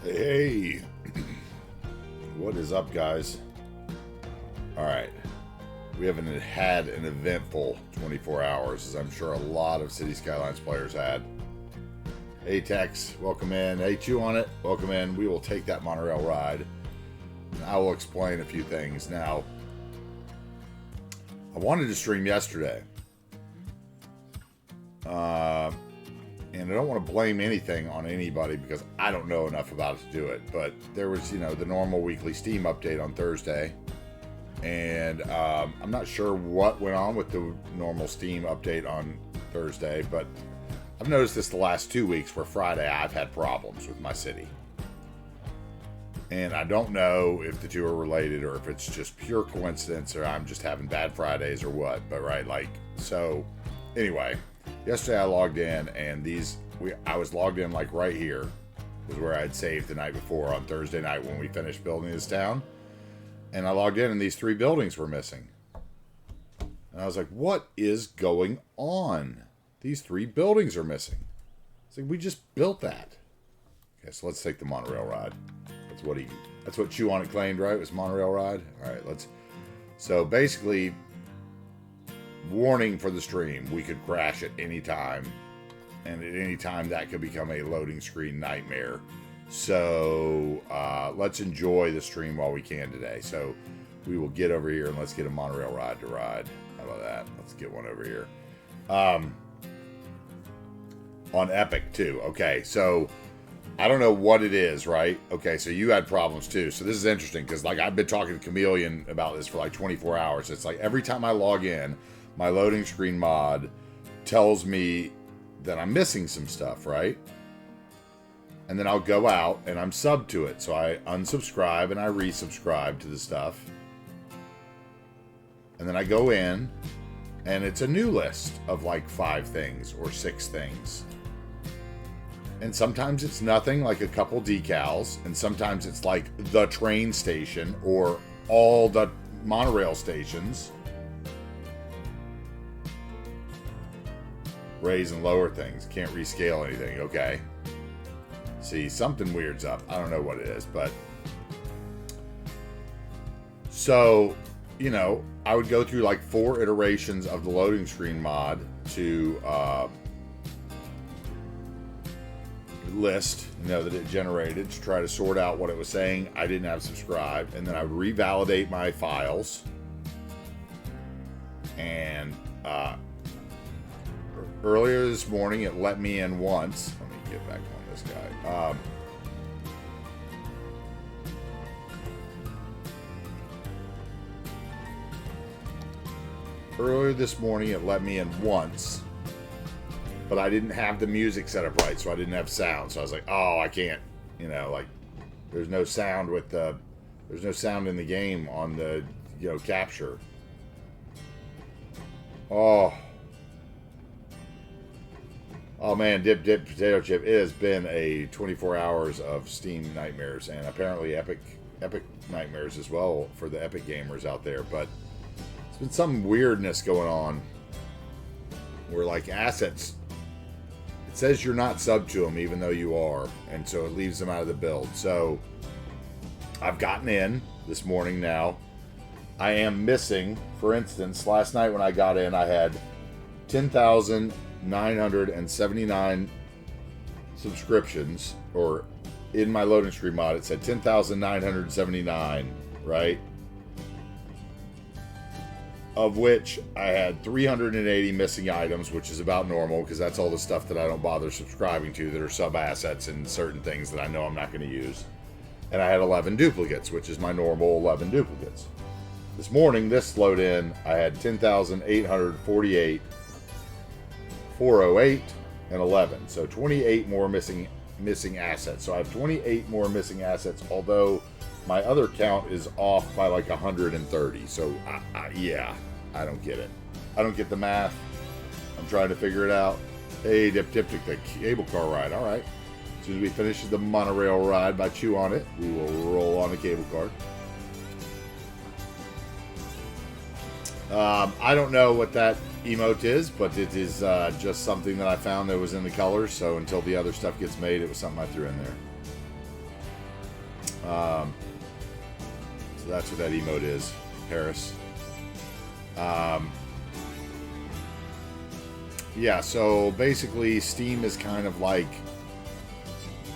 Hey, what is up, guys? All right, we haven't had an eventful 24 hours, as I'm sure a lot of City Skylines players had. Hey, Tex, welcome in. Hey, Chew on it, welcome in. We will take that monorail ride. I will explain a few things. Now, I wanted to stream yesterday. And I don't want to blame anything on anybody because I don't know enough about it to do it. But there was, the normal weekly Steam update on Thursday. And I'm not sure what went on with the normal Steam update on Thursday. But I've noticed this the last 2 weeks where Friday I've had problems with my city. And I don't know if the two are related or if it's just pure coincidence or I'm just having bad Fridays or what. But so anyway. Yesterday I logged in and I was logged in like right here was where I'd saved the night before on Thursday night when we finished building this town. And I logged in and these 3 buildings were missing. And I was like, what is going on? These 3 buildings are missing. It's like, we just built that. Okay, so let's take the monorail ride. That's what Chew on it claimed, right? It was monorail ride. All right, so basically, warning for the stream, we could crash at any time, and at any time that could become a loading screen nightmare. So let's enjoy the stream while we can today. So we will get over here and let's get a monorail ride to ride. How about that? Let's get one over here. On Epic too. Okay, so I don't know what it is, right? Okay, so you had problems too. So this is interesting because I've been talking to Chameleon about this for 24 hours. It's like every time I log in, my loading screen mod tells me that I'm missing some stuff, right? And then I'll go out and I'm subbed to it. So I unsubscribe and I resubscribe to the stuff. And then I go in and it's a new list of 5 things or 6 things. And sometimes it's nothing, like a couple decals. And sometimes it's the train station or all the monorail stations. Raise and lower things. Can't rescale anything. Okay. See, something weird's up. I don't know what it is, but... So, I would go through 4 iterations of the loading screen mod to list, that it generated to try to sort out what it was saying I didn't have subscribed. And then I would revalidate my files. And, earlier this morning, it let me in once. Let me get back on this guy. Earlier this morning, it let me in once, but I didn't have the music set up right, so I didn't have sound. So I was like, "Oh, I can't." There's no sound there's no sound in the game on the capture. Oh man, dip potato chip. It has been a 24 hours of Steam nightmares and apparently Epic nightmares as well for the Epic gamers out there. But it's been some weirdness going on where assets, it says you're not sub to them even though you are, and so it leaves them out of the build. So I've gotten in this morning now. I am missing, for instance, last night when I got in, I had 10,979 subscriptions, or in my loading screen mod it said 10,979, right? Of which I had 380 missing items, which is about normal because that's all the stuff that I don't bother subscribing to that are sub assets and certain things that I know I'm not going to use. And I had 11 duplicates, which is my normal 11 duplicates. This morning, this load in, I had 10,848, 408, and 11. So 28 more missing assets. So I have 28 more missing assets, although my other count is off by 130. So yeah, I don't get it. I don't get the math. I'm trying to figure it out. Hey, Dip the cable car ride. All right. As soon as we finish the monorail ride by Chew on it, we will roll on the cable car. I don't know what that emote is, but it is just something that I found that was in the colors. So until the other stuff gets made, it was something I threw in there. So that's what that emote is, Paris. Yeah, so basically Steam is kind of like,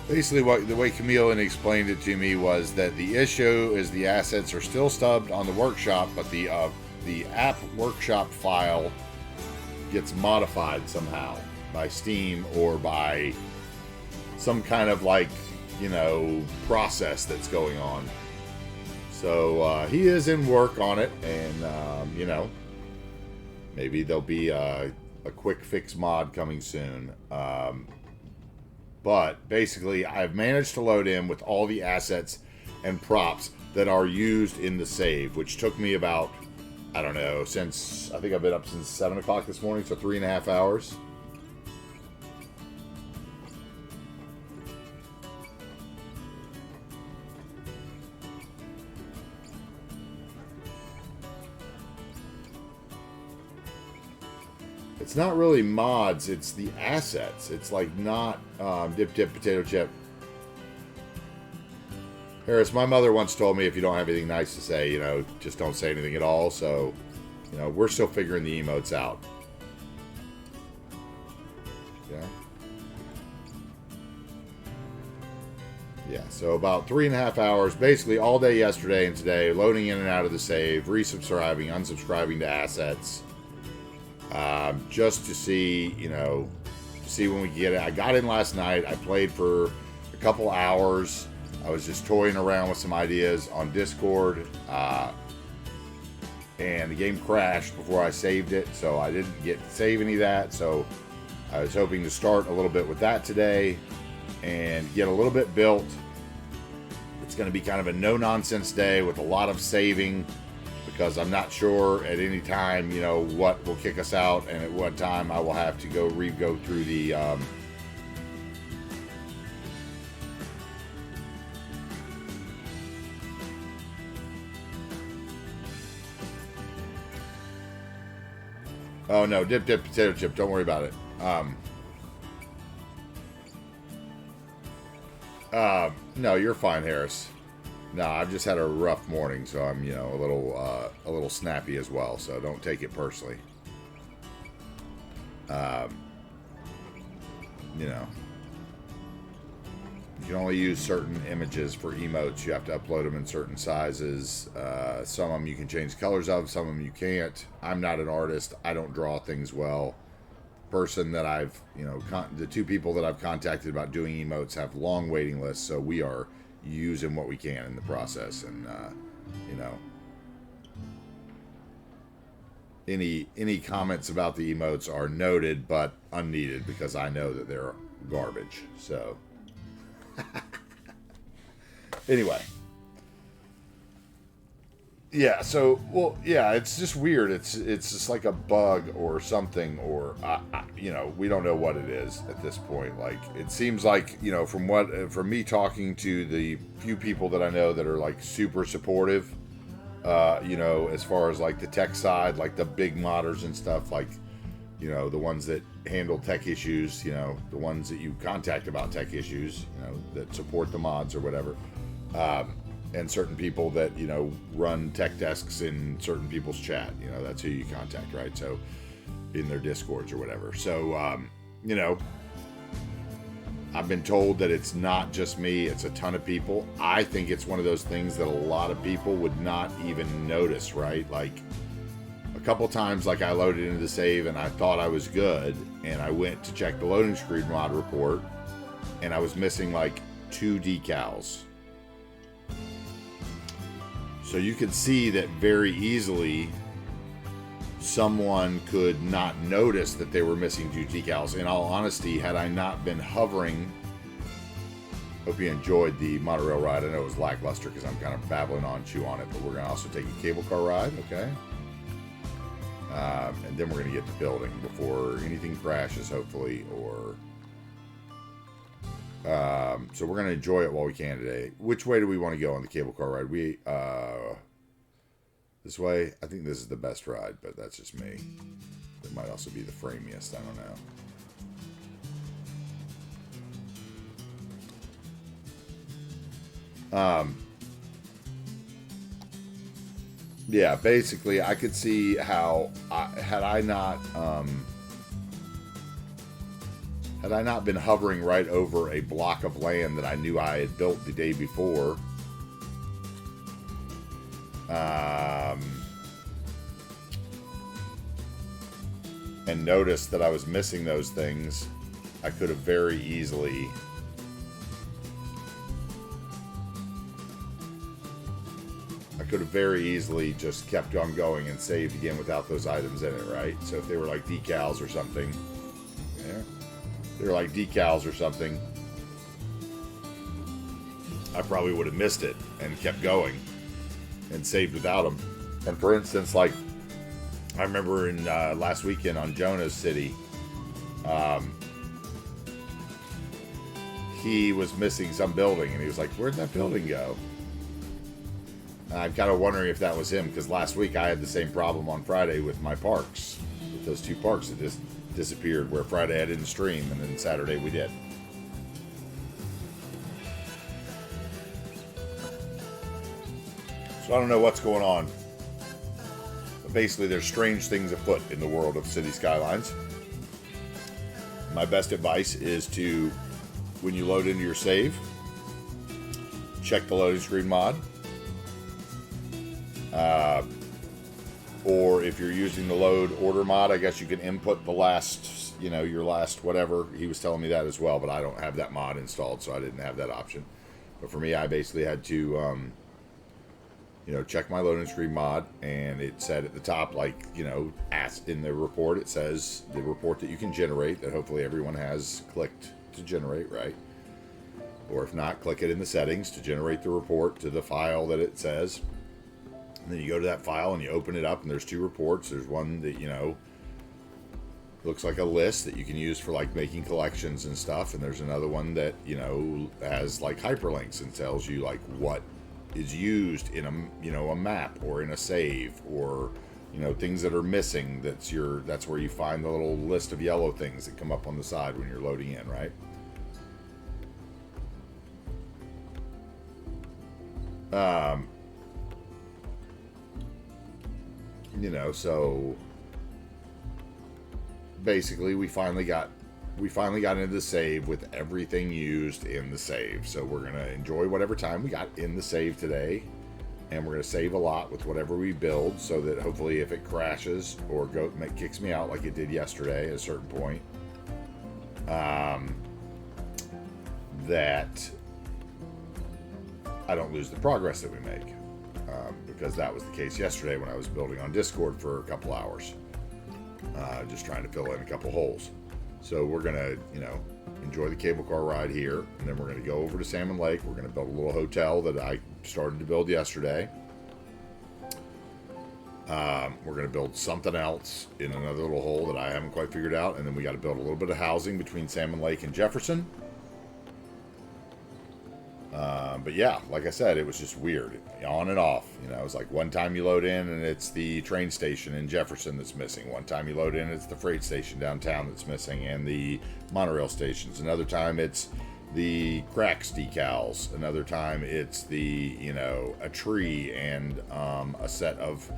basically the way Camille explained it to me was that the issue is the assets are still stubbed on the workshop, but the app workshop file gets modified somehow by Steam or by some kind of like, process that's going on. So he is in work on it, and maybe there'll be a quick fix mod coming soon. But basically, I've managed to load in with all the assets and props that are used in the save, which took me about, I don't know, since, I think I've been up since 7 o'clock this morning, so 3.5 hours. It's not really mods, it's the assets. It's like not dip, potato chip. Harris, my mother once told me if you don't have anything nice to say, just don't say anything at all. So, we're still figuring the emotes out. Yeah. Yeah, so about 3.5 hours, basically all day yesterday and today, loading in and out of the save, resubscribing, unsubscribing to assets. Just to see, see when we can get it. I got in last night. I played for a couple hours. I was just toying around with some ideas on Discord. And the game crashed before I saved it, so I didn't get to save any of that. So I was hoping to start a little bit with that today and get a little bit built. It's going to be kind of a no-nonsense day with a lot of saving, because I'm not sure at any time, what will kick us out, and at what time I will have to go through the oh no, dip potato chip, don't worry about it. No, you're fine, Harris. No, I've just had a rough morning, so I'm, a little snappy as well. So don't take it personally. You can only use certain images for emotes. You have to upload them in certain sizes. Some of them you can change colors of, some of them you can't. I'm not an artist. I don't draw things well. Person that I've, the two people that I've contacted about doing emotes have long waiting lists, so we are using what we can in the process, and any comments about the emotes are noted but unneeded, because I know that they're garbage. So anyway, yeah, so it's just weird. It's just like a bug or something, or we don't know what it is at this point. Like, it seems like, from me talking to the few people that I know that are like super supportive, as far as like the tech side, like the big modders and stuff, like, the ones that handle tech issues, the ones that you contact about tech issues, that support the mods or whatever. And certain people that, run tech desks in certain people's chat, that's who you contact, right? So in their Discords or whatever. So, I've been told that it's not just me, it's a ton of people. I think it's one of those things that a lot of people would not even notice, right? Like, a couple times, like, I loaded into the save and I thought I was good, and I went to check the loading screen mod report, and I was missing like 2 decals. So you could see that very easily someone could not notice that they were missing 2 decals. In all honesty, had I not been hovering, hope you enjoyed the monorail ride. I know it was lackluster because I'm kind of babbling on, chew on it, but we're going to also take a cable car ride, okay? And then we're going to get to building before anything crashes, hopefully, or... so we're going to enjoy it while we can today. Which way do we want to go on the cable car ride? This way? I think this is the best ride, but that's just me. It might also be the framiest, I don't know. Yeah, basically, I could see how had I not been hovering right over a block of land that I knew I had built the day before, and noticed that I was missing those things, I could have very easily just kept on going and saved again without those items in it, right? So if they were like decals or something, I probably would have missed it and kept going and saved without them. And for instance, like I remember in last weekend on Jonah's City, he was missing some building, and he was like, "Where'd that building go?" And I'm kind of wondering if that was him, because last week I had the same problem on Friday with my parks, with those 2 parks that just disappeared, where Friday I didn't stream, and then Saturday we did. So I don't know what's going on. But basically, there's strange things afoot in the world of City Skylines. My best advice is to, when you load into your save, check the loading screen mod. Or if you're using the load order mod, I guess you can input the last, your last whatever. He was telling me that as well, but I don't have that mod installed, so I didn't have that option. But for me, I basically had to, check my loading screen mod, and it said at the top, asked in the report, it says the report that you can generate, that hopefully everyone has clicked to generate, right? Or if not, click it in the settings to generate the report to the file that it says. And then you go to that file and you open it up, and there's 2 reports. There's one that, looks like a list that you can use for like making collections and stuff. And there's another one that, has like hyperlinks and tells you like what is used in a map or in a save, or, things that are missing. That's where you find the little list of yellow things that come up on the side when you're loading in, right? So basically we finally got into the save with everything used in the save. So we're going to enjoy whatever time we got in the save today, and we're going to save a lot with whatever we build, so that hopefully if it crashes or kicks me out like it did yesterday at a certain point, that I don't lose the progress that we make. Because that was the case yesterday when I was building on Discord for a couple hours, just trying to fill in a couple holes. So we're gonna, enjoy the cable car ride here, and then we're gonna go over to Salmon Lake. We're gonna build a little hotel that I started to build yesterday. We're gonna build something else in another little hole that I haven't quite figured out, and then we got to build a little bit of housing between Salmon Lake and Jefferson. But yeah, like I said, it was just weird, on and off. It's like one time you load in and it's the train station in Jefferson that's missing. One time you load in, it's the freight station downtown that's missing, and the monorail stations. Another time it's the cracks decals. Another time it's the, a tree and a set of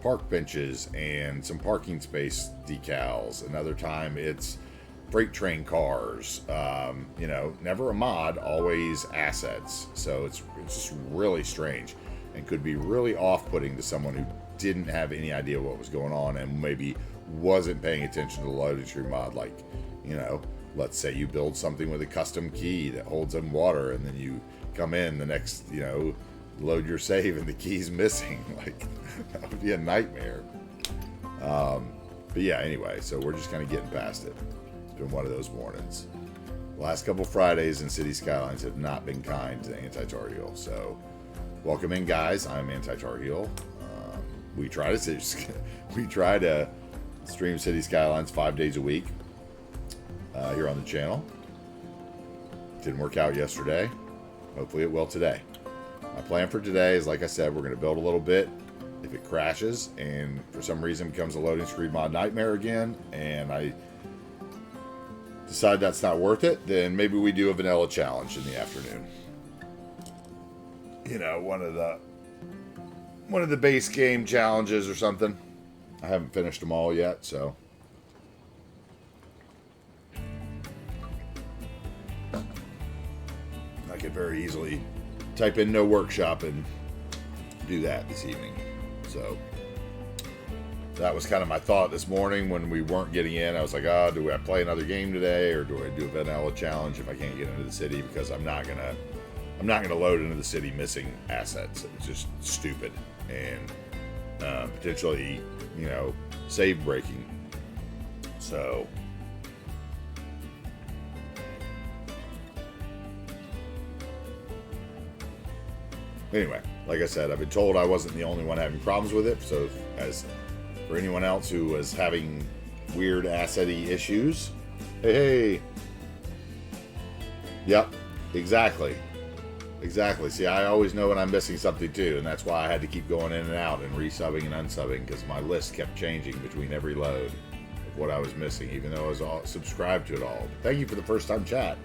park benches and some parking space decals. Another time it's freight train cars, never a mod, always assets. So it's just really strange, and could be really off-putting to someone who didn't have any idea what was going on and maybe wasn't paying attention to the loading screen mod. Like, let's say you build something with a custom key that holds in water, and then you come in the next, load your save and the key's missing. Like, that would be a nightmare. But yeah, anyway, so we're just kind of getting past it. Been one of those mornings. The last couple Fridays in City Skylines have not been kind to AntiTarheel. So welcome in, guys. I'm AntiTarheel. We try to stream City Skylines 5 days a week here on the channel. Didn't work out yesterday. Hopefully it will today. My plan for today is, like I said, we're going to build a little bit. If it crashes and for some reason becomes a loading screen mod nightmare again, and I decide that's not worth it, then maybe we do a vanilla challenge in the afternoon. you know, one of the base game challenges or something. I haven't finished them all yet, so. I could very easily type in no workshop and do that this evening. So that was kind of my thought this morning when we weren't getting in. I was like, oh, do I play another game today, or do I do a vanilla challenge if I can't get into the city? Because I'm not gonna load into the city missing assets. It's just stupid and potentially, you know, save breaking. So anyway, like I said, I've been told I wasn't the only one having problems with it. So as for anyone else who was having weird asset-y issues, hey. Yep, exactly. See, I always know when I'm missing something too, and that's why I had to keep going in and out and resubbing and unsubbing, because my list kept changing between every load of what I was missing, even though I was all subscribed to it all. But thank you for the first time chat.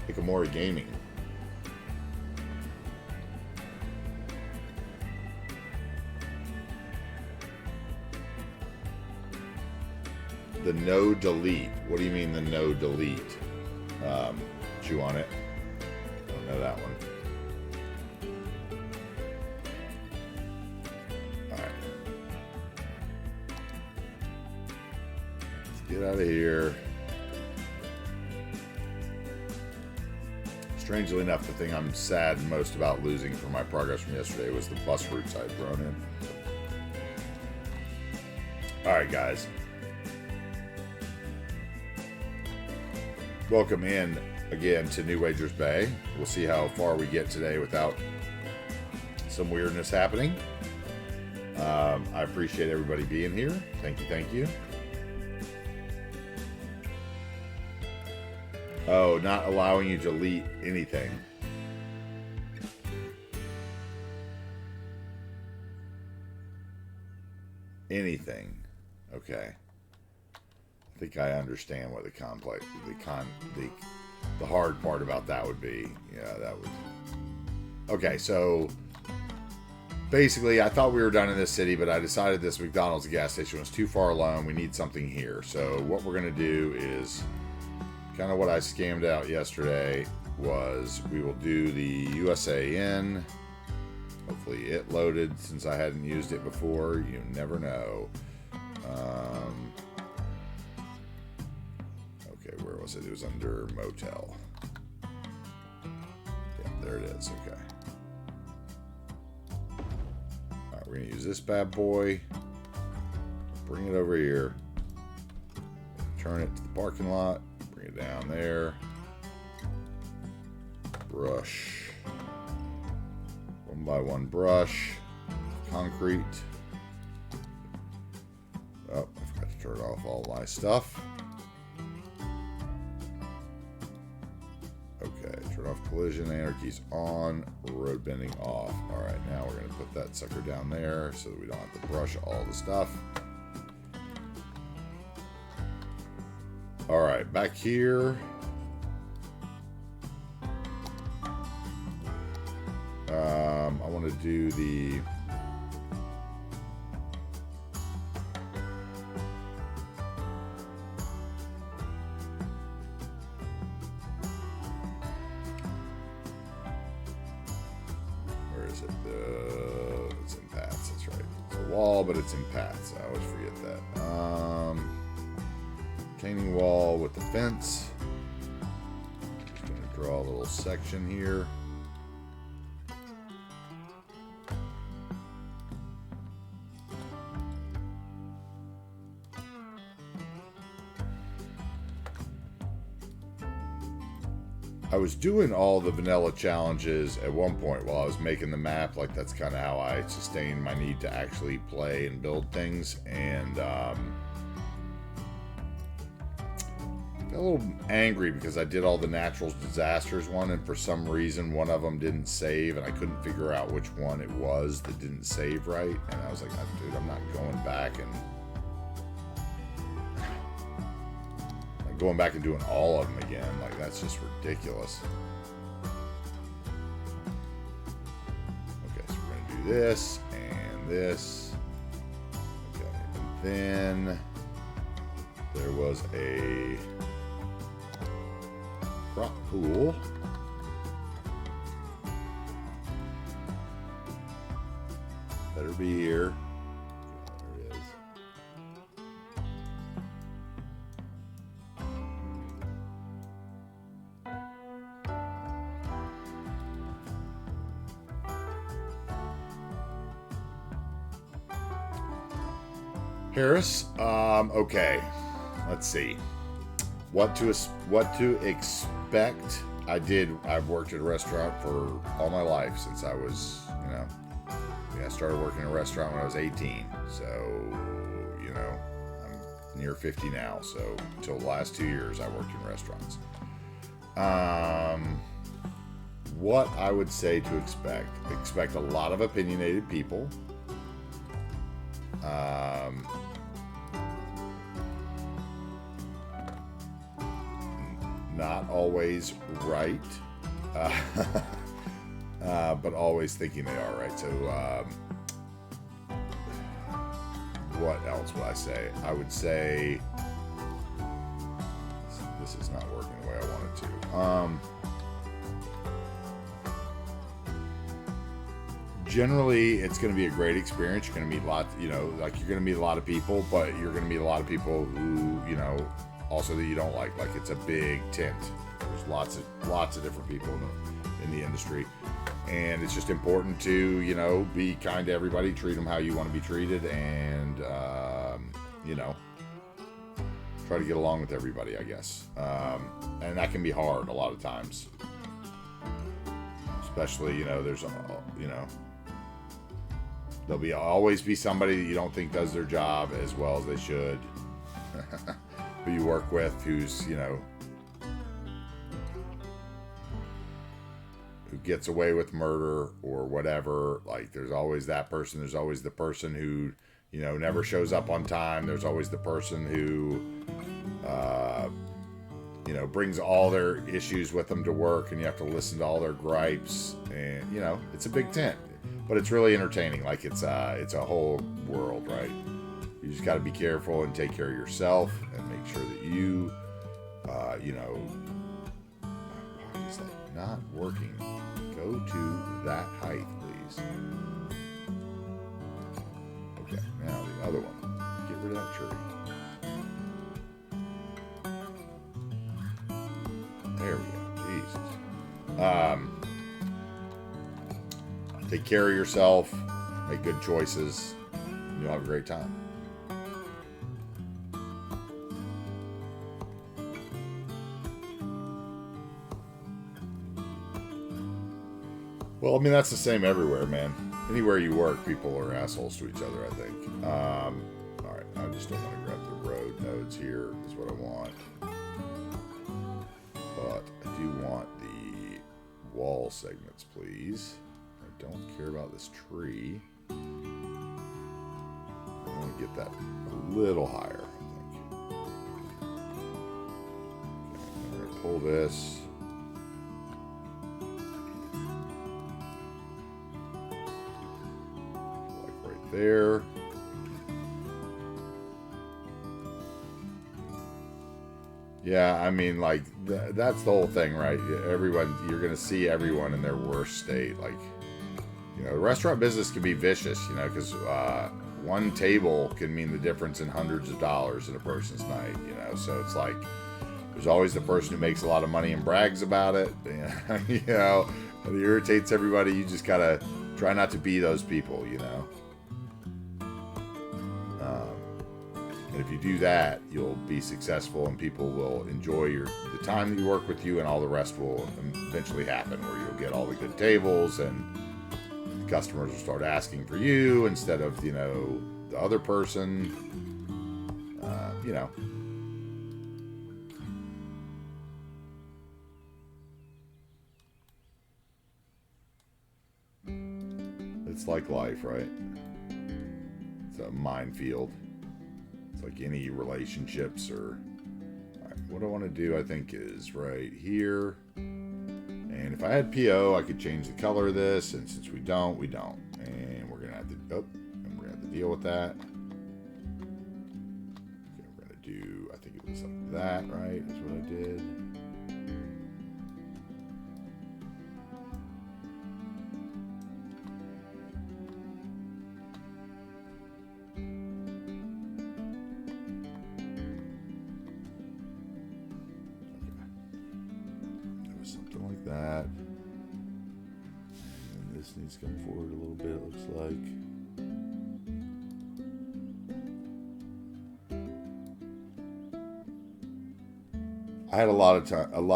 Hikamori Gaming. The no delete. What do you mean the no delete? Chew on it. Don't know that one. Alright. Let's get out of here. Strangely enough, the thing I'm sad most about losing from my progress from yesterday was the bus routes I'd thrown in. Alright, guys. Welcome in again to New Wagers Bay. We'll see how far we get today without some weirdness happening. I appreciate everybody being here. Thank you. Oh, not allowing you to delete anything. Anything. Okay. I think I understand what the hard part about that would be. Yeah, that would. Okay, so basically, I thought we were done in this city, but I decided this McDonald's gas station was too far alone. We need something here. So what we're gonna do is kind of what I scammed out yesterday was we will do the USA in. Hopefully it loaded since I hadn't used it before. You never know. Okay, where was it? It was under motel. Yeah, there it is. Okay. Alright, we're going to use this bad boy. Bring it over here. Turn it to the parking lot. Bring it down there. Brush. 1x1 brush. Concrete. Oh, I forgot to turn off all my stuff. Okay, turn off collision, anarchy's on, road bending off. Alright, now we're going to put that sucker down there so that we don't have to brush all the stuff. Alright, back here. I want to do the... It's in paths, that's right. It's a wall, but it's in paths. I always forget that. Retaining wall with the fence. Just going to draw a little section here. I was doing all the vanilla challenges at one point while I was making the map. Like, that's kind of how I sustained my need to actually play and build things. And got a little angry because I did all the natural disasters one, and for some reason one of them didn't save, and I couldn't figure out which one it was that didn't save right. And I was like, dude, I'm not going back and doing all of them again. Like, that's just ridiculous. this and this. Okay, and then there was a prop pool. Better be here. There it is. Harris. Okay. Let's see. What to expect. I've worked at a restaurant for all my life since I was, I started working in a restaurant when I was 18. So, I'm near 50 now. So, until the last 2 years, I worked in restaurants. What I would say to expect a lot of opinionated people. Not always right, but always thinking they are right. So, what else would I say? I would say this is not working the way I want it to. Generally, it's going to be a great experience. You're going to meet lots, you're going to meet a lot of people, but you're going to meet a lot of people who, also that you don't like. Like, it's a big tent. There's lots of different people in the industry, and it's just important to be kind to everybody, treat them how you want to be treated, and try to get along with everybody, I guess. And that can be hard a lot of times, especially there's there'll always be somebody that you don't think does their job as well as they should. Who you work with, who's who gets away with murder or whatever. Like, there's always that person. There's always the person who never shows up on time. There's always the person who brings all their issues with them to work, and you have to listen to all their gripes. And it's a big tent, but it's really entertaining. Like, it's a whole world, right? You just got to be careful and take care of yourself and make sure that you, why is that not working? Go to that height, please. Okay, now the other one. Get rid of that tree. There we go. Jesus. Take care of yourself. Make good choices. And you'll have a great time. Well, I mean, that's the same everywhere, man. Anywhere you work, people are assholes to each other, I think. All right, I just don't want to grab the road nodes here, is what I want. But I do want the wall segments, please. I don't care about this tree. I want to get that a little higher, I think. Okay, I'm going to pull this. There. Yeah, I mean, like, that's the whole thing, right? Everyone, you're going to see everyone in their worst state. Like, the restaurant business can be vicious, because one table can mean the difference in hundreds of dollars in a person's night, So it's like, there's always the person who makes a lot of money and brags about it, and it irritates everybody. You just got to try not to be those people, And if you do that, you'll be successful, and people will enjoy the time that you work with you, and all the rest will eventually happen, where you'll get all the good tables, and the customers will start asking for you instead of, the other person. It's like life, right? It's a minefield. It's like any relationships or... All right, what I want to do, I think, is right here. And if I had PO, I could change the color of this. And since we don't, we don't. And we're gonna have to deal with that. Okay, we're gonna do, I think it was like that, right? Is what I did. That. And this needs to come forward a little bit, it looks like. I had a lot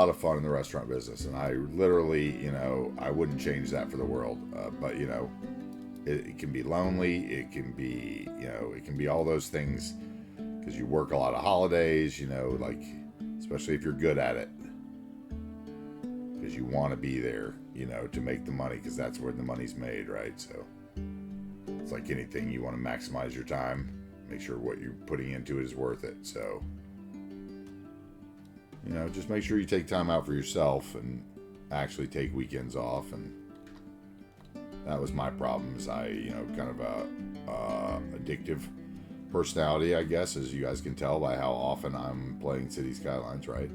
of fun in the restaurant business, and I literally, I wouldn't change that for the world. But it can be lonely. It can be, it can be all those things because you work a lot of holidays, like especially if you're good at it. You want to be there, to make the money because that's where the money's made, right? So it's like anything, you want to maximize your time, make sure what you're putting into it is worth it. So, just make sure you take time out for yourself and actually take weekends off. And that was my problem. Is I, kind of a addictive personality, I guess, as you guys can tell by how often I'm playing City Skylines, right?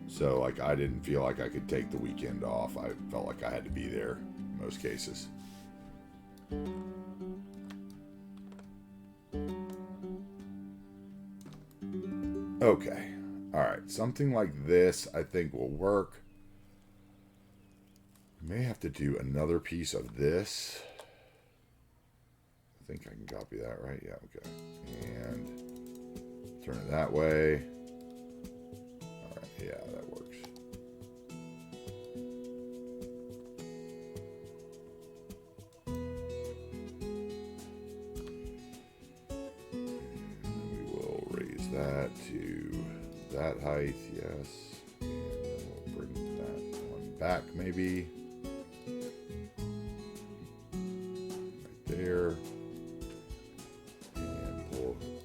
So, like, I didn't feel like I could take the weekend off. I felt like I had to be there in most cases. Okay. All right. Something like this, I think, will work. May have to do another piece of this. I think I can copy that, right? Yeah, okay. And turn it that way. All right, yeah, that works. And we will raise that to that height, yes. And then we'll bring that one back, maybe. Right there.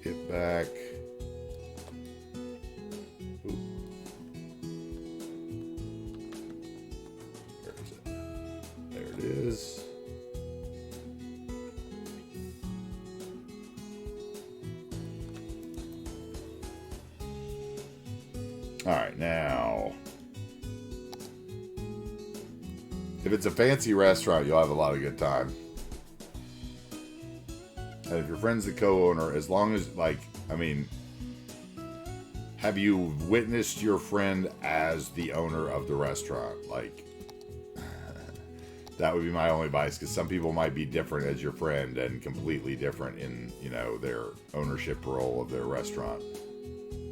It back. Ooh. Where is it? There it is. All right, now, if it's a fancy restaurant, you'll have a lot of good time. And if your friend's the co-owner, as long as, have you witnessed your friend as the owner of the restaurant? That would be my only advice, because some people might be different as your friend and completely different in, their ownership role of their restaurant.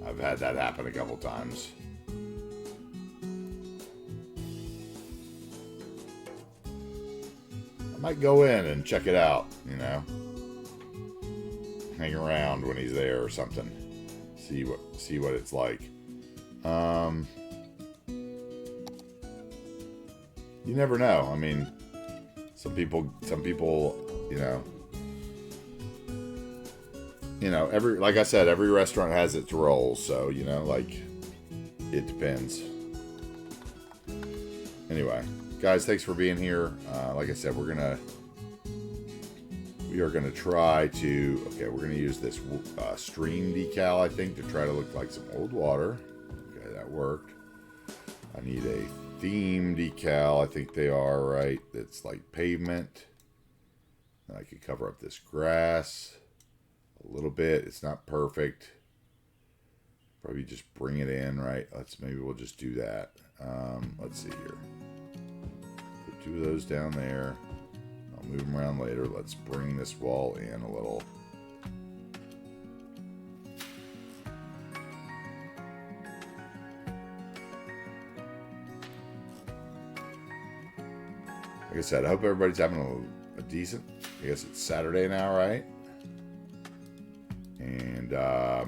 I've had that happen a couple times. I might go in and check it out, hang around when he's there or something. See what it's like. You never know. Some people, like I said, every restaurant has its roles, so it depends. Anyway, guys, thanks for being here. Like I said, we are going to try to, we're going to use this stream decal, I think, to try to look like some old water. Okay, that worked. I need a theme decal. I think they are, right? That's like pavement. I could cover up this grass a little bit. It's not perfect. Probably just bring it in, right? Maybe we'll just do that. Let's see here. Put two of those down there. I'll move them around later. Let's bring this wall in a little. Like I said, I hope everybody's having a decent, I guess it's Saturday now, right? And, go.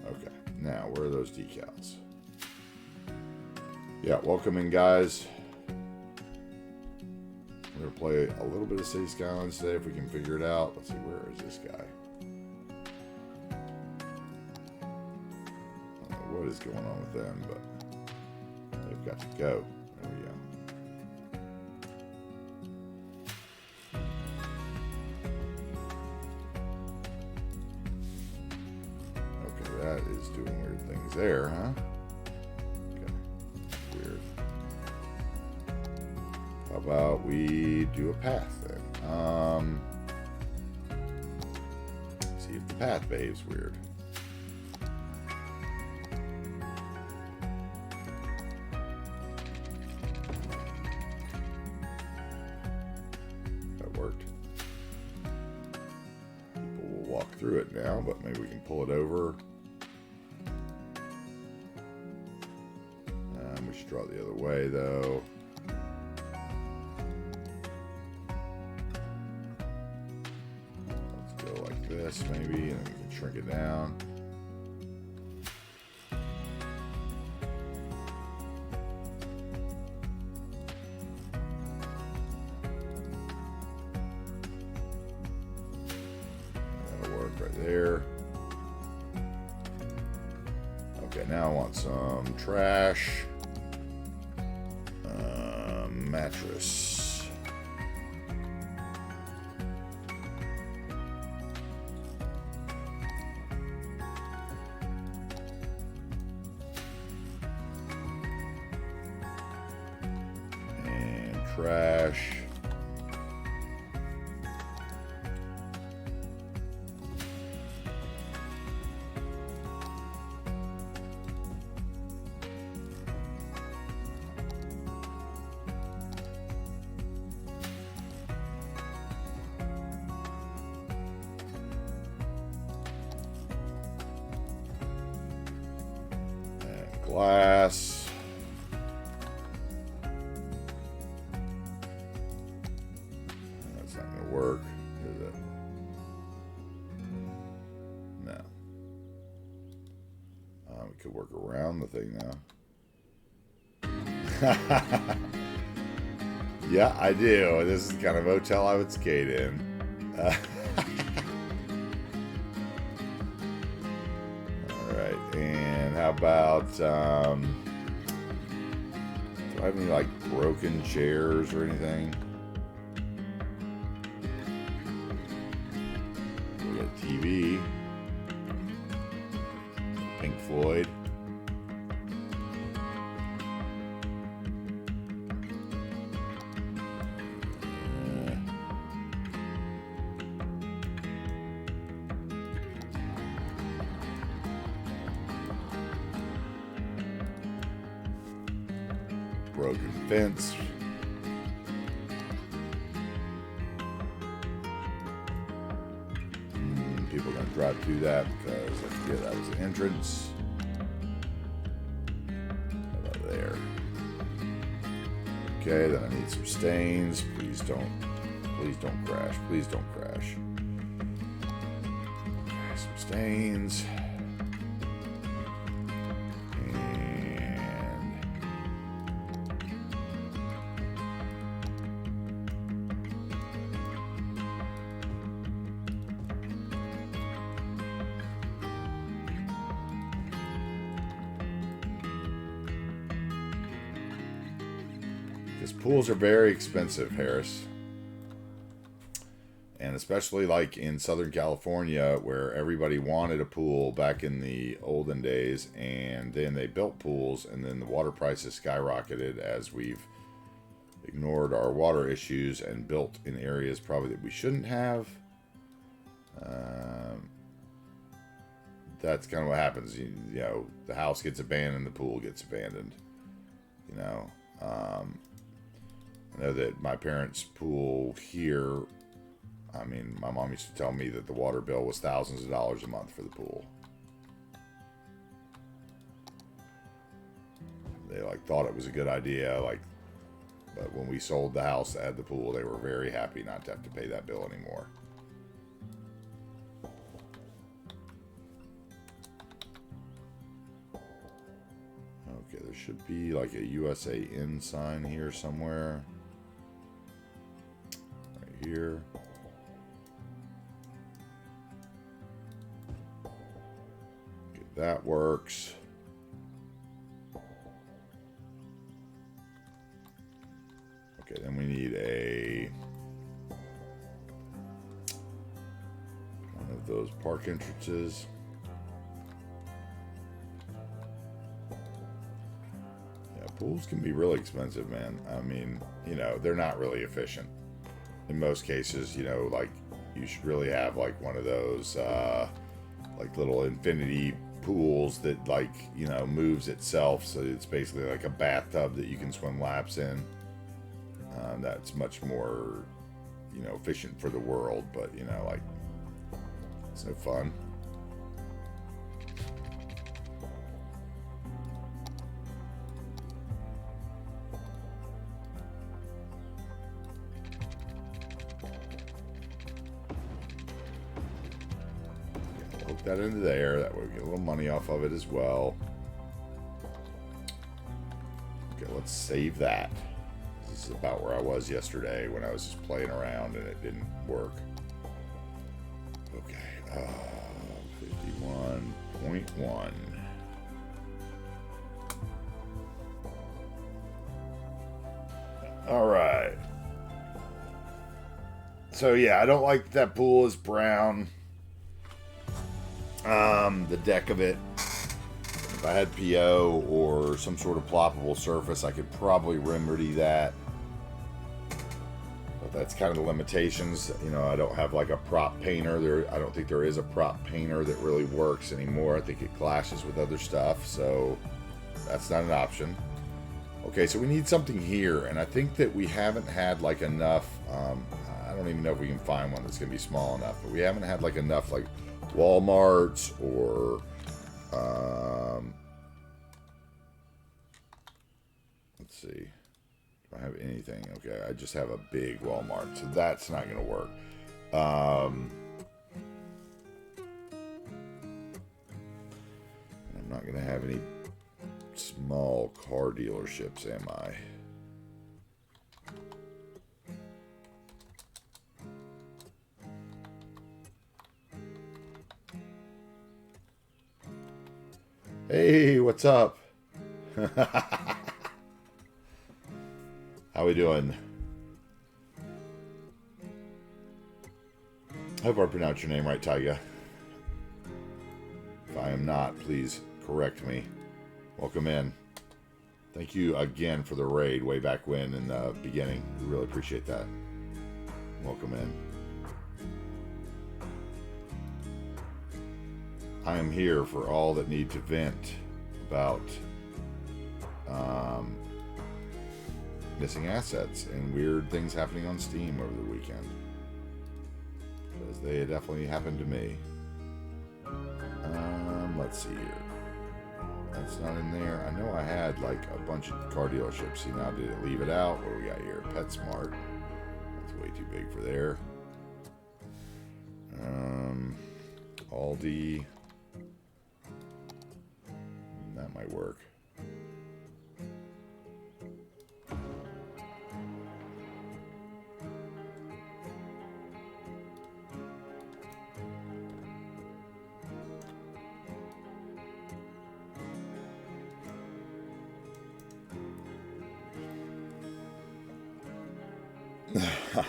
Okay, now where are those decals? Yeah, welcome in, guys. We're going to play a little bit of City Skylines today if we can figure it out. Let's see, where is this guy? I don't know what is going on with them, but they've got to go. There we go. Okay, that is doing weird things there, huh? Okay, weird. How about we do a path then? See if the path behaves weird. That worked. People will walk through it now, but maybe we can pull it over. We should draw it the other way, though. Let's go like this, maybe, and then we can shrink it down. That'll work right there. Okay, now I want some trash. Mattress. And trash. Glass. That's not going to work, is it? No. We could work around the thing now. Yeah, I do. This is the kind of hotel I would skate in. And how about, do I have any like broken chairs or anything? We got a TV. Pink Floyd. Broken fence. People are going to drive through that because I forget that was the entrance. How about there? Okay, then I need some stains. Please don't crash. Please don't crash. Okay, some stains. Because pools are very expensive, Harris. And especially like in Southern California, where everybody wanted a pool back in the olden days, and then they built pools, and then the water prices skyrocketed as we've ignored our water issues and built in areas probably that we shouldn't have. That's kind of what happens. You know, the house gets abandoned, the pool gets abandoned. You know, I know that my parents' pool here, I mean, my mom used to tell me that the water bill was thousands of dollars a month for the pool. They like thought it was a good idea, like, but when we sold the house that had the pool, they were very happy not to have to pay that bill anymore. Okay, there should be like a USA in sign here somewhere. Right here. Okay, that works. Okay, then we need one of those park entrances. Yeah, pools can be really expensive, man. I mean, you know, they're not really efficient. In most cases, you know, like, you should really have, like, one of those, like, little infinity pools that, like, you know, moves itself. So it's basically like a bathtub that you can swim laps in. That's much more, you know, efficient for the world, but, you know, like, it's no fun. Yeah, hook that into there. That way we get a little money off of it as well. Okay, let's save that. This is about where I was yesterday when I was just playing around and it didn't work. Okay, 51.1. All right. So yeah, I don't like that pool is brown. The deck of it. If I had PO or some sort of ploppable surface, I could probably remedy that. But that's kind of the limitations. You know, I don't have like a prop painter. I don't think there is a prop painter that really works anymore. I think it clashes with other stuff, so that's not an option. Okay, so we need something here, and I think that we haven't had like enough. I don't even know if we can find one that's going to be small enough, but we haven't had like enough like Walmarts or let's see. Do I have anything? Okay, I just have a big Walmart, so that's not going to work. I'm not going to have any small car dealerships, am I? Hey, what's up? How we doing? Hope I pronounced your name right, Tyga. If I am not, please correct me. Welcome in. Thank you again for the raid way back when in the beginning. We really appreciate that. Welcome in. I am here for all that need to vent about missing assets and weird things happening on Steam over the weekend. Because they definitely happened to me. Let's see here. That's not in there. I know I had like a bunch of car dealerships. See, now did it leave it out? What do we got here? PetSmart. That's way too big for there. Aldi. That might work.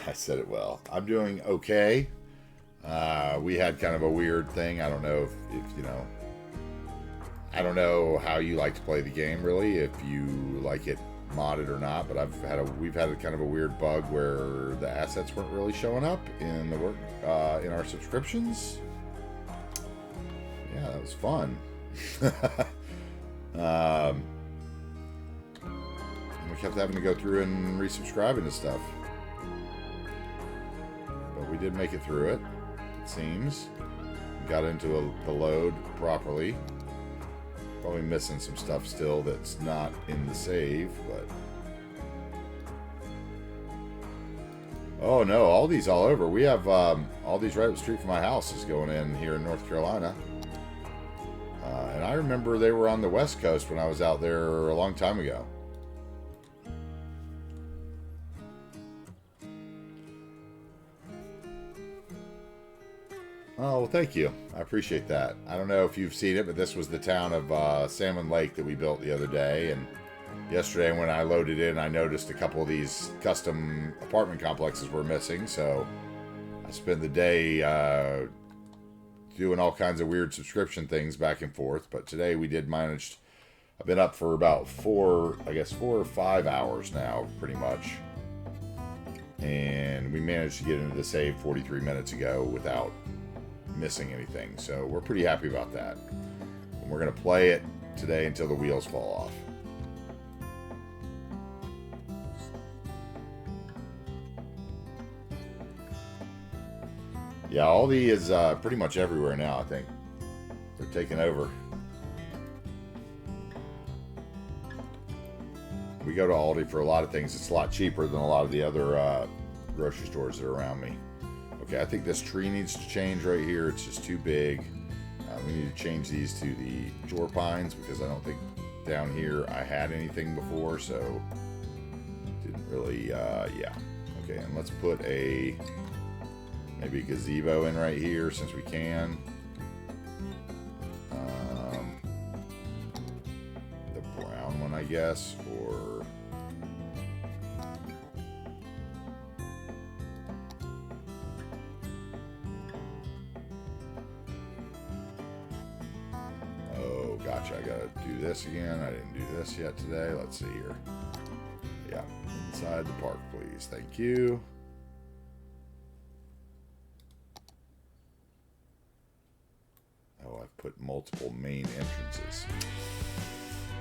I said it well. I'm doing okay. We had kind of a weird thing. I don't know if you know. I don't know how you like to play the game, really, if you like it modded or not. But we've had a kind of a weird bug where the assets weren't really showing up in the work in our subscriptions. Yeah, that was fun. We kept having to go through and resubscribe into stuff. But we did make it through it seems. Got into the load properly. Probably missing some stuff still that's not in the save, but... Oh no, Aldi's all over. We have Aldi's right up the street from my house is going in here in North Carolina. And I remember they were on the West Coast when I was out there a long time ago. Oh, well, thank you. I appreciate that. I don't know if you've seen it, but this was the town of Salmon Lake that we built the other day. And yesterday when I loaded in, I noticed a couple of these custom apartment complexes were missing. So I spent the day doing all kinds of weird subscription things back and forth. But today we did manage. I've been up for about 4 or 5 hours now, pretty much. And we managed to get into the save 43 minutes ago without missing anything, so we're pretty happy about that. And we're going to play it today until the wheels fall off. Yeah, Aldi is pretty much everywhere now. I think they're taking over. We go to Aldi for a lot of things. It's a lot cheaper than a lot of the other grocery stores that are around me. Okay, I think this tree needs to change right here. It's just too big. We need to change these to the jor pines because I don't think down here I had anything before, so didn't really, yeah. Okay, and let's put maybe a gazebo in right here since we can. The brown one, I guess, or gotcha, I gotta do this again. I didn't do this yet today. Let's see here. Yeah, inside the park, please. Thank you. Oh, I've put multiple main entrances.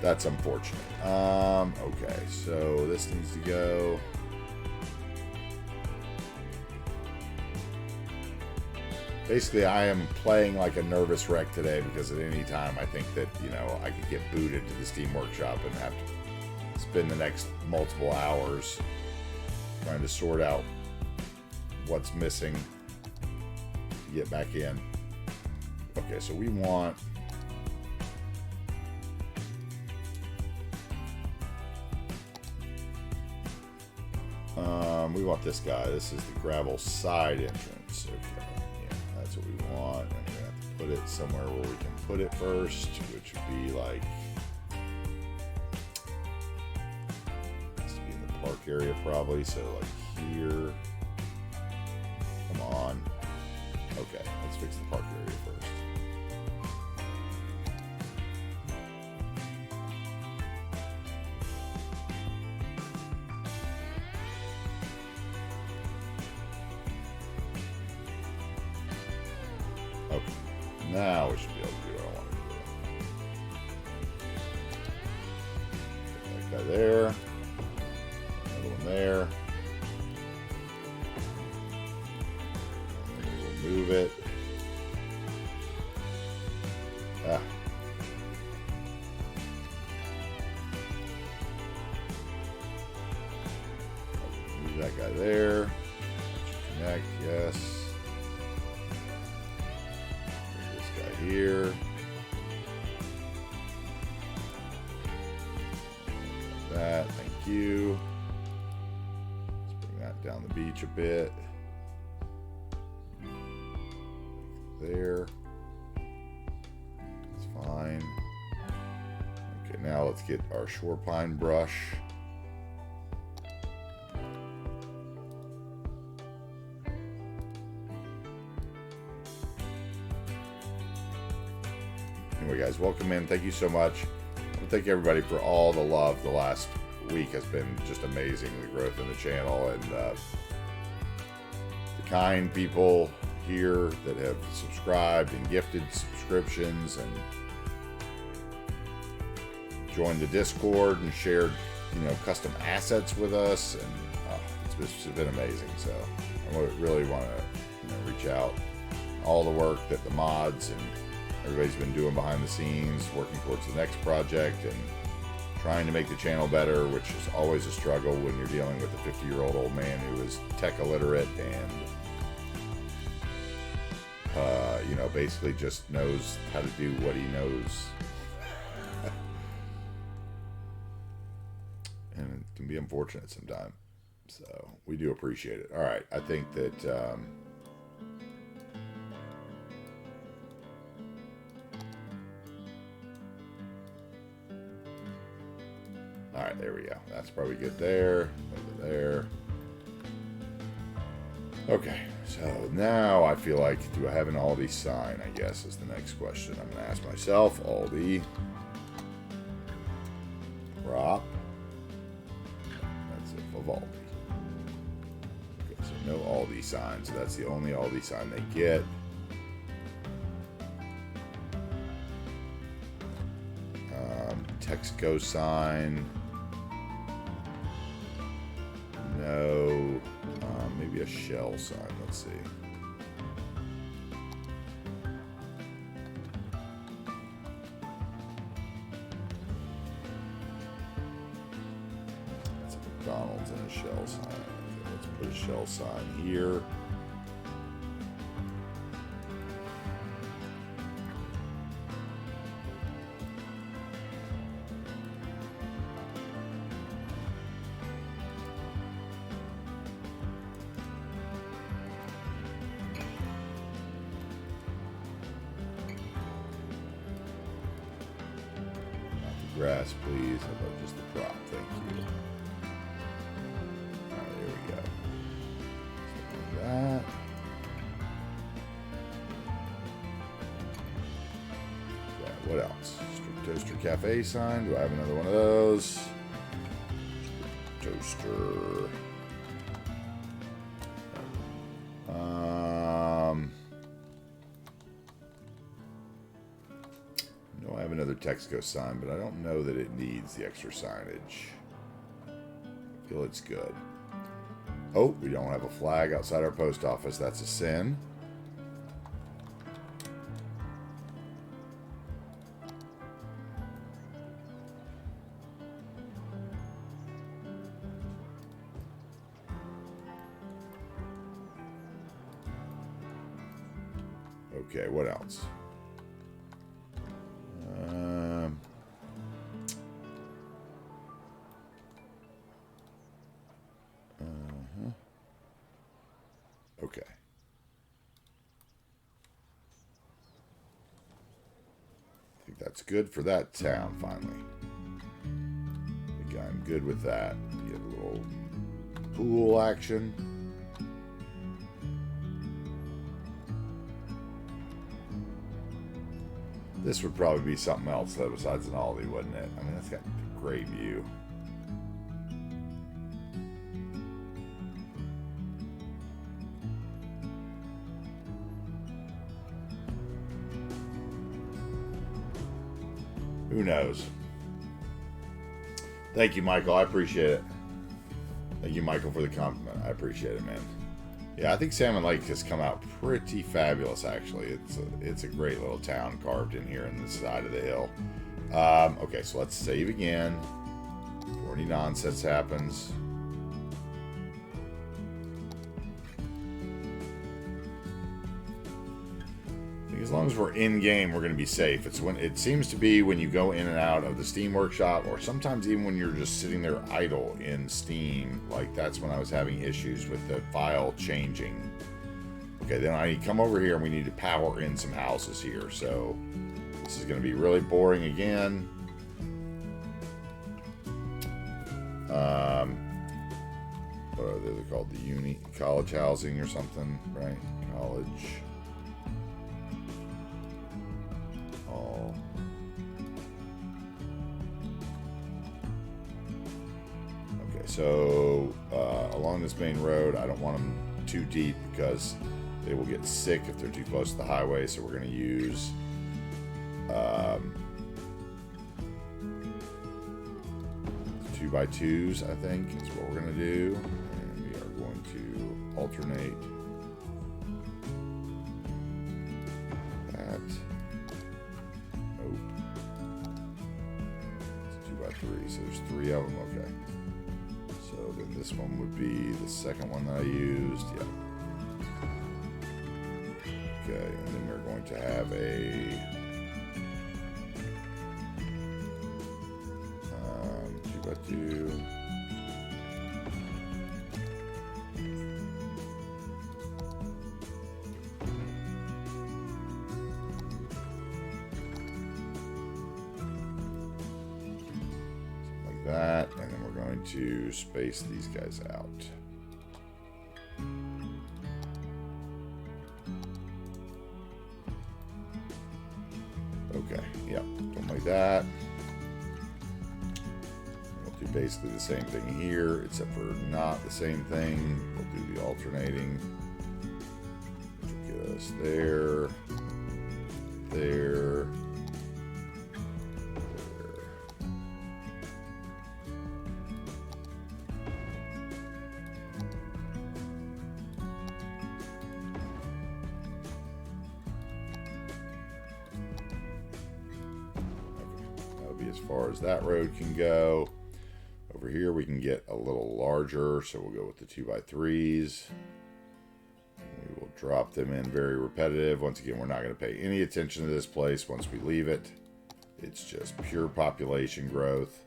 That's unfortunate. Okay, so this needs to go. Basically, I am playing like a nervous wreck today because at any time I think that, you know, I could get booted to the Steam Workshop and have to spend the next multiple hours trying to sort out what's missing to get back in. Okay, so we want this guy. This is the gravel side entrance. Okay. That's what we want, and we're gonna have to put it somewhere where we can put it first, which would be like, has to be in the park area probably, so like here. Come on. Okay, let's fix the park area first. Okay, now we should be able to do what I want to do. Put that guy there. Another one there. And then we'll move it. Ah. Move that guy there. Connect, yes. Here. Like that, thank you. Let's bring that down the beach a bit. There. That's fine. Okay, now let's get our shore pine brush. Anyway, guys, welcome in. Thank you so much. Thank everybody for all the love. The last week has been just amazing. The growth in the channel and the kind people here that have subscribed and gifted subscriptions and joined the Discord and shared, you know, custom assets with us, and it's been amazing. So I really want to, you know, reach out. All the work that the mods and everybody's been doing behind the scenes, working towards the next project and trying to make the channel better, which is always a struggle when you're dealing with a 50-year-old old man who is tech illiterate and you know, basically just knows how to do what he knows. And it can be unfortunate sometimes. So we do appreciate it. All right, I think that all right, there we go. That's probably good there. Over there. Okay, so now I feel like, do I have an Aldi sign, I guess, is the next question I'm going to ask myself. Aldi. Prop. That's it, Vivaldi. Okay, so no Aldi sign, so that's the only Aldi sign they get. Texaco sign. No. Maybe a Shell sign. Let's see. That's a McDonald's and a Shell sign. Okay, let's put a Shell sign here. Grass, please. How about just the prop? Thank you. Alright, there we go. Something like that. Okay, what else? Strip Toaster Cafe sign. Do I have another one of those? Toaster. I have another Texaco sign, but I don't know that it needs the extra signage. I feel it's good. Oh, we don't have a flag outside our post office. That's a sin. Okay, what else? Okay. I think that's good for that town, finally. I think I'm good with that. Get a little pool action. This would probably be something else, though, besides an Aldi, wouldn't it? I mean, that's got a great view. Who knows? Thank you, Michael. I appreciate it. Thank you, Michael, for the compliment. I appreciate it, man. Yeah, I think Salmon Lake has come out pretty fabulous, actually. It's a great little town carved in here in the side of the hill. Okay, so let's save again before any nonsense happens. As long as we're in game, we're going to be safe. It seems to be when you go in and out of the Steam Workshop, or sometimes even when you're just sitting there idle in Steam. Like, that's when I was having issues with the file changing. Okay, then I come over here and we need to power in some houses here. So this is going to be really boring again. What are they called? The college housing or something, right? College. Okay, so along this main road, I don't want them too deep because they will get sick if they're too close to the highway. So we're going to use 2x2s, I think, is what we're going to do. And we are going to alternate that. Nope. It's 2x3, so there's 3 of them. Okay. So then this one would be the second one that I used. Yeah. Okay, and then we're going to have a 2x2. That, and then we're going to space these guys out. Okay, yep, something like that. We'll do basically the same thing here, except for not the same thing. We'll do the alternating. Which will get us there, there. As far as that road can go. Over here we can get a little larger, so we'll go with the 2x3s. We will drop them in very repetitive. Once again, we're not going to pay any attention to this place once we leave it. It's just pure population growth.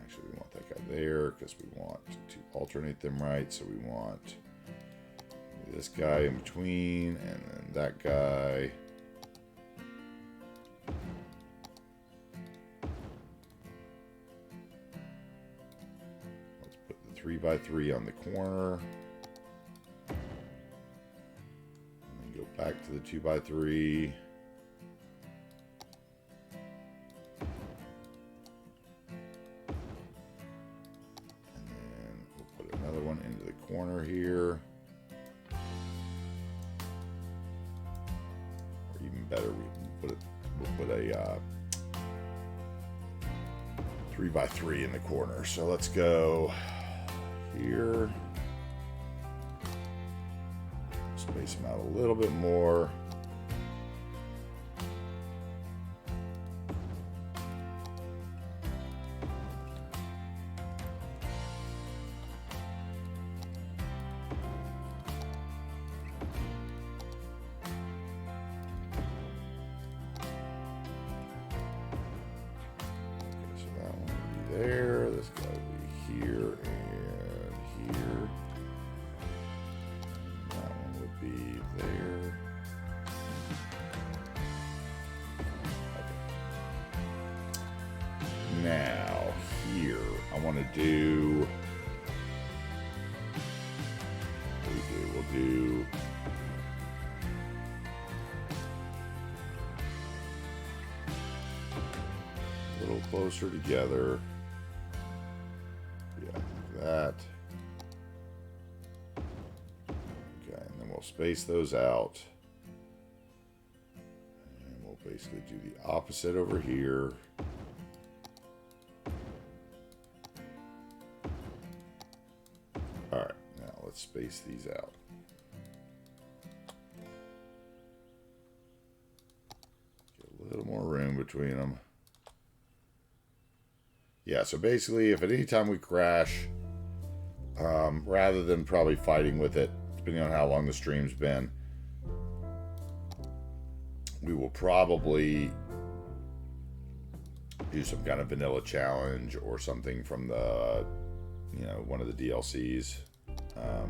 Actually, we want that guy there because we want to alternate them right. So we want this guy in between and then that guy. Let's put the 3x3 on the corner. And then go back to the 2x3. And then we'll put another one into the corner here. Or even better, we'll put a 3x3 in the corner. So let's go here. Space them out a little bit more. There, this guy will be here and here. And that one would be there. Okay. Now, here, I want to do. We'll do. A little closer together. That. Okay, and then we'll space those out. And we'll basically do the opposite over here. Alright, now let's space these out. Get a little more room between them. Yeah, so basically, if at any time we crash, rather than probably fighting with it, depending on how long the stream's been, we will probably do some kind of vanilla challenge or something from the, one of the DLCs. Not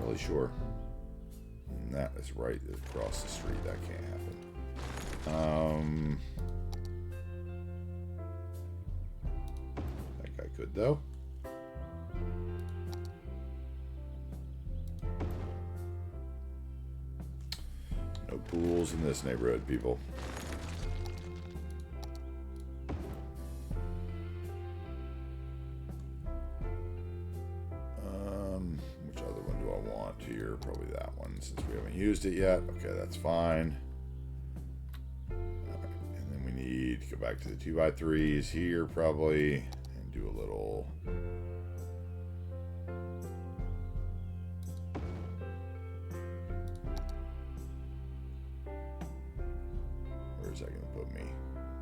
really sure. And that is right across the street. That can't happen. That guy could, though. No pools in this neighborhood, people. Which other one do I want here? Probably that one, since we haven't used it yet. Okay, that's fine. Need to go back to the 2x3s here probably and do a little where is that going to put me?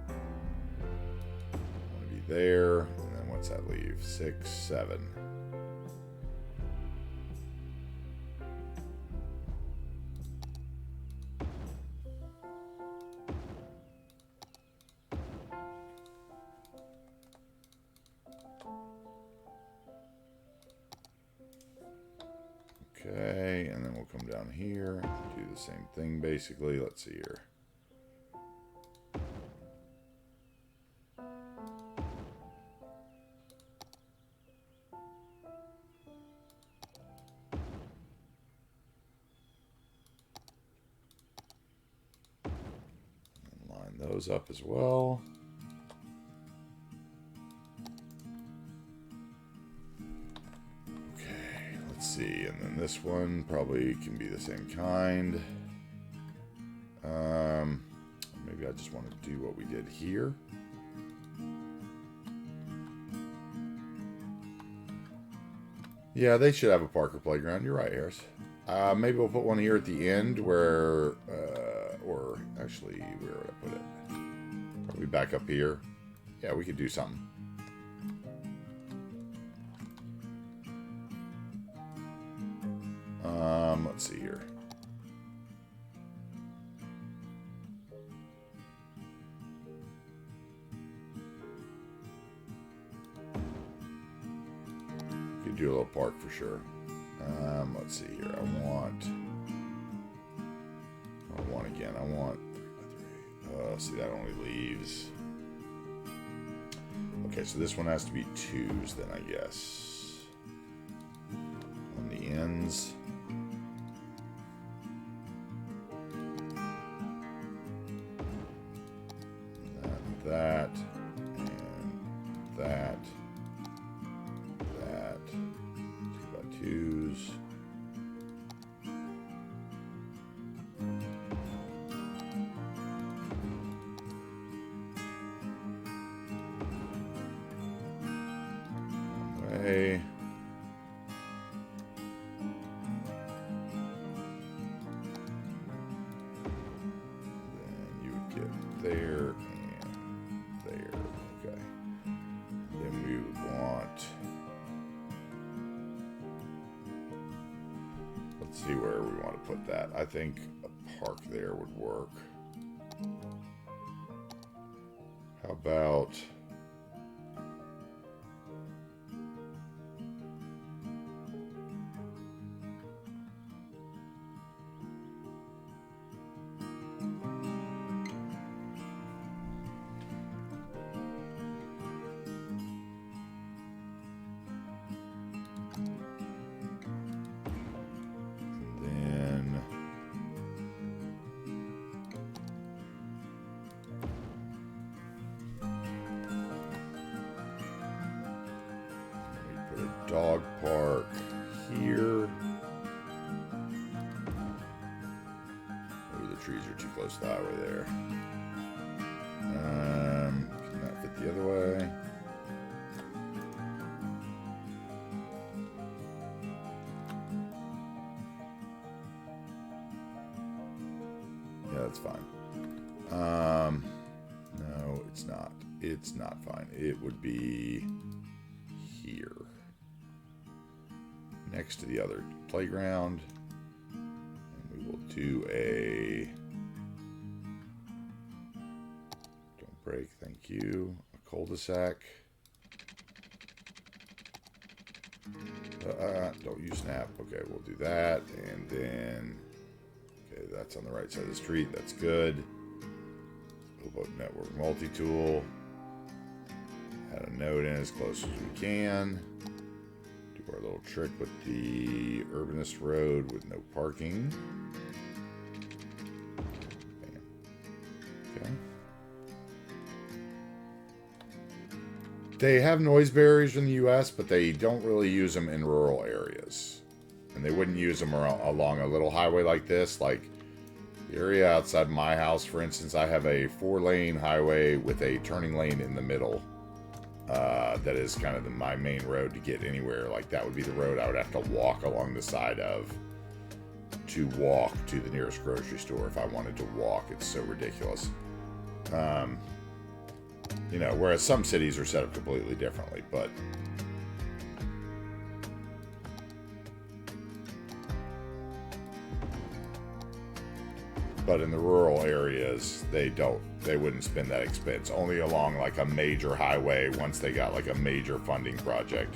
I want to be there, and then once that leave? 6, 7. Okay, and then we'll come down here and do the same thing basically. Let's see here. And line those up as well. See, and then this one probably can be the same kind. Maybe I just want to do what we did here. Yeah, they should have a Parker playground. You're right, Harris. Maybe we'll put one here at the end where, or actually, where would I put it? Probably back up here. Yeah, we could do something. Let's see here. Could do a little park for sure. Let's see here. I want again. I want 3 by 3. See, that only leaves. Okay, so this one has to be 2s then, I guess. On the ends. That, and that, 2 by 2s. Way. Then you would get there. See where we want to put that. I think a park there would work. How about dog park here? Oh, the trees are too close to the highway there. Can that fit the other way? Yeah, that's fine. No, it's not. It's not fine. It would be here. Next to the other playground. And we will do a... Don't break, thank you. A cul-de-sac. Don't use snap. Okay, we'll do that. And then... Okay, that's on the right side of the street. That's good. We'll put network multi-tool. Add a node in as close as we can. Do our little trick with the urbanist road with no parking. Bam. Okay. They have noise barriers in the US, but they don't really use them in rural areas. And they wouldn't use them along a little highway like this. Like the area outside my house, for instance, I have a 4-lane highway with a turning lane in the middle. That is kind of my main road to get anywhere. Like that would be the road I would have to walk along the side of to walk to the nearest grocery store if I wanted to walk. It's so ridiculous. You know, whereas some cities are set up completely differently, but in the rural areas, they wouldn't spend that expense. Only along like a major highway, once they got like a major funding project,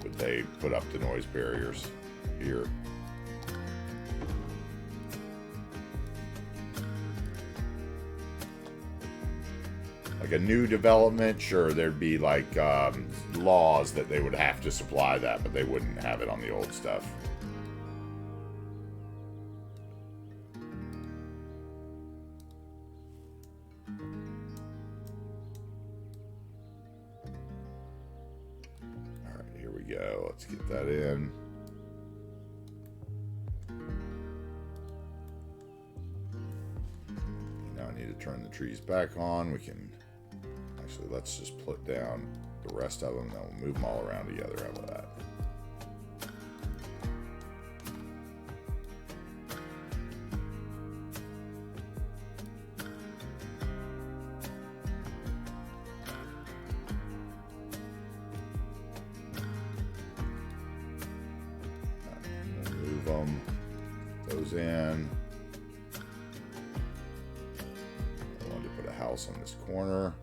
would they put up the noise barriers here. Like a new development, sure, there'd be like laws that they would have to supply that, but they wouldn't have it on the old stuff. Go. Let's get that in. Now I need to turn the trees back on. We can actually, let's just put down the rest of them, then we'll move them all around together. How about that? Those in. I wanted to put a house on this corner.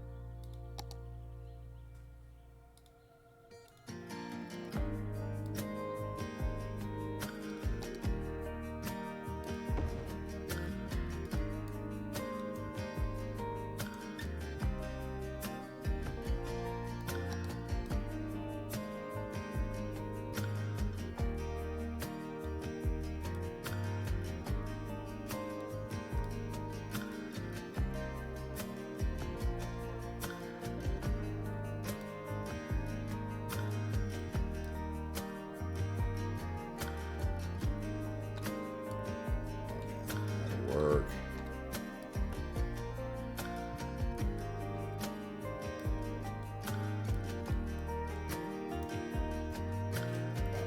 Work.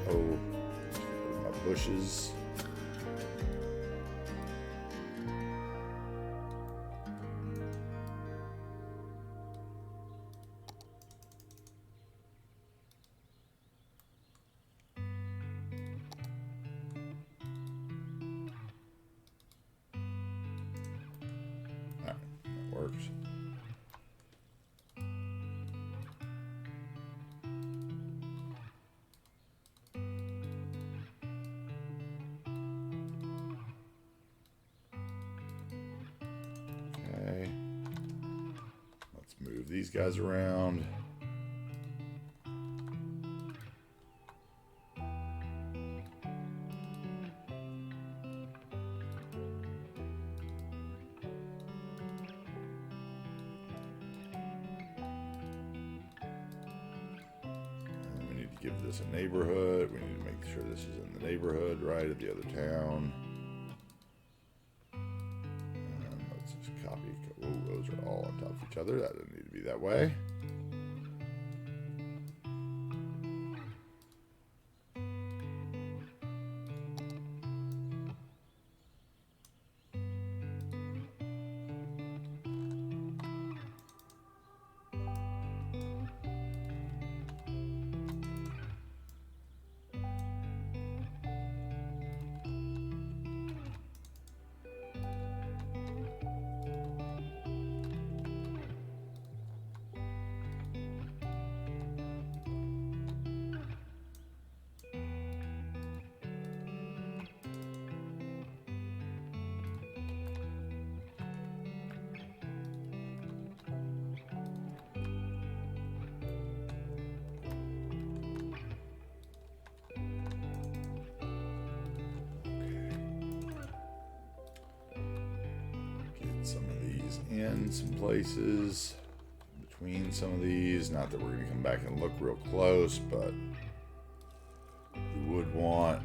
Oh, my bushes. Works. Okay. Let's move these guys around. Give this a neighborhood. We need to make sure this is in the neighborhood, right, of the other town. And let's just copy. Oh, those are all on top of each other. That doesn't need to be that way. Some of these in some places between some of these. Not that we're going to come back and look real close, but we would want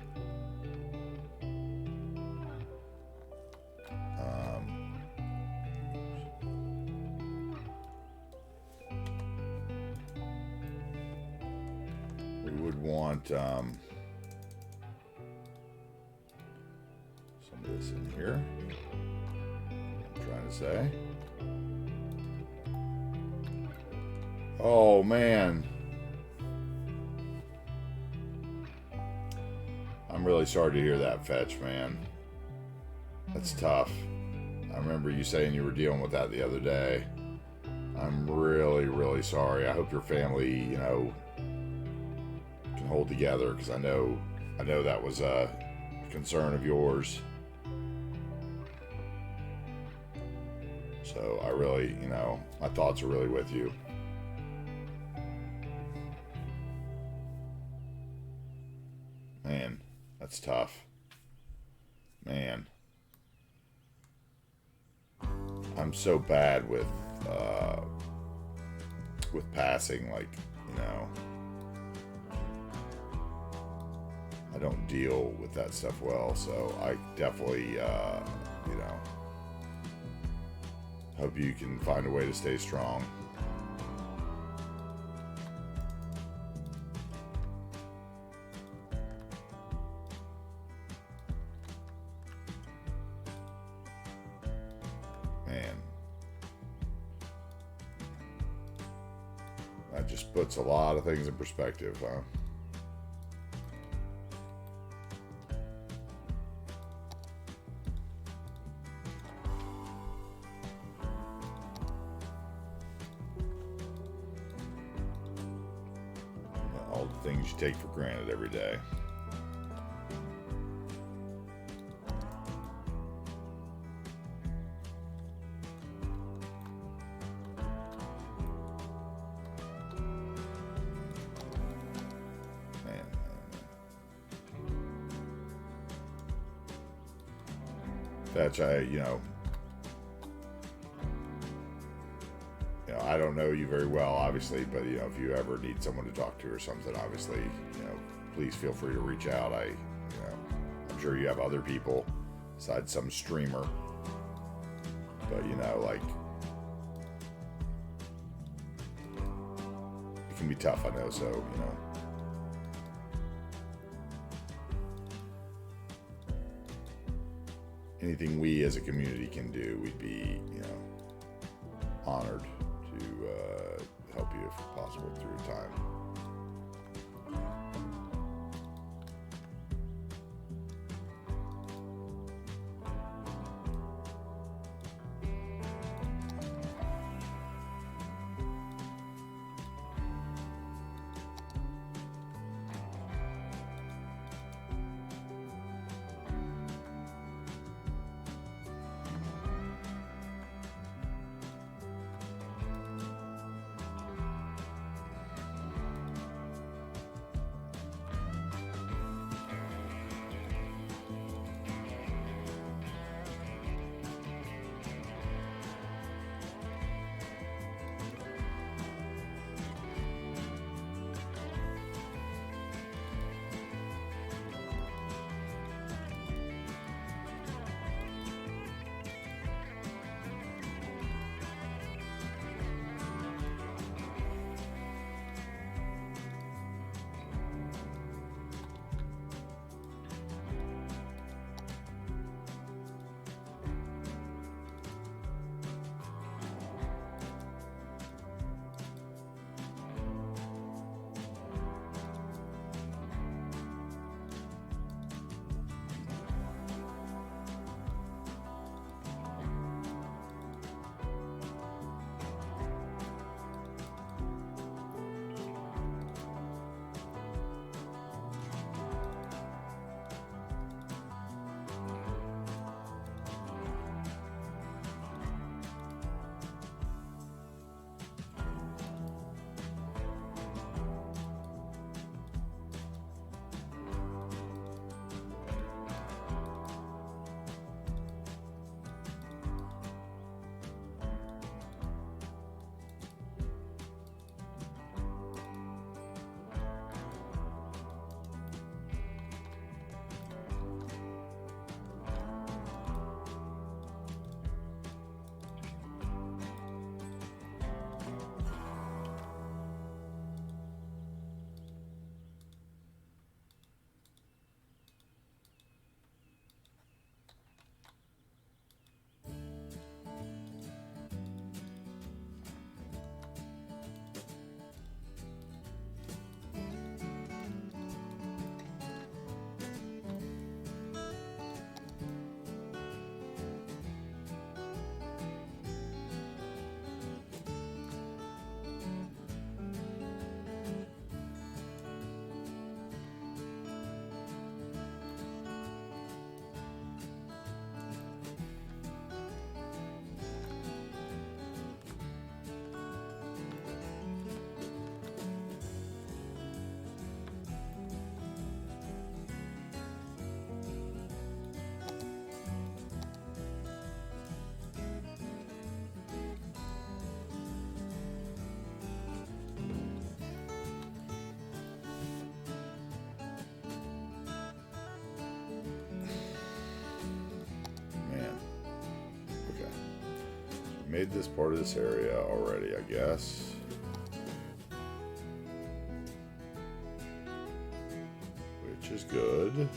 some of this in here. Trying to say. Oh, man. I'm really sorry to hear that, Fetch, man. That's tough. I remember you saying you were dealing with that the other day. I'm really, really sorry. I hope your family, you know, can hold together, because I know that was a concern of yours. So I really, you know, my thoughts are really with you. Man, that's tough. Man. I'm so bad with passing, like, you know, I don't deal with that stuff well, so I definitely, you know, hope you can find a way to stay strong. Man. That just puts a lot of things in perspective, huh? All the things you take for granted every day. That's you know, I don't know you very well, obviously, but you know, if you ever need someone to talk to or something, obviously, you know, please feel free to reach out. You know, I'm sure you have other people besides some streamer, but you know, like, it can be tough, I know. So you know. Anything we as a community can do, we'd be, you know, honored to help you if possible through your time. made this part of this area already, I guess. Which is good.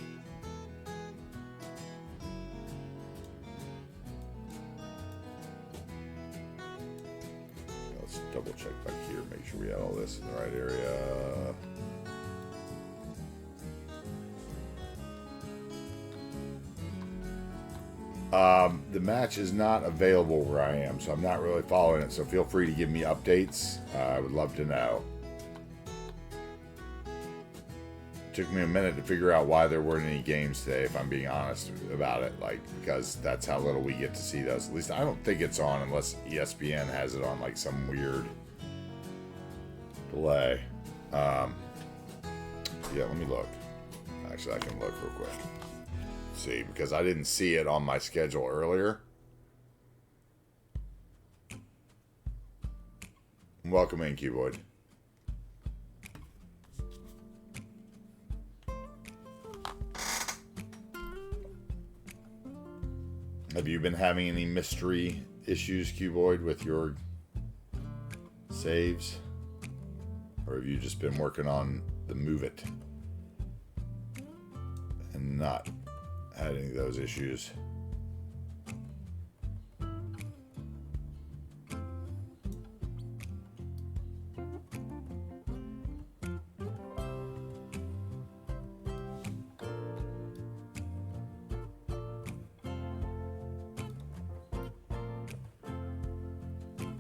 Let's double check back here, make sure we had all this in the right area. The match is not available where I am, so I'm not really following it, so feel free to give me updates. I would love to know. It took me a minute to figure out why there weren't any games today, if I'm being honest about it, like, because that's how little we get to see those. At least I don't think it's on unless ESPN has it on like some weird delay. Yeah, let me look. Actually, I can look real quick. See, because I didn't see it on my schedule earlier. Welcome in, Cuboid. Have you been having any mystery issues, Cuboid, with your saves? Or have you just been working on the Move It and not had any of those issues?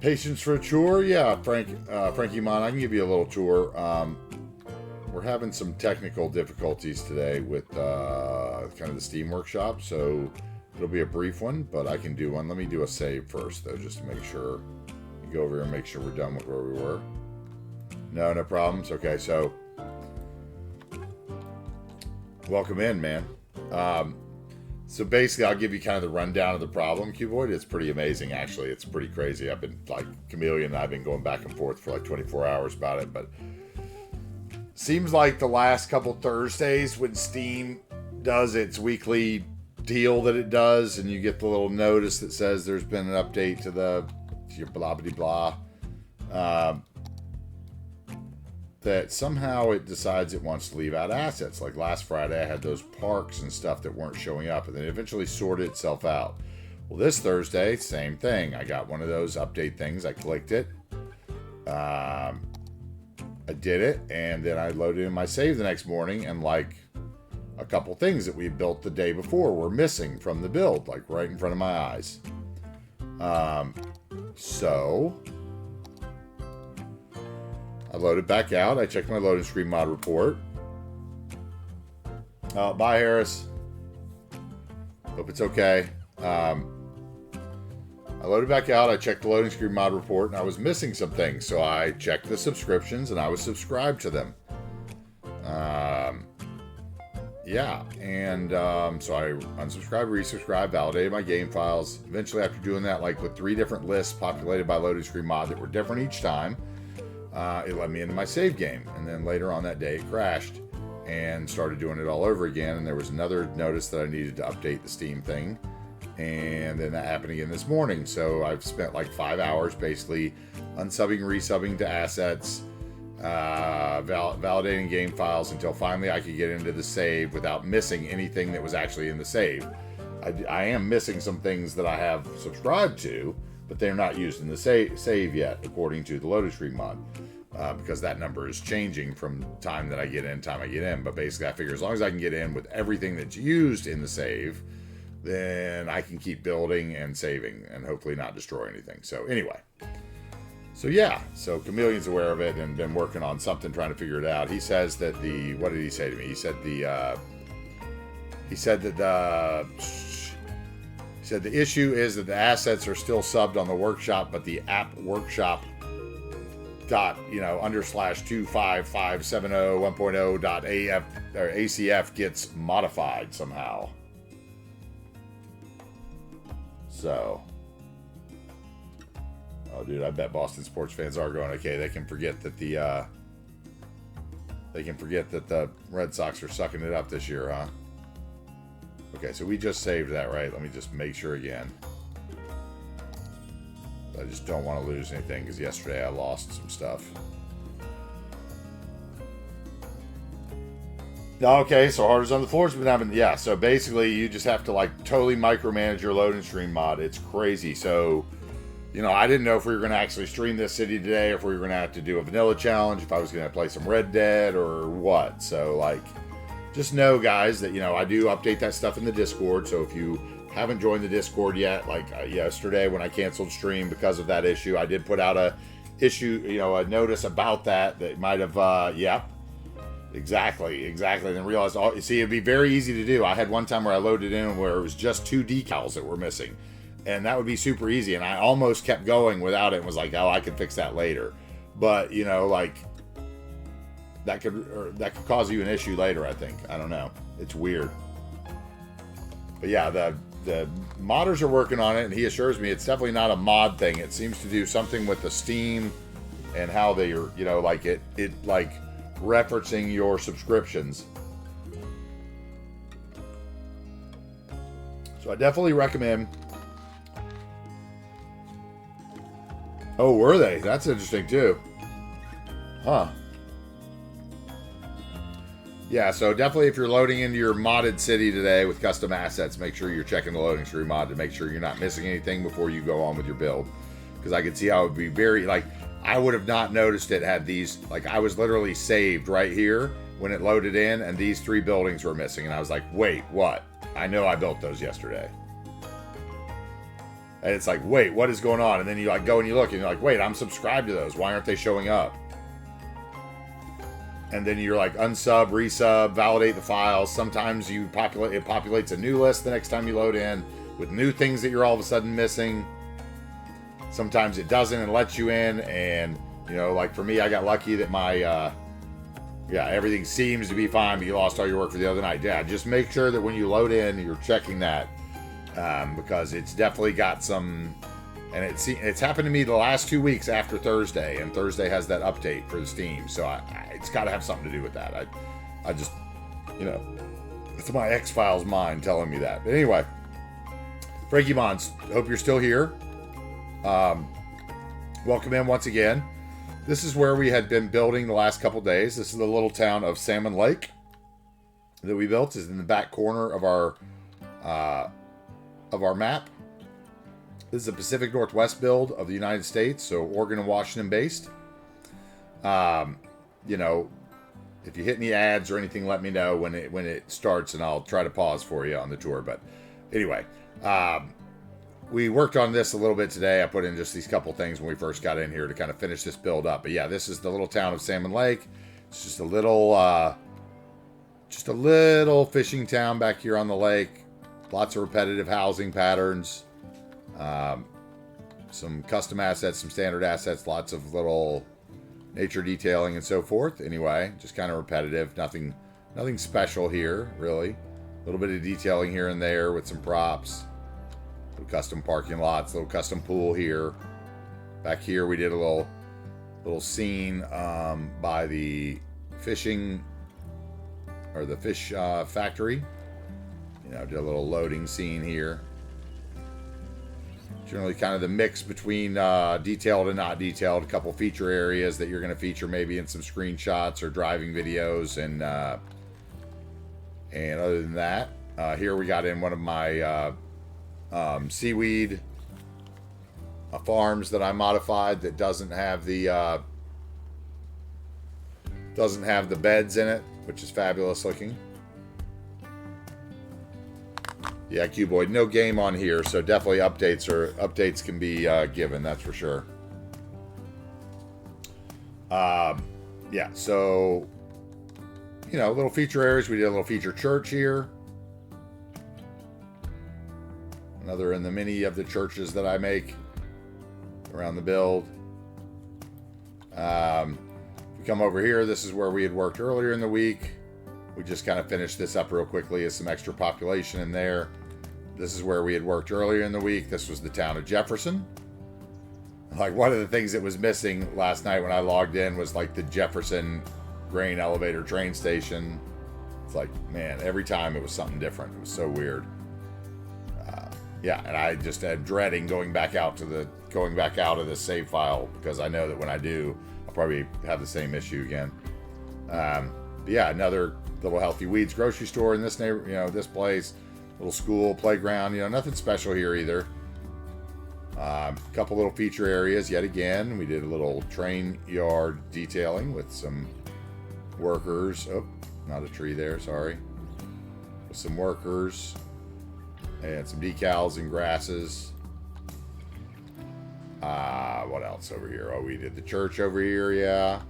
Patience for a tour? Yeah, Frankie Mon, I can give you a little tour. We're having some technical difficulties today with kind of the Steam Workshop, so it'll be a brief one, but I can do one. Let me do a save first, though, just to make sure. You go over here and make sure we're done with where we were. No problems. Okay, so welcome in, man. So basically, I'll give you kind of the rundown of the problem, Cuboid. It's pretty amazing, actually. It's pretty crazy. I've been, like, Chameleon and I've been going back and forth for like 24 hours about it, but seems like the last couple Thursdays when Steam does its weekly deal that it does, and you get the little notice that says there's been an update to your blah blah blah, that somehow it decides it wants to leave out assets. Like last Friday, I had those parks and stuff that weren't showing up, and then it eventually sorted itself out. Well, this Thursday, same thing. I got one of those update things. I clicked it. I did it, and then I loaded in my save the next morning, and like a couple things that we built the day before were missing from the build, like right in front of my eyes. So I loaded back out. I checked my loading screen mod report. Bye, Harris. Hope it's okay. I loaded back out. I checked the loading screen mod report, and I was missing some things. So I checked the subscriptions, and I was subscribed to them. Yeah, and so I unsubscribed, resubscribed, validated my game files. Eventually, after doing that, like with 3 different lists populated by loading screen mod that were different each time, it let me into my save game. And then later on that day, it crashed and started doing it all over again. And there was another notice that I needed to update the Steam thing. And then that happened again this morning. So I've spent like 5 hours basically unsubbing, resubbing to assets, validating game files until finally I could get into the save without missing anything that was actually in the save. I am missing some things that I have subscribed to, but they're not used in the save yet, according to the loading screen mod, because that number is changing from time that I get in, time I get in. But basically, I figure as long as I can get in with everything that's used in the save, then I can keep building and saving and hopefully not destroy anything. So anyway, so yeah, so Chameleon's aware of it and been working on something, trying to figure it out. He says that what did he say to me? He said the issue is that the assets are still subbed on the workshop, but the app workshop /25570 or ACF gets modified somehow. So, oh dude, I bet Boston sports fans are going, okay, they can forget that the Red Sox are sucking it up this year, huh? Okay, so we just saved that, right? Let me just make sure again. I just don't want to lose anything because yesterday I lost some stuff. Okay, so Harders on the Floor's been having, yeah, so basically you just have to like totally micromanage your load and stream mod. It's crazy. So, you know, I didn't know if we were going to actually stream this city today, if we were going to have to do a vanilla challenge, if I was going to play some Red Dead or what. So, like, just know, guys, that, you know, I do update that stuff in the Discord. So if you haven't joined the Discord yet, like yesterday when I canceled stream because of that issue, I did put out a notice about that might have, Exactly. And then realized, see, it'd be very easy to do. I had one time where I loaded in where it was just 2 decals that were missing. And that would be super easy. And I almost kept going without it and was like, oh, I can fix that later. But, you know, like, that could cause you an issue later, I think. I don't know. It's weird. But yeah, the modders are working on it, and he assures me it's definitely not a mod thing. It seems to do something with the Steam and how they are, you know, like it like referencing your subscriptions. So I definitely recommend. Oh, were they? That's interesting too. Huh. Yeah, so definitely if you're loading into your modded city today with custom assets, make sure you're checking the loading screen mod to make sure you're not missing anything before you go on with your build. Because I could see how it would be very, like, I would have not noticed it had these, like, I was literally saved right here when it loaded in, and these 3 buildings were missing. And I was like, wait, what? I know I built those yesterday. And it's like, wait, what is going on? And then you like go and you look and you're like, wait, I'm subscribed to those. Why aren't they showing up? And then you're like unsub, resub, validate the files. Sometimes it populates a new list the next time you load in with new things that you're all of a sudden missing. Sometimes it doesn't and lets you in. And, you know, like for me, I got lucky that my, everything seems to be fine, but you lost all your work for the other night. Yeah, just make sure that when you load in, you're checking that. Because it's definitely got some, and it's happened to me the last 2 weeks after Thursday, and Thursday has that update for the Steam, so it's got to have something to do with that. I just, you know, it's my X-Files mind telling me that. But anyway, Frankie Mons, hope you're still here. Welcome in once again. This is where we had been building the last couple days. This is the little town of Salmon Lake that we built. Is in the back corner of our map. This is a Pacific Northwest build of the United States, so Oregon and Washington based. You know, if you hit any ads or anything, let me know when it starts, and I'll try to pause for you on the tour. But anyway, we worked on this a little bit today. I put in just these couple things when we first got in here to kind of finish this build up. But yeah, this is the little town of Salmon Lake. It's just a little fishing town back here on the lake. Lots of repetitive housing patterns, some custom assets, some standard assets, lots of little nature detailing and so forth. Anyway, just kind of repetitive, nothing special here, really. A little bit of detailing here and there with some props, little custom parking lots, little custom pool here. Back here, we did a little scene by the fishing or the fish factory. You know, did a little loading scene here. Generally kind of the mix between detailed and not detailed. A couple feature areas that you're going to feature maybe in some screenshots or driving videos. And other than that, here we got in one of my seaweed farms that I modified that doesn't have the beds in it, which is fabulous looking. Yeah, Cuboid, no game on here, so definitely updates can be given, that's for sure. Yeah, so, you know, little feature areas. We did a little feature church here. Another in the many of the churches that I make around the build. We come over here. This is where we had worked earlier in the week. We just kind of finished this up real quickly as some extra population in there. This is where we had worked earlier in the week. This was the town of Jefferson. Like, one of the things that was missing last night when I logged in was like the Jefferson grain elevator train station. It's like, man, every time it was something different. It was so weird. Yeah, and I just had dreading going back out to the going back out of this save file because I know that when I do, I'll probably have the same issue again. But yeah, another little Healthy Weeds grocery store in this neighbor, this place. Little school, playground, nothing special here either. Couple little feature areas yet again. We did a little train yard detailing with some workers. Oh, not a tree there, sorry. With some workers and some decals and grasses. What else over here? Oh, we did the church over here, yeah.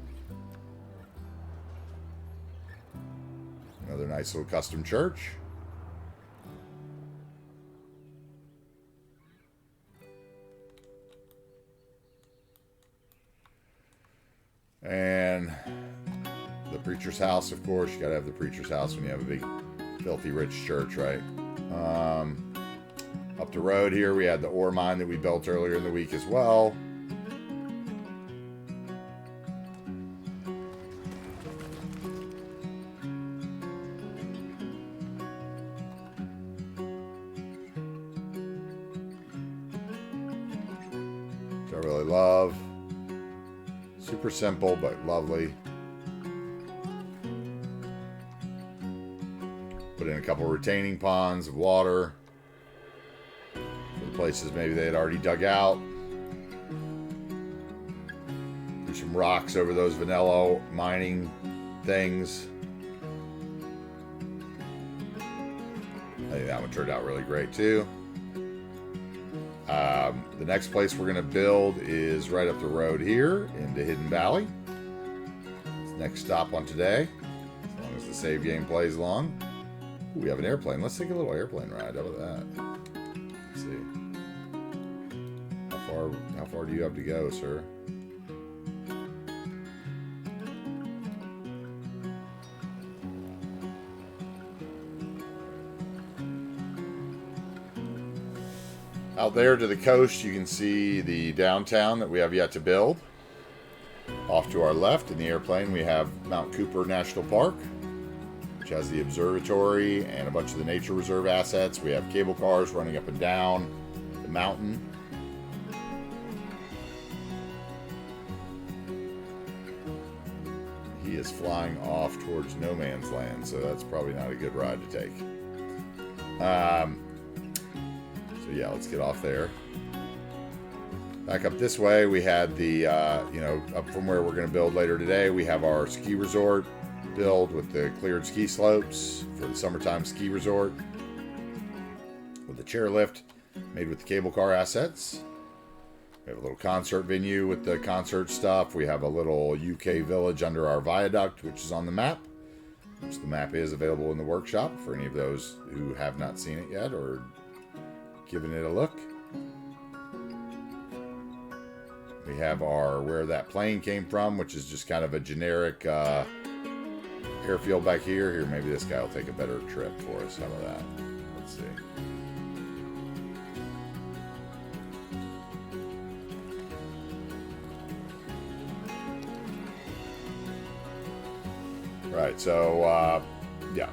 Another nice little custom church. And the preacher's house, of course. You gotta have the preacher's house when you have a big, filthy rich church, right? Up the road here, we had the ore mine that we built earlier in the week as well. Which I really love. Super simple, but lovely. Put in a couple retaining ponds of water for the places maybe they had already dug out. Do some rocks over those vanilla mining things. I think that one turned out really great too. The next place we're going to build is right up the road here into Hidden Valley. It's the next stop on today, as long as the save game plays along. Ooh, we have an airplane. Let's take a little airplane ride. How about that? Let's see. How far do you have to go, sir? Out there to the coast, you can see the downtown that we have yet to build. Off to our left in the airplane, we have Mount Cooper National Park, which has the observatory and a bunch of the nature reserve assets. We have cable cars running up and down the mountain. He is flying off towards no man's land, so that's probably not a good ride to take. So yeah, let's get off there. Back up this way, we had the, up from where we're going to build later today, we have our ski resort build with the cleared ski slopes for the summertime ski resort. With the chairlift made with the cable car assets. We have a little concert venue with the concert stuff. We have a little UK village under our viaduct, which is on the map. Which the map is available in the workshop for any of those who have not seen it yet or giving it a look. We have our where that plane came from, which is just kind of a generic airfield back here. Here, maybe this guy will take a better trip for us. How about that? Let's see. Right, so yeah.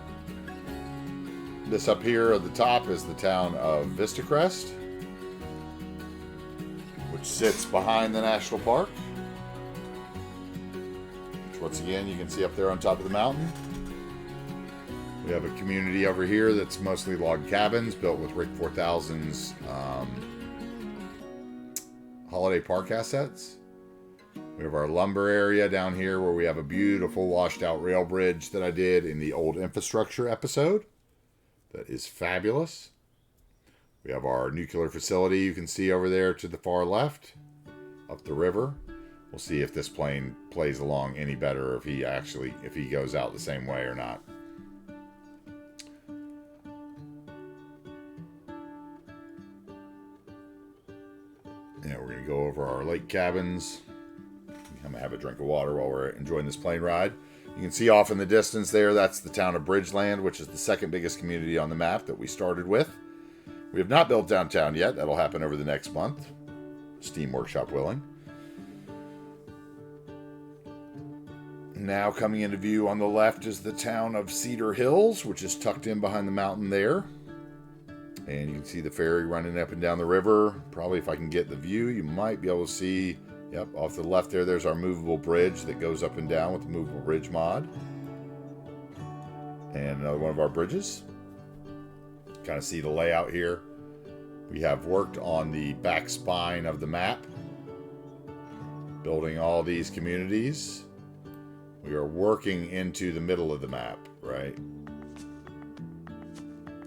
This up here at the top is the town of Vistacrest, which sits behind the national park. Which once again you can see up there on top of the mountain. We have a community over here that's mostly log cabins built with Rick 4000's holiday park assets. We have our lumber area down here where we have a beautiful washed out rail bridge that I did in the old infrastructure episode. That is fabulous. We have our nuclear facility you can see over there to the far left, up the river. We'll see if this plane plays along any better, if he goes out the same way or not. Yeah, we're gonna go over our lake cabins. I'm gonna have a drink of water while we're enjoying this plane ride. You can see off in the distance there, that's the town of Bridgeland, which is the second biggest community on the map that we started with. We have not built downtown yet. That'll happen over the next month, Steam Workshop willing. Now coming into view on the left is the town of Cedar Hills, which is tucked in behind the mountain there. And you can see the ferry running up and down the river. Probably if I can get the view, you might be able to see, yep, off to the left there's our movable bridge that goes up and down with the movable bridge mod. And another one of our bridges. Kind of see the layout here. We have worked on the back spine of the map, building all these communities. We are working into the middle of the map, right?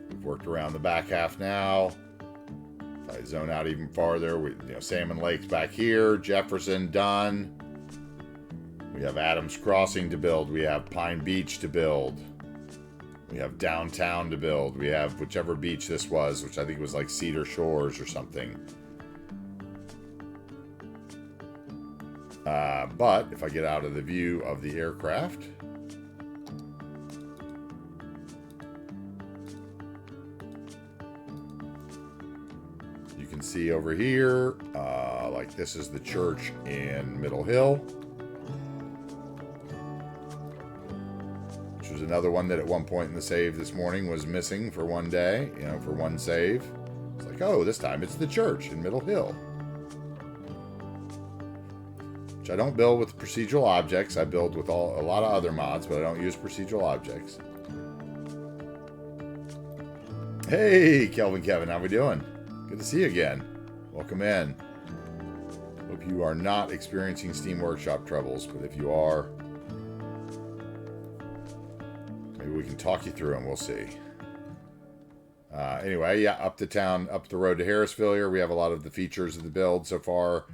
We've worked around the back half now. If I zone out even farther, Salmon Lake's back here, Jefferson done. We have Adams Crossing to build. We have Pine Beach to build. We have downtown to build. We have whichever beach this was, which I think was like Cedar Shores or something. But if I get out of the view of the aircraft, you can see over here, like this is the church in Middle Hill. Which was another one that at one point in the save this morning was missing for one day, for one save. It's like, oh, this time it's the church in Middle Hill. Which I don't build with procedural objects. I build with a lot of other mods, but I don't use procedural objects. Hey, Kelvin Kevin, how we doing? Good to see you again. Welcome in. Hope you are not experiencing Steam Workshop troubles, but if you are, maybe we can talk you through them. We'll see. Anyway, yeah, up the road to Harrisville here, we have a lot of the features of the build so far.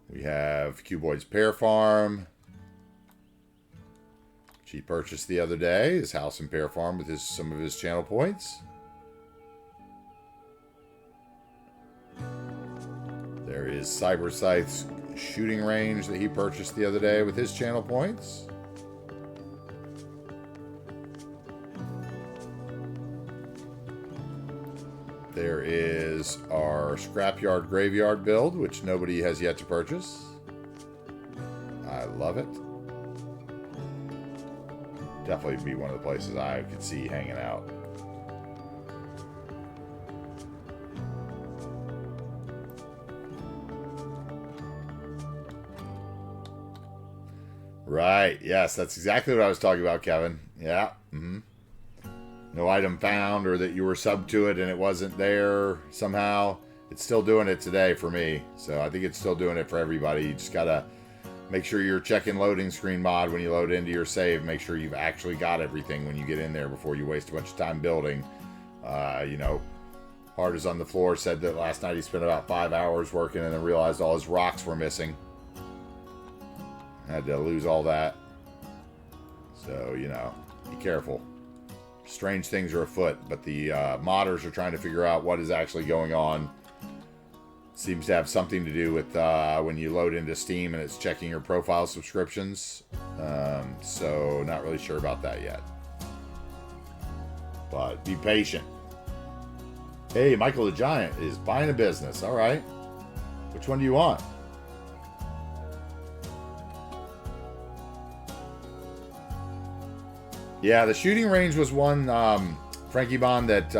We have Cuboid's Pear Farm, which he purchased the other day, his house and pear farm with some of his channel points. There is Cyber Scythe's shooting range that he purchased the other day with his channel points. There is our Scrapyard Graveyard build, which nobody has yet to purchase. I love it. Definitely be one of the places I could see hanging out. Right. Yes, that's exactly what I was talking about, Kevin. Yeah. Mm-hmm. No item found, or that you were subbed to it and it wasn't there somehow. It's still doing it today for me. So I think it's still doing it for everybody. You just got to make sure you're checking loading screen mod when you load into your save. Make sure you've actually got everything when you get in there before you waste a bunch of time building. Hard is on the floor said that last night he spent about 5 hours working and then realized all his rocks were missing. Had to lose all that. So, be careful. Strange things are afoot, but the modders are trying to figure out what is actually going on. Seems to have something to do with when you load into Steam and it's checking your profile subscriptions. So not really sure about that yet. But be patient. Hey, Michael the Giant is buying a business. All right. Which one do you want? Yeah, the shooting range was one, Frankie Bond, that,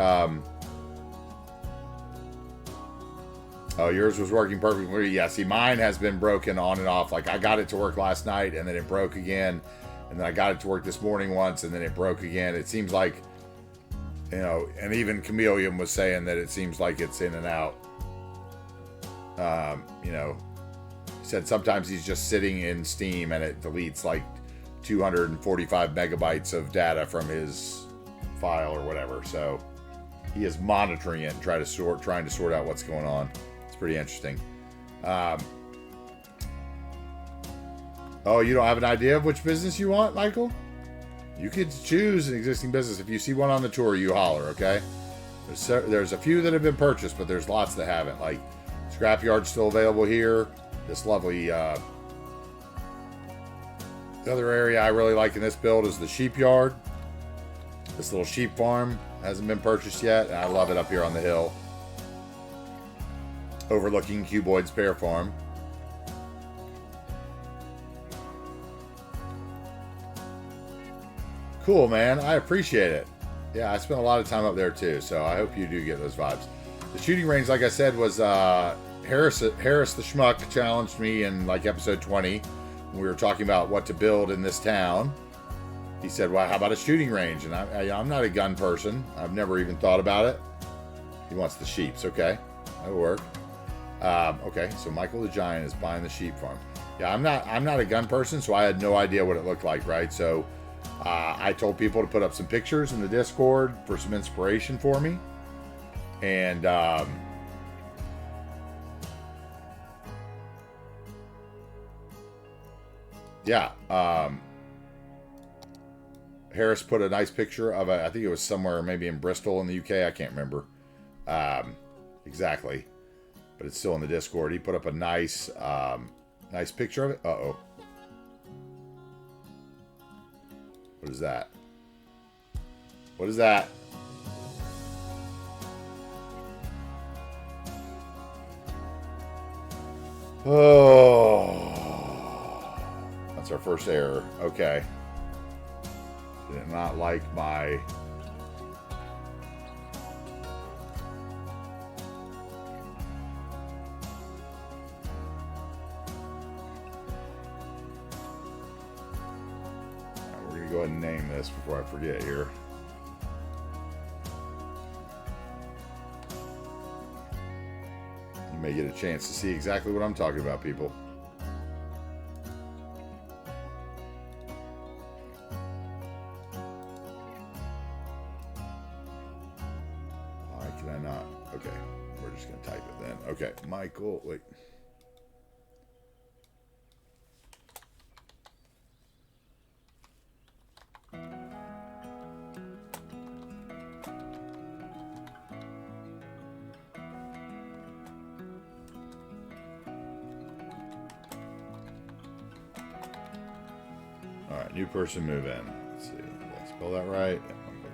oh, yours was working perfectly. Yeah, see, mine has been broken on and off. Like, I got it to work last night, and then it broke again. And then I got it to work this morning once, and then it broke again. It seems like, and even Chameleon was saying that it seems like it's in and out. He said sometimes he's just sitting in Steam, and it deletes, like, 245 megabytes of data from his file or whatever. So he is monitoring it and trying to sort out what's going on. It's pretty interesting. Oh, you don't have an idea of which business you want, Michael? You could choose an existing business. If you see one on the tour, you holler, okay? There's a few that have been purchased, but there's lots that haven't. Like, Scrapyard's still available here. This lovely, the other area I really like in this build is the sheep yard. This little sheep farm hasn't been purchased yet, and I love it up here on the hill, overlooking Cuboid's Pear Farm. Cool, man. I appreciate it. Yeah, I spent a lot of time up there too, so I hope you do get those vibes. The shooting range, like I said, was Harris the Schmuck challenged me in like episode 20 when we were talking about what to build in this town. He said, well, how about a shooting range? And I'm not a gun person. I've never even thought about it. He wants the sheeps. Okay, that'll work. Okay, so Michael the Giant is buying the sheep farm. Yeah, I'm not a gun person, so I had no idea what it looked like, right? So I told people to put up some pictures in the Discord for some inspiration for me. And yeah, Harris put a nice picture of I think it was somewhere maybe in Bristol in the UK. I can't remember exactly, but it's still in the Discord. He put up a nice nice picture of it. Uh-oh. What is that? What is that? Oh, that's our first error. Okay. Did not like my... We're going to go ahead and name this before I forget here. You may get a chance to see exactly what I'm talking about, people. Why can I not? Okay, we're just going to type it then. Okay, Michael, wait. New person move in. Let's see. Did I spell that right?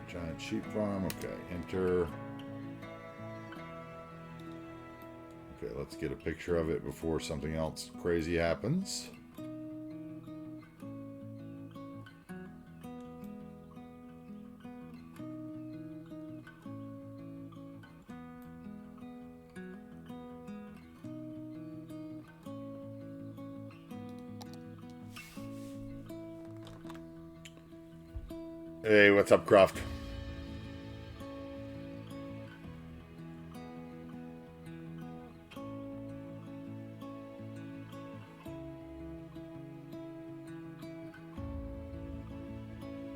Giant sheep farm. Okay. Enter. Okay, let's get a picture of it before something else crazy happens. Hey, what's up, Croft?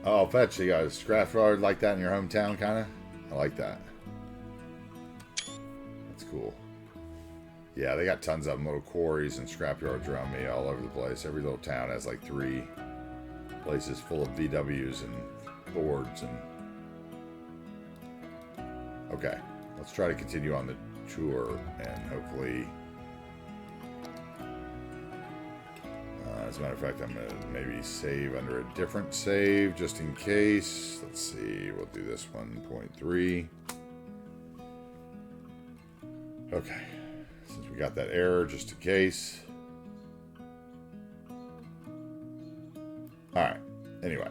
Oh, fetch, you got a scrapyard like that in your hometown, kind of? I like that. That's cool. Yeah, they got tons of them, little quarries and scrapyards around me all over the place. Every little town has like 3 places full of VWs and boards and... Okay, let's try to continue on the tour and hopefully... as a matter of fact, I'm going to maybe save under a different save just in case. Let's see, we'll do this 1.3. Okay, since we got that error just in case. Alright, anyway.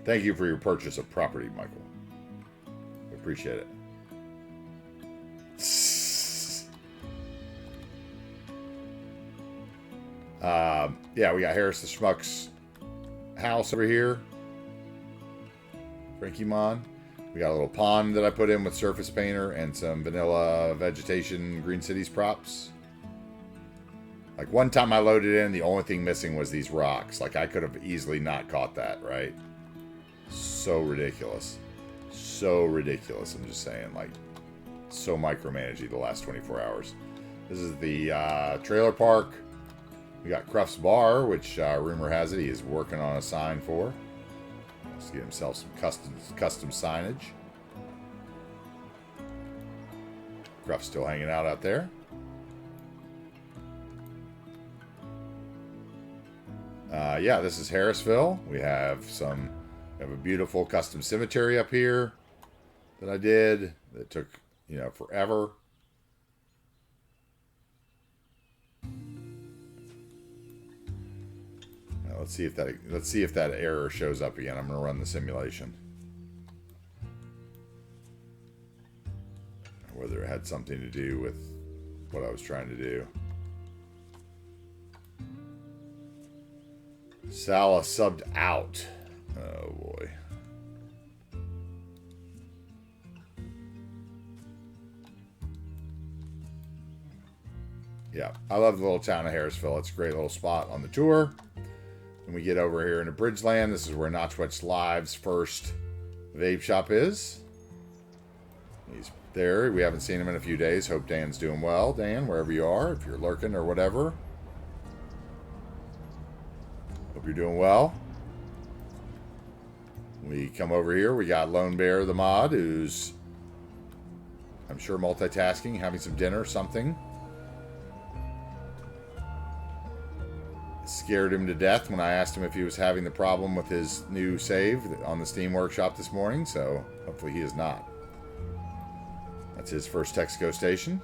Thank you for your purchase of property, Michael. I appreciate it. Yeah, we got Harris the Schmuck's house over here. Frankie Mon. We got a little pond that I put in with surface painter and some vanilla vegetation Green Cities props. Like one time I loaded in, the only thing missing was these rocks. Like I could have easily not caught that, right? So ridiculous. So ridiculous, I'm just saying. Like, so micromanaging the last 24 hours. This is the trailer park. We got Cruft's Bar, which rumor has it he is working on a sign for. Let's get himself some custom signage. Cruft's still hanging out there. Yeah, this is Harrisville. We have a beautiful custom cemetery up here that I did that took, forever. let's see if that error shows up again. I'm going to run the simulation. Whether it had something to do with what I was trying to do. Salah subbed out. Oh boy. Yeah, I love the little town of Harrisville. It's a great little spot on the tour. When we get over here into Bridgeland, this is where Notchwetch Live's first vape shop is. He's there. We haven't seen him in a few days. Hope Dan's doing well. Dan, wherever you are, if you're lurking or whatever. Hope you're doing well. We come over here. We got Lone Bear the mod, who's, I'm sure, multitasking, having some dinner or something. Scared him to death when I asked him if he was having the problem with his new save on the Steam Workshop this morning, so hopefully he is not. That's his first Texaco station.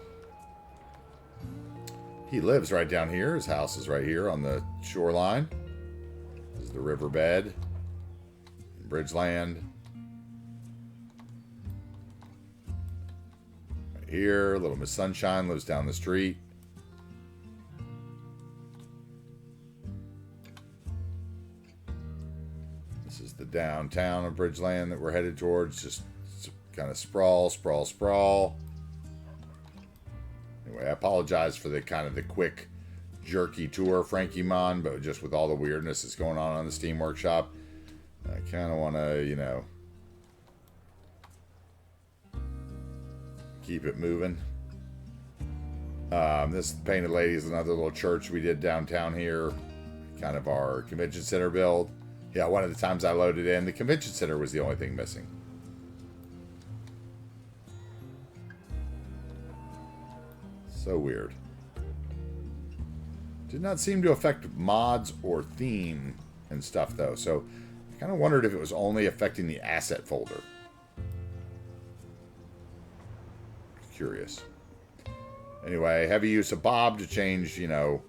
He lives right down here. His house is right here on the shoreline. This is the riverbed. Bridgeland. Right here. Little Miss Sunshine lives down the street. This is the downtown of Bridgeland that we're headed towards. Just kind of sprawl. Anyway, I apologize for the kind of the quick, jerky tour, Frankie Mon, but just with all the weirdness that's going on the Steam Workshop, I kind of want to, you know, keep it moving. This Painted Lady is another little church we did downtown here, kind of our convention center build. Yeah, one of the times I loaded in, the convention center was the only thing missing. So weird. Did not seem to affect mods or theme and stuff, though. So I kind of wondered if it was only affecting the asset folder. Curious. Anyway, heavy use of Bob to change, you know,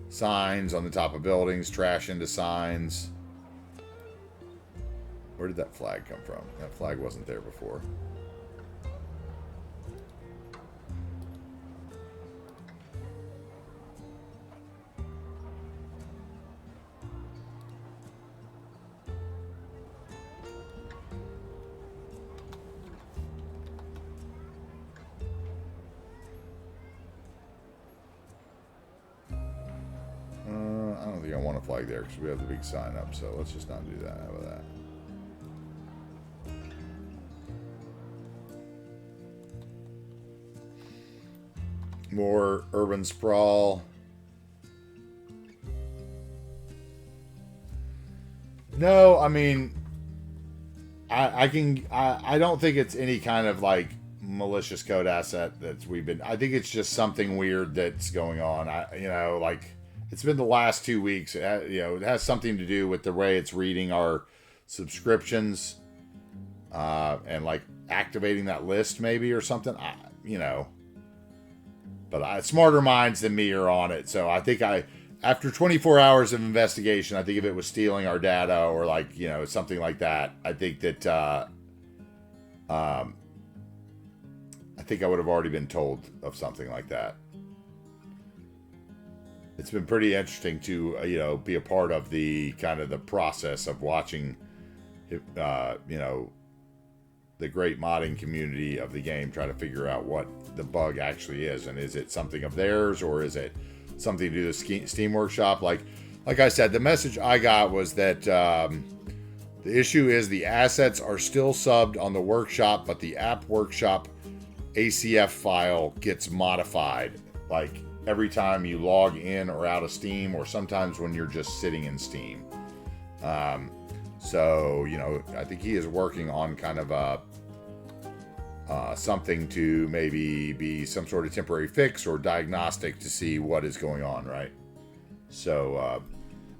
signs on the top of buildings, trash into signs. Where did that flag come from? That flag wasn't there before. I don't think I want a flag there because we have the big sign up, so let's just not do that. How about that? More urban sprawl. No, I mean, I don't think it's any kind of like malicious code asset I think it's just something weird that's going on. It's been the last 2 weeks. It has something to do with the way it's reading our subscriptions, and like activating that list maybe or something. But smarter minds than me are on it. So I think after 24 hours of investigation, I think if it was stealing our data or something like that, I think that I think I would have already been told of something like that. It's been pretty interesting to, be a part of the kind of the process of watching, the great modding community of the game try to figure out what the bug actually is. And is it something of theirs or is it something to do with Steam Workshop? Like I said, the message I got was that the issue is the assets are still subbed on the workshop, but the app workshop ACF file gets modified. Like, every time you log in or out of Steam, or sometimes when you're just sitting in Steam. So, I think he is working on kind of something to maybe be some sort of temporary fix or diagnostic to see what is going on, right? So,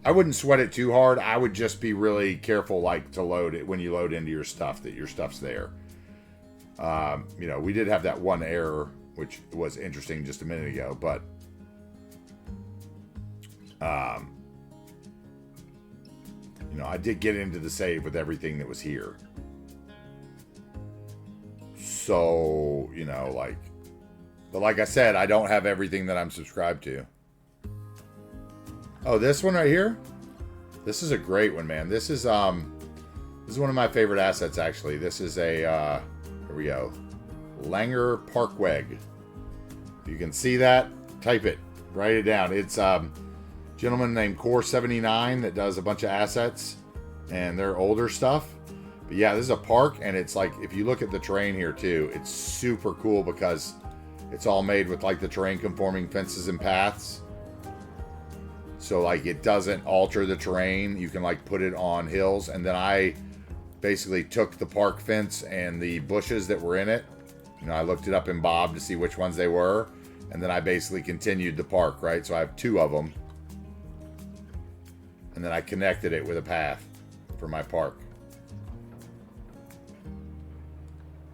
I wouldn't sweat it too hard. I would just be really careful, to load it when you load into your stuff, that your stuff's there. We did have that one error, which was interesting just a minute ago, but You know, I did get into the save with everything that was here. So, you know, like, but like I said, I don't have everything that I'm subscribed to. Oh, this one right here? This is a great one, man. This is one of my favorite assets, actually. This is a, here we go. Langer Parkweg. If you can see that, type it. Write it down. It's a gentleman named Core79 that does a bunch of assets and their older stuff. But yeah, this is a park, and it's like, if you look at the terrain here too, it's super cool because it's all made with like the terrain conforming fences and paths. So like it doesn't alter the terrain. You can like put it on hills. And then I basically took the park fence and the bushes that were in it. You know, I looked it up in Bob to see which ones they were. And then I basically continued the park, right? So I have 2 of them. And then I connected it with a path for my park.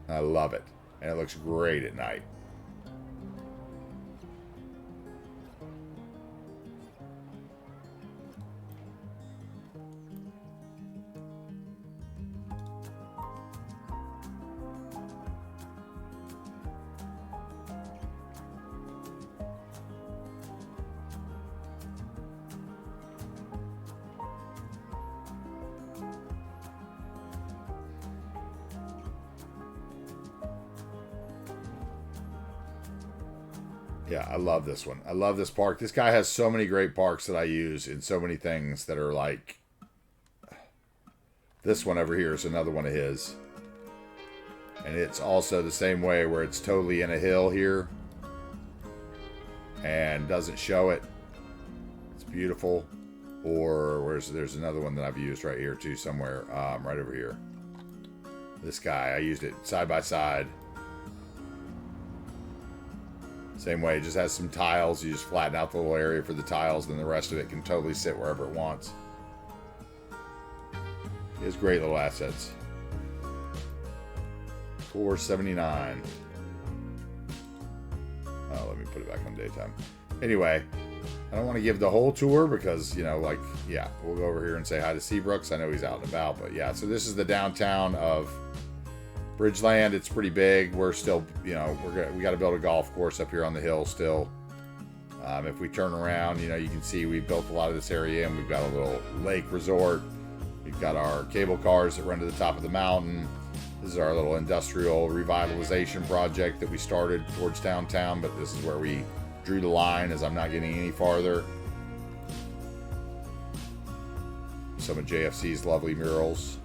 I love it. And it looks great at night. Yeah, I love this one. I love this park. This guy has so many great parks that I use in so many things that are like... This one over here is another one of his. And it's also the same way where it's totally in a hill here. And doesn't show it. It's beautiful. Or there's another one that I've used right here too somewhere. Right over here. This guy, I used it side by side. Same way, it just has some tiles. You just flatten out the little area for the tiles, then the rest of it can totally sit wherever it wants. He has great little assets. Core 79. Oh, let me put it back on daytime. Anyway, I don't want to give the whole tour because, you know, like, yeah, we'll go over here and say hi to Seabrooks. I know he's out and about, but yeah, so this is the downtown of Bridgeland. It's pretty big. We're still, you know, we got to build a golf course up here on the hill still. If we turn around, you know, you can see we built a lot of this area in. We've got a little lake resort. We've got our cable cars that run to the top of the mountain. This is our little industrial revitalization project that we started towards downtown, but this is where we drew the line as I'm not getting any farther. Some of JFC's lovely murals.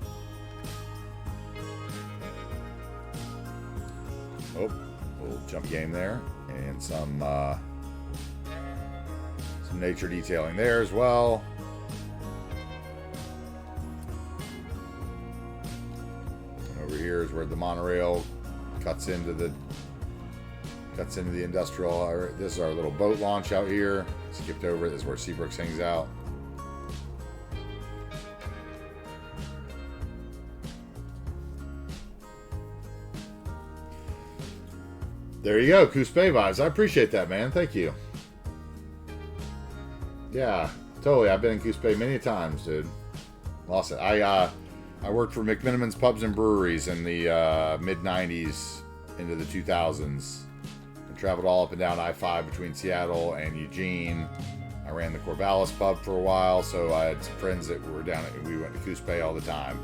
Oh, a little jump game there, and some nature detailing there as well. And over here is where the monorail cuts into the industrial. This is our little boat launch out here. Skipped over it. This is where Seabrooks hangs out. There you go, Coos Bay vibes. I appreciate that, man. Thank you. Yeah, totally. I've been in Coos Bay many times, dude. Lost it. I worked for McMiniman's Pubs and Breweries in the mid-90s into the 2000s. I traveled all up and down I-5 between Seattle and Eugene. I ran the Corvallis Pub for a while, so I had some friends that were down at, we went to Coos Bay all the time.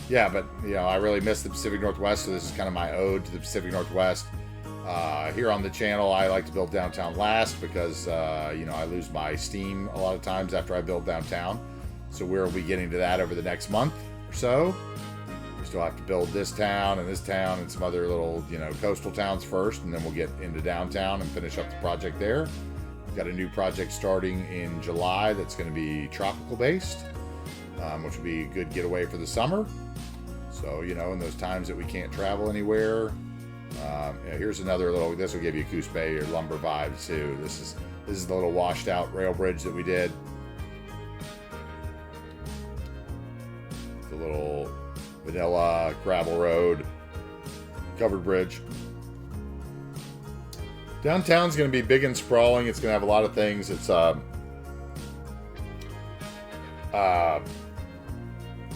Yeah, but, you know, I really miss the Pacific Northwest, so this is kind of my ode to the Pacific Northwest. Here on the channel, I like to build downtown last because, you know, I lose my steam a lot of times after I build downtown. So we'll be getting to that over the next month or so. We still have to build this town and some other little, you know, coastal towns first, and then we'll get into downtown and finish up the project there. We've got a new project starting in July that's going to be tropical based, which will be a good getaway for the summer. So, you know, in those times that we can't travel anywhere. Yeah, here's another little, this will give you Coos Bay or lumber vibes too. This is the little washed out rail bridge that we did. The little vanilla gravel road covered bridge. Downtown's going to be big and sprawling. It's going to have a lot of things. It's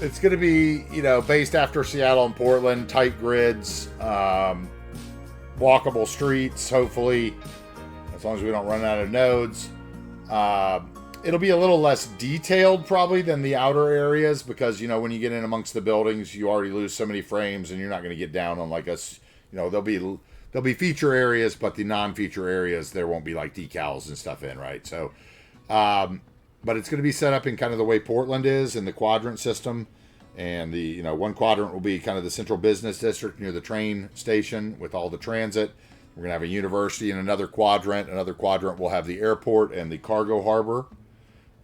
It's going to be, based after Seattle and Portland, tight grids, walkable streets, hopefully, as long as we don't run out of nodes. It'll be a little less detailed probably than the outer areas because, when you get in amongst the buildings, you already lose so many frames and you're not going to get down on like us. There'll be feature areas, but the non-feature areas, there won't be like decals and stuff in, right? So, but it's going to be set up in kind of the way Portland is in the quadrant system. And the, one quadrant will be kind of the central business district near the train station with all the transit. We're going to have a university in another quadrant. Another quadrant will have the airport and the cargo harbor.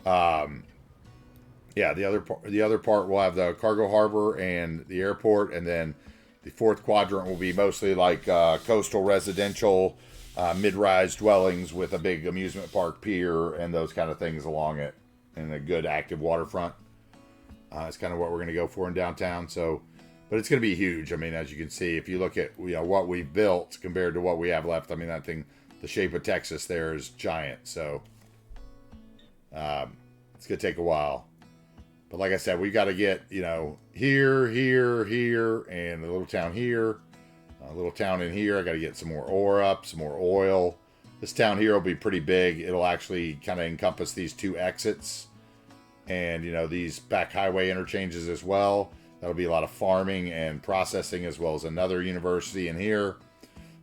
The other part will have the cargo harbor and the airport. And then the fourth quadrant will be mostly like coastal residential mid-rise dwellings with a big amusement park pier and those kind of things along it and a good active waterfront. It's kind of what we're going to go for in downtown. So, but it's going to be huge. I mean, as you can see, if you look at what we've built compared to what we have left, I mean, that thing, the shape of Texas there is giant. So it's going to take a while. But like I said, we got to get, here, and a little town here, a little town in here. I got to get some more ore up, some more oil. This town here will be pretty big. It'll actually kind of encompass these two exits and, these back highway interchanges as well. That'll be a lot of farming and processing as well as another university in here.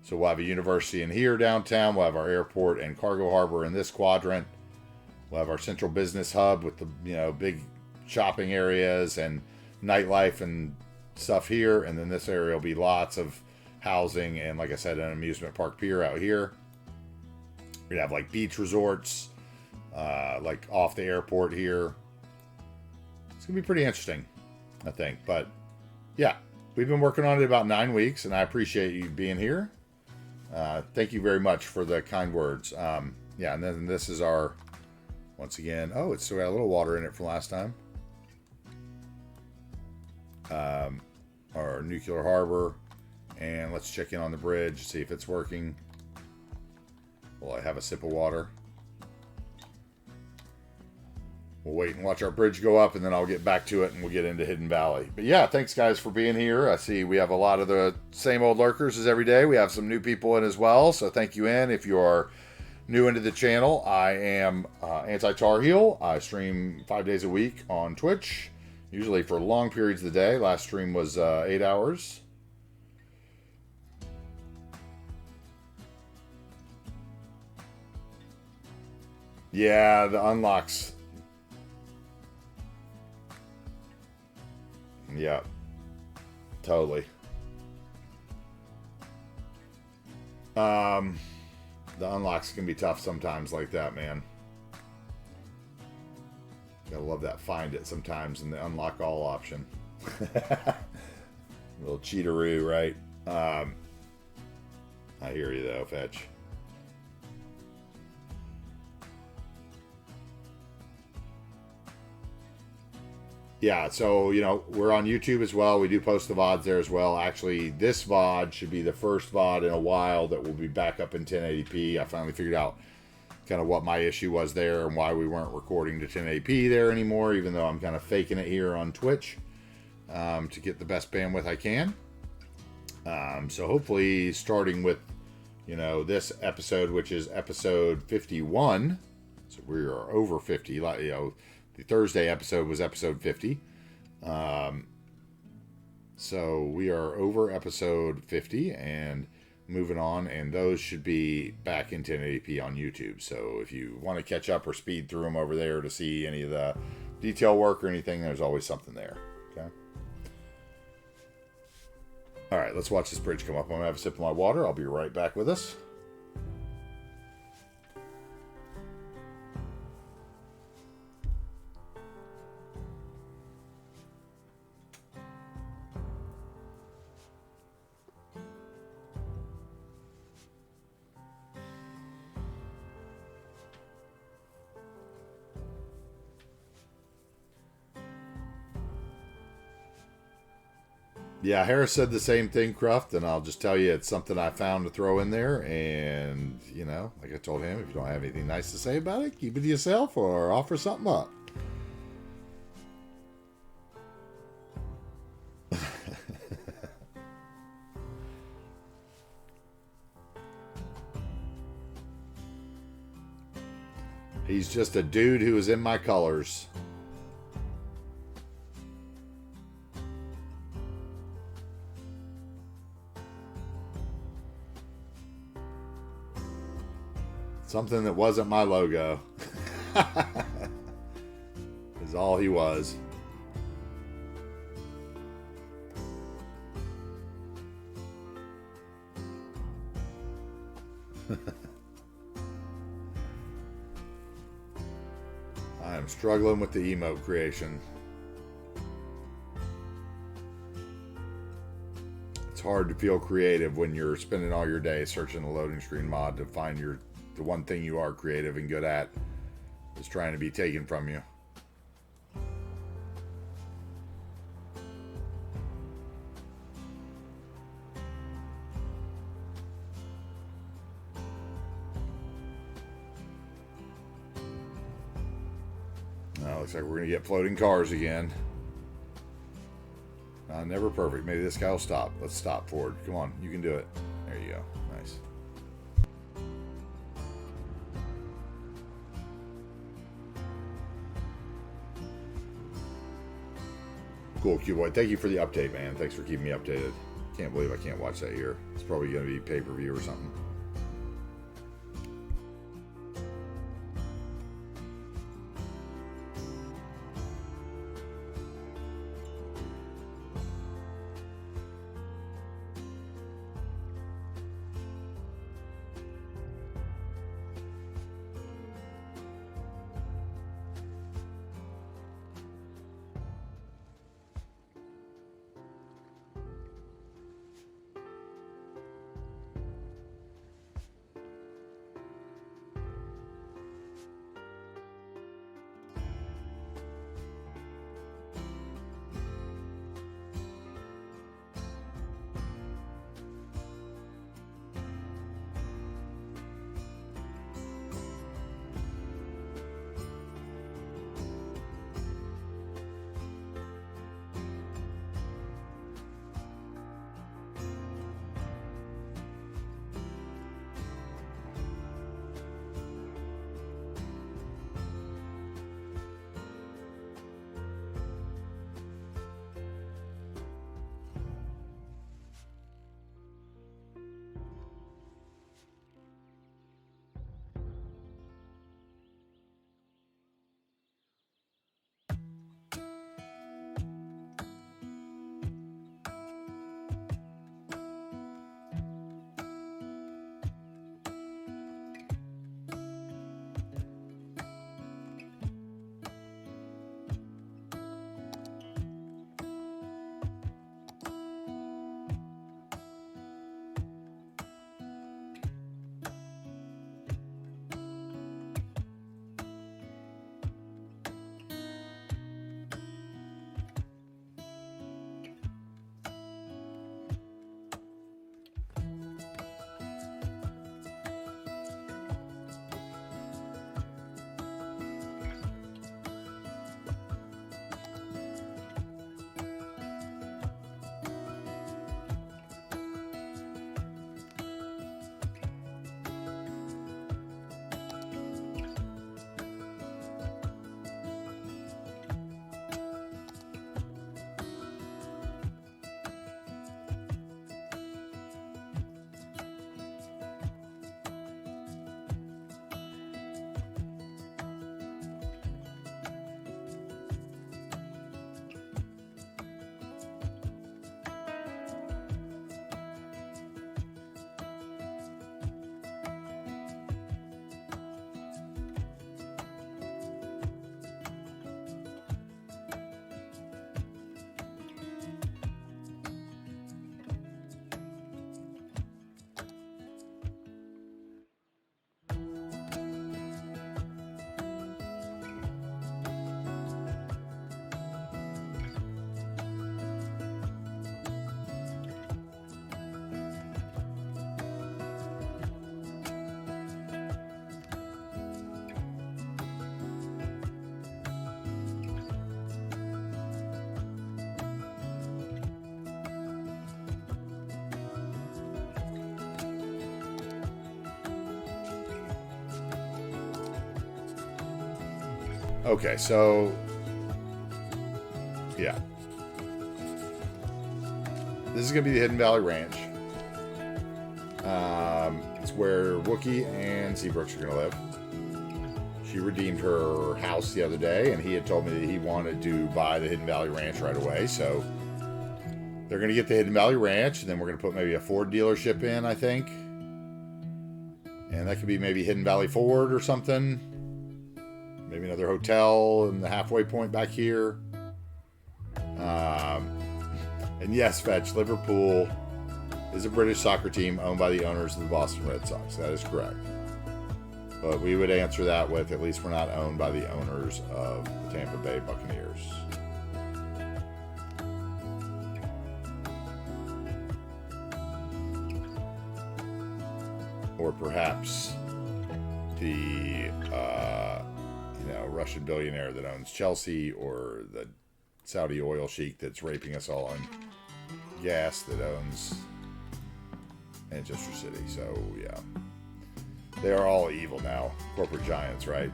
So we'll have a university in here downtown. We'll have our airport and cargo harbor in this quadrant. We'll have our central business hub with the, big shopping areas and nightlife and stuff here. And then this area will be lots of housing and, like I said, an amusement park pier out here. We're gonna have like beach resorts, like off the airport here. It's gonna be pretty interesting, I think. But yeah, we've been working on it about 9 weeks, and I appreciate you being here. Thank you very much for the kind words. And then this is our, once again, it's still got a little water in it from last time. Our nuclear harbor, and let's check in on the bridge, see if it's working. Will I have a sip of water? We'll wait and watch our bridge go up, and then I'll get back to it, and we'll get into Hidden Valley. But yeah, thanks guys for being here. I see we have a lot of the same old lurkers as every day. We have some new people in as well, so thank you in. If you are new into the channel, I am AntiTarheel. I stream 5 days a week on Twitch, usually for long periods of the day. Last stream was 8 hours. Yeah, the unlocks. Yeah, totally. The unlocks can be tough sometimes like that, man. Gotta love that find it sometimes and the unlock all option. Little cheateroo, right? I hear you though, Fetch. Yeah, so, we're on YouTube as well. We do post the VODs there as well. Actually, this VOD should be the first VOD in a while that will be back up in 1080p. I finally figured out kind of what my issue was there and why we weren't recording to 1080p there anymore, even though I'm kind of faking it here on Twitch to get the best bandwidth I can. So hopefully starting with, this episode, which is episode 51. So we are over 50, the Thursday episode was episode 50. So we are over episode 50 and moving on, and those should be back in 1080p on YouTube. So if you want to catch up or speed through them over there to see any of the detail work or anything, there's always something there. Okay. All right, let's watch this bridge come up. I'm going to have a sip of my water. I'll be right back with us. Yeah, Harris said the same thing, Cruft, and I'll just tell you it's something I found to throw in there. And, like I told him, if you don't have anything nice to say about it, keep it to yourself or offer something up. He's just a dude who is in my colors. Something that wasn't my logo. Is all he was. I am struggling with the emote creation. It's hard to feel creative when you're spending all your day searching the loading screen mod to find the one thing you are creative and good at is trying to be taken from you. Now looks like we're gonna get floating cars again. Never perfect. Maybe this guy will stop. Let's stop, Ford. Come on, you can do it. There you go. Nice. Cool, Q-Boy. Thank you for the update, man. Thanks for keeping me updated. Can't believe I can't watch that here. It's probably going to be pay-per-view or something. Okay, so yeah, this is gonna be the Hidden Valley Ranch. It's where Wookie and Seabrooks are gonna live. She redeemed her house the other day, and he had told me that he wanted to buy the Hidden Valley Ranch right away. So they're going to get the Hidden Valley Ranch, and then we're going to put maybe a Ford dealership in, I think. And that could be maybe Hidden Valley Ford or something. Maybe another hotel in the halfway point back here. And yes, Fetch, Liverpool is a British soccer team owned by the owners of the Boston Red Sox. That is correct. But we would answer that with, at least we're not owned by the owners of the Tampa Bay Buccaneers. Or perhaps the Russian billionaire that owns Chelsea, or the Saudi oil sheik that's raping us all on gas that owns Manchester City. So yeah, they are all evil now, corporate giants, right?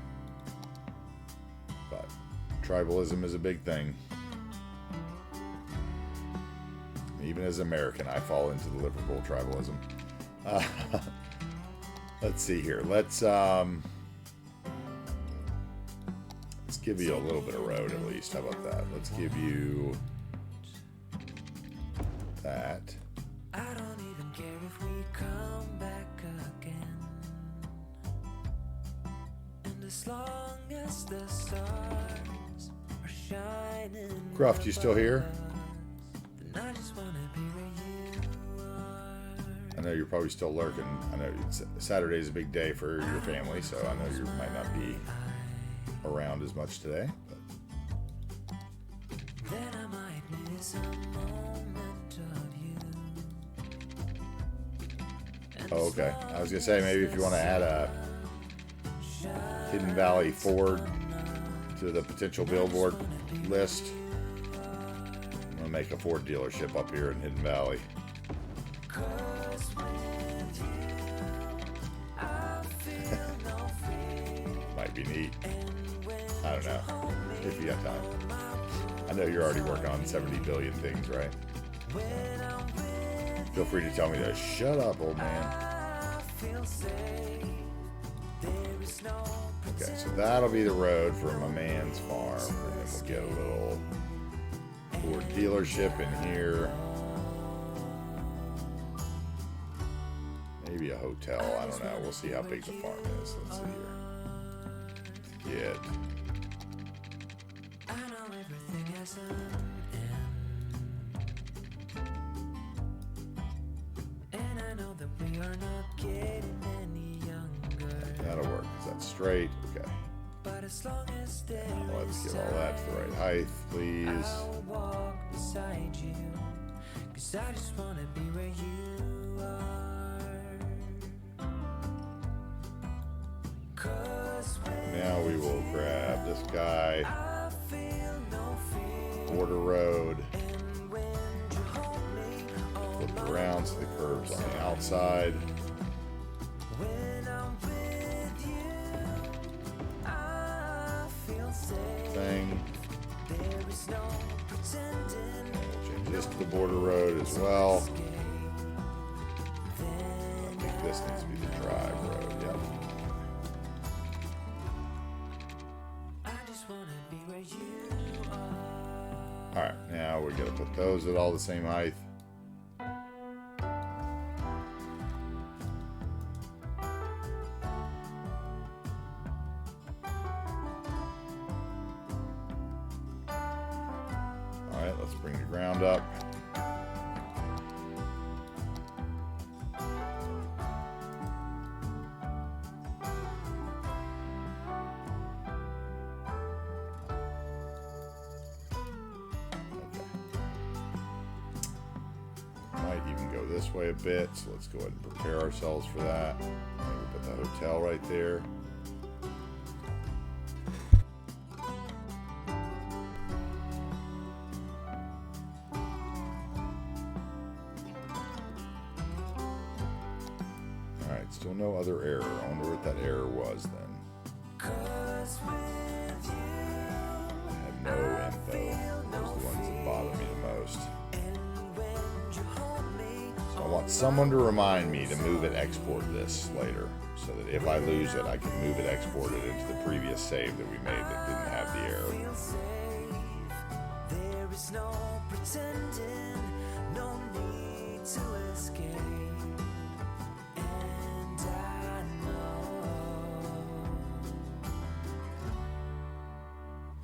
But tribalism is a big thing. Even as an American, I fall into the Liverpool tribalism. Let's see here. Let's give you a little bit of road at least. How about that? Let's give you that. I don't even care if we come back again. And as long as the stars are shining. Gruff, you still here? I just wanna be where you are. I know you're probably still lurking. I know Saturday is a big day for your family, so I know you might not be around as much today. But then I might miss a moment of you. oh, okay. I was gonna say maybe if you want to add a Hidden Valley Ford to the potential billboard list, I'm gonna make a Ford dealership up here in Hidden Valley. Might be neat. I don't know. If you got time. I know you're already working on 70 billion things, right? Feel free to tell me to shut up, old man. Okay, so that'll be the road for my man's farm. And then we'll get a little Ford dealership in here. Maybe a hotel. I don't know. We'll see how big the farm is. Let's see here. Get. I know everything has an end. And I know that we are not getting any younger. That'll work. Is that straight? Okay. But as long as there Let's get all that to the right height, please. I'll walk beside you. 'Cause I just wanna be where you are. Now we will grab this guy. Border road. Flip around so the curve's on the outside. Thing. And we'll change this to the border road as well. I think this needs to be the drive road. Yep. Alright, now we're going to put those at all the same height. Alright, let's bring the ground up. This way a bit, so let's go ahead and prepare ourselves for that. We'll put the hotel right there. Alright, still no other error. I wonder what that error was then. 'Cause with you want someone to remind me to move and export this later, so that if I lose it, I can move it, export it into the previous save that we made that didn't have the error. Feel safe. There is no pretending, no need to escape. And I know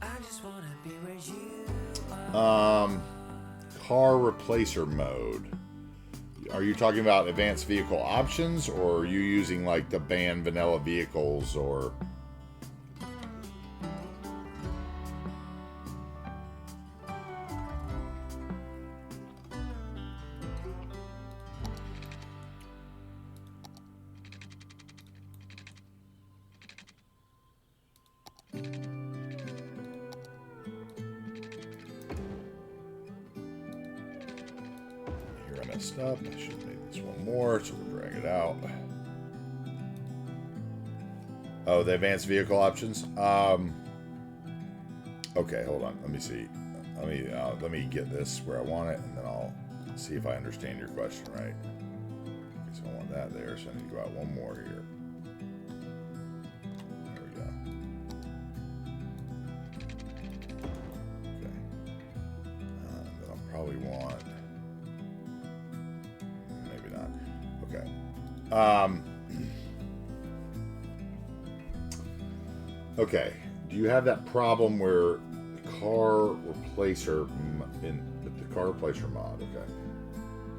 I just wanna be where you are. Car replacer mode. Are you talking about advanced vehicle options, or are you using like the banned vanilla vehicles, or? Here I messed up. I should have made this one more, so we'll drag it out. Oh, the advanced vehicle options. Okay, hold on. Let me see. Let me get this where I want it, and then I'll see if I understand your question right. Okay, so I want that there, so I need to go out one more here. There we go. Okay. Then I'll probably want. Maybe not. Okay. Okay. Do you have that problem where the car replacer in the car replacer mod? Okay.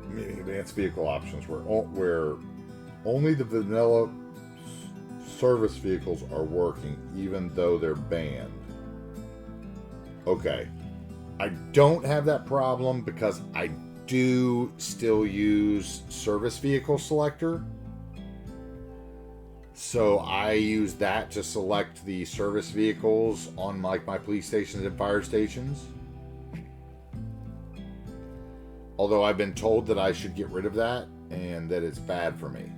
Meaning advanced vehicle options where only the vanilla service vehicles are working, even though they're banned. Okay. I don't have that problem because I do still use service vehicle selector. So I use that to select the service vehicles on like my police stations and fire stations. Although I've been told that I should get rid of that and that it's bad for me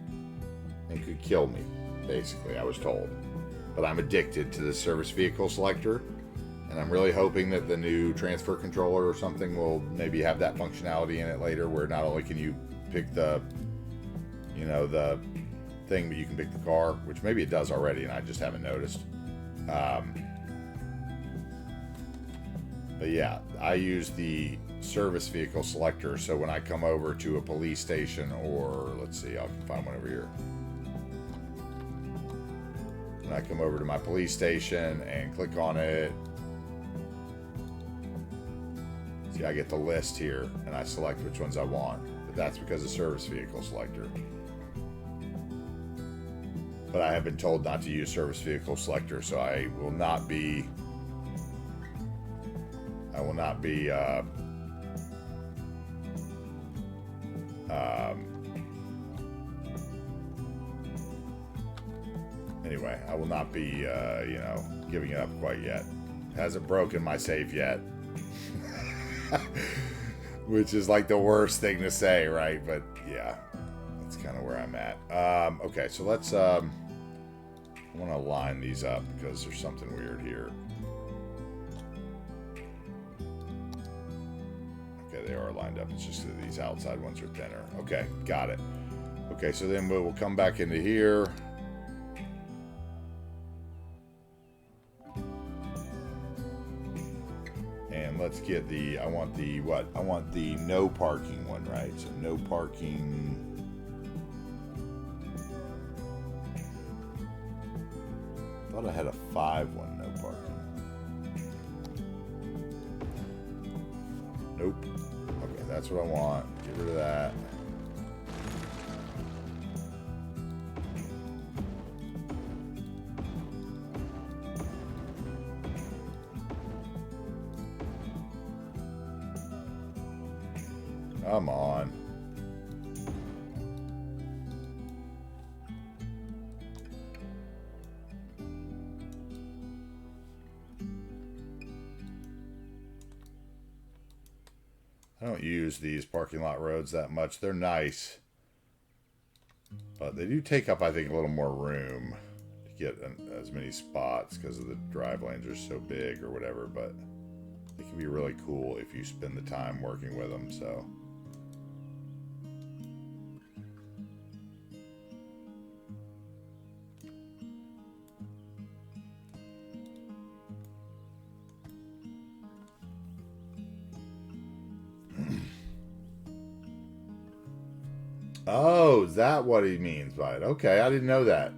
and could kill me, basically, I was told. But I'm addicted to the service vehicle selector, and I'm really hoping that the new transfer controller or something will maybe have that functionality in it later, where not only can you pick the, the thing, but you can pick the car, which maybe it does already and I just haven't noticed. But yeah, I use the service vehicle selector, so when I come over to a police station, or let's see, I can find one over here. When I come over to my police station and click on it, see, I get the list here and I select which ones I want, but that's because of service vehicle selector. But I have been told not to use service vehicle selector, so I will not be anyway, I will not be giving it up quite yet. Hasn't broken my safe yet. Which is like the worst thing to say, right? But yeah, that's kind of where I'm at. Okay, so let's I want to line these up because there's something weird here. Okay, they are lined up. It's just that these outside ones are thinner. Okay, got it. Okay, so then we'll come back into here. And let's get the, I want the no parking one, right? So no parking. Thought I had a 5 one, no parking. Nope. Okay, that's what I want. Get rid of that. Come on. I don't use these parking lot roads that much. They're nice, but they do take up, I think, a little more room to get as many spots because of the drive lanes are so big or whatever, but they can be really cool if you spend the time working with them, so. Oh, is that what he means by it? Okay, I didn't know that.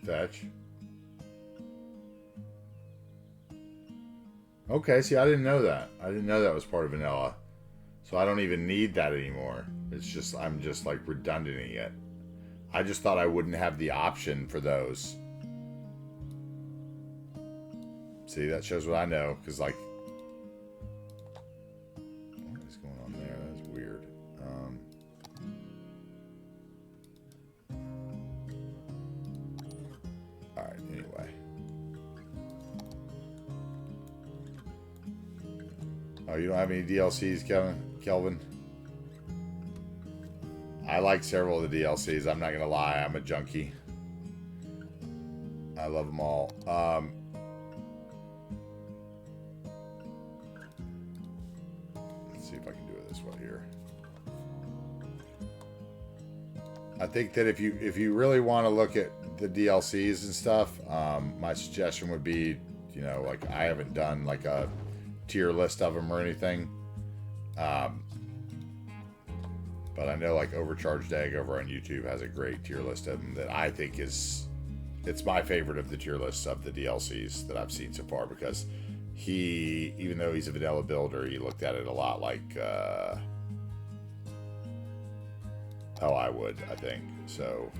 Fetch. Okay, see, I didn't know that. I didn't know that was part of vanilla. So I don't even need that anymore. It's just, I'm just like redundanting it. I just thought I wouldn't have the option for those. See, that shows what I know. Because, like, what is going on there? That's weird. Alright, anyway. Oh, you don't have any DLCs, Kelvin? I like several of the DLCs. I'm not going to lie. I'm a junkie. I love them all. Let's see if I can do it this way here. I think that if you really want to look at the DLCs and stuff, my suggestion would be, you know, like I haven't done like a tier list of them or anything. But I know like Overcharged Egg over on YouTube has a great tier list of them that I think it's my favorite of the tier lists of the DLCs that I've seen so far, because he, even though he's a vanilla builder, he looked at it a lot like how I would, I think. So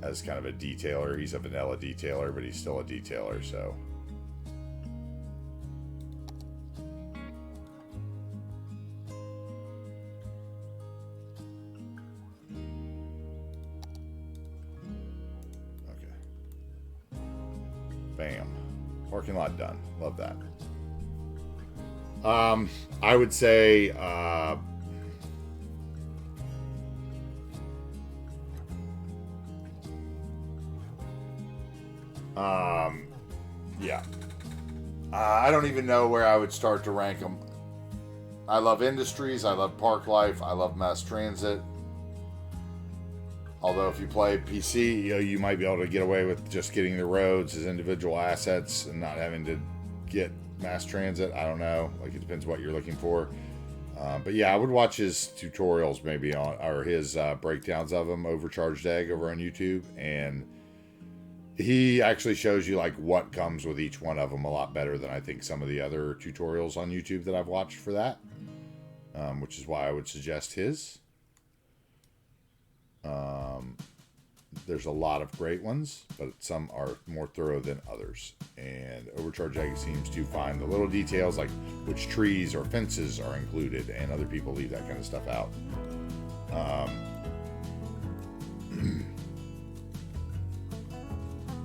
as kind of a detailer, he's a vanilla detailer, but he's still a detailer, so. Bam. Parking lot done. Love that. I would say, yeah. I don't even know where I would start to rank them. I love Industries. I love Park Life. I love Mass Transit. Although if you play PC, you know, you might be able to get away with just getting the roads as individual assets and not having to get mass transit. I don't know. Like, it depends what you're looking for. But yeah, I would watch his tutorials maybe on, or his breakdowns of them, Overcharged Egg over on YouTube. And he actually shows you like what comes with each one of them a lot better than I think some of the other tutorials on YouTube that I've watched for that. Which is why I would suggest his. There's a lot of great ones, but some are more thorough than others. And Overcharged Egg seems to find the little details, like which trees or fences are included, and other people leave that kind of stuff out.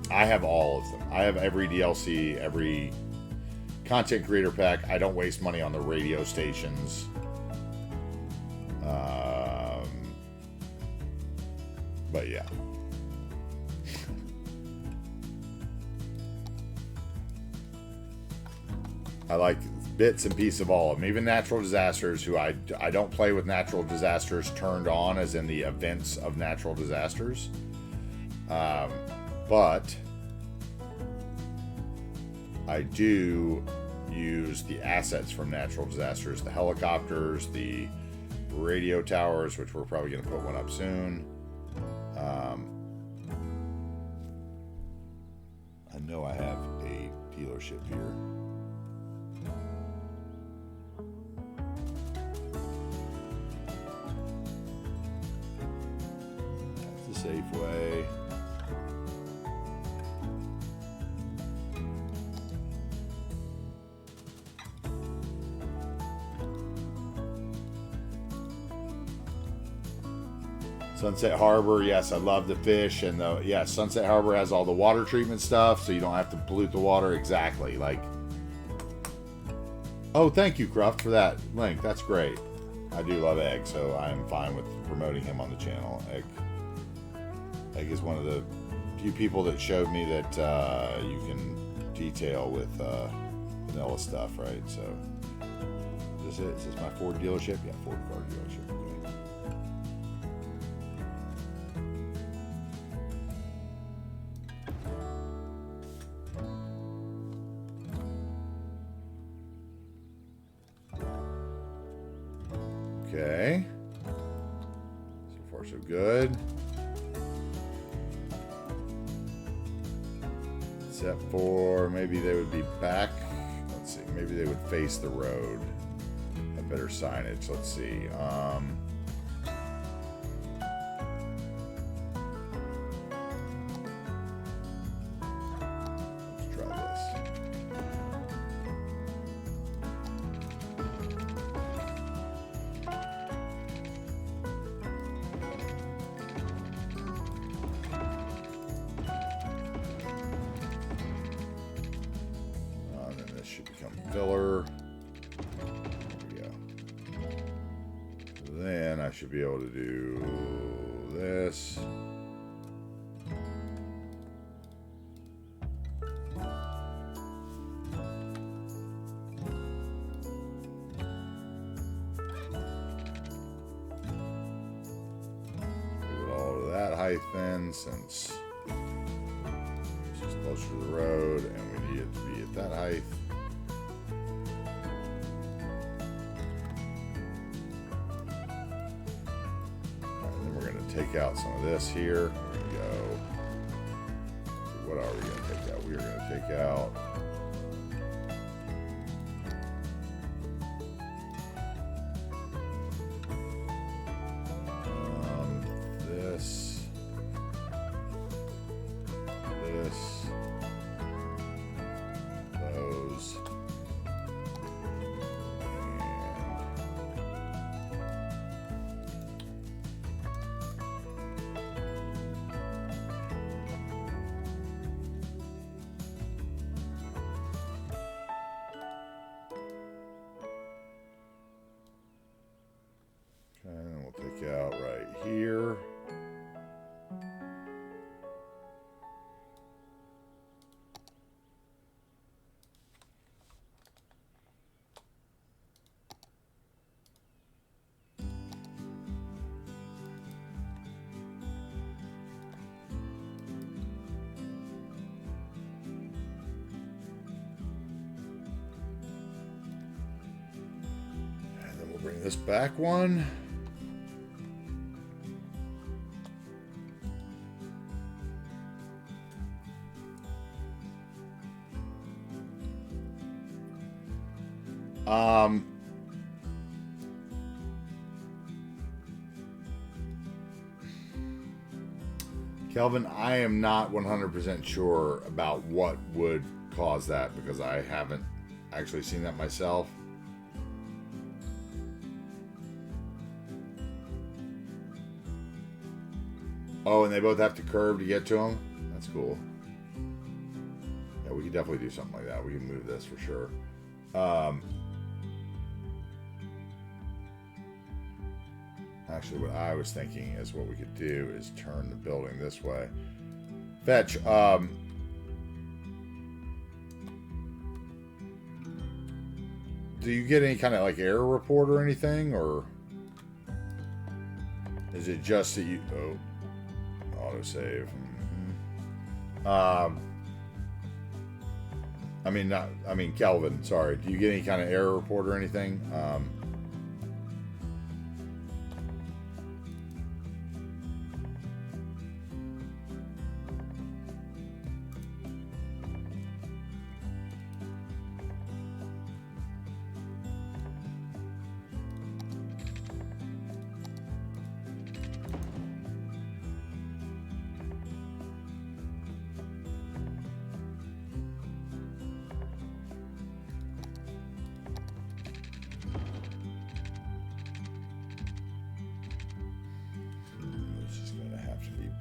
I have all of them. I have every DLC, every content creator pack. I don't waste money on the radio stations. But yeah. I like bits and pieces of all of them. Even natural disasters, who I don't play with natural disasters turned on, as in the events of natural disasters. But I do use the assets from natural disasters, the helicopters, the radio towers, which we're probably going to put one up soon. I know I have a dealership here. That's the Safeway. Sunset Harbor, yes, I love the fish, and Sunset Harbor has all the water treatment stuff, so you don't have to pollute the water. Exactly. Like, oh, thank you, Cruft, for that link. That's great. I do love Egg, so I'm fine with promoting him on the channel. Egg is one of the few people that showed me that you can detail with vanilla stuff, right? So, is this my Ford dealership? Yeah, Ford car dealership. Okay. So far, so good. Except for maybe they would be back. Let's see. Maybe they would face the road. Have better signage. Let's see. Let's try this. And then this should become filler. There we go. Then I should be able to do this. Move it all to that height then, since it's just closer to the road and we need it to be at that height. Take out some of this here. We're going to go. What are we going to take out? We are going to take out. This. Those. And we'll take out right here. And then we'll bring this back one. Kelvin, I am not 100% sure about what would cause that because I haven't actually seen that myself. Oh, and they both have to curve to get to them? That's cool. Yeah, we could definitely do something like that. We can move this for sure. Actually, what I was thinking is what we could do is turn the building this way. Fetch, do you get any kind of like error report or anything, or is it just that you, autosave? Kelvin, sorry. Do you get any kind of error report or anything?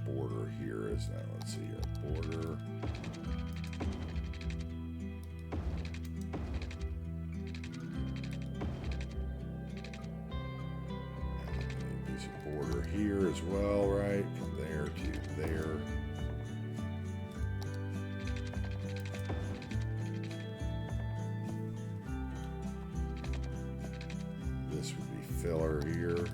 Border here, isn't it? Let's see here. Border. There's a border here as well, right? From there to there. This would be filler here.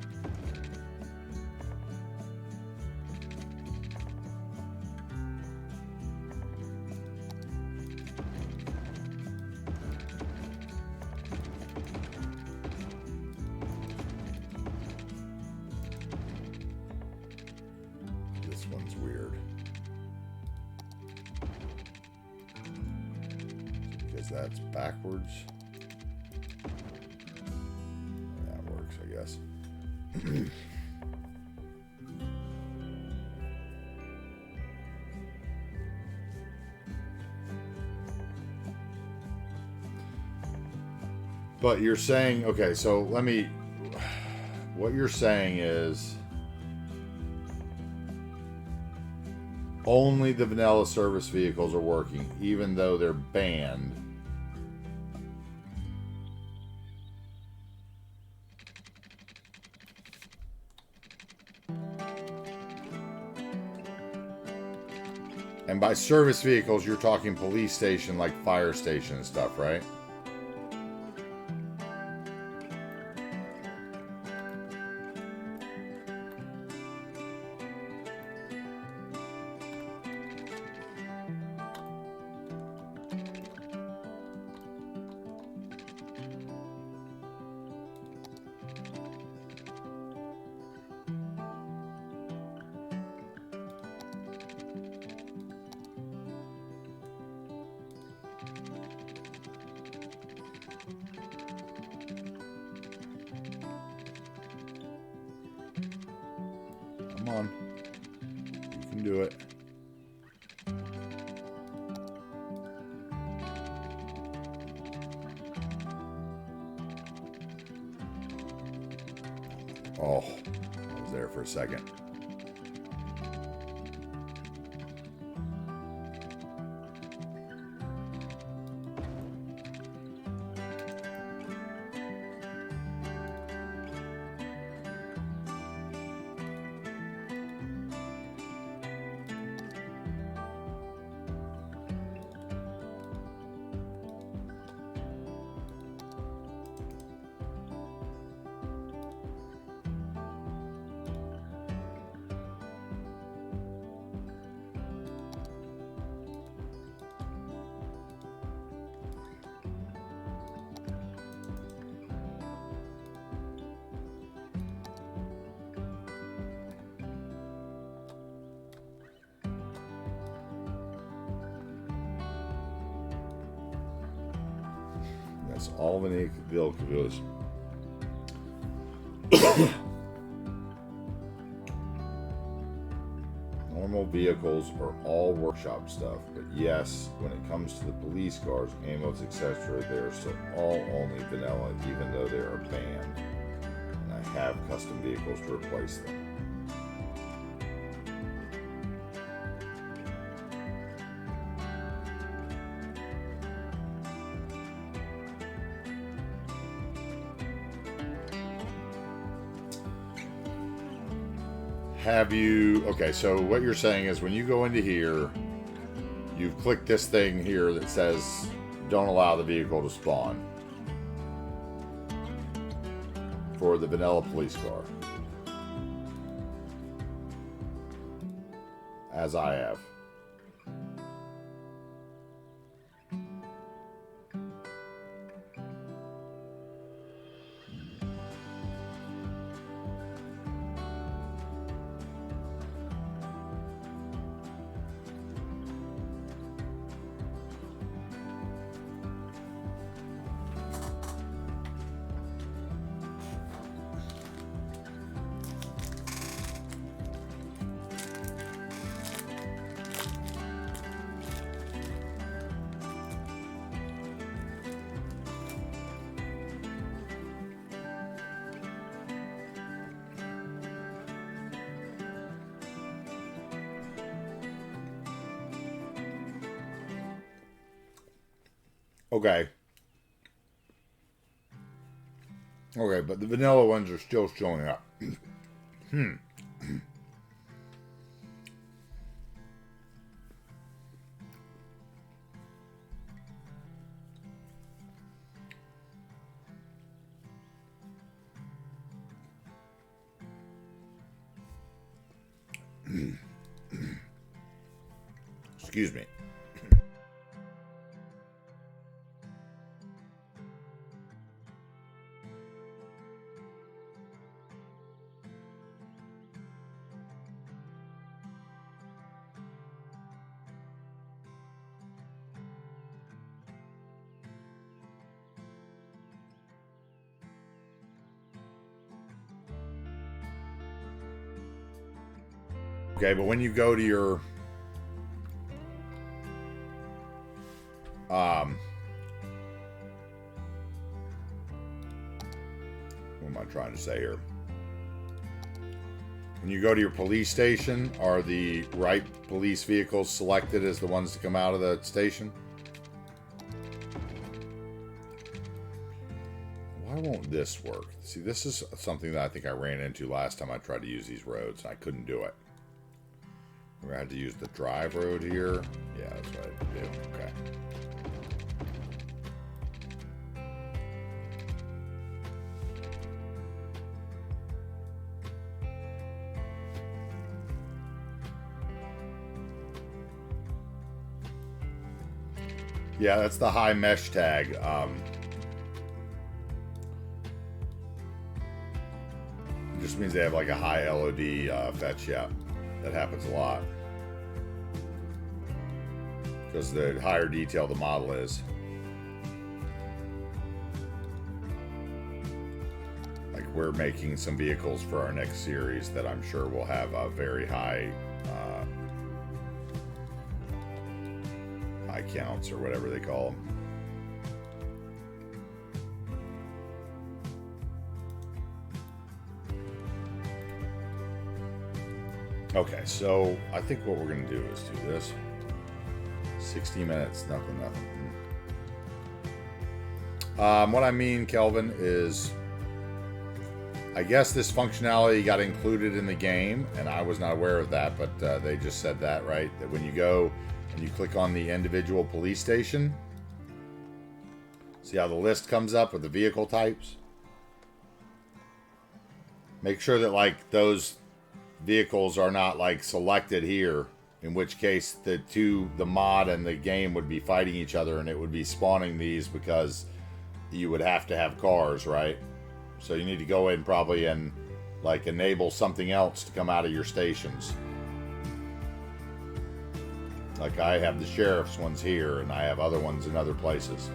that's backwards. That works, I guess. But you're saying, okay, so let me, what you're saying is only the vanilla service vehicles are working, even though they're banned. And by service vehicles, you're talking police station, like fire station and stuff, right? Come on. You can do it. Oh, I was there for a second. That's all the vehicles. Normal vehicles are all workshop stuff, but yes, when it comes to the police cars, ambulance, etc., they're still all only vanilla, even though they are banned. And I have custom vehicles to replace them. Have you, okay, so what you're saying is when you go into here, you've clicked this thing here that says don't allow the vehicle to spawn for the vanilla police car, as I have. Okay. Okay, but the vanilla ones are still showing up. Excuse me. Okay, but when you go to your what am I trying to say here? When you go to your police station, are the right police vehicles selected as the ones to come out of the station? Why won't this work? See, this is something that I think I ran into last time I tried to use these roads. I couldn't do it. I had to use the drive road here. Yeah, that's what I had to do. Okay. Yeah, that's the high mesh tag. It just means they have like a high LOD fetch. Yeah, that happens a lot. Because the higher detail the model is. Like we're making some vehicles for our next series that I'm sure will have a very high high counts or whatever they call them. Okay, so I think what we're going to do is do this. 60 minutes, nothing. What I mean, Kelvin, is I guess this functionality got included in the game, and I was not aware of that, but they just said that, right? That when you go and you click on the individual police station, see how the list comes up with the vehicle types? Make sure that like those vehicles are not like selected here, in which case the mod and the game would be fighting each other and it would be spawning these because you would have to have cars, right? So you need to go in probably and like enable something else to come out of your stations. Like I have the sheriff's ones here and I have other ones in other places.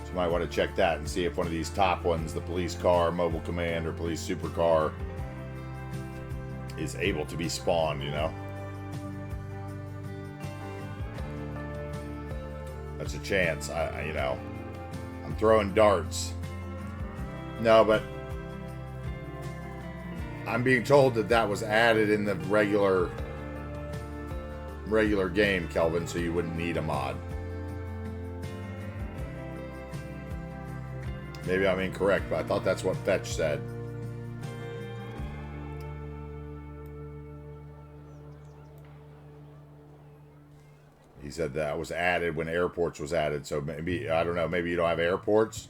So you might want to check that and see if one of these top ones, the police car, mobile command, or police supercar, is able to be spawned, you know? That's a chance. I'm throwing darts. No, but I'm being told that was added in the regular game, Kelvin, so you wouldn't need a mod. Maybe I'm incorrect, but I thought that's what Fetch said. He said that was added when airports was added, so maybe, I don't know, maybe you don't have airports?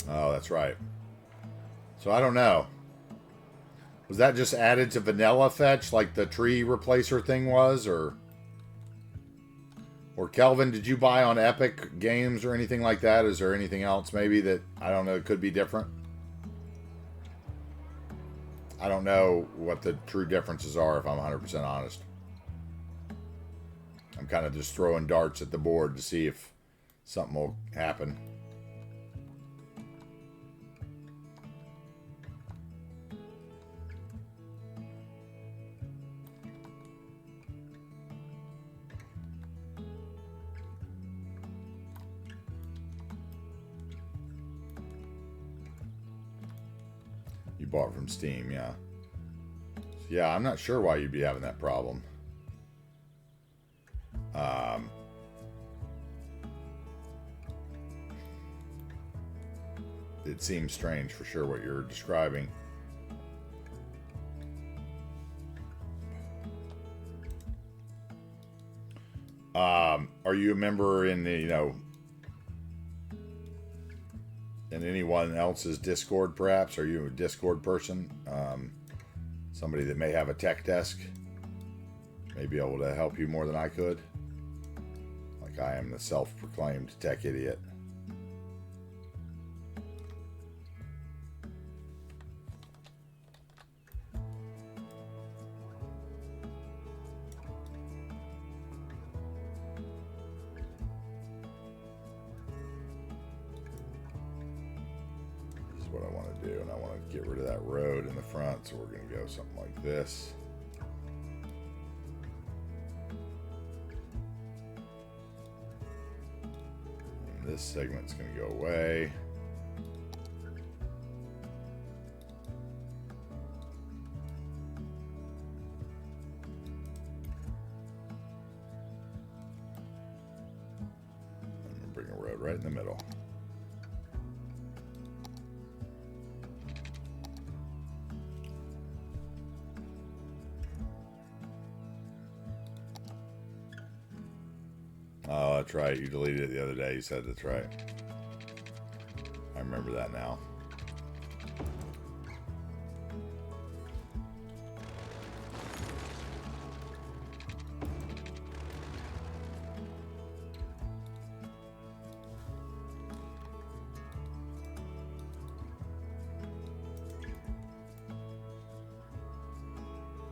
Oh, that's right. So I don't know. Was that just added to vanilla Fetch like the tree replacer thing was, or Kelvin, did you buy on Epic Games or anything like that? Is there anything else maybe that, I don't know, could be different? I don't know what the true differences are, if I'm 100% honest. I'm kind of just throwing darts at the board to see if something will happen. You bought from Steam, yeah. Yeah, I'm not sure why you'd be having that problem. It seems strange for sure what you're describing. Are you a member in the, in anyone else's Discord, perhaps? Are you a Discord person? Somebody that may have a tech desk may be able to help you more than I could. Like I am the self-proclaimed tech idiot. is what I want to do, and I want to get rid of that road in the front, so we're going to go something like this. And this segment's going to go away. Bring a road right in the middle. Oh, that's right. You deleted it the other day. You said that's right. I remember that now.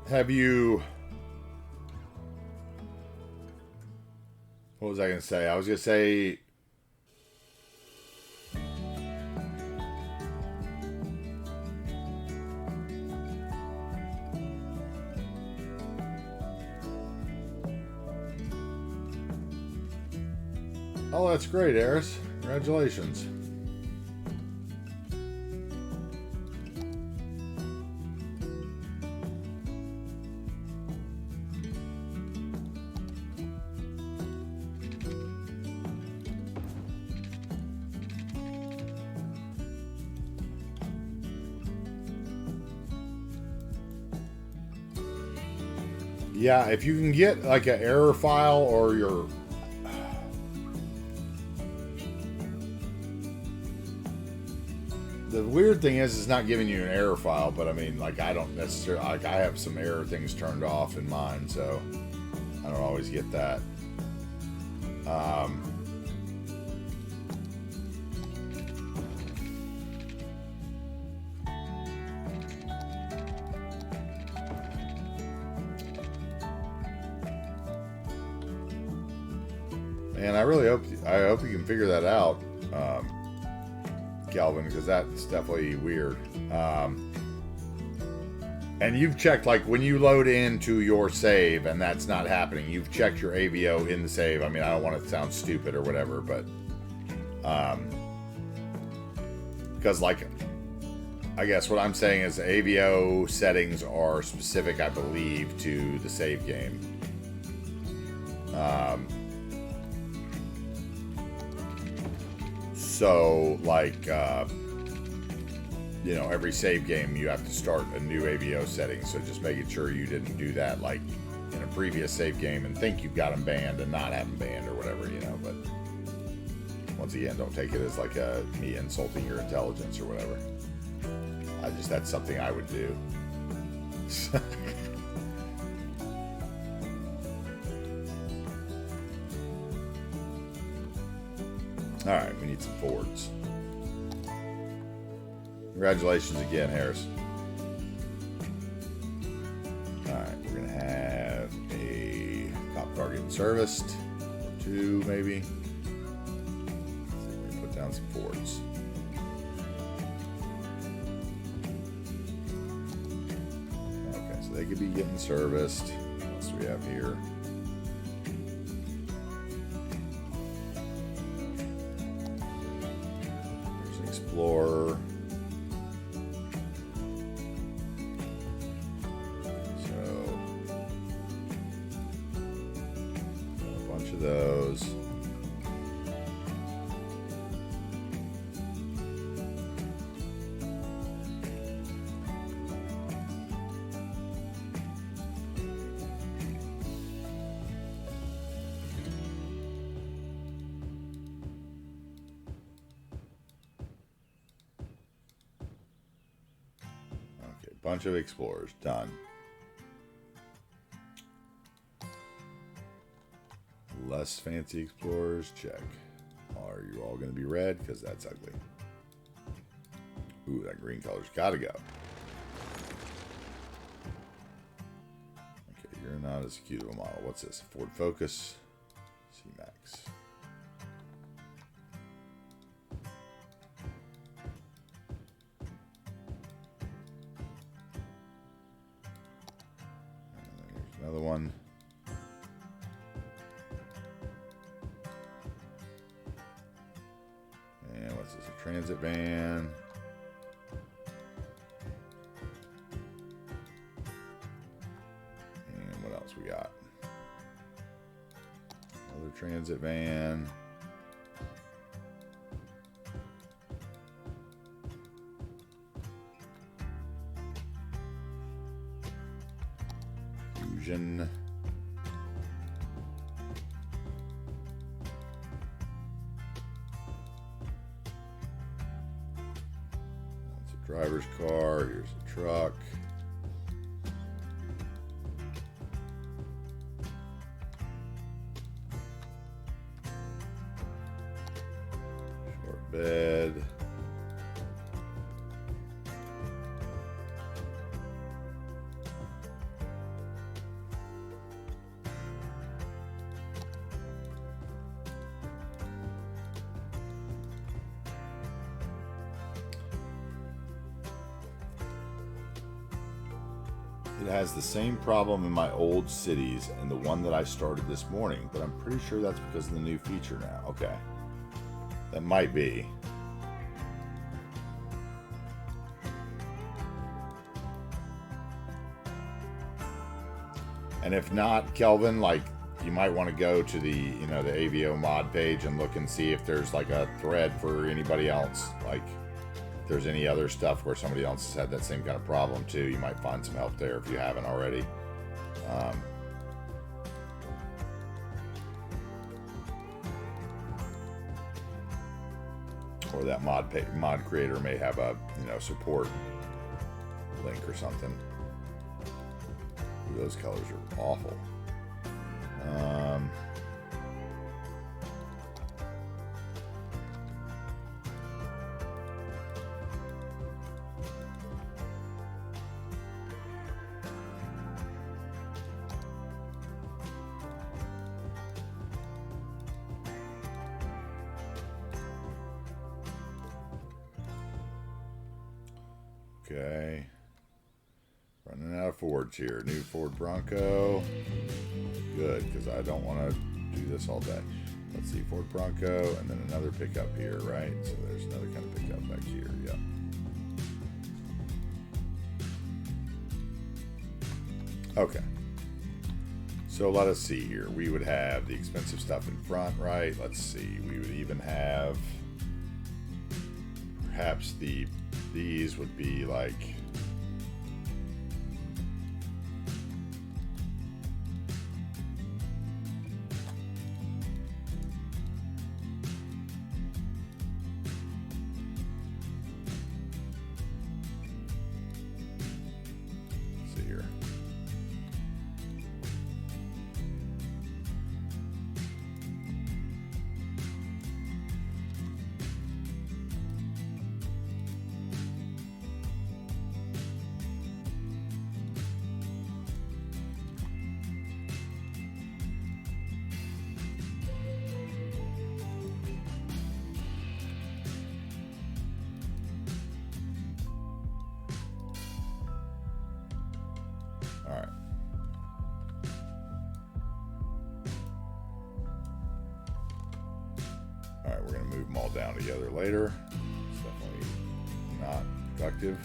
Have you... What was I going to say? I was going to say... Oh, that's great, Eris. Congratulations. Yeah, if you can get like an error file or your... The weird thing is it's not giving you an error file, but I mean, like, I don't necessarily... Like, I have some error things turned off in mine, so I don't always get that. And I really hope you can figure that out, Calvin, because that's definitely weird. And you've checked, like, when you load into your save and that's not happening, you've checked your AVO in the save. I mean, I don't want to sound stupid or whatever, but because, like, I guess what I'm saying is AVO settings are specific, I believe, to the save game. So, like, you know, every save game you have to start a new AVO setting. So just making sure you didn't do that, like, in a previous save game and think you've got them banned and not have them banned or whatever, you know. But once again, don't take it as like me insulting your intelligence or whatever. That's something I would do. Alright, we need some Fords. Congratulations again, Harris. Alright, we're going to have a cop car getting serviced. Or two, maybe. Let's see, we're going to put down some Fords. Okay, so they could be getting serviced. What else do we have here? Explorer. So a bunch of those. Bunch of Explorers done. Less fancy Explorers, check. Are you all going to be red? Because that's ugly. Ooh, that green color's got to go. Okay, you're not as cute of a model. What's this? Ford Focus, C-Max. another one. And what's this? A transit van. And what else we got? Another transit van. Fusion. That's a driver's car. Here's a truck. Short bed. It has the same problem in my old cities and the one that I started this morning, but I'm pretty sure that's because of the new feature now. Okay. That might be. And if not, Kelvin, like, you might want to go to the, you know, the AVO mod page and look and see if there's like a thread for anybody else. Like, if there's any other stuff where somebody else has had that same kind of problem too, you might find some help there if you haven't already. Or that mod creator may have a, you know, support link or something. Ooh, those colors are awful. Okay. Running out of Fords here. New Ford Bronco. Good, because I don't want to do this all day. Let's see, Ford Bronco, and then another pickup here, right? So there's another kind of pickup back here. Yep. Okay. So let us see here. We would have the expensive stuff in front, right? Let's see. We would even have perhaps these would be like we're going to move them all down together later. It's definitely not productive.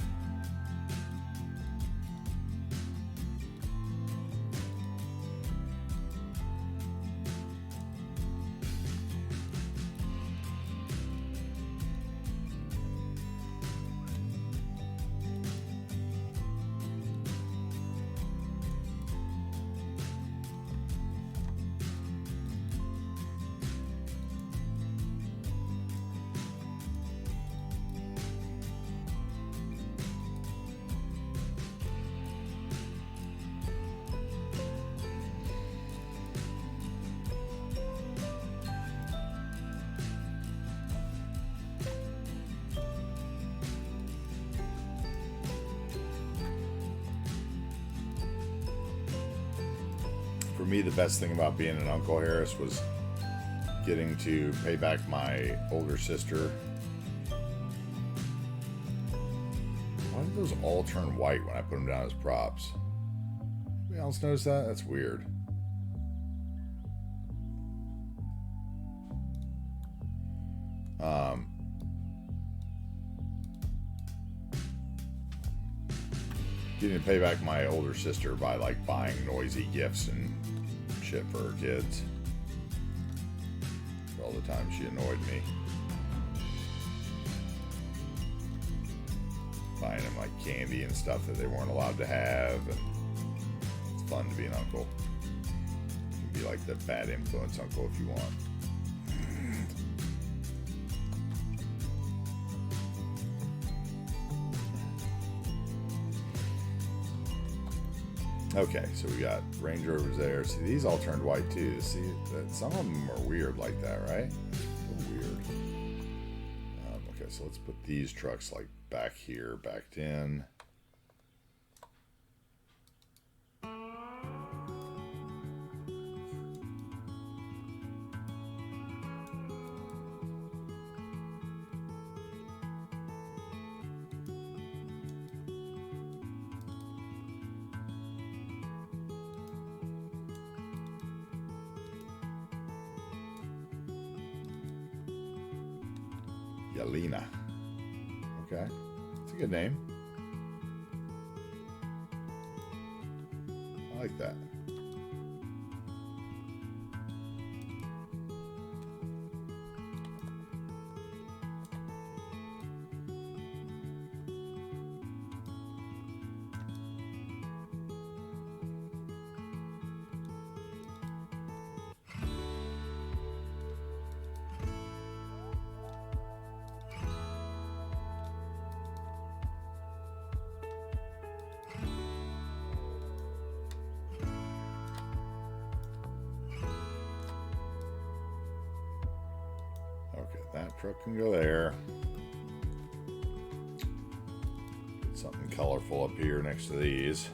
For me, the best thing about being an Uncle Harris was getting to pay back my older sister. Why did those all turn white when I put them down as props? We Anybody else notice that? That's weird. Getting to pay back my older sister by like buying noisy gifts and shit for her kids. For all the time she annoyed me. Buying them like candy and stuff that they weren't allowed to have. And it's fun to be an uncle. You can be like the bad influence uncle if you want. Okay, so we got Range Rovers there. See, these all turned white too. See, that some of them are weird like that, right? A little weird. Okay, so let's put these trucks like back here, backed in. Yelena. Okay, it's a good name. I like that. Okay, that truck can go there. Something colorful up here next to these.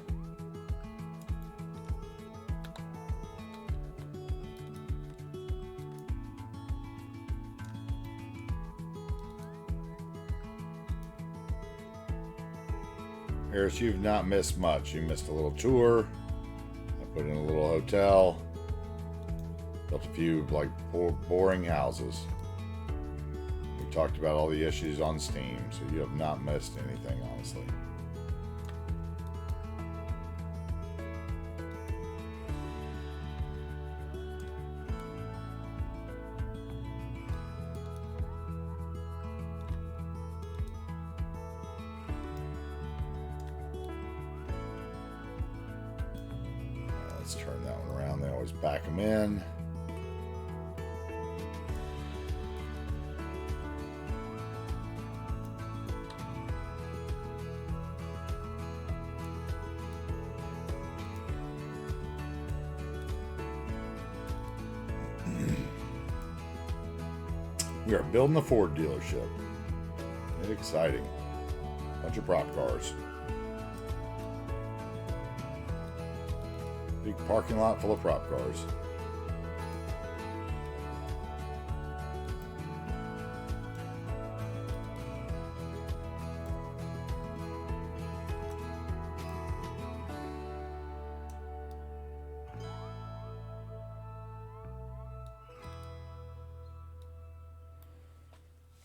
Harris, you've not missed much. You missed a little tour. I put in a little hotel. Built a few like boring houses. We talked about all the issues on Steam, so you have not missed anything, honestly. Let's turn that one around. They always back them in. We are building a Ford dealership. It's exciting. Bunch of prop cars. Big parking lot full of prop cars.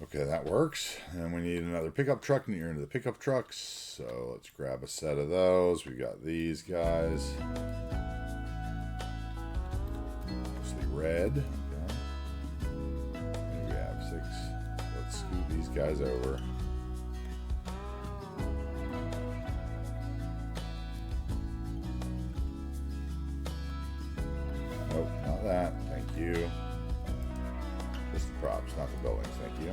Okay, that works. And we need another pickup truck near into the pickup trucks. So let's grab a set of those. We got these guys. Mostly red. Okay. And we have 6. Let's scoot these guys over. Nope, not that. Thank you. Just the props, not the buildings. Thank you.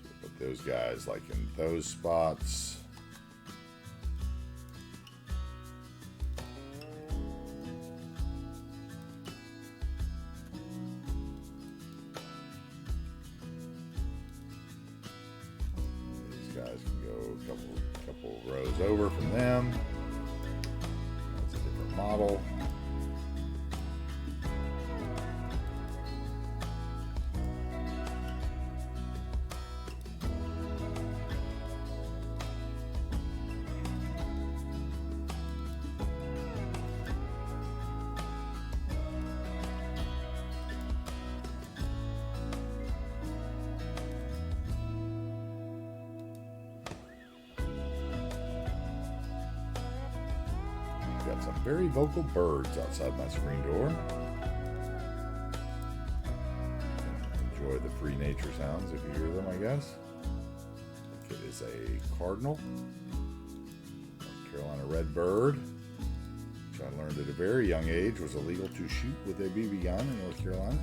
So we'll put those guys like in those spots. These guys can go a couple rows over from them. That's a different model. Some very vocal birds outside my screen door. Enjoy the free nature sounds if you hear them, I guess. It is a cardinal, North Carolina red bird, which I learned at a very young age was illegal to shoot with a BB gun in North Carolina.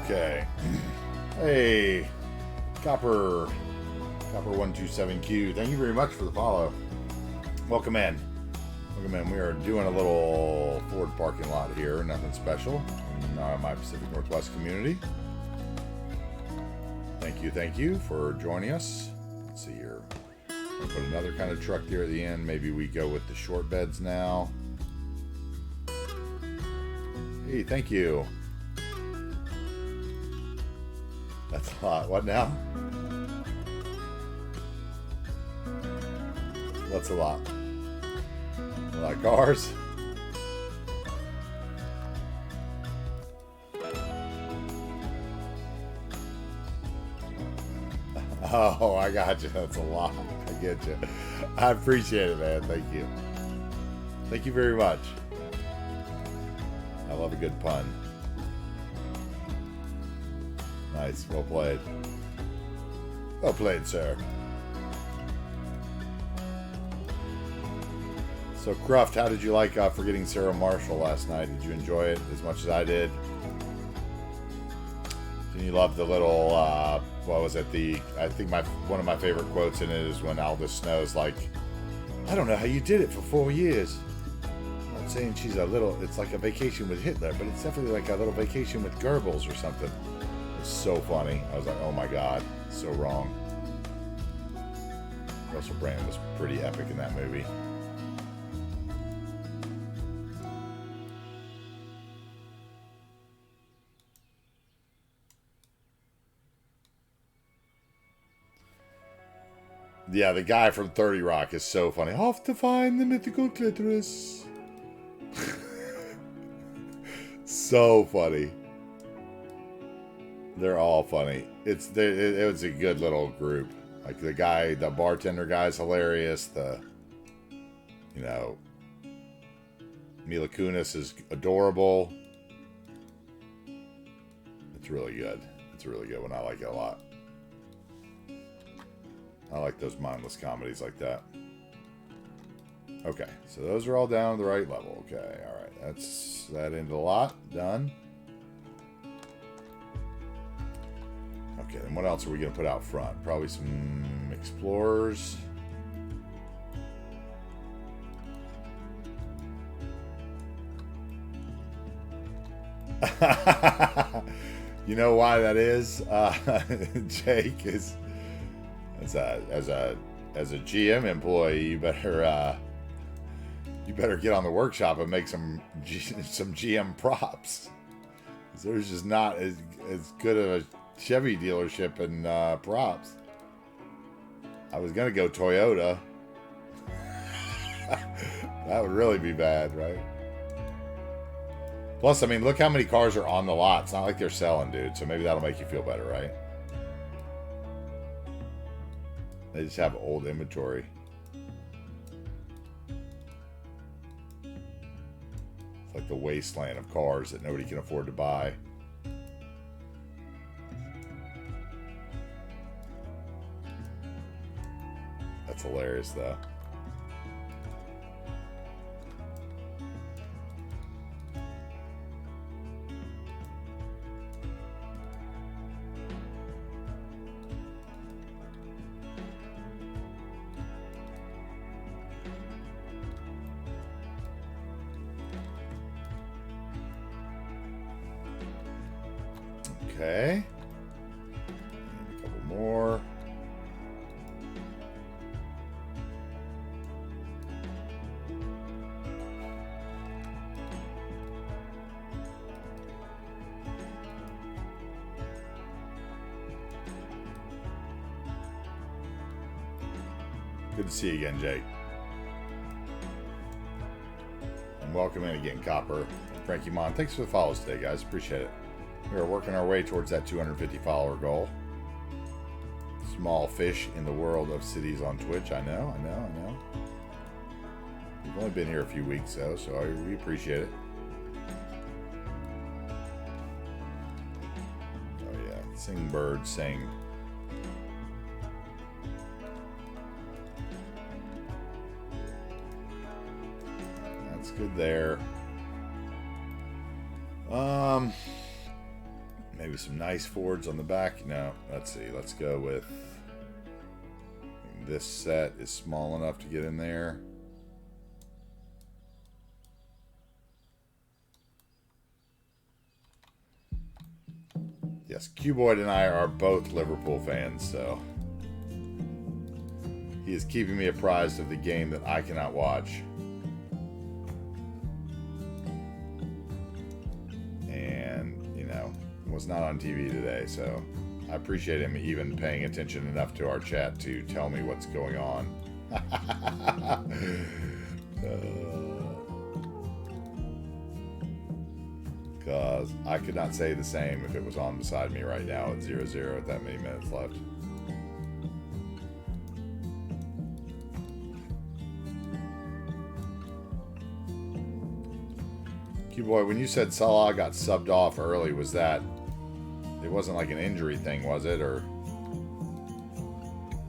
Okay. Hey, Copper127Q. Thank you very much for the follow. Welcome in. Welcome in. We are doing a little Ford parking lot here. Nothing special in my Pacific Northwest community. Thank you for joining us. Let's see here. I'll put another kind of truck here at the end. Maybe we go with the short beds now. Hey, thank you. That's a lot. What now? That's a lot. A lot of cars. Oh, I got you. That's a lot. I get you. I appreciate it, man. Thank you. Thank you very much. I love a good pun. Nice. Well played. Well played, sir. So, Cruft, how did you like forgetting Sarah Marshall last night? Did you enjoy it as much as I did? Did you love the little, what was it? I think one of my favorite quotes in it is when Aldous Snow's like, I don't know how you did it for 4 years. I'm not saying she's it's like a vacation with Hitler, but it's definitely like a little vacation with Goebbels or something. It's so funny. I was like, oh my god, so wrong. Russell Brand was pretty epic in that movie. Yeah, the guy from 30 Rock is so funny. Off to find the mythical clitoris. So funny. They're all funny. It was a good little group. Like the bartender guy's hilarious. Mila Kunis is adorable. It's really good. It's a really good one. I like it a lot. I like those mindless comedies like that. Okay, so those are all down to the right level. Okay, all right. That's that into the lot. Done. Okay, then what else are we going to put out front? Probably some Explorers. You know why that is? Jake is as a GM employee, you better get on the workshop and make some GM props. There's just not as good of a Chevy dealership in props. I was gonna go Toyota. That would really be bad, right? Plus, I mean, look how many cars are on the lot. It's not like they're selling, dude. So maybe that'll make you feel better, right? They just have old inventory. It's like the wasteland of cars that nobody can afford to buy. That's hilarious, though. Okay. And a couple more. Good to see you again, Jake. And welcome in again, Copper. Frankie Mon, thanks for the follows today, guys. Appreciate it. We are working our way towards that 250 follower goal. Small fish in the world of cities on Twitch. I know. We've only been here a few weeks, though, so we appreciate it. Oh, yeah. Sing birds sing. That's good there. Maybe some nice Fords on the back. No, let's see. Let's go with this set is small enough to get in there. Yes, Cuboid and I are both Liverpool fans, so he is keeping me apprised of the game that I cannot watch. Was not on TV today, so I appreciate him even paying attention enough to our chat to tell me what's going on. Because I could not say the same if it was on beside me right now at 0-0 with that many minutes left. Boy, when you said Salah got subbed off early, was that... It wasn't like an injury thing, was it? Or...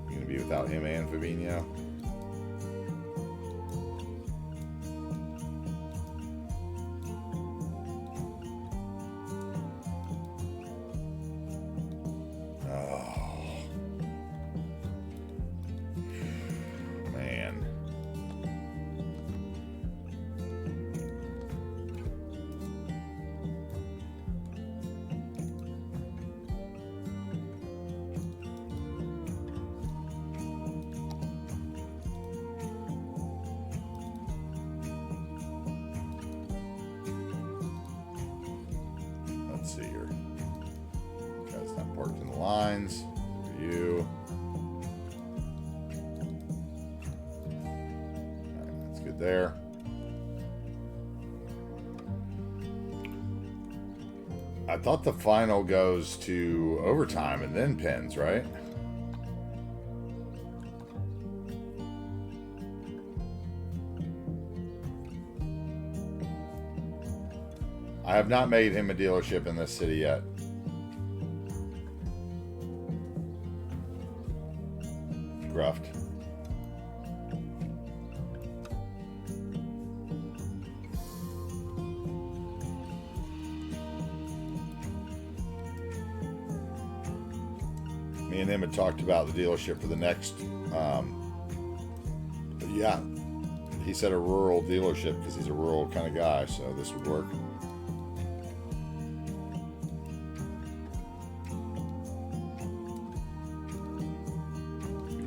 You going to be without him and Fabinho? Oh. Man. Let's see here. Guy's not parked in the lines. For you. Alright, that's good there. I thought the final goes to overtime and then pins, right? I have not made him a dealership in this city yet. Gruffed. Me and him had talked about the dealership for the next, yeah, he said a rural dealership because he's a rural kind of guy, so this would work.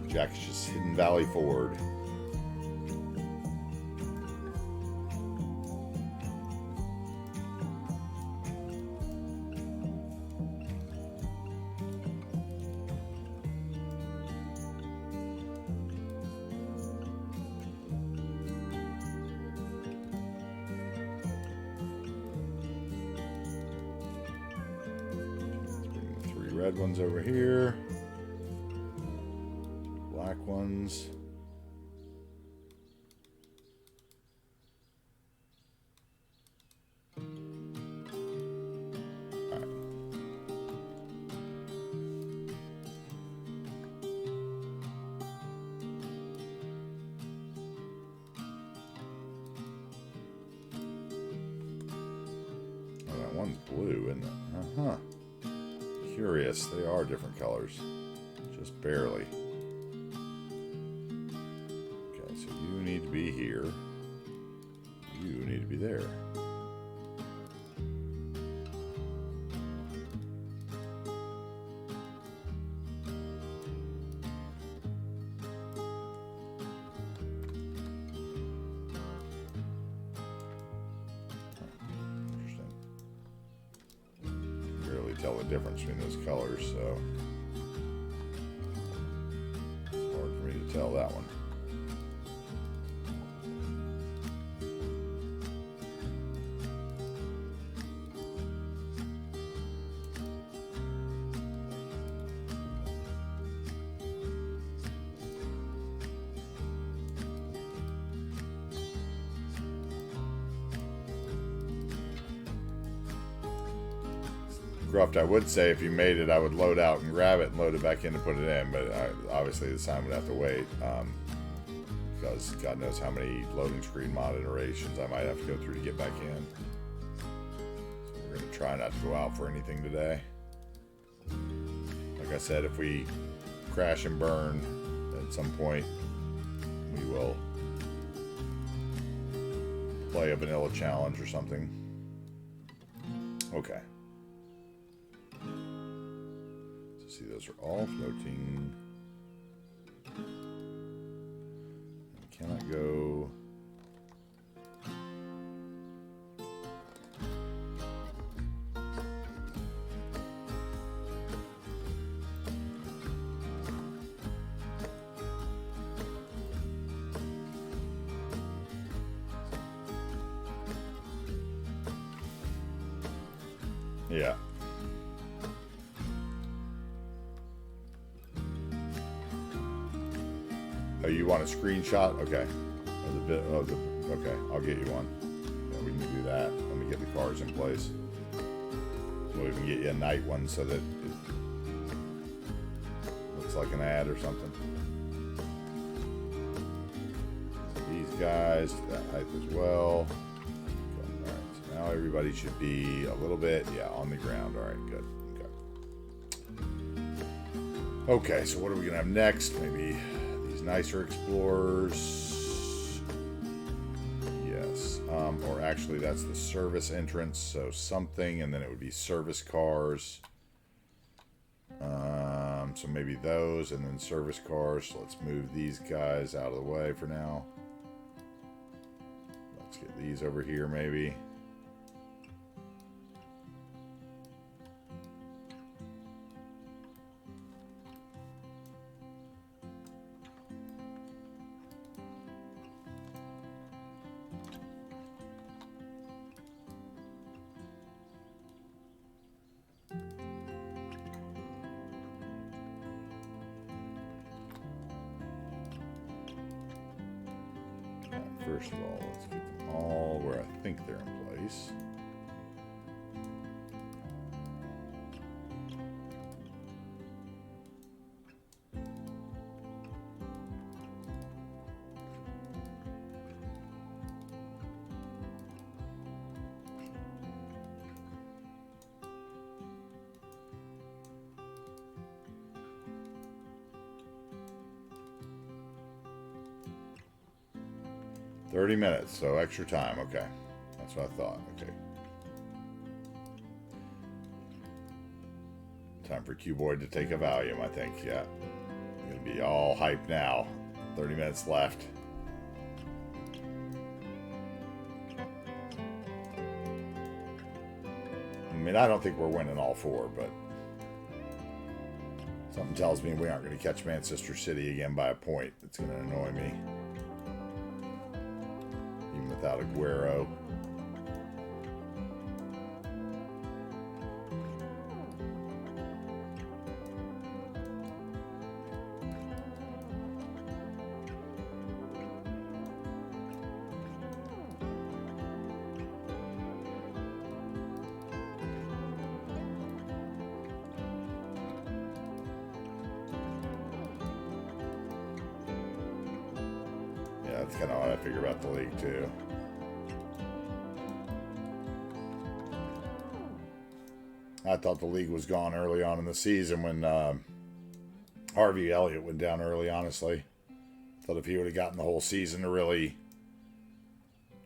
Jack's just Hidden Valley Ford. Three red ones over here. Black ones. All right. Oh, that one's blue, isn't it? Uh-huh. Curious. They are different colors. Just barely. So you need to be here. You need to be there. tell the difference between those colors, so it's hard for me to tell that one. Gruffed, I would say if you made it, I would load out and grab it and load it back in and put it in, but obviously this time would have to wait because God knows how many loading screen mod iterations I might have to go through to get back in. So we're going to try not to go out for anything today. Like I said, if we crash and burn at some point, we will play a vanilla challenge or something. Okay. See, those are all floating. We cannot go. Yeah. Oh, you want a screenshot? Okay. Okay, I'll get you one. Yeah, we can do that. Let me get the cars in place. We'll even get you a night one so that it looks like an ad or something. These guys, that height as well. Okay, all right, so now everybody should be a little bit, yeah, on the ground. All right, good. Okay, so what are we going to have next? Maybe nicer Explorers. Yes. Or actually that's the service entrance, so something, and then it would be service cars. So maybe those and then service cars. So let's move these guys out of the way for now. Let's get these over here maybe. First of all, let's get them all where I think they're in place. $30 minutes, so extra time. Okay, that's what I thought. Okay, time for Q-Boyd to take a Valium, I think. Yeah, I'm gonna be all hyped now. 30 minutes left. I mean, I don't think we're winning all four, but something tells me we aren't going to catch Manchester City again by a point. It's going to annoy me. Without Aguero. Yeah, that's kind of what I figure about the league too. I thought the league was gone early on in the season when Harvey Elliott went down early, honestly. Thought if he would have gotten the whole season to really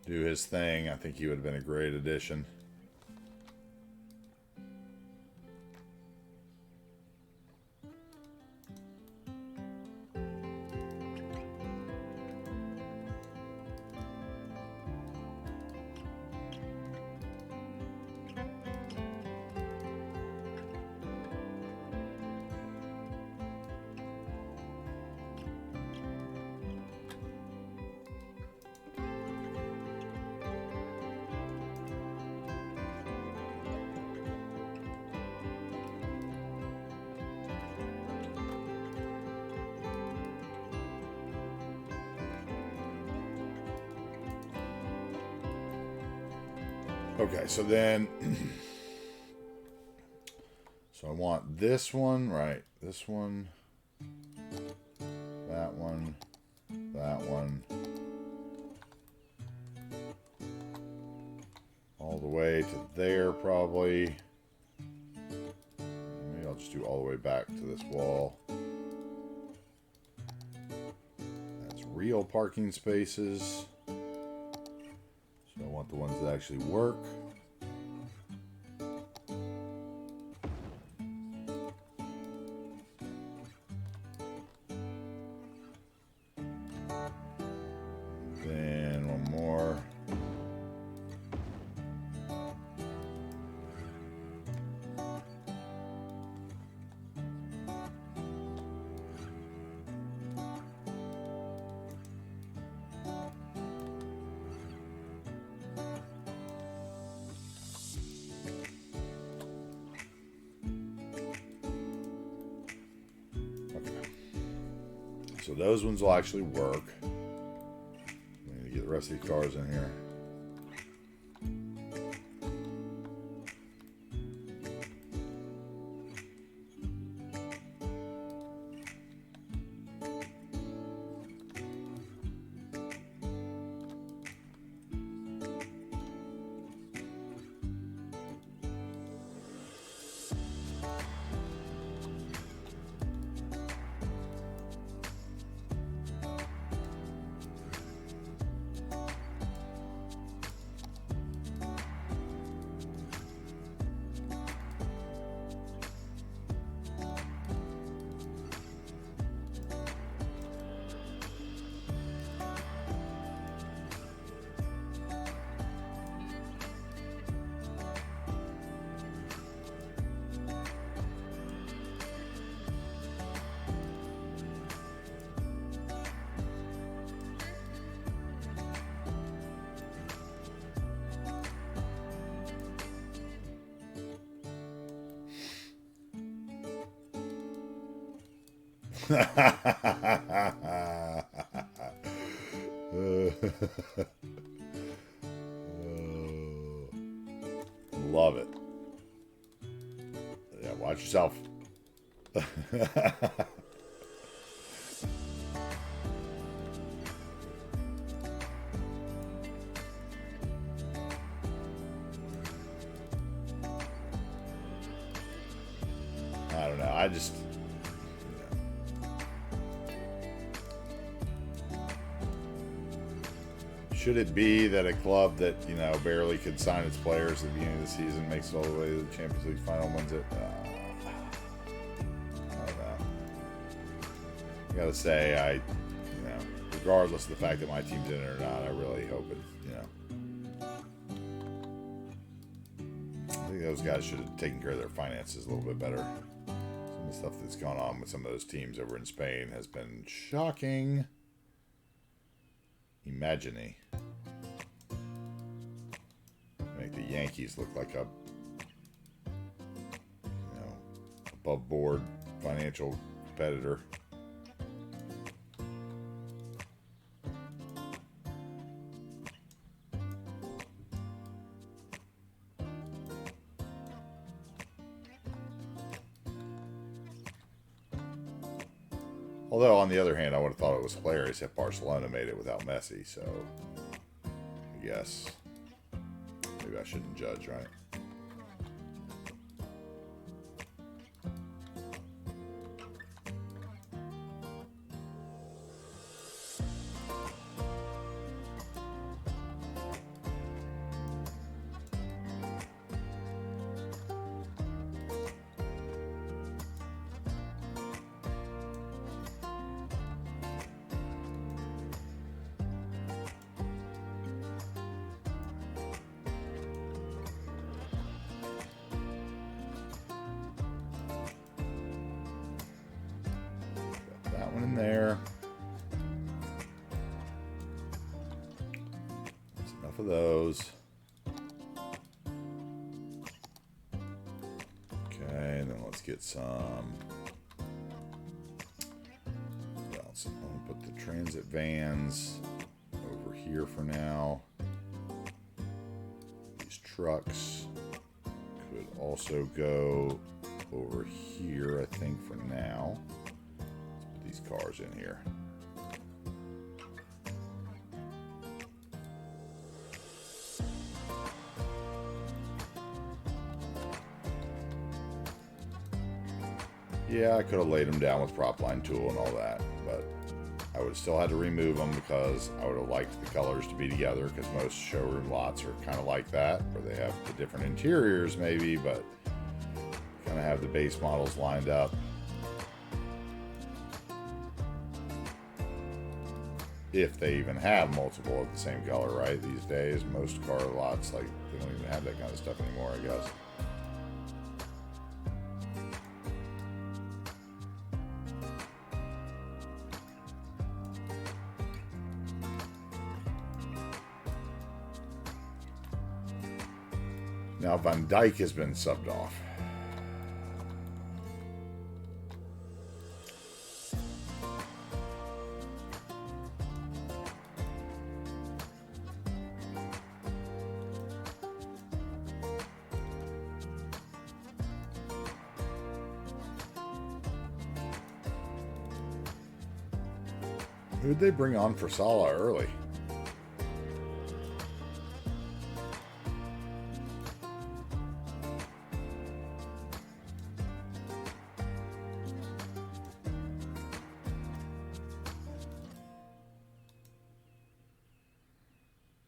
do his thing, I think he would have been a great addition. Okay, so then, so I want this one, right? This one, that one, that one, all the way to there probably. Maybe I'll just do all the way back to this wall. That's real parking spaces. So I want the ones that actually work. Then one more. So those ones will actually work. We need to get the rest of these cars in here. Love it. Yeah, watch yourself. I don't know. I just... Should it be that a club that, you know, barely could sign its players at the beginning of the season makes it all the way to the Champions League final and wins it? I don't know. I gotta say, regardless of the fact that my team's in it or not, I really hope it, I think those guys should have taken care of their finances a little bit better. Some of the stuff that's gone on with some of those teams over in Spain has been shocking. Imagine make the Yankees look like a above board financial competitor. Although, on the other hand, I would have thought it was hilarious if Barcelona made it without Messi, so I guess maybe I shouldn't judge, right? That one in there. That's enough of those. Okay, and then let's get some. Well, so I'm gonna put the transit vans over here for now. These These trucks could also go over here, I think, for now. Let's put these cars in here. Yeah, I could have laid them down with prop line tool and all that, but I would have still had to remove them because I would have liked the colors to be together, because most showroom lots are kind of like that, where they have the different interiors maybe, but kind of have the base models lined up. If they even have multiple of the same color, right? These days, most car lots, like, they don't even have that kind of stuff anymore, I guess. Now Van Dyke has been subbed off. Who'd they bring on for Sala early?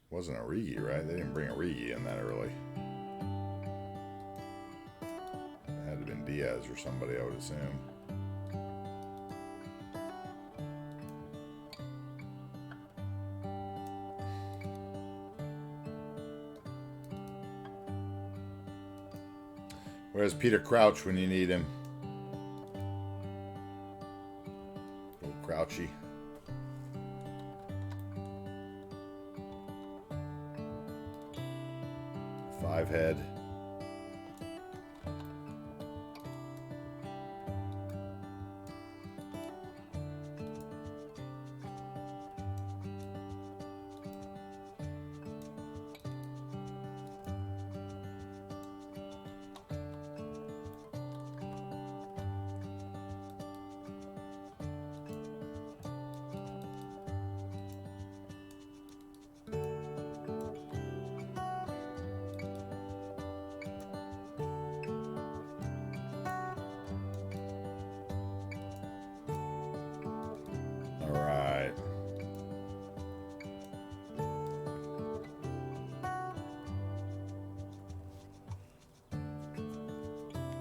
Wasn't a Rigi, right? They didn't bring a Rigi in that early. It had to have been Diaz or somebody, I would assume. Where's Peter Crouch when you need him? Old Crouchy. Five head.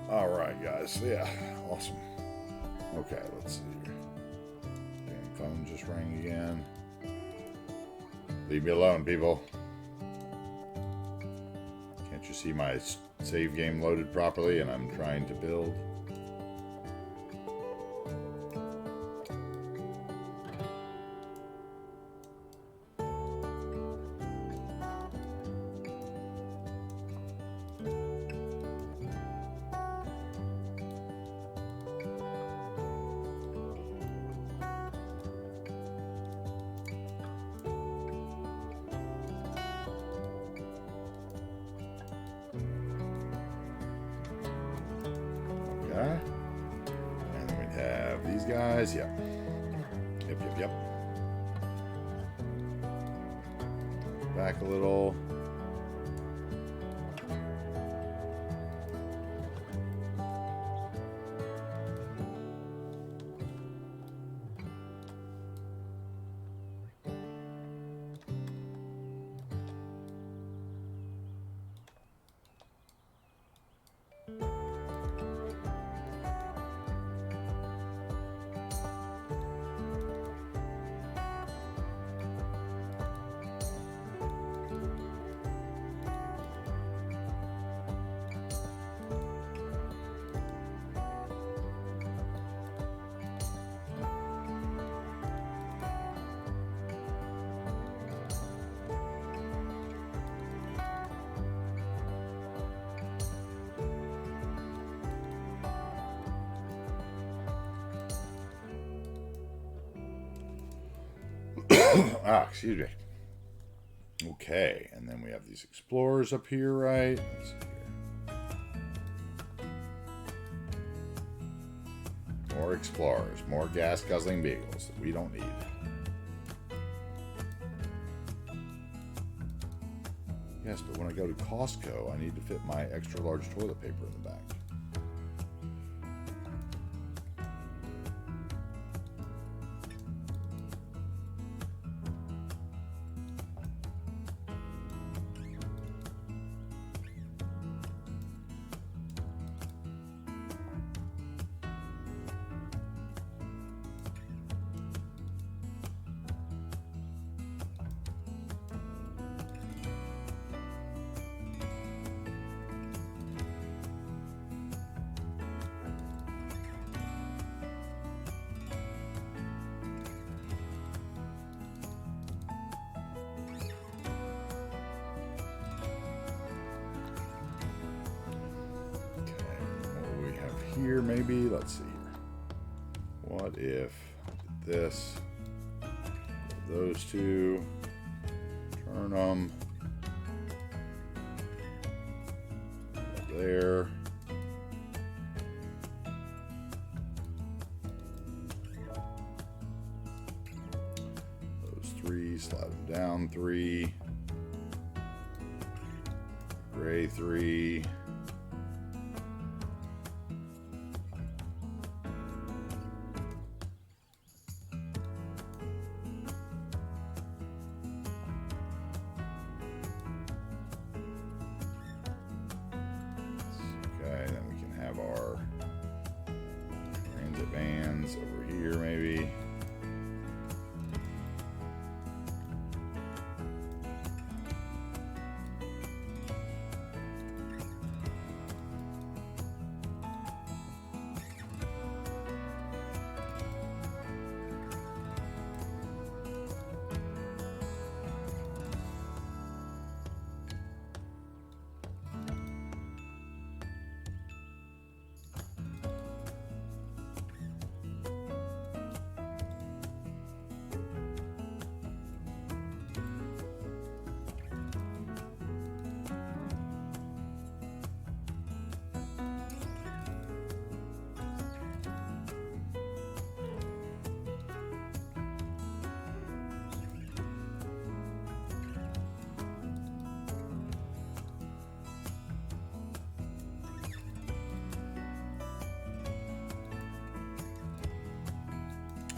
All right, guys. Yeah, awesome. Okay, let's see here. Damn phone just rang again. Leave me alone, people. Can't you see my save game loaded properly and I'm trying to build? Okay. And then we'd have these guys. Yep. Yep. Back a little. Excuse me. Okay, and then we have these Explorers up here, right? Let's see here. More Explorers, more gas-guzzling Beagles that we don't need. Yes, but when I go to Costco, I need to fit my extra large toilet paper in the back. Here maybe, let's see here. What if I did this, those two, turn them up there, those three, slide them down three, gray three, over here maybe.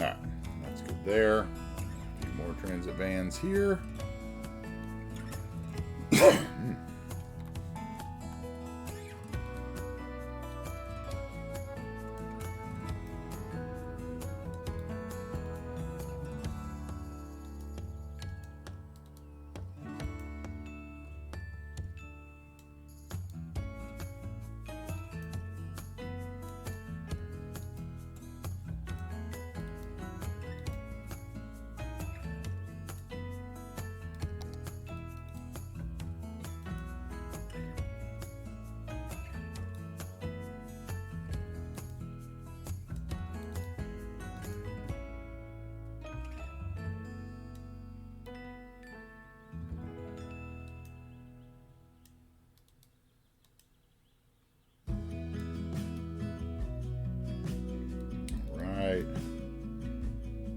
Alright, that's good there. A few more transit vans here. Right.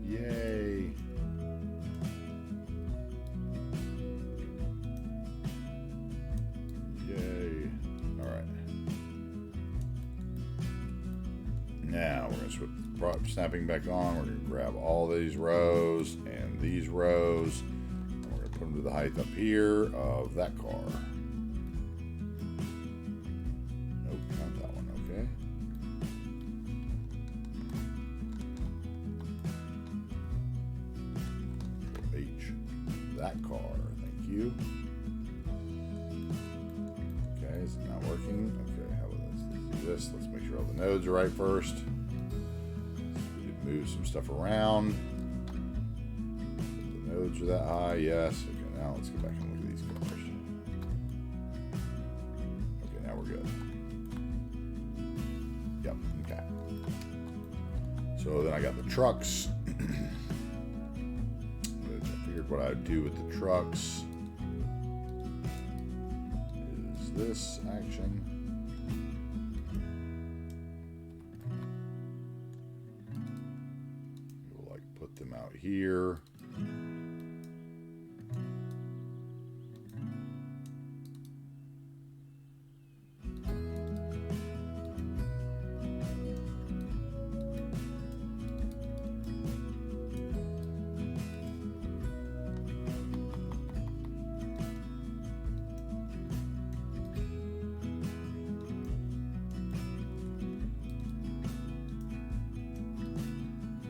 Yay. Yay. All right. Now we're going to switch snapping back on. We're going to grab all these rows and these rows. And we're going to put them to the height up here of that car. Nope, not that one. Okay. That car, thank you. Okay, is it not working? Okay, how about this? Let's do this. Let's make sure all the nodes are right first. We can move some stuff around. The nodes are that high, yes. Okay, now let's go back and look at these cars. Okay, now we're good. Yep, okay. So then I got the trucks. What I'd do with the trucks. this action. We'll like put them out here.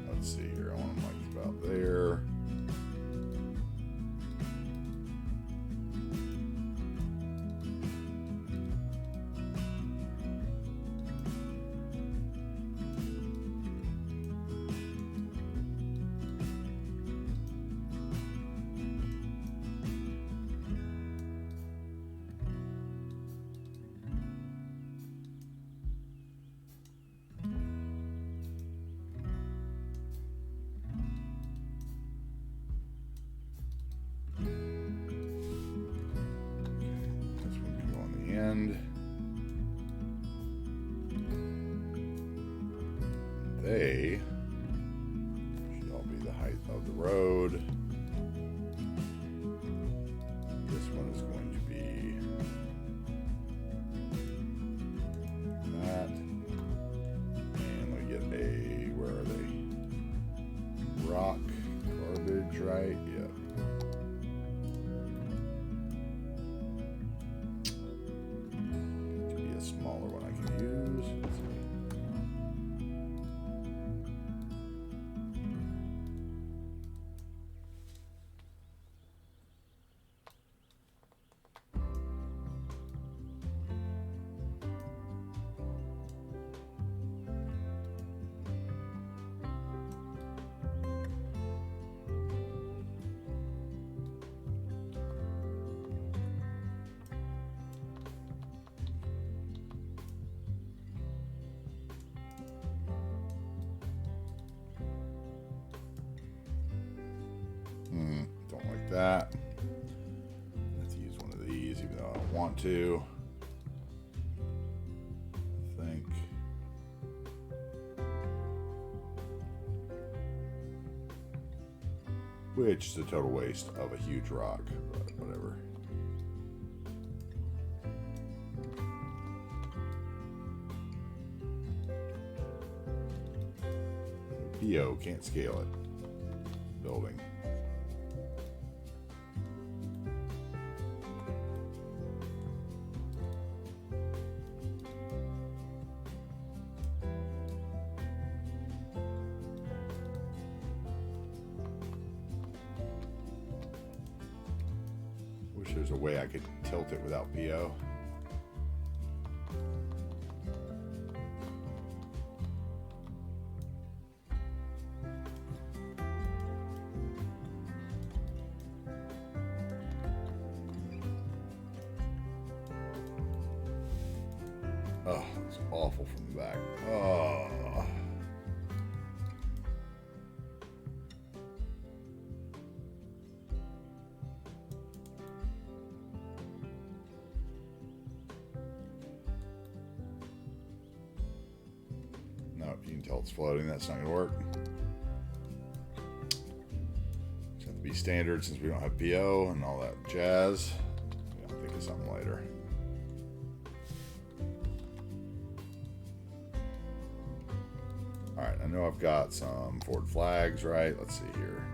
Let's see here. I want them like about there. They should all be the height of the road. This one is going to be that. And let me get a, where are they? Rock, garbage, right? Yeah. To be a smaller one I can use. Let's see. Don't like that. I have to use one of these, even though I don't want to. I think. Which is a total waste of a huge rock, but whatever. PO can't scale it. Building. Wish there's a way I could tilt it without PO. Oh, it's awful from the back. Oh. No, you can tell it's floating. That's not going to work. It's going to be standard since we don't have PO and all that jazz. I'll think of something later. All right, I know I've got some forward flags, right? Let's see here.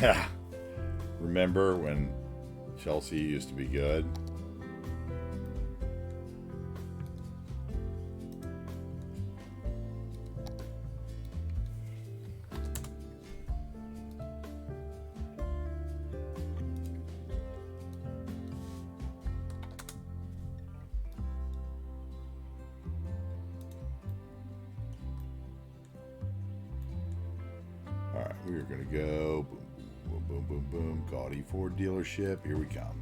Yeah. Remember when Chelsea used to be good? All right, we are going to go boom, boom, boom, boom. Gaudy Ford dealership. Here we come.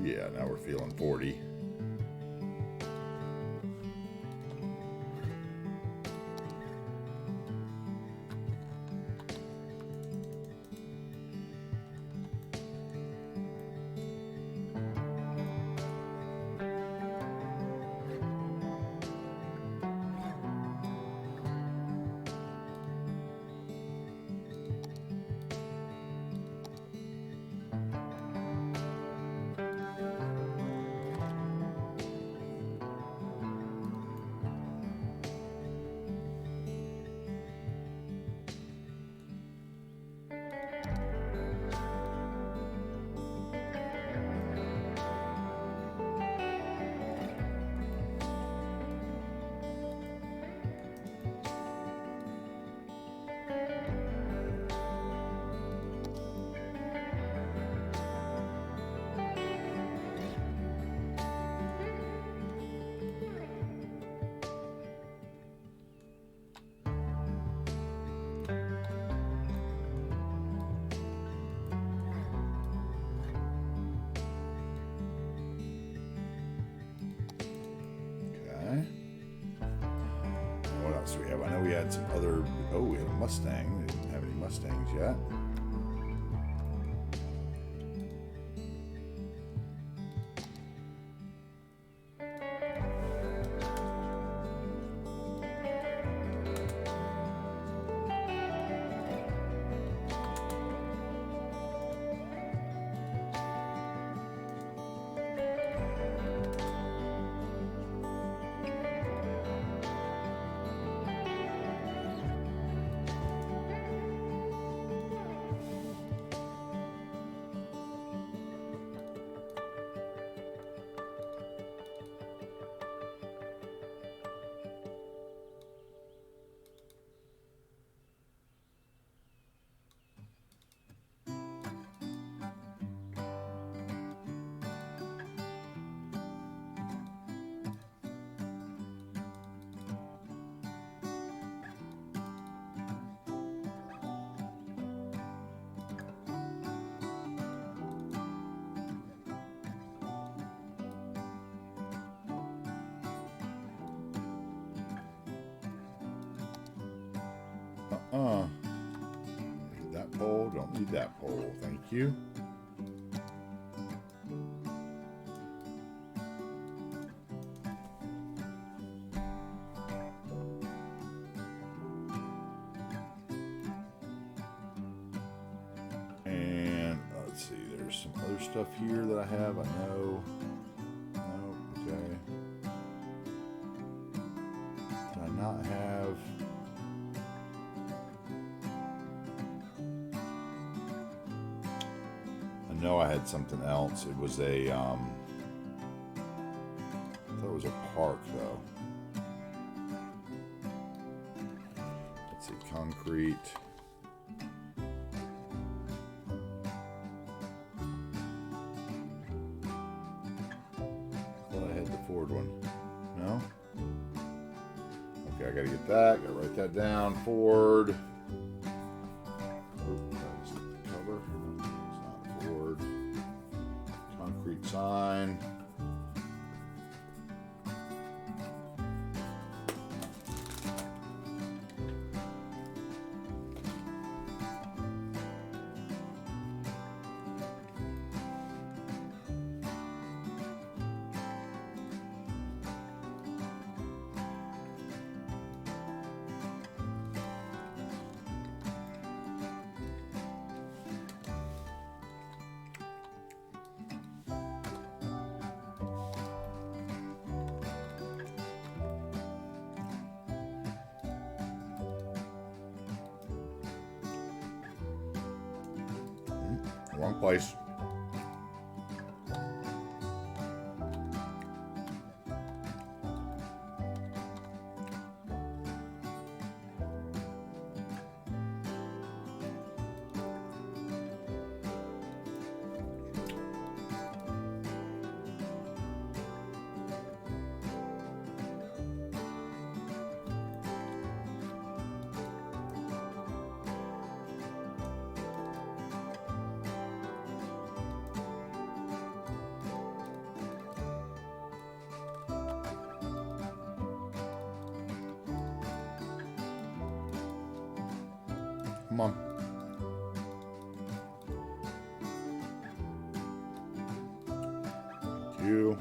yeah, now we're feeling 40. What else do we have? I know we had some other. Oh, we had a Mustang. We didn't have any Mustangs yet. Need that pole. Don't need that pole. Thank you. And let's see. There's some other stuff here that I have. I know. No. Okay. Did I not have? No, I had something else. It was a, I thought it was a park though. Let's see, concrete. I thought I had the Ford one. No? Okay, I gotta get that. Gotta write that down. Ford. Sign. Wrong place. Come on. Thank you.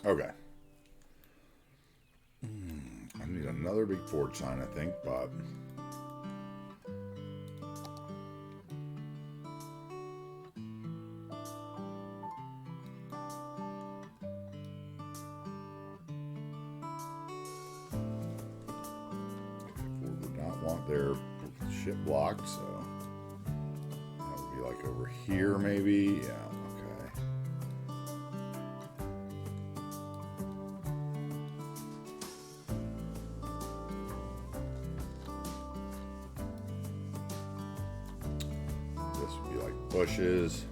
Okay. I need another big Ford sign, I think, but Ford would not want their shit blocked, so that would be like over here, maybe. Yeah. Bushes.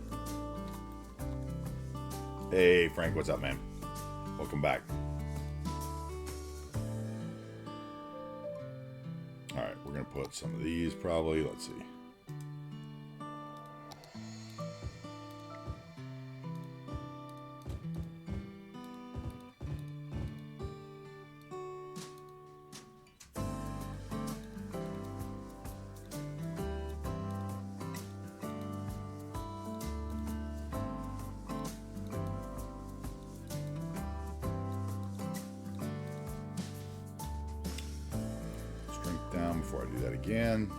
Hey Frank, what's up, man? Welcome back. All right, we're gonna put some of these probably. Let's see. Down before I do that again.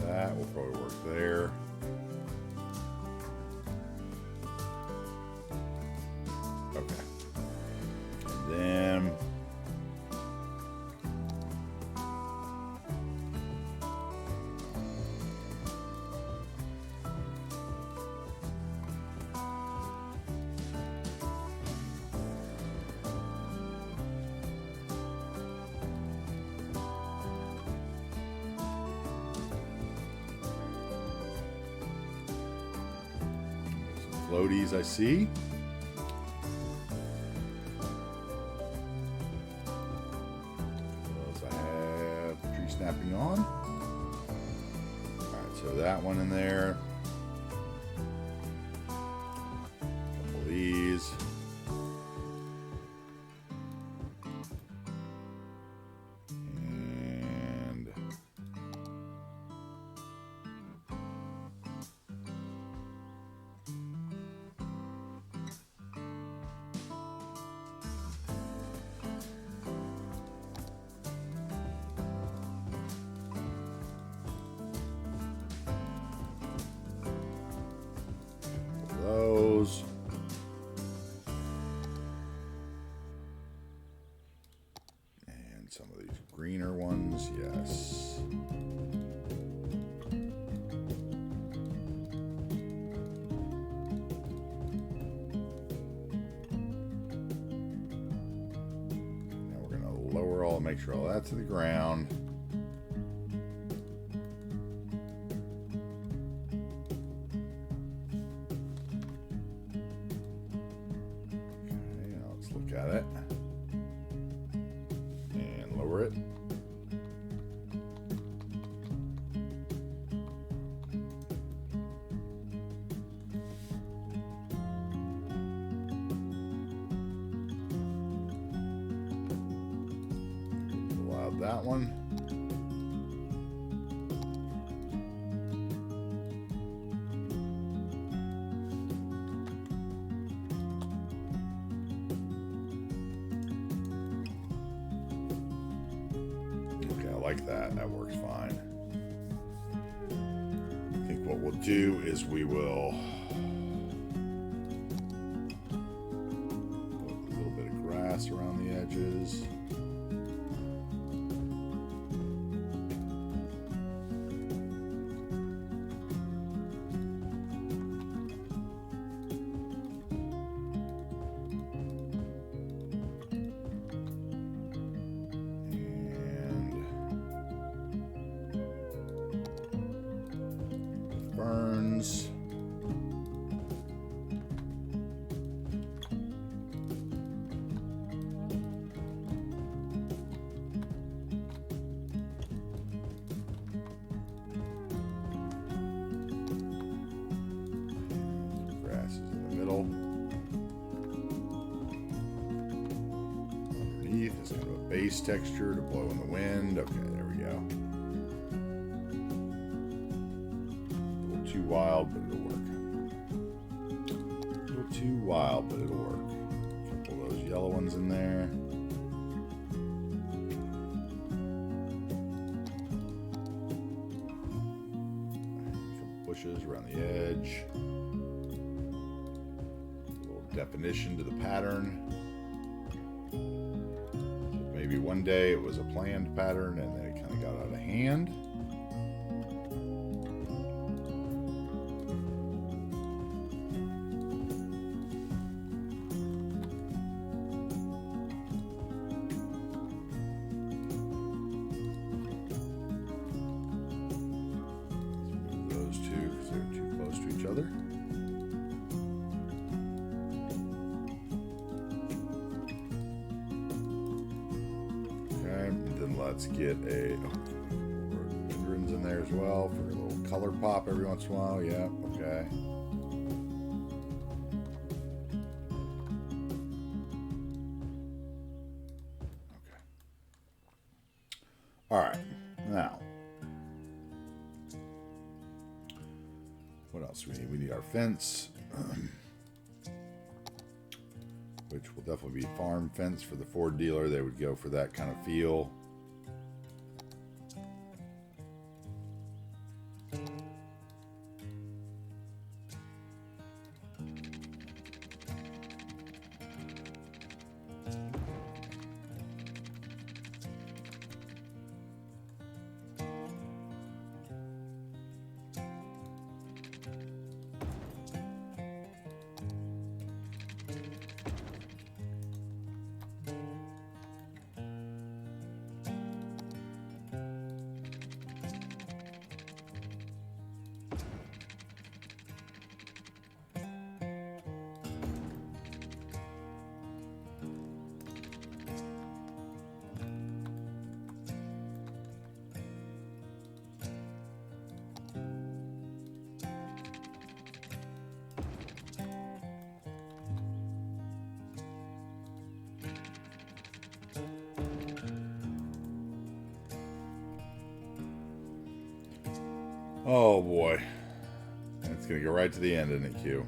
That will probably work there. Okay. Then some floaties I see. Snapping on. Alright, so that one in there. A couple of these. And those. And some of these greener ones, yes. Now we're going to lower all, make sure all that's to the ground. Got it. And lower it. Pull out that one. Like that works fine. I think what we'll do is we will put a little bit of grass around the edges. just kind of a base texture to blow in the wind. Okay, there we go. A little too wild, but it'll work. A little too wild, but it'll work. A couple of those yellow ones in there. Bushes around the edge. A little definition to the pattern. So maybe one day it was a planned pattern and then it kind of got out of hand. Other. Okay, and then let's get a hindrance in there as well for a little color pop every once in a while. Yeah, okay. Okay. All right, now. What else do we need? We need our fence, which will definitely be farm fence for the Ford dealer. They would go for that kind of feel. Oh boy. It's going to go right to the end, isn't it, Q?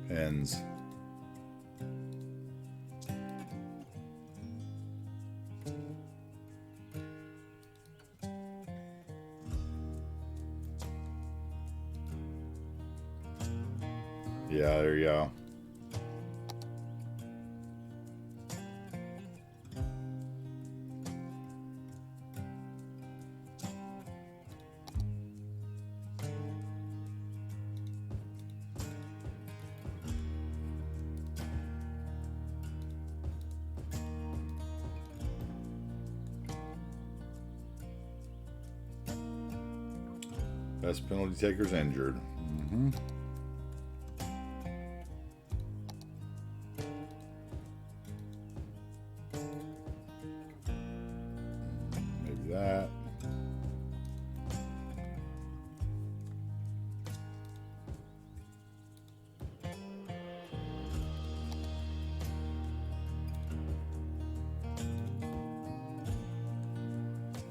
Pens. Yeah, there you go. Best penalty takers injured. Mm-hmm. Maybe that.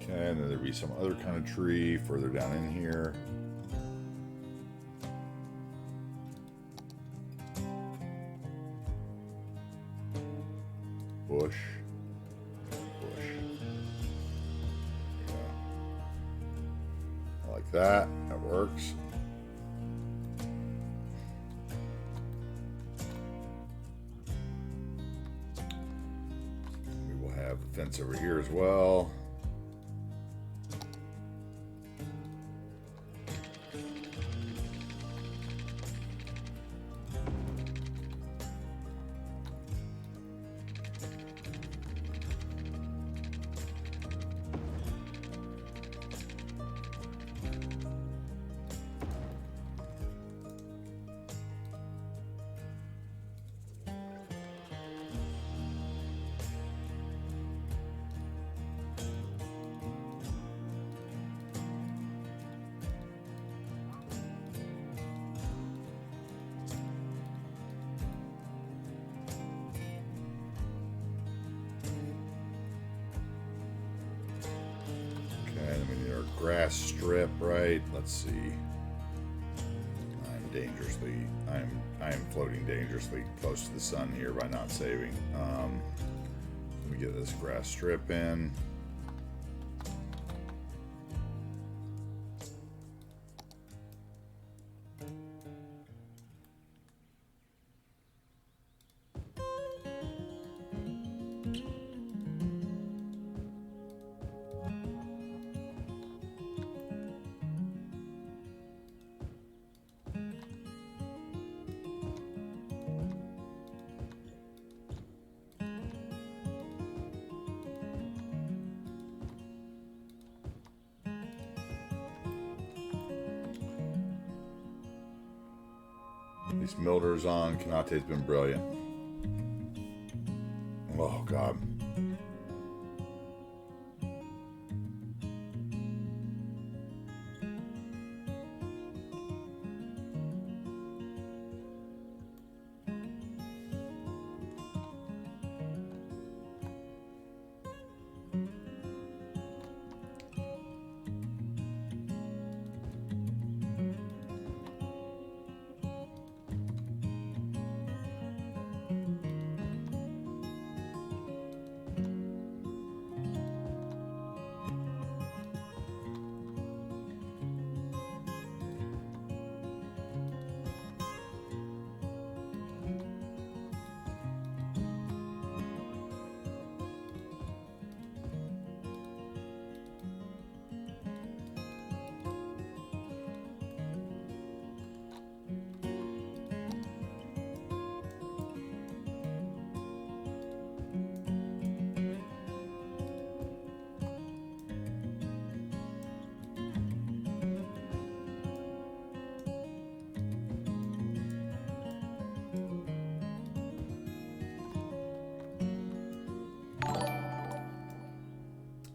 Okay, and then there'd be some other kind of tree further down in here. Bush. Bush. Yeah. I like that. That works. We will have the fence over here as well. grass strip, right? Let's see. I am floating dangerously close to the sun here by not saving. Let me get this grass strip in. At least Milder's on. Kanate's been brilliant. Oh, God.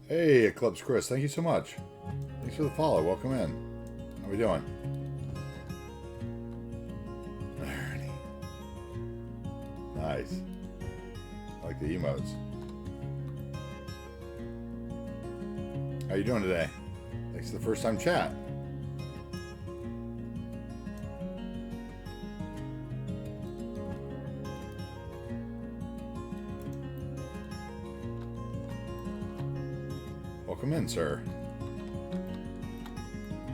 Hey, Eclipse Chris, thank you so much. Thanks for the follow. Welcome in. How we doing? Ernie. Nice. I like the emotes. How you doing today? Thanks for the first time chat. Welcome in, sir.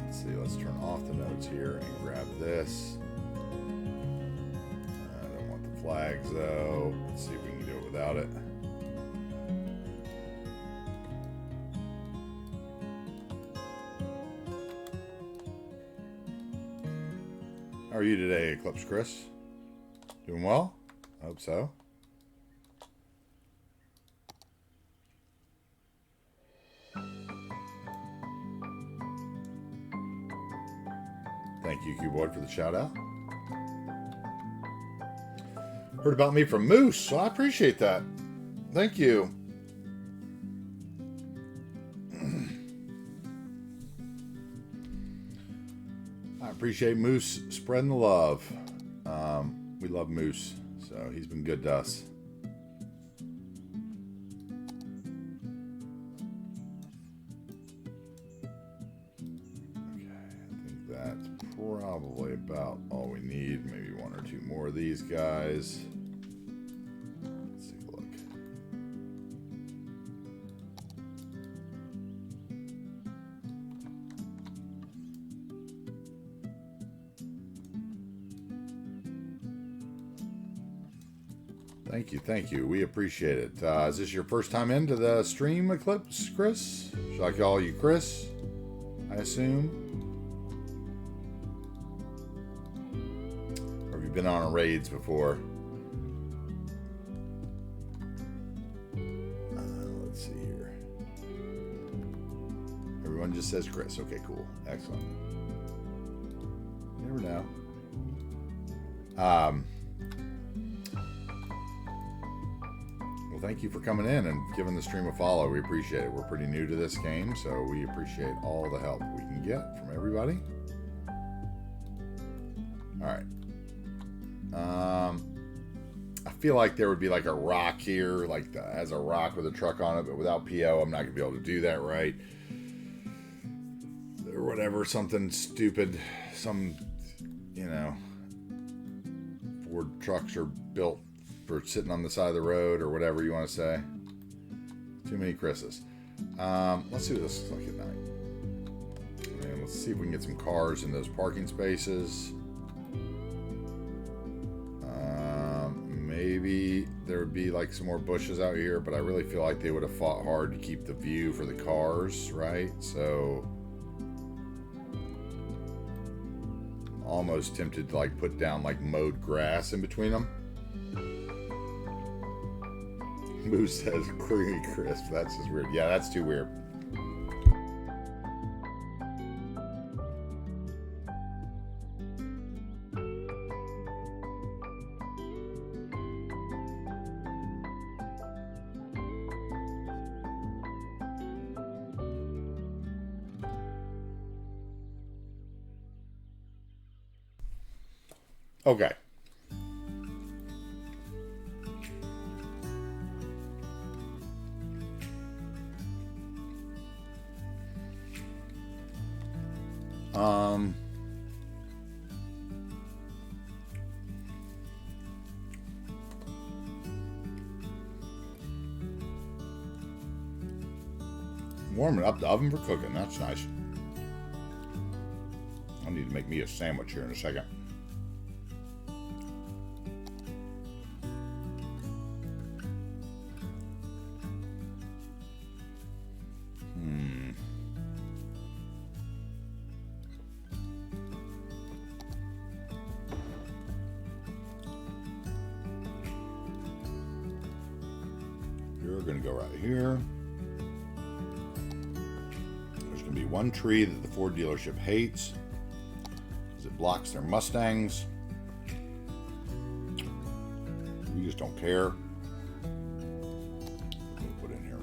Let's see, let's turn off the notes here and grab this. I don't want the flags though. Let's see if we can do it without it. How are you today, Eclipse Chris? Doing well? I hope so. Thank you, Q-Boy, for the shout out. Heard about me from Moose, so I appreciate that. Thank you. I appreciate Moose spreading the love. We love Moose, so he's been good to us. Probably about all we need. Maybe one or two more of these guys. Let's take a look. Thank you. We appreciate it. Is this your first time into the stream, Eclipse, Chris? Should I call you Chris? I assume. Been on raids before. Let's see here. Everyone just says Chris. Okay, cool. Excellent. You never know. Well, thank you for coming in and giving the stream a follow. We appreciate it. We're pretty new to this game, so we appreciate all the help we can get from everybody. All right. I feel like there would be like a rock here, like has a rock with a truck on it, but without PO, I'm not gonna be able to do that right. whatever, something stupid, some, you know, Ford trucks are built for sitting on the side of the road or whatever you want to say. Too many Chris's. Let's see what this looks like at night. And let's see if we can get some cars in those parking spaces. Maybe there would be like some more bushes out here, but I really feel like they would have fought hard to keep the view for the cars, right? So I'm almost tempted to like put down like mowed grass in between them. Moose says creamy crisp. That's just weird. Yeah, that's too weird. Okay. Warming up the oven for cooking. That's nice. I need to make me a sandwich here in a second. You're going to go right here. There's going to be one tree that the Ford dealership hates because it blocks their Mustangs. We just don't care. What do we put in here?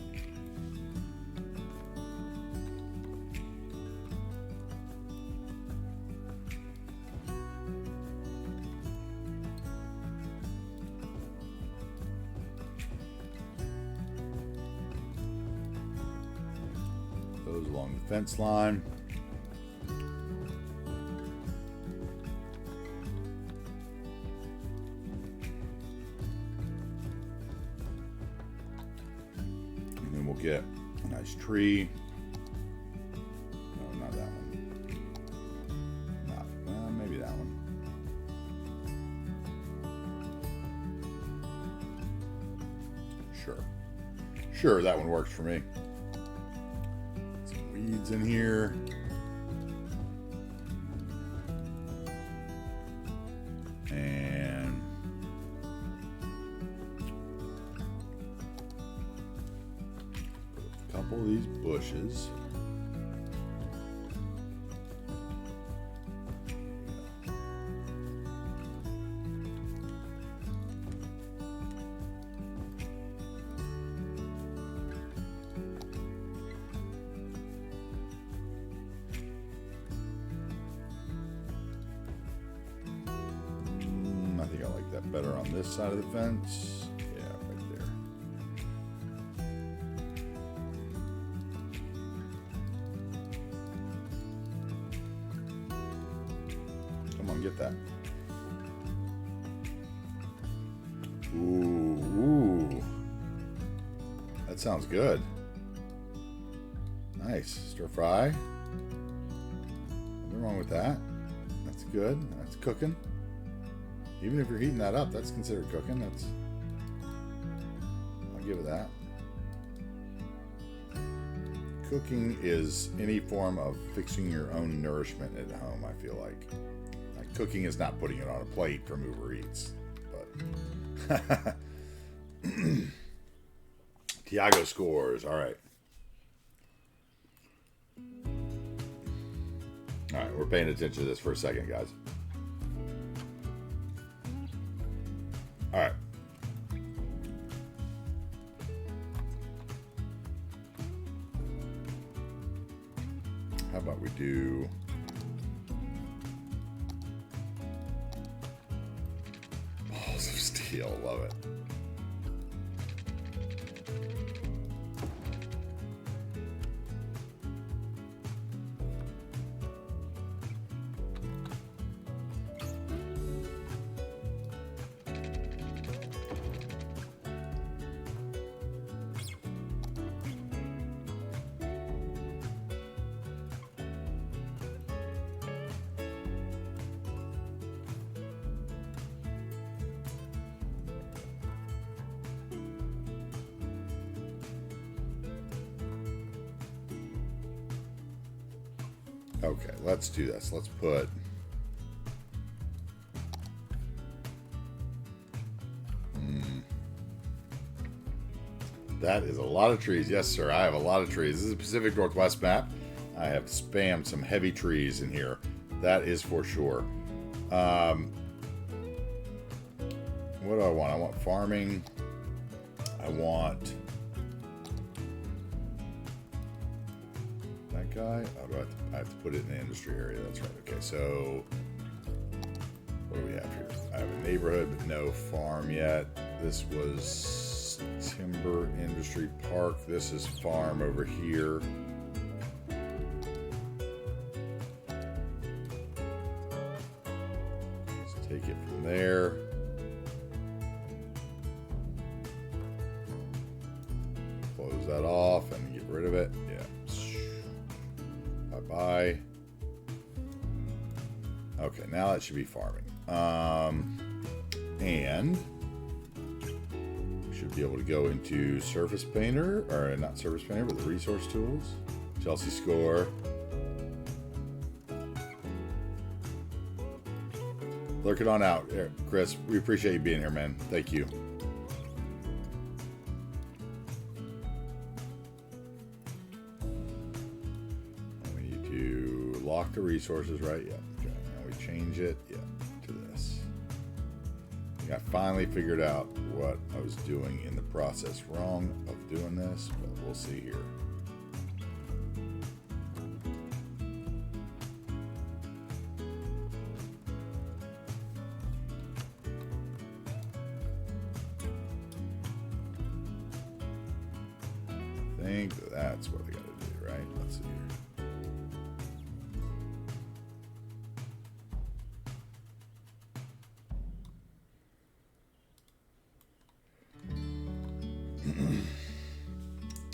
Those along the fence line. And then we'll get a nice tree. No, not that one. Maybe that one. Sure, that one works for me. Weeds in here. And put a couple of these bushes. I think I like that better on this side of the fence. Yeah, right there. Come on, get that. Ooh. That sounds good. Nice. Stir fry. Nothing wrong with that. That's good. That's cooking. Even if you're heating that up, that's considered cooking. I'll give it that. Cooking is any form of fixing your own nourishment at home, I feel like. Cooking is not putting it on a plate from Uber Eats. But Tiago scores. All right. All right, we're paying attention to this for a second, guys. All right. How about we do balls of steel? Love it. Okay, let's do this. Let's put... That is a lot of trees. Yes, sir, I have a lot of trees. This is a Pacific Northwest map. I have spammed some heavy trees in here. That is for sure. What do I want? I want farming. I want... That guy? Oh, I have to put it in the industry area. That's right. Okay, so... What do we have here? I have a neighborhood, but no farm yet. This was... Timber Industry Park. This is farm over here. Let's take it from there. Close that off and get rid of it. Yeah. Bye-bye. Okay, now that should be farming. And should be able to go into Surface Painter, or not Surface Painter, but the resource tools. Chelsea score. Lurk it on out, Chris. We appreciate you being here, man. Thank you. We need to lock the resources, right? Yeah. Okay. Now we change it, yeah, to this. I finally figured out what I was doing in the process wrong of doing this, but we'll see here. I think that's what I gotta do, right? Let's see here.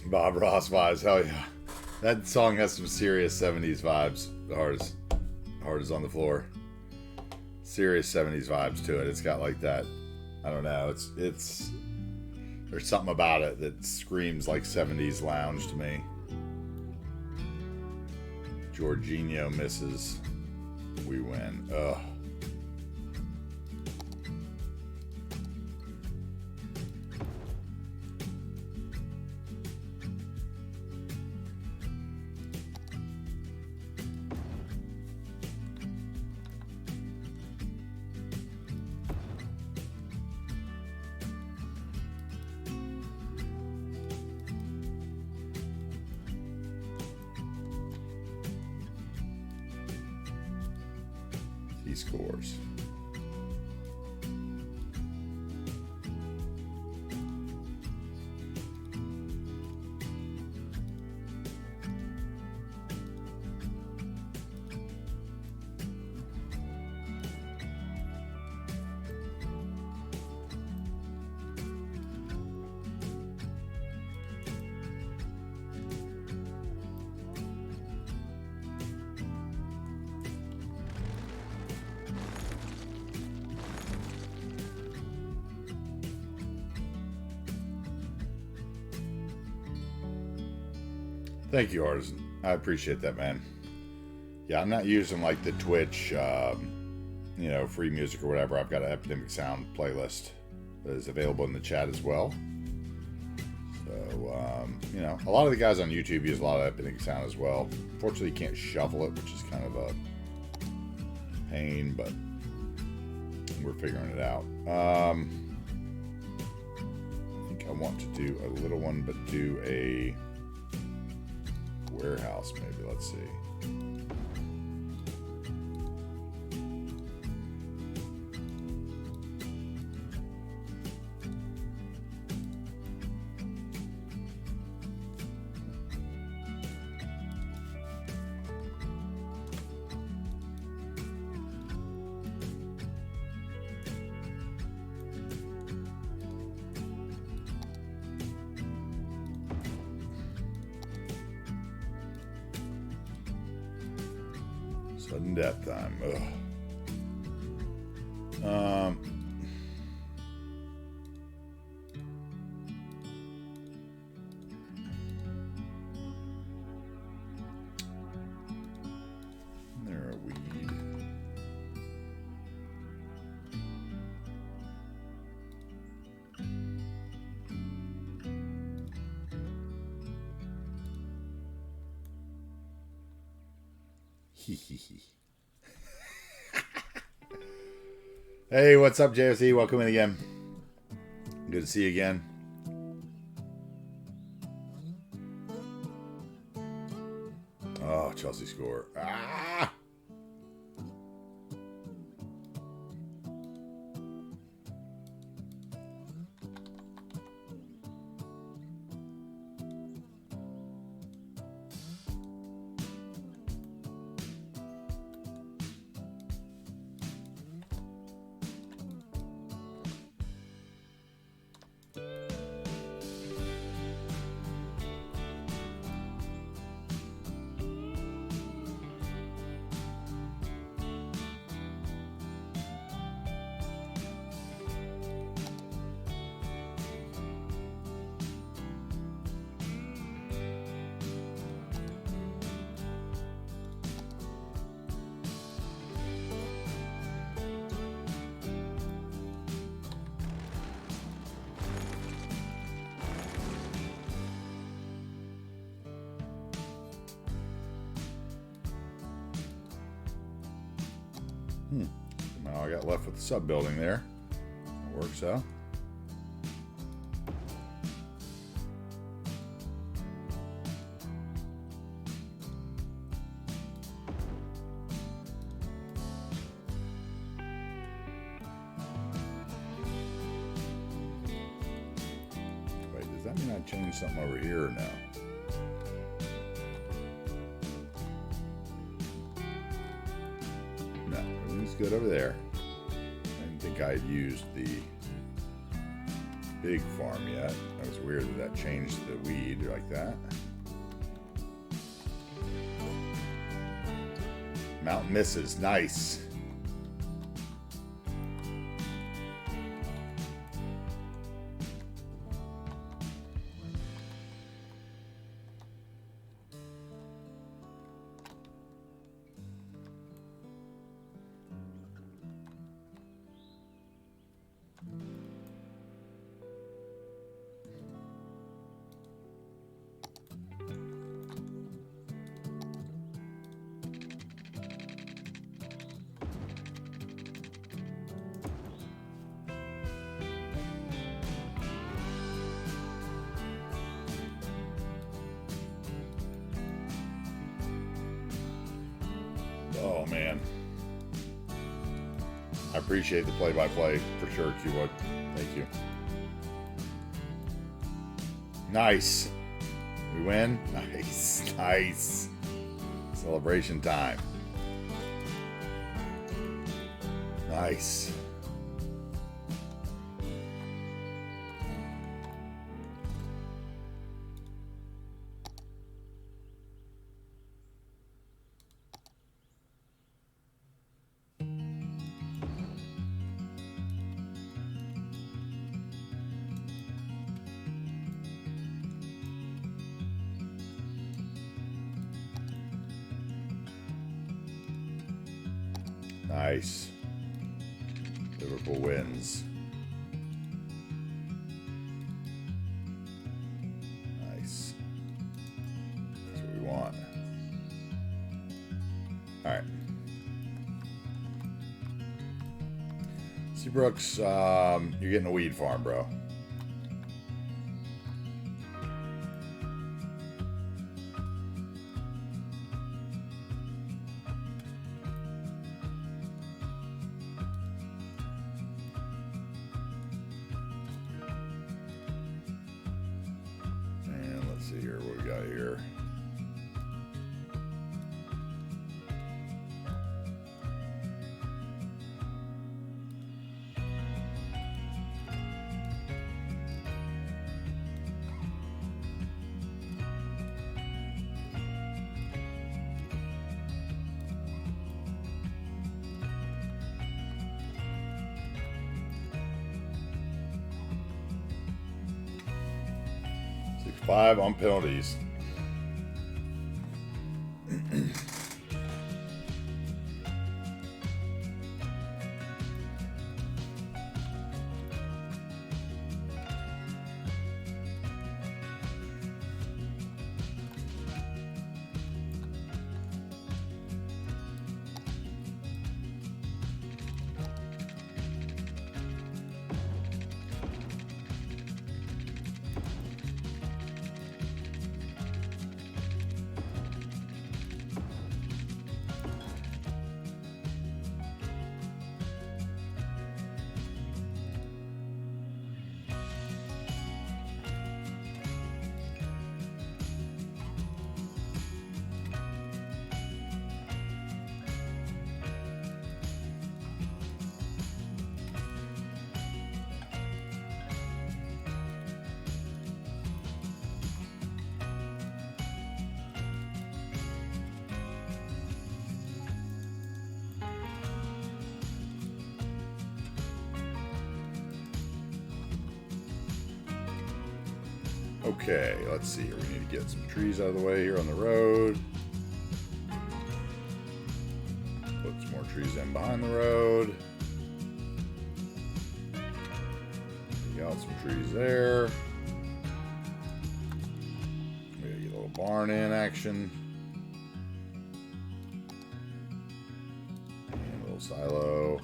Bob Ross vibes, hell yeah. That song has some serious 70s vibes. The heart is on the floor. Serious 70s vibes to it. It's got like that, I don't know, it's there's something about it that screams like 70s lounge to me. Jorginho misses. We win. Ugh. He scores. Thank you, Artisan. I appreciate that, man. Yeah, I'm not using like the Twitch, free music or whatever. I've got an Epidemic Sound playlist that is available in the chat as well. So, a lot of the guys on YouTube use a lot of Epidemic Sound as well. Fortunately, you can't shuffle it, which is kind of a pain, but we're figuring it out. I think I want to do a little one, but do a warehouse maybe. Let's see. Sudden death time. Ugh. Hey, what's up, JFC? Welcome in again. Good to see you again. Oh, Chelsea score. Ah! Now I got left with the sub building there. That works out. Wait, does that mean I changed something over here or no? No, everything's good over there. I didn't think I had used the big farm yet. That was weird that changed the weed like that. Mountain misses, nice. Oh man, I appreciate the play-by-play for sure, Q-Wood. Thank you. Nice. We win. Nice, nice. Celebration time. Nice. Nice. Liverpool wins. Nice. That's what we want. All right. Seabrooks, you're getting a weed farm, bro. Let's see here what we got here. Five on penalties. Okay, let's see. We need to get some trees out of the way here on the road. Put some more trees in behind the road. We got some trees there. We gotta get a little barn in action. And a little silo.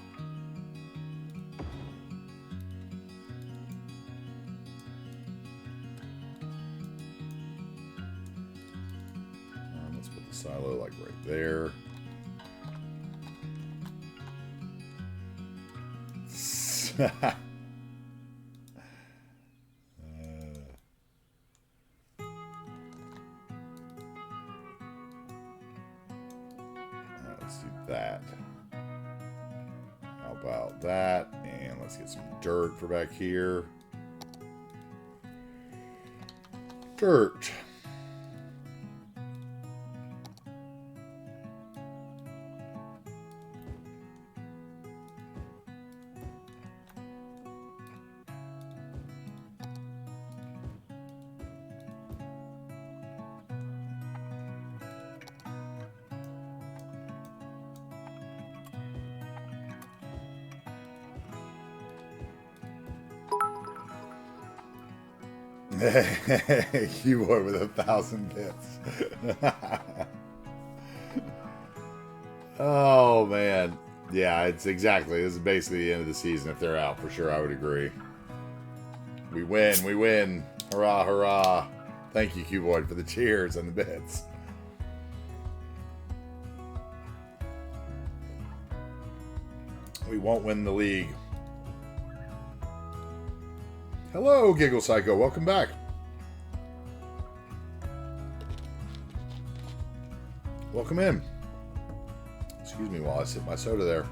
Let's put the silo like right there. Let's do that. How about that? And let's get some dirt for back here. Dirt. You were with 1,000 bits. Oh man, yeah, it's exactly. This is basically the end of the season. If they're out, for sure, I would agree. We win, we win! Hurrah, hurrah! Thank you, Cuboid, for the cheers and the bits. We won't win the league. Hello, Giggle Psycho. Welcome back. Welcome in. Excuse me while I sip my soda there.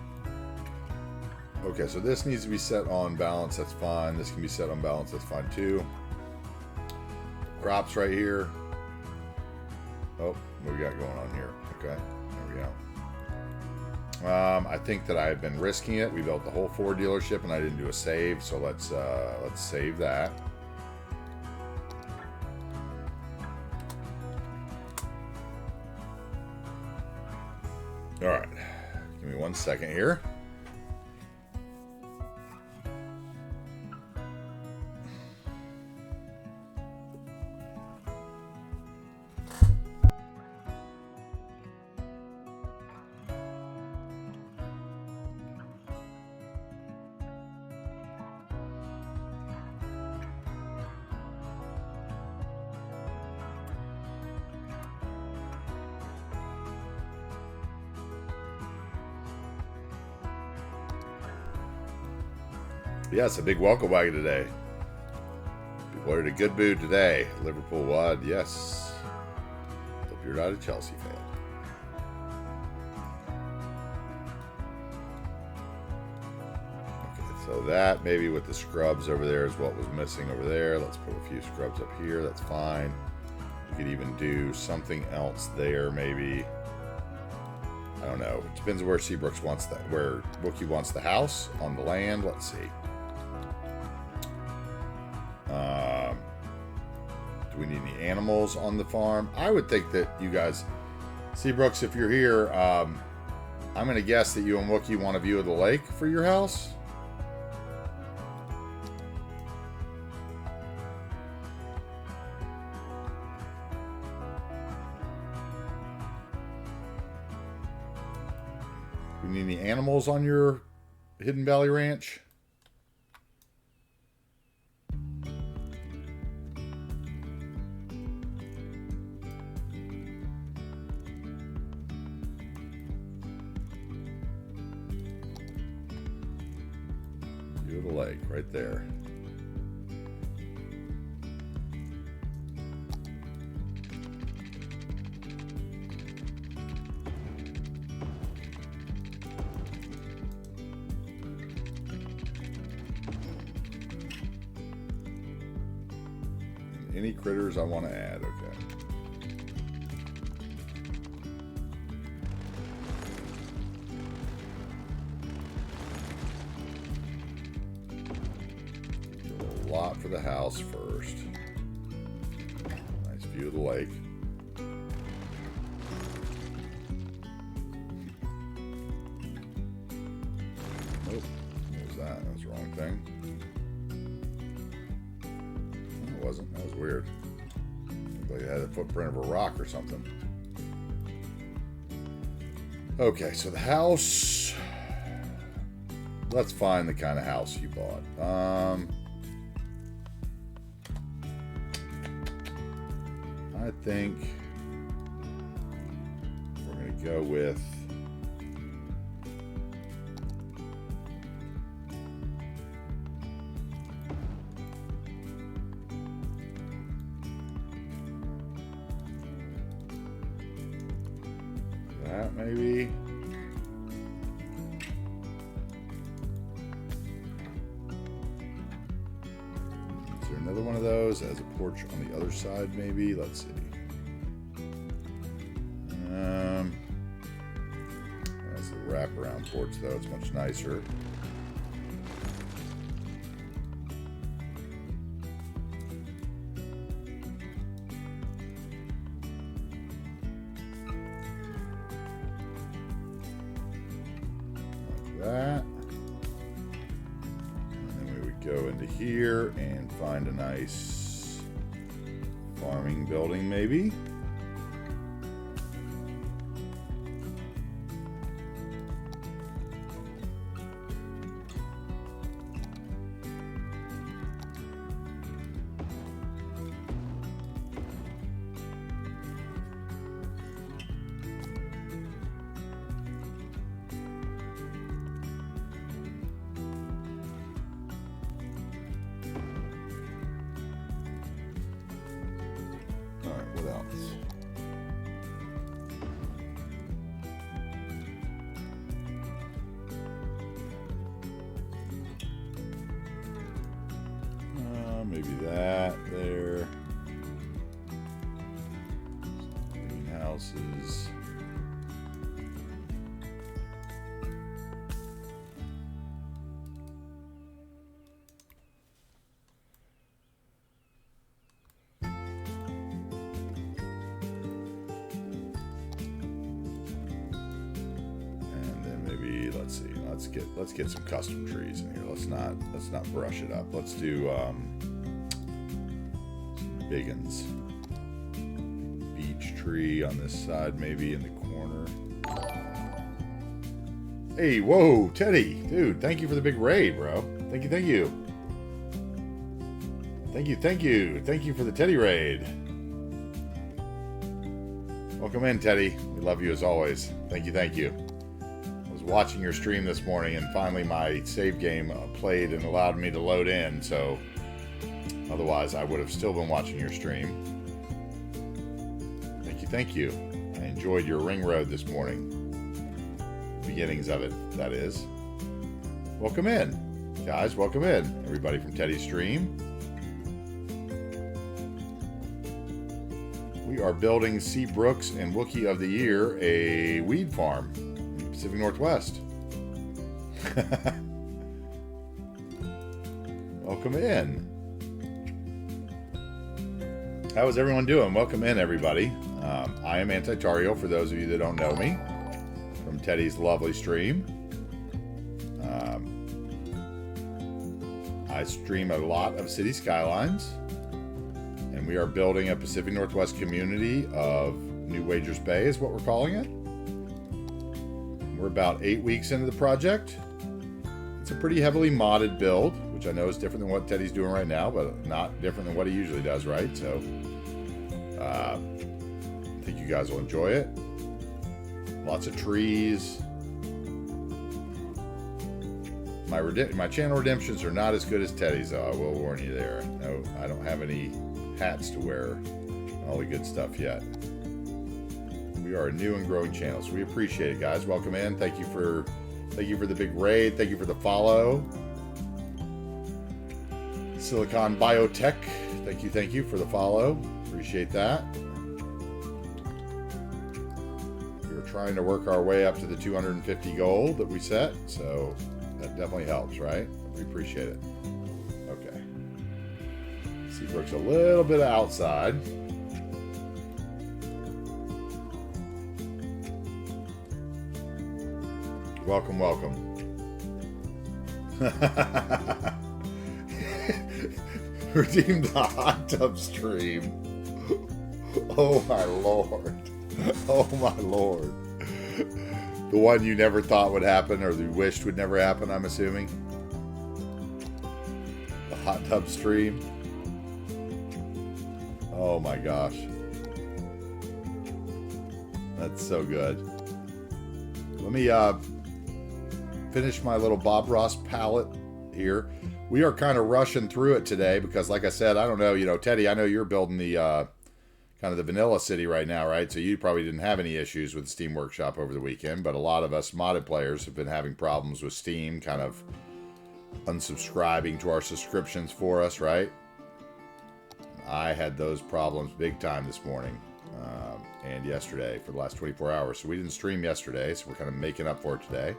Okay, so this needs to be set on balance. That's fine. This can be set on balance. That's fine too. Crops right here. Oh, what we got going on here? Okay, there we go. I think that I have been risking it. We built the whole Ford dealership and I didn't do a save, so let's save that. All right, give me 1 second here. Yes, a big welcome wagon today. People are in a good mood today. Liverpool won, yes. Hope you're not a Chelsea fan. Okay, so that maybe with the scrubs over there is what was missing over there. Let's put a few scrubs up here. That's fine. We could even do something else there, maybe. I don't know. It depends where Seabrooks wants that. Where Wookie wants the house on the land. Let's see. Do we need any animals on the farm? I would think that you guys, Seabrooks, if you're here, I'm going to guess that you and Wookie want a view of the lake for your house. Do we need any animals on your Hidden Valley Ranch? The lake right there. Any critters I want to add, okay. Lot for the house first. view of the lake. Nope. What was that? That was the wrong thing. No, it wasn't. That was weird. Looked like it had a footprint of a rock or something. Okay, so the house. Let's find the kind of house you bought. I think we're going to go with that maybe. Is there another one of those as a porch on the other side maybe? Let's see. That's the wraparound porch though, it's much nicer. That, and then we would go into here and find a nice farming building maybe. What else? Maybe that there. Greenhouses. Let's get some custom trees in here. Let's not brush it up. Let's do some big uns. Beech tree on this side, maybe in the corner. Hey, whoa, Teddy, dude! Thank you for the big raid, bro. Thank you. Thank you for the Teddy raid. Welcome in, Teddy. We love you as always. Thank you. Watching your stream this morning and finally my save game played and allowed me to load in, so otherwise I would have still been watching your stream. Thank you. I enjoyed your ring road this morning. Beginnings of it, that is. Welcome in, guys. Welcome in, everybody from Teddy's stream. We are building C. Brooks and Wookiee of the Year a weed farm. Pacific Northwest. Welcome in. How is everyone doing? Welcome in, everybody. I am AntiTarheel, for those of you that don't know me, from Teddy's lovely stream. I stream a lot of City Skylines, and we are building a Pacific Northwest community of New Wagers Bay is what we're calling it. We're about 8 weeks into the project. It's a pretty heavily modded build, which I know is different than what Teddy's doing right now, but not different than what he usually does, right? So I think you guys will enjoy it. Lots of trees. My channel redemptions are not as good as Teddy's, though. I will warn you there. No, I don't have any hats to wear. All the good stuff yet. We are a new and growing channel, so we appreciate it, guys. Welcome in. Thank you for the big raid. Thank you for the follow. Silicon Biotech. Thank you for the follow. Appreciate that. We're trying to work our way up to the 250 goal that we set, so that definitely helps, right? We appreciate it. Okay. Seabrook's a little bit outside. Welcome, welcome. Redeem the hot tub stream. Oh my lord. Oh my lord. The one you never thought would happen or you wished would never happen, I'm assuming. The hot tub stream. Oh my gosh. That's so good. Let me finish my little Bob Ross palette here. We are kind of rushing through it today because, like I said, I don't know, you know, Teddy, I know you're building the kind of the vanilla city right now, right? So you probably didn't have any issues with Steam Workshop over the weekend, but a lot of us modded players have been having problems with Steam kind of unsubscribing to our subscriptions for us, right? I had those problems big time this morning and yesterday for the last 24 hours. So we didn't stream yesterday, so we're kind of making up for it today.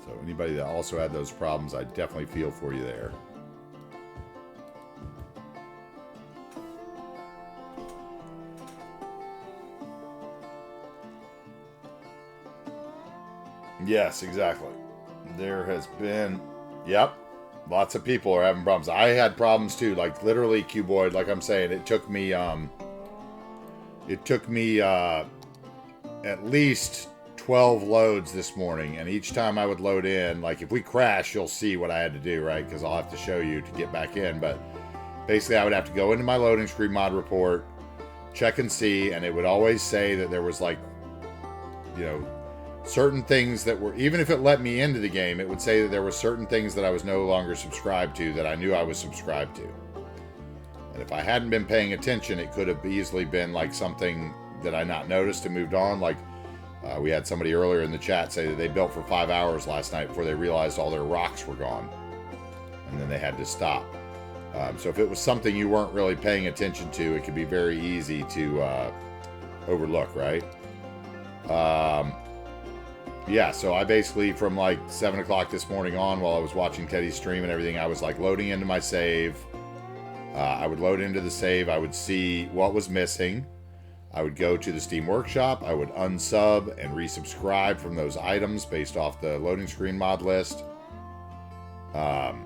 So anybody that also had those problems, I definitely feel for you there. Yes, exactly. There has been, yep, lots of people are having problems. I had problems too, like literally, Cuboid, like I'm saying, it took me at least 12 loads this morning, and each time I would load in, like if we crash, you'll see what I had to do, right? Because I'll have to show you to get back in, but basically I would have to go into my loading screen mod report, check and see, and it would always say that there was like, you know, certain things that were, even if it let me into the game, it would say that there were certain things that I was no longer subscribed to that I knew I was subscribed to. And if I hadn't been paying attention, it could have easily been like something that I not noticed and moved on. Like we had somebody earlier in the chat say that they built for 5 hours last night before they realized all their rocks were gone. And then they had to stop. So if it was something you weren't really paying attention to, it could be very easy to overlook, right? Yeah, so I basically, from like 7 o'clock this morning on, while I was watching Teddy's stream and everything, I was like loading into my save. I would load into the save. I would see what was missing. I would go to the Steam Workshop. I would unsub and resubscribe from those items based off the loading screen mod list. And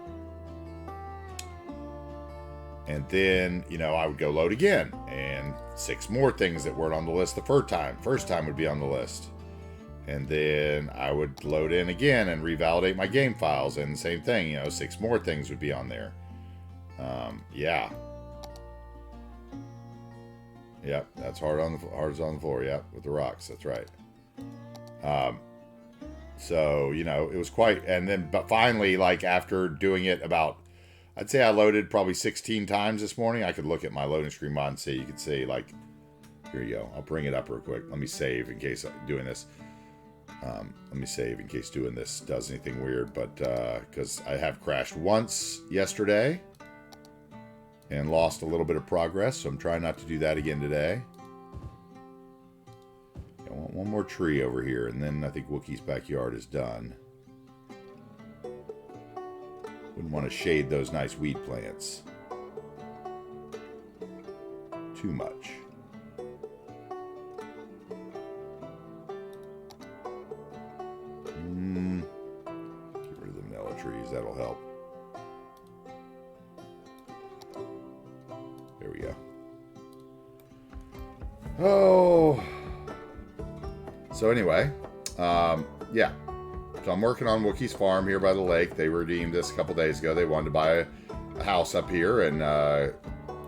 then, you know, I would go load again. And 6 more things that weren't on the list the first time. First time would be on the list. And then I would load in again and revalidate my game files. And same thing, you know, 6 more things would be on there. Yeah. Yep, that's hard on the floor. Yep, with the rocks. That's right. So, you know, it was quite, and then, but finally, like after doing it about, I'd say I loaded probably 16 times this morning. I could look at my loading screen mod and see, you could see like, here you go. I'll bring it up real quick. Let me save in case I'm doing this. Let me save in case doing this does anything weird, but because I have crashed once yesterday and lost a little bit of progress, so I'm trying not to do that again today. I want one more tree over here, and then I think Wookiee's backyard is done. Wouldn't want to shade those nice weed plants too much. Get rid of the vanilla trees, that'll help. There we go. Oh. So anyway, yeah. So I'm working on Wookiee's farm here by the lake. They redeemed this a couple days ago. They wanted to buy a house up here, and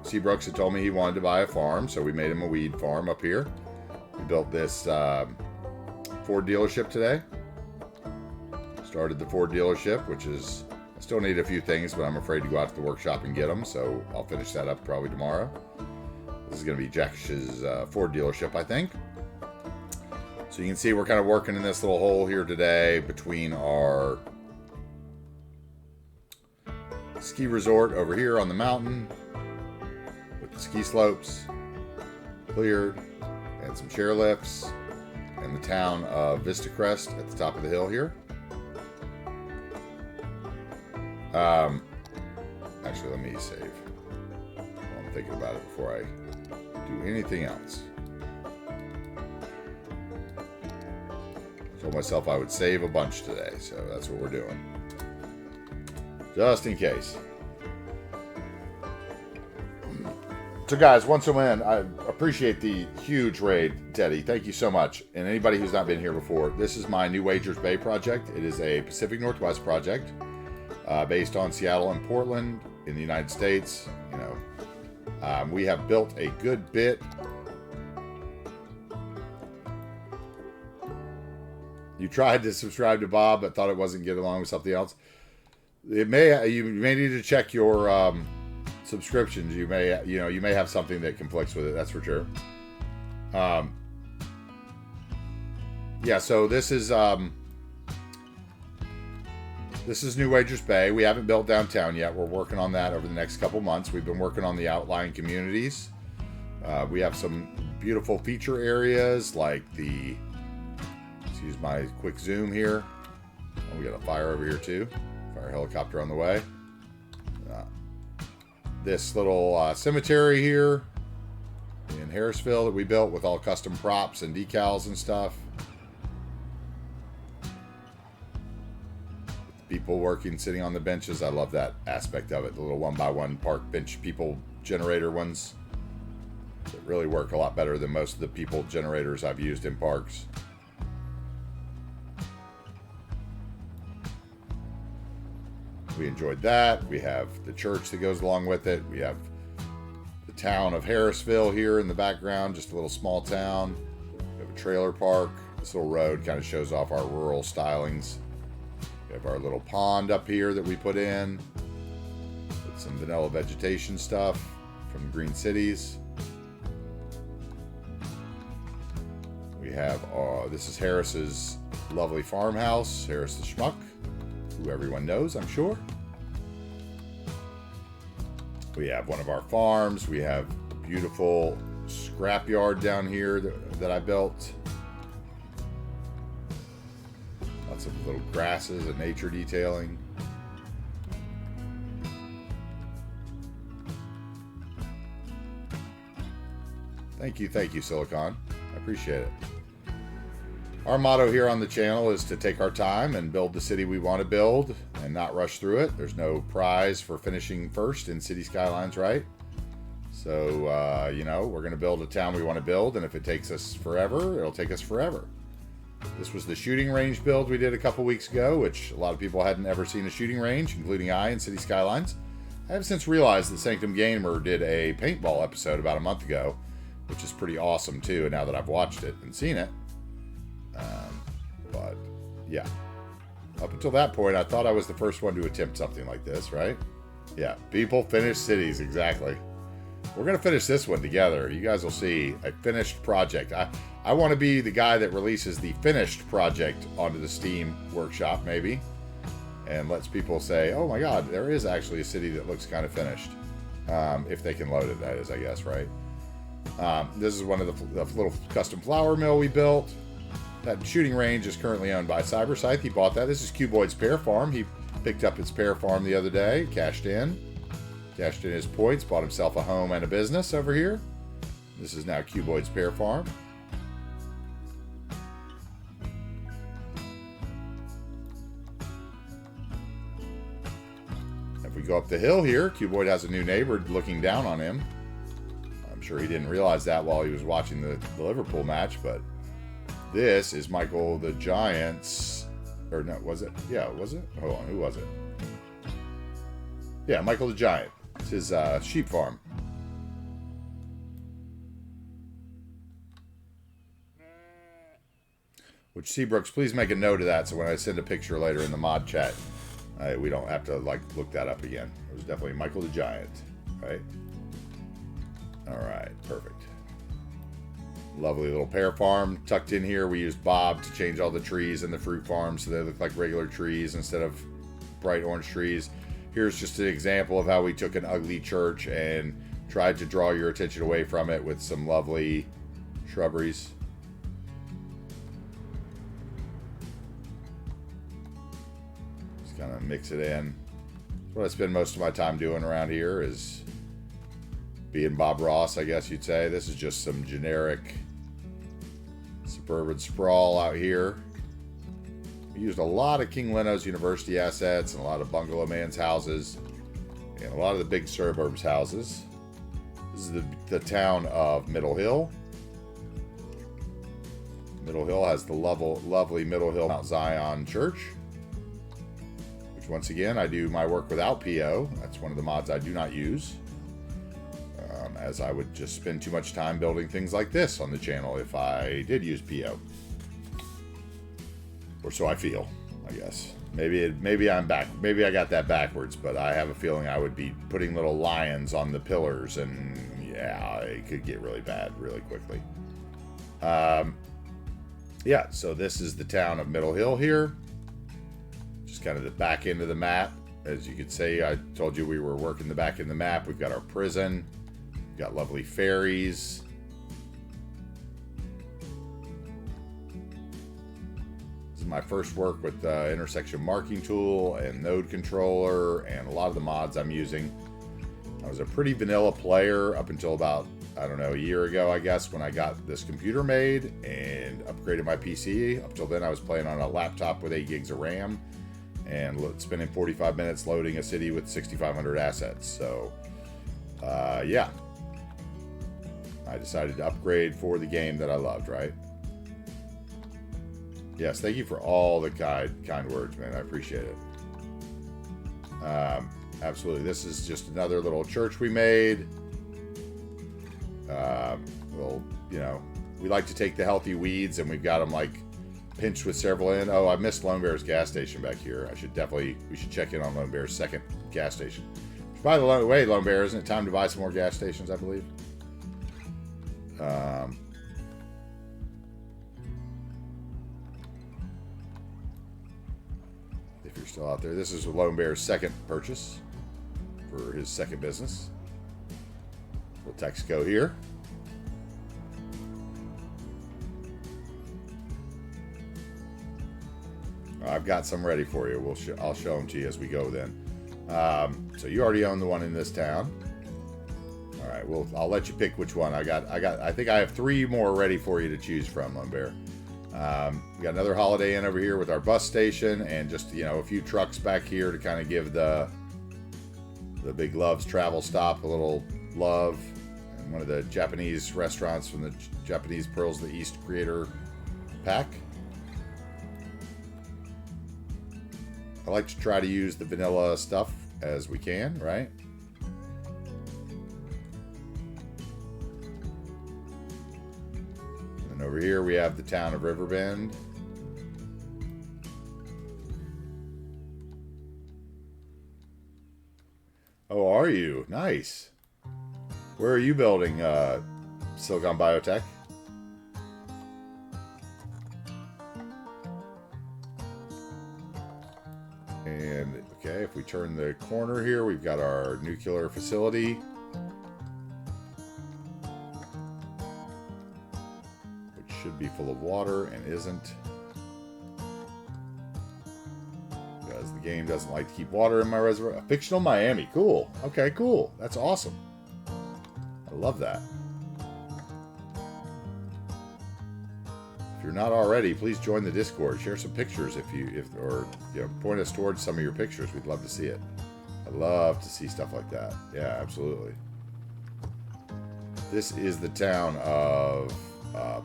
Seabrooks had told me he wanted to buy a farm, so we made him a weed farm up here. We built this Ford dealership today. Started the Ford dealership, which is, I still need a few things, but I'm afraid to go out to the workshop and get them, so I'll finish that up probably tomorrow. This is going to be Jack's Ford dealership, I think. So you can see we're kind of working in this little hole here today between our ski resort over here on the mountain with the ski slopes cleared and some chairlifts and the town of Vista Crest at the top of the hill here. Actually, let me save while I'm thinking about it before I do anything else. Told myself I would save a bunch today, so that's what we're doing. Just in case. So guys, once again, I appreciate the huge raid, Teddy. Thank you so much. And anybody who's not been here before, this is my New Wagers Bay project. It is a Pacific Northwest project based on Seattle and Portland in the United States. You know, we have built a good bit. You tried to subscribe to Bob, but thought it wasn't getting along with something else. You may need to check your subscriptions. You may have something that conflicts with it. That's for sure. Yeah. So this is New Wagers Bay. We haven't built downtown yet. We're working on that over the next couple months. We've been working on the outlying communities. We have some beautiful feature areas like the. Let's use my quick zoom here. Oh, we got a fire over here too. Fire helicopter on the way. This little cemetery here in Harrisville that we built with all custom props and decals and stuff. People working, sitting on the benches. I love that aspect of it. The little 1x1 park bench people generator ones that really work a lot better than most of the people generators I've used in parks. We enjoyed that. We have the church that goes along with it. We have the town of Harrisville here in the background, just a little small town. We have a trailer park. This little road kind of shows off our rural stylings. We have our little pond up here that we put in with some vanilla vegetation stuff from Green Cities. We have, this is Harris's lovely farmhouse, Harris the Schmuck, who everyone knows, I'm sure. We have one of our farms. We have a beautiful scrapyard down here that I built. Lots of little grasses and nature detailing. Thank you, Silicon. I appreciate it. Our motto here on the channel is to take our time and build the city we want to build and not rush through it. There's no prize for finishing first in City Skylines, right? So, you know, we're going to build a town we want to build, and if it takes us forever, it'll take us forever. This was the shooting range build we did a couple weeks ago, which a lot of people hadn't ever seen a shooting range, including I in City Skylines. I have since realized that Sanctum Gamer did a paintball episode about a month ago, which is pretty awesome too, now that I've watched it and seen it. But yeah, up until that point, I thought I was the first one to attempt something like this, right? Yeah, people finish cities, exactly. We're going to finish this one together. You guys will see a finished project. I want to be the guy that releases the finished project onto the Steam workshop, maybe, and lets people say, oh my God, there is actually a city that looks kind of finished. If they can load it, that is, I guess, right? This is one of the little custom flour mill we built. That shooting range is currently owned by CyberScythe. He bought that. This is Cuboid's pear farm. He picked up his pear farm the other day, cashed in his points, bought himself a home and a business over here. This is now Cuboid's pear farm. If we go up the hill here, Cuboid has a new neighbor looking down on him. I'm sure he didn't realize that while he was watching the Liverpool match, but this is Michael the Giant's, or no, was it? Yeah, was it? Hold on, who was it? Yeah, Michael the Giant. It's his sheep farm. Which, Seabrooks, please make a note of that so when I send a picture later in the mod chat, we don't have to look that up again. It was definitely Michael the Giant, right? All right, perfect. Lovely little pear farm tucked in here. We used Bob to change all the trees in the fruit farm so they look like regular trees instead of bright orange trees. Here's just an example of how we took an ugly church and tried to draw your attention away from it with some lovely shrubberies. Just kind of mix it in. What I spend most of my time doing around here is being Bob Ross, I guess you'd say. This is just some generic suburban sprawl out here. We used a lot of King Leno's University assets and a lot of Bungalow Man's houses and a lot of the big suburbs houses. This is the town of Middle Hill. Middle Hill has the lovely Middle Hill Mount Zion Church, which once again, I do my work without PO. That's one of the mods I do not use, as I would just spend too much time building things like this on the channel if I did use PO. Or so I feel, I guess. Maybe I'm back. Maybe I got that backwards, but I have a feeling I would be putting little lions on the pillars, and yeah, it could get really bad really quickly. Yeah, so this is the town of Middle Hill here. Just kind of the back end of the map. As you could see, I told you we were working the back end of the map. We've got our prison. We've got lovely ferries. This is my first work with the intersection marking tool and node controller and a lot of the mods I'm using. I was a pretty vanilla player up until about, I don't know, a year ago, I guess, when I got this computer made and upgraded my PC. Up till then, I was playing on a laptop with 8 gigs of RAM and spending 45 minutes loading a city with 6,500 assets. So, yeah. I decided to upgrade for the game that I loved, right? Yes, thank you for all the kind words, man. I appreciate it. Absolutely. This is just another little church we made. Well, you know, we like to take the healthy weeds, and we've got them like pinched with several in. Oh, I missed Lone Bear's gas station back here. We should check in on Lone Bear's second gas station. By the way, Lone Bear, isn't it time to buy some more gas stations, I believe? If you're still out there, this is Lone Bear's second purchase for his second business. Little Texaco here. I've got some ready for you. I'll show them to you as we go then. So you already own the one in this town. All right, well, I'll let you pick which one. I think I have 3 more ready for you to choose from, Lone Bear. We got another Holiday Inn over here with our bus station and just, you know, a few trucks back here to kind of give the Big Love's travel stop a little love. And one of the Japanese restaurants from the Japanese Pearls of the East creator pack. I like to try to use the vanilla stuff as we can, right? And over here we have the town of Riverbend. Oh, are you? Nice. Where are you building Silicon Biotech? And, okay, if we turn the corner here, we've got our nuclear facility. Which should be full of water and isn't. Because the game doesn't like to keep water in my reservoir. A fictional Miami. Cool. Okay, cool. That's awesome. I love that. If you're not already, please join the Discord. Share some pictures or point us towards some of your pictures. We'd love to see it. I'd love to see stuff like that. Yeah, absolutely. This is the town of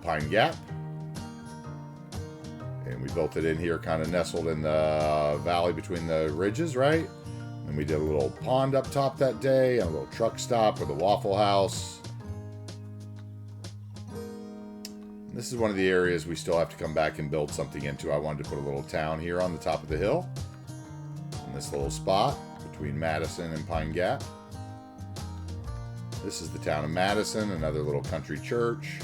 Pine Gap. And we built it in here, kind of nestled in the valley between the ridges, right? And we did a little pond up top that day, and a little truck stop with a Waffle House. And this is one of the areas we still have to come back and build something into. I wanted to put a little town here on the top of the hill. In this little spot between Madison and Pine Gap. This is the town of Madison, another little country church.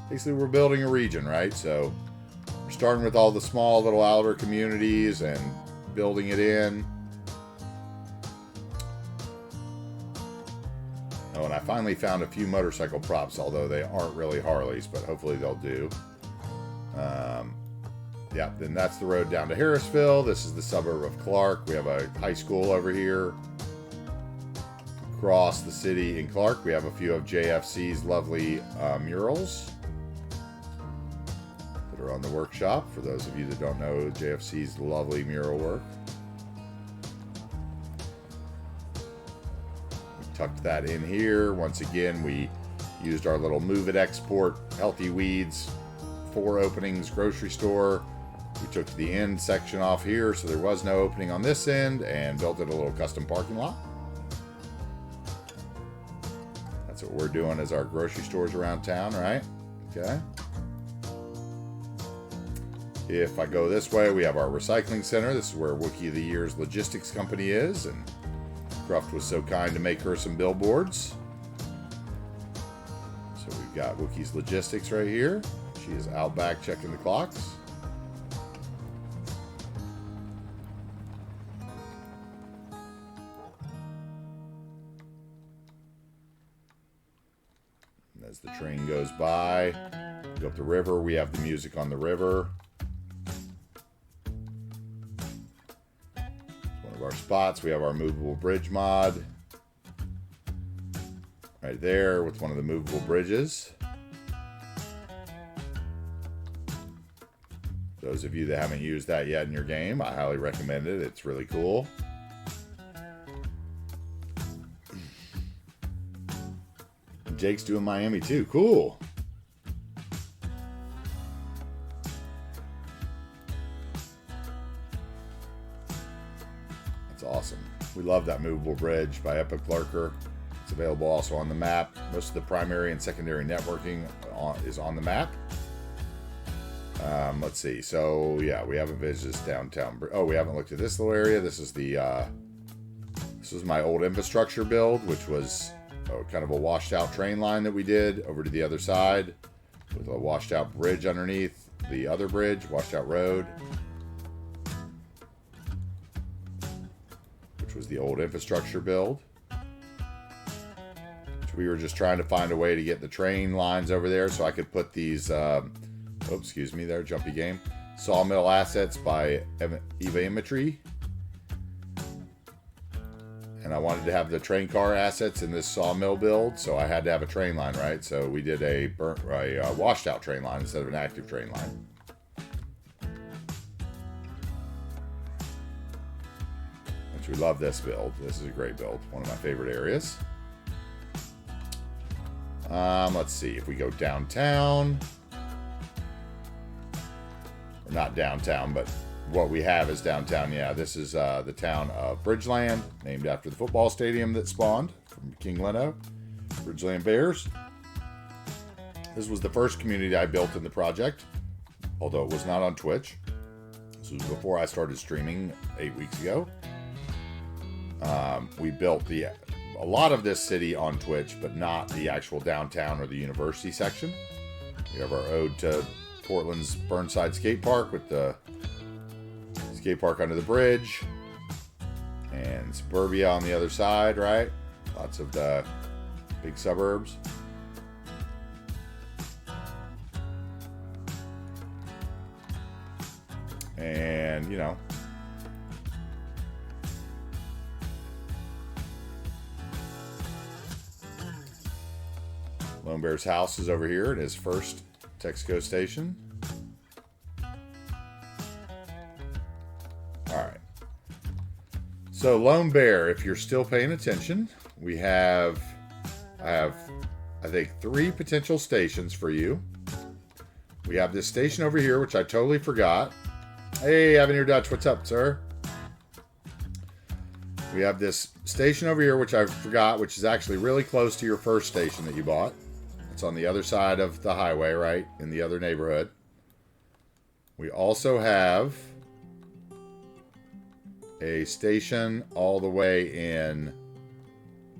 Basically, we're building a region, right? So we're starting with all the small little outer communities and building it in. Oh, and I finally found a few motorcycle props, although they aren't really Harleys, but hopefully they'll do. Yeah, then that's the road down to Harrisville. This is the suburb of Clark. We have a high school over here. Across the city in Clark, we have a few of JFC's lovely murals that Over on the workshop, for those of you that don't know JFC's lovely mural work. We tucked that in here. Once again, we used our little Move It Export Healthy Weeds 4 openings grocery store. We took the end section off here, so there was no opening on this end, and built it a little custom parking lot. That's what we're doing as our grocery stores around town, right? Okay. If I go this way, we have our recycling center. This is where Wookiee of the Year's logistics company is, and Cruft was so kind to make her some billboards. So we've got Wookiee's logistics right here. She is out back checking the clocks. And as the train goes by, go up the river, we have the music on the river. Our spots, we have our movable bridge mod right there with one of the movable bridges. Those of you that haven't used that yet in your game, I highly recommend it. It's really cool. And Jake's doing Miami too. Cool. Awesome. We love that movable bridge by Epic Lurker. It's available also on the map. Most of the primary and secondary networking is on the map. Let's see. So yeah, we haven't visited this downtown. Oh, we haven't looked at this little area. This is the this was my old infrastructure build, which was kind of a washed out train line that we did over to the other side with a washed out bridge underneath the other bridge, washed out road. Was the old infrastructure build. So we were just trying to find a way to get the train lines over there so I could put these, excuse me there, jumpy game, sawmill assets by Eva Imagery. And I wanted to have the train car assets in this sawmill build, so I had to have a train line, right? So we did a washed out train line instead of an active train line. We love this build. This is a great build. One of my favorite areas. Let's see. If we go downtown. Or not downtown, but what we have is downtown. Yeah, this is the town of Bridgeland, named after the football stadium that spawned from King Leno. Bridgeland Bears. This was the first community I built in the project, although it was not on Twitch. This was before I started streaming 8 weeks ago. We built a lot of this city on Twitch, but not the actual downtown or the university section. We have our ode to Portland's Burnside Skate Park with the skate park under the bridge and suburbia on the other side, right? Lots of the big suburbs. And, you know, Lone Bear's house is over here at his first Texaco station. Alright. So Lone Bear, if you're still paying attention, I have, I think, 3 potential stations for you. We have this station over here, which I totally forgot. Hey, Avenir Dutch, what's up, sir? We have this station over here, which I forgot, which is actually really close to your first station that you bought. It's on the other side of the highway, right? In the other neighborhood. We also have a station all the way in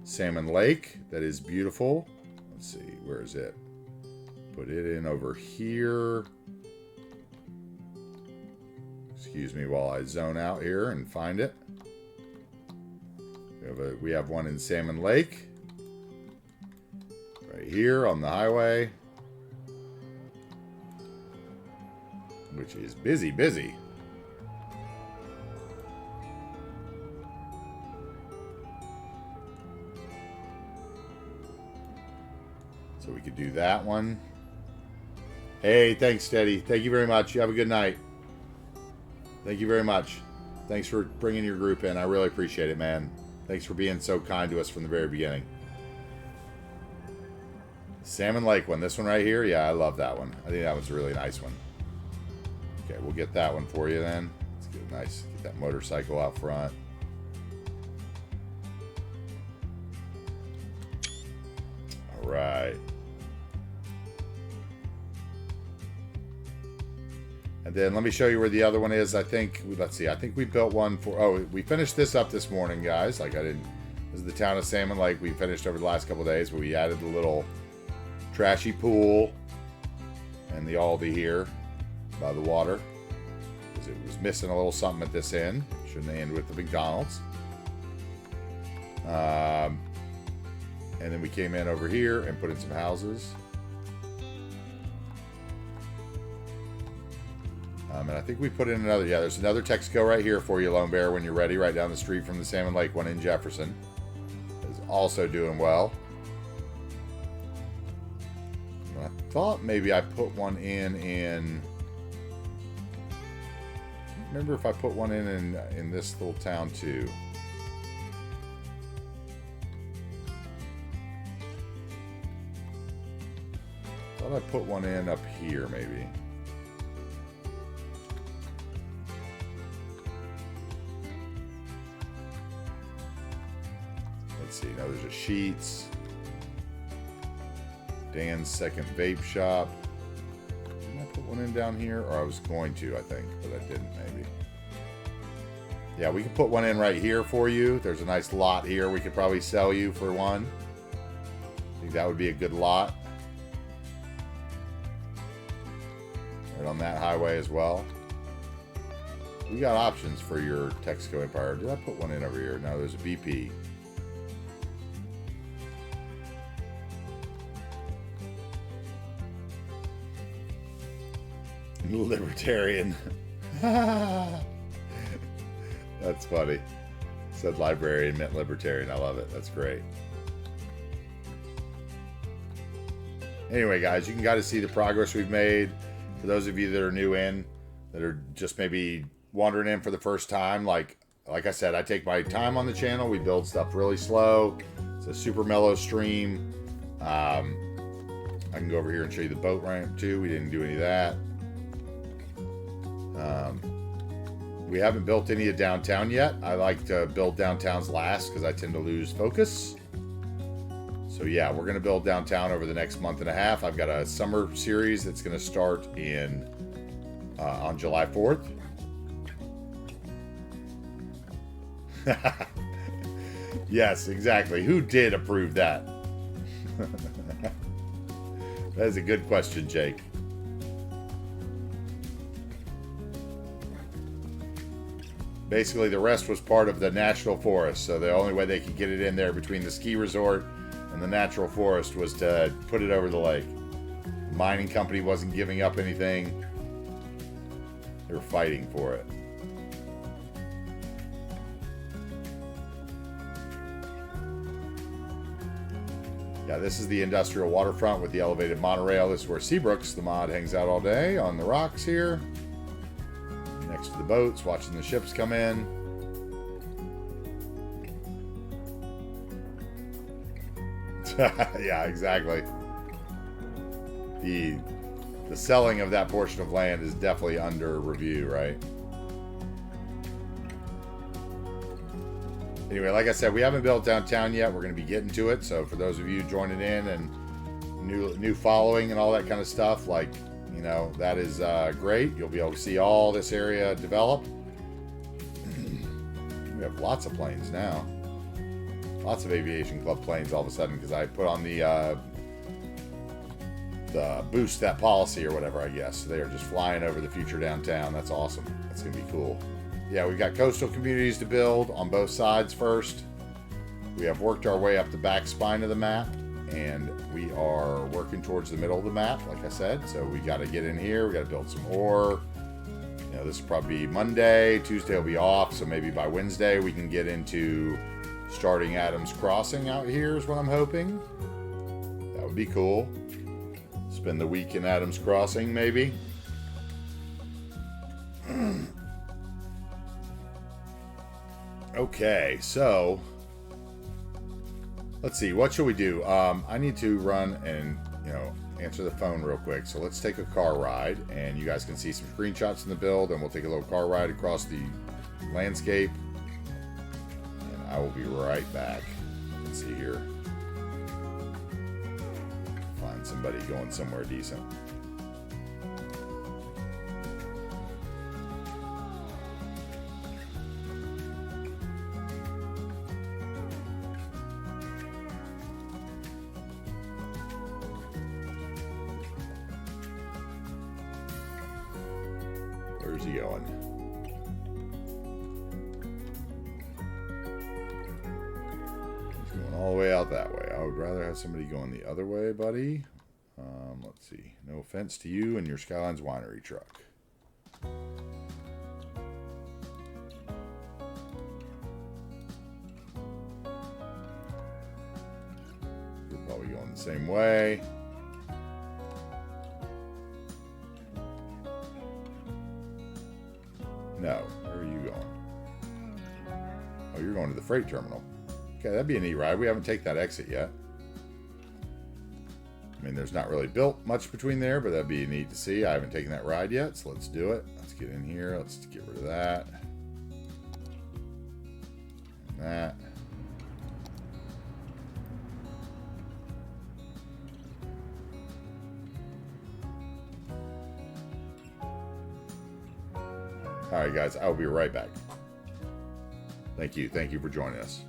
Salmon Lake that is beautiful. Let's see, where is it? Put it in over here. Excuse me while I zone out here and find it. We have one in Salmon Lake. Right here on the highway. Which is busy. So we could do that one. Hey, thanks, Steady. Thank you very much. You have a good night. Thank you very much. Thanks for bringing your group in. I really appreciate it, man. Thanks for being so kind to us from the very beginning. Salmon Lake one. This one right here? Yeah, I love that one. I think that one's a really nice one. Okay, we'll get that one for you then. Let's get nice. Get that motorcycle out front. All right. And then let me show you where the other one is. I think, let's see, I think we built one for, oh, we finished this up this morning, guys. Like this is the town of Salmon Lake. We finished over the last couple of days, but we added the little trashy pool and the Aldi here by the water. Because it was missing a little something at this end. Shouldn't end with the McDonald's. And then we came in over here and put in some houses. And I think we put in another, yeah, there's another Texaco right here for you, Lone Bear, when you're ready, right down the street from the Salmon Lake one in Jefferson. Is also doing well. I thought maybe I put one in, I don't remember if I put one in this little town too. Thought I put one in up here maybe. Let's see, now there's a Sheets. Dan's second vape shop. Didn't I put one in down here? Or I was going to, I think, but I didn't maybe. Yeah, we can put one in right here for you. There's a nice lot here we could probably sell you for one. I think that would be a good lot. Right on that highway as well. We got options for your Texaco Empire. Did I put one in over here? No, there's a BP. Libertarian. That's funny. Said librarian meant libertarian. I love it. That's great. Anyway, guys, you can kind of see the progress we've made. For those of you that are new in, that are just maybe wandering in for the first time, like I said, I take my time on the channel. We build stuff really slow. It's a super mellow stream. I can go over here and show you the boat ramp too. We didn't do any of that. We haven't built any of downtown yet. I like to build downtowns last because I tend to lose focus. So yeah, we're going to build downtown over the next month and a half. I've got a summer series that's going to start on July 4th. Yes, exactly. Who did approve that? That is a good question, Jake. Basically, the rest was part of the National Forest, so the only way they could get it in there between the ski resort and the Natural Forest was to put it over the lake. The mining company wasn't giving up anything. They were fighting for it. Yeah, this is the industrial waterfront with the elevated monorail. This is where Seabrooks, the mod, hangs out all day on the rocks here. Next to the boats, watching the ships come in. Yeah, exactly. The selling of that portion of land is definitely under review, right? Anyway, like I said, we haven't built downtown yet. We're going to be getting to it. So for those of you joining in and new following and all that kind of stuff, like, you know, that is great. You'll be able to see all this area develop. We have lots of planes now. Lots of Aviation Club planes all of a sudden because I put on the boost that policy or whatever, I guess. They are just flying over the future downtown. That's awesome. That's going to be cool. Yeah, we've got coastal communities to build on both sides first. We have worked our way up the back spine of the map, and we are working towards the middle of the map, like I said. So we got to get in here. We got to build some ore. You know, this will probably be Monday. Tuesday will be off, so maybe by Wednesday we can get into starting Adams Crossing out here is what I'm hoping. That would be cool. Spend the week in Adams Crossing, maybe. Okay, so let's see. What should we do? I need to run and answer the phone real quick. So let's take a car ride, and you guys can see some screenshots in the build, and we'll take a little car ride across the landscape. And I will be right back. Let's see here. Find somebody going somewhere decent. Where's he going? He's going all the way out that way. I would rather have somebody going the other way, buddy. Let's see. No offense to you and your Skylines winery truck. You're probably going the same way. No, where are you going? Oh, you're going to the freight terminal. Okay, that'd be a neat ride. We haven't taken that exit yet. I mean, there's not really built much between there, but that'd be neat to see. I haven't taken that ride yet, so let's do it. Let's get in here. Let's get rid of that. And that. All right, guys, I'll be right back. Thank you. Thank you for joining us.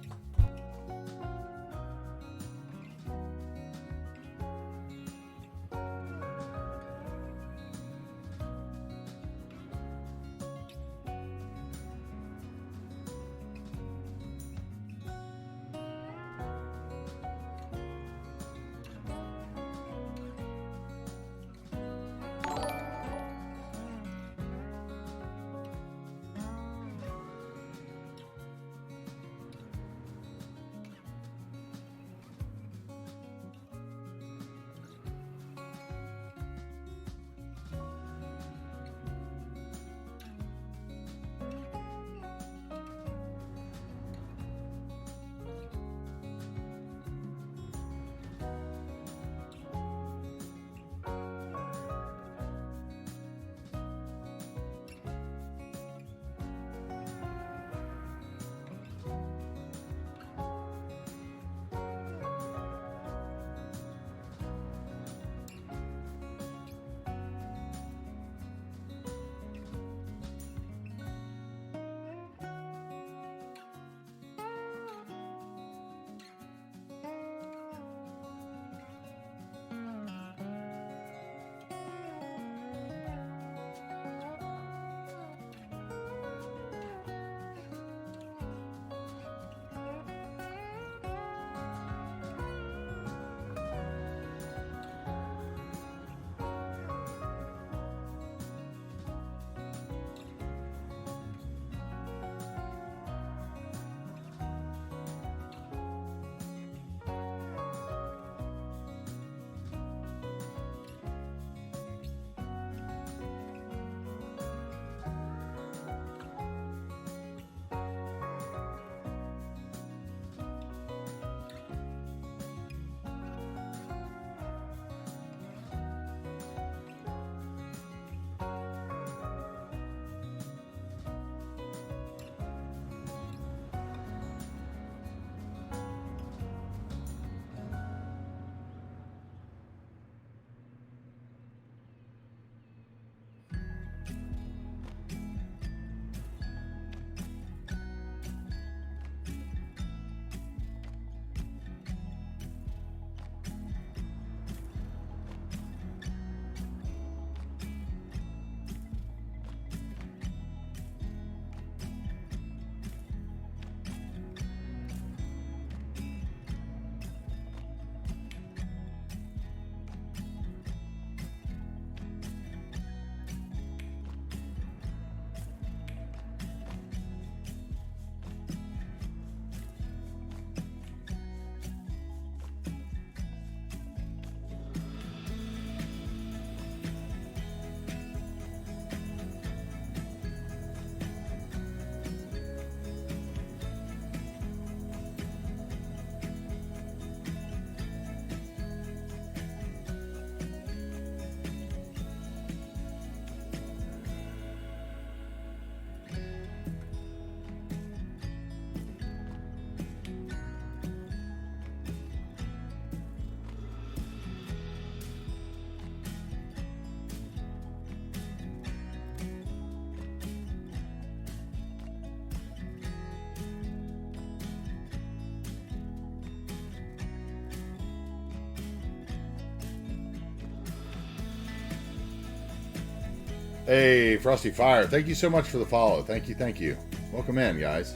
Hey, Frosty Fire, thank you so much for the follow. Thank you, thank you. Welcome in, guys.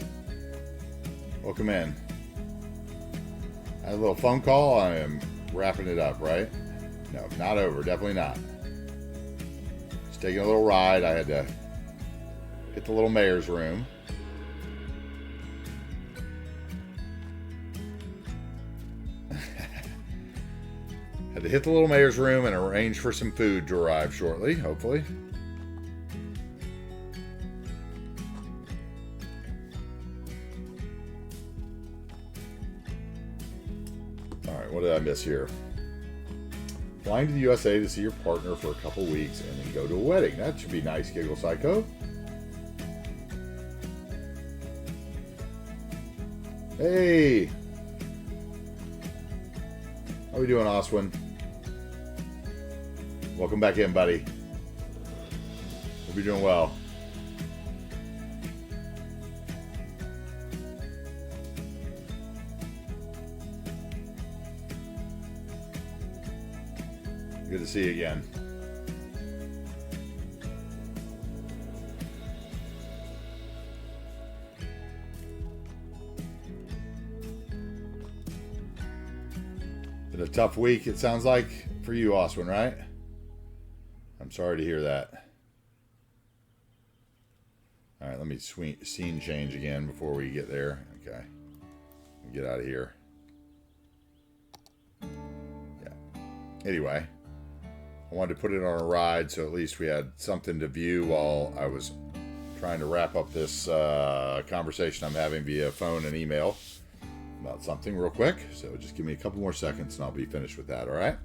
Welcome in. I had a little phone call. I am wrapping it up, right? No, not over. Definitely not. Just taking a little ride. I had to hit the little mayor's room. Had to hit the little mayor's room and arrange for some food to arrive shortly, hopefully. Alright, what did I miss here? Flying to the USA to see your partner for a couple weeks and then go to a wedding. That should be nice, Giggle Psycho. Hey! How we doing, Oswin? Welcome back in, buddy. Hope you're doing well. Good to see you again. Been a tough week, it sounds like, for you, Oswin, right? I'm sorry to hear that. All right, let me scene change again before we get there. Okay. Get out of here. Yeah. Anyway. I wanted to put it on a ride so at least we had something to view while I was trying to wrap up this conversation I'm having via phone and email about something real quick. So just give me a couple more seconds and I'll be finished with that, all right?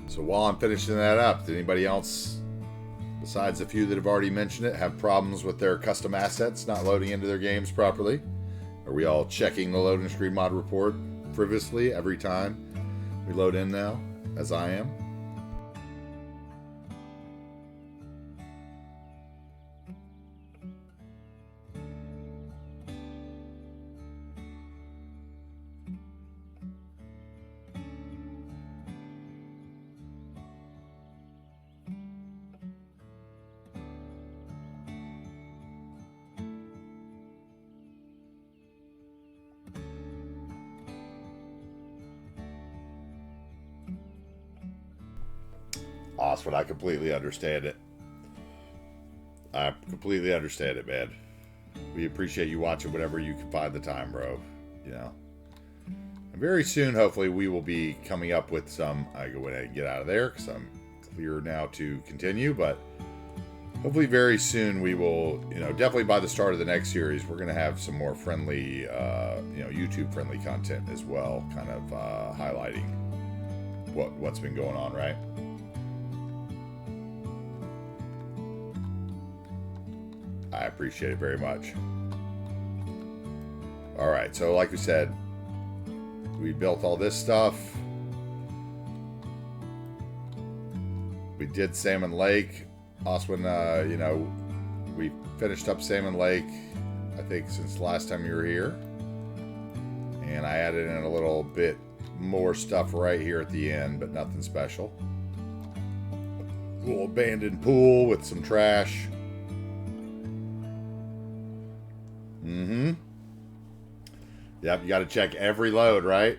So while I'm finishing that up, did anybody else, besides a few that have already mentioned it, have problems with their custom assets not loading into their games properly? Are we all checking the loading screen mod report frivolously every time we load in now, as I am? Oswald, I completely understand it. I completely understand it, man. We appreciate you watching whenever you can find the time, bro. You know. And very soon, hopefully, we will be coming up with some... I go ahead and get out of there because I'm clear now to continue. But hopefully very soon we will, you know, definitely by the start of the next series, we're going to have some more friendly, YouTube-friendly content as well. Kind of highlighting what's been going on, right? I appreciate it very much. Alright, so like we said, we built all this stuff. We did Salmon Lake. Oswin, we finished up Salmon Lake, I think, since the last time you were here. And I added in a little bit more stuff right here at the end, but nothing special. A little abandoned pool with some trash. Yep, you got to check every load, right?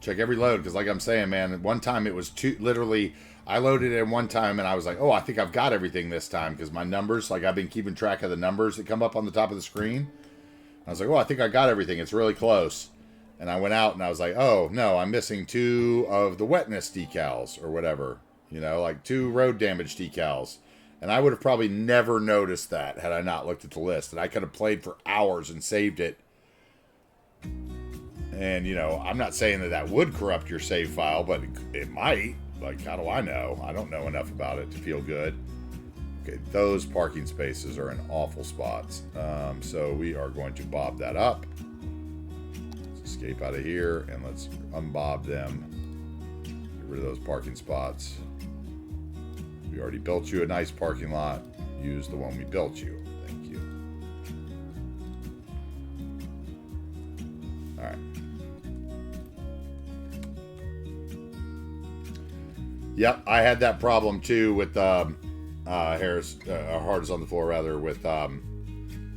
Check every load, because like I'm saying, man, one time it was literally, I loaded it in one time and I was like, oh, I think I've got everything this time, because my numbers, like I've been keeping track of the numbers that come up on the top of the screen. I was like, oh, I think I got everything. It's really close. And I went out and I was like, oh, no, I'm missing 2 of the wetness decals or whatever. You know, like 2 road damage decals. And I would have probably never noticed that had I not looked at the list. And I could have played for hours and saved it. And, you know, I'm not saying that would corrupt your save file, but it might. like, how do I know? I don't know enough about it to feel good. Okay, those parking spaces are in awful spots. So we are going to bob that up. Let's escape out of here and let's unbob them. Get rid of those parking spots. We already built you a nice parking lot. Use the one we built you. Thank you. All right. Yep, I had that problem too with Harris, Hard is on the floor rather. With I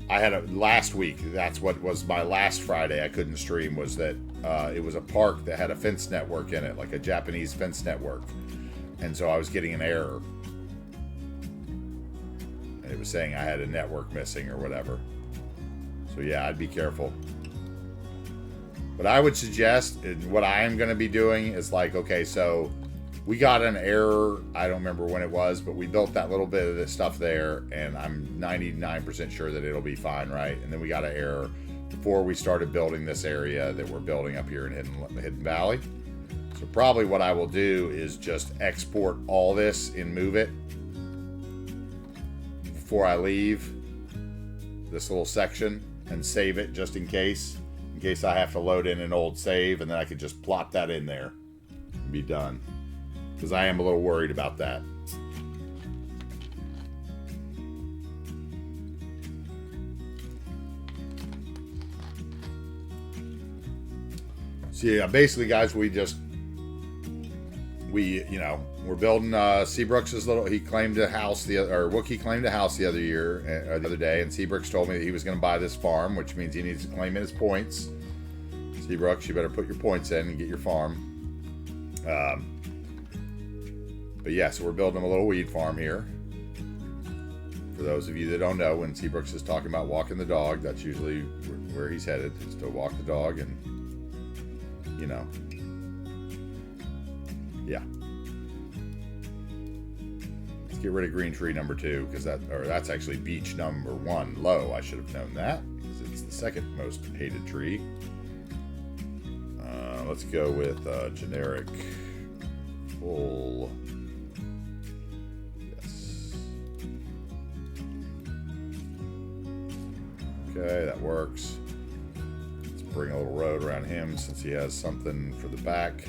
had a last week. That's what was my last Friday. I couldn't stream. Was that it was a park that had a fence network in it, like a Japanese fence network, and so I was getting an error. And it was saying I had a network missing or whatever. So yeah, I'd be careful. What I would suggest, what I am going to be doing is like, okay, so we got an error. I don't remember when it was, but we built that little bit of this stuff there, and I'm 99% sure that it'll be fine, right? And then we got an error before we started building this area that we're building up here in Hidden Valley. So probably what I will do is just export all this and move it before I leave this little section and save it just in case I have to load in an old save, and then I could just plop that in there and be done. Because I am a little worried about that. So yeah, basically, guys, we're building Seabrook's little. He claimed a house Wookie claimed a house the other day, and Seabrooks told me that he was going to buy this farm, which means he needs to claim in his points. Seabrooks, you better put your points in and get your farm. But yeah, so we're building him a little weed farm here. For those of you that don't know, when Seabrooks is talking about walking the dog, that's usually where he's headed, is to walk the dog and, yeah. Let's get rid of green tree number 2, because that's actually beech number 1, low. I should have known that, because it's the second most hated tree. Let's go with generic full. Okay, that works. Let's bring a little road around him since he has something for the back.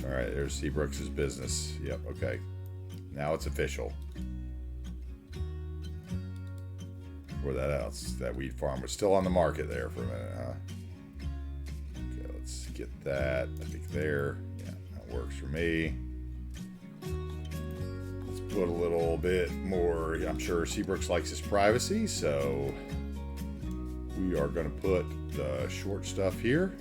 All right, there's Seabrooks' business. Yep, okay. Now it's official. Where that else? That weed farm was still on the market there for a minute, huh? Okay, let's get that. I think there. Yeah, that works for me. Put a little bit more. I'm sure Seabrooks likes his privacy, so we are going to put the short stuff here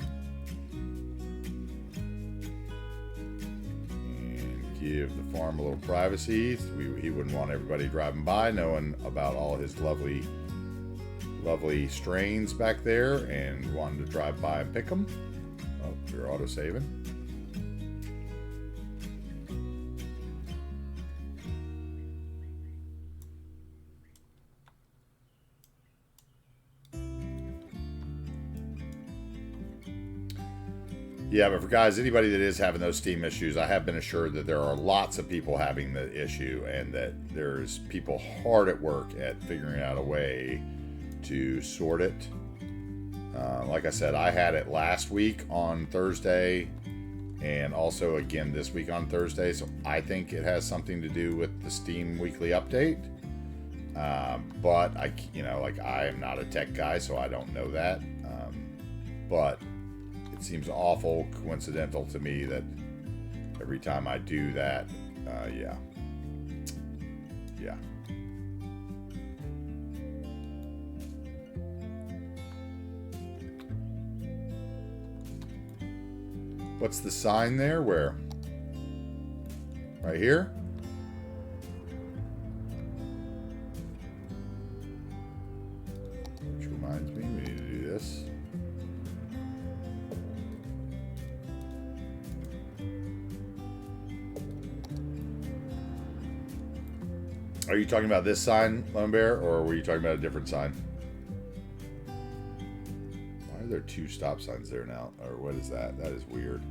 and give the farm a little privacy. He wouldn't want everybody driving by knowing about all his lovely strains back there and wanting to drive by and pick them. Oh, you're auto saving. Yeah, but for guys, anybody that is having those Steam issues, I have been assured that there are lots of people having the issue, and that there's people hard at work at figuring out a way to sort it. Like I said, I had it last week on Thursday, and also again this week on Thursday, so I think it has something to do with the Steam weekly update. But I am not a tech guy, so I don't know that. But it seems awful coincidental to me that every time I do that, yeah. What's the sign there? Where? Right here? Which reminds me, we need to do this. Are you talking about this sign, Lone Bear, or were you talking about a different sign? Why are there are 2 stop signs there now? Or what is that? That is weird.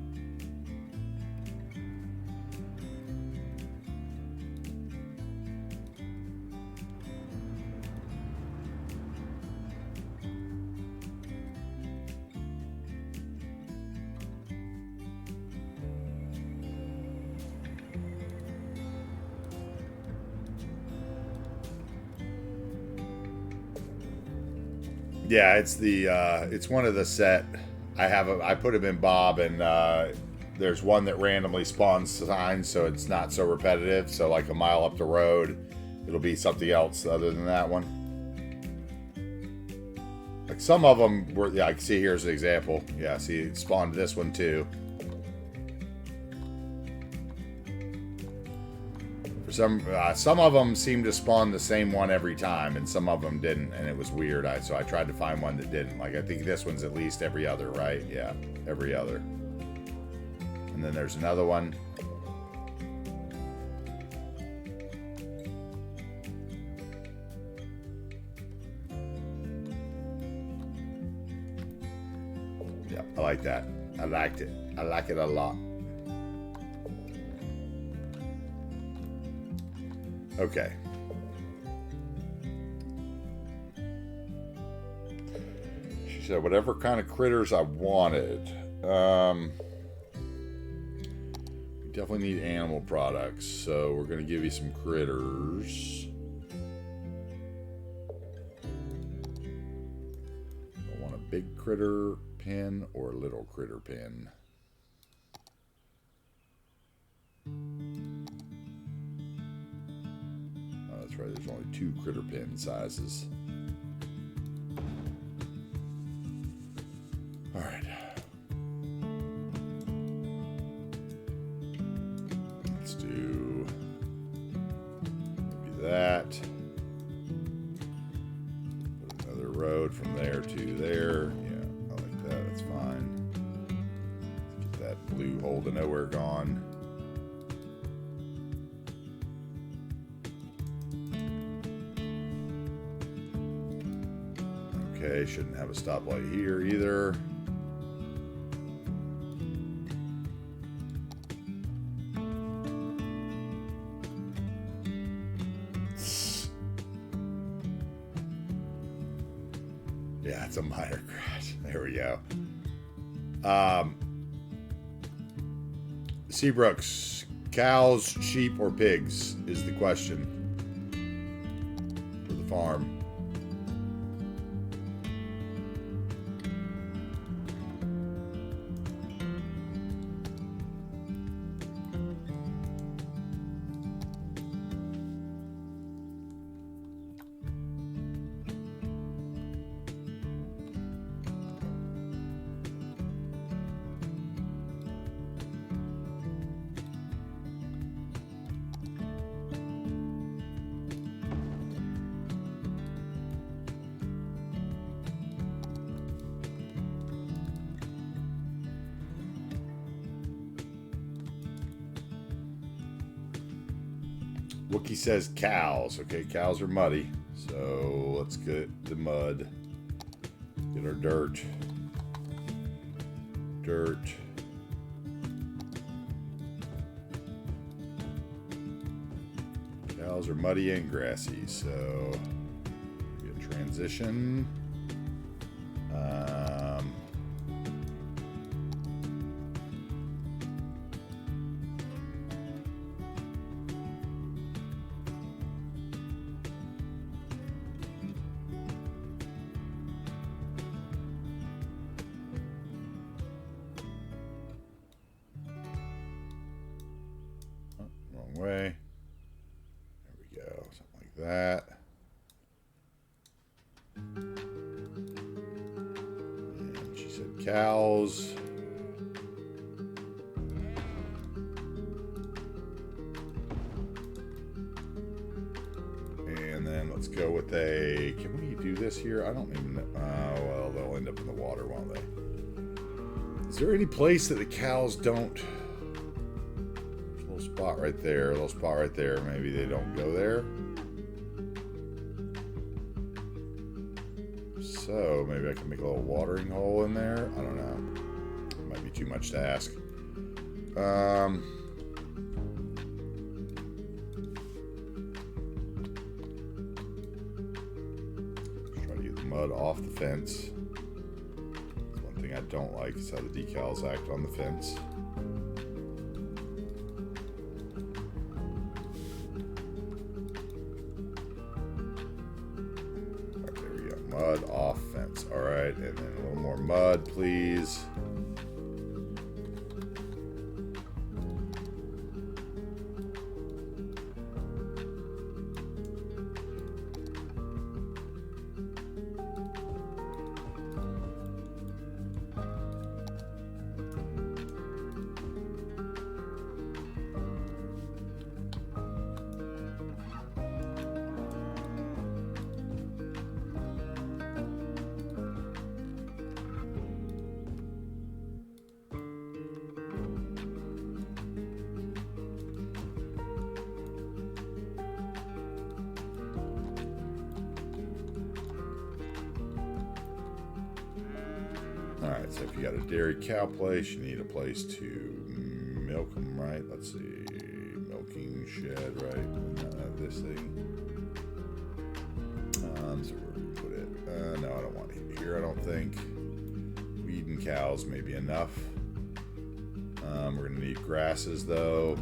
Yeah, it's the it's one of the set. I put them in Bob, and there's one that randomly spawns signs, so it's not so repetitive. So like a mile up the road, it'll be something else other than that one. Like some of them were, yeah, I can see here's an example. Yeah, see it spawned this one too. Some of them seemed to spawn the same one every time, and some of them didn't, and it was weird. So I tried to find one that didn't. Like I think this one's at least every other, right? Yeah, every other. And then there's another one. Yeah, I like that. I liked it. I like it a lot. Okay. She said, whatever kind of critters I wanted. We definitely need animal products, so we're going to give you some critters. I want a big critter pin or a little critter pin. That's right, there's only 2 critter pin sizes. Alright. Let's do maybe that. Put another road from there to there. Yeah, I like that, that's fine. Let's get that blue hole to nowhere gone. Okay, shouldn't have a stoplight here either. Yeah, it's a minor crash. There we go. Seabrooks, cows, sheep, or pigs is the question for the farm. Wookie says cows. Okay, cows are muddy. So let's get the mud. Get our dirt. Dirt. Cows are muddy and grassy. So get transition. Way. There we go. Something like that. And she said cows. And then let's go with a... Can we do this here? I don't even know. Well, they'll end up in the water, won't they? Is there any place that the cows don't... Spot right there, a little spot right there. Maybe they don't go there. So So maybe I can make a little watering hole in there. I don't know. Might be too much to ask. Try to get the mud off the fence. One thing I don't like is how the decals act on the fence. Right, there we go. Mud off fence. All right, and then a little more mud, please. Alright, so if you got a dairy cow place, you need a place to milk them, right? Let's see. Milking shed, right? This thing. So where do we put it? No, I don't want it here, I don't think. Weeding cows may be enough. We're going to need grasses, though.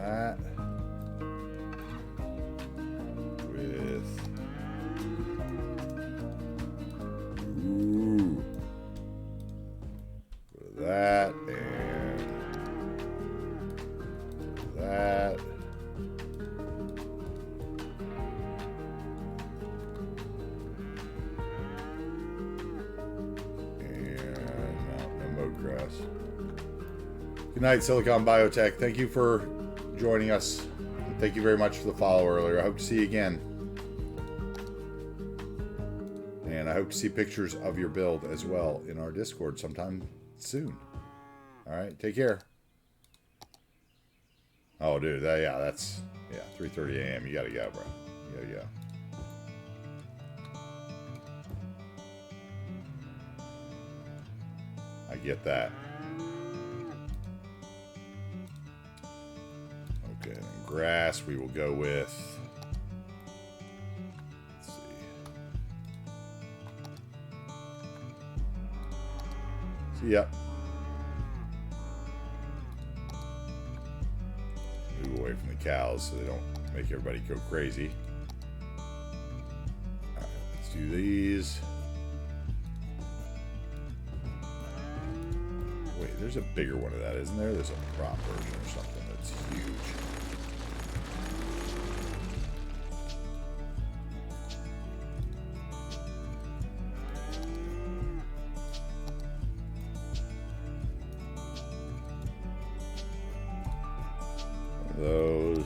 That with that and that. And no mowed grass. Good night, Silicon Biotech. Thank you for joining us. Thank you very much for the follow earlier. I hope to see you again. And I hope to see pictures of your build as well in our Discord sometime soon. All right, take care. Oh, dude, that's 3:30 a.m. You gotta go, bro. You gotta go. I get that. Okay, then grass we will go with. Let's see. Yep. Move away from the cows so they don't make everybody go crazy. Alright, let's do these. Wait, there's a bigger one of that, isn't there? There's a prop version or something that's huge. Those.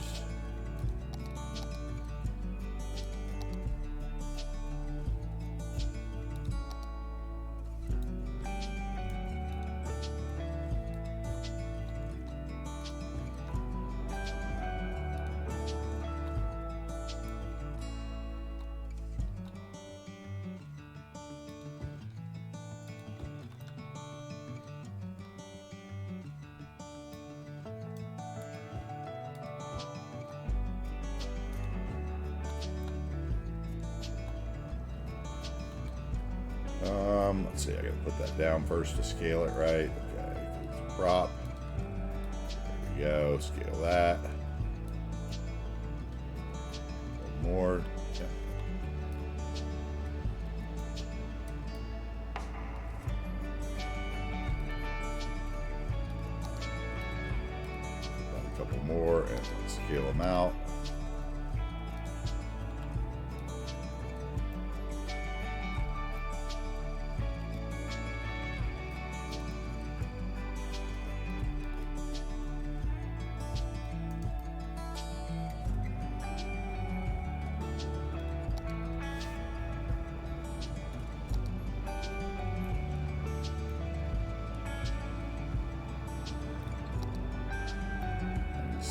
Let's see, I gotta put that down first to scale it right. Okay, prop. There we go, scale that. One more. Yeah. couple more and scale them out.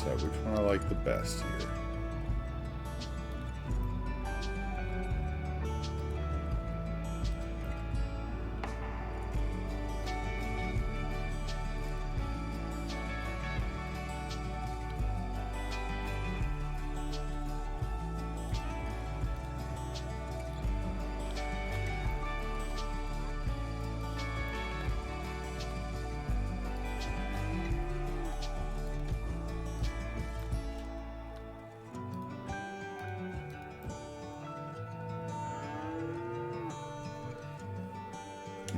Which one I like the best here.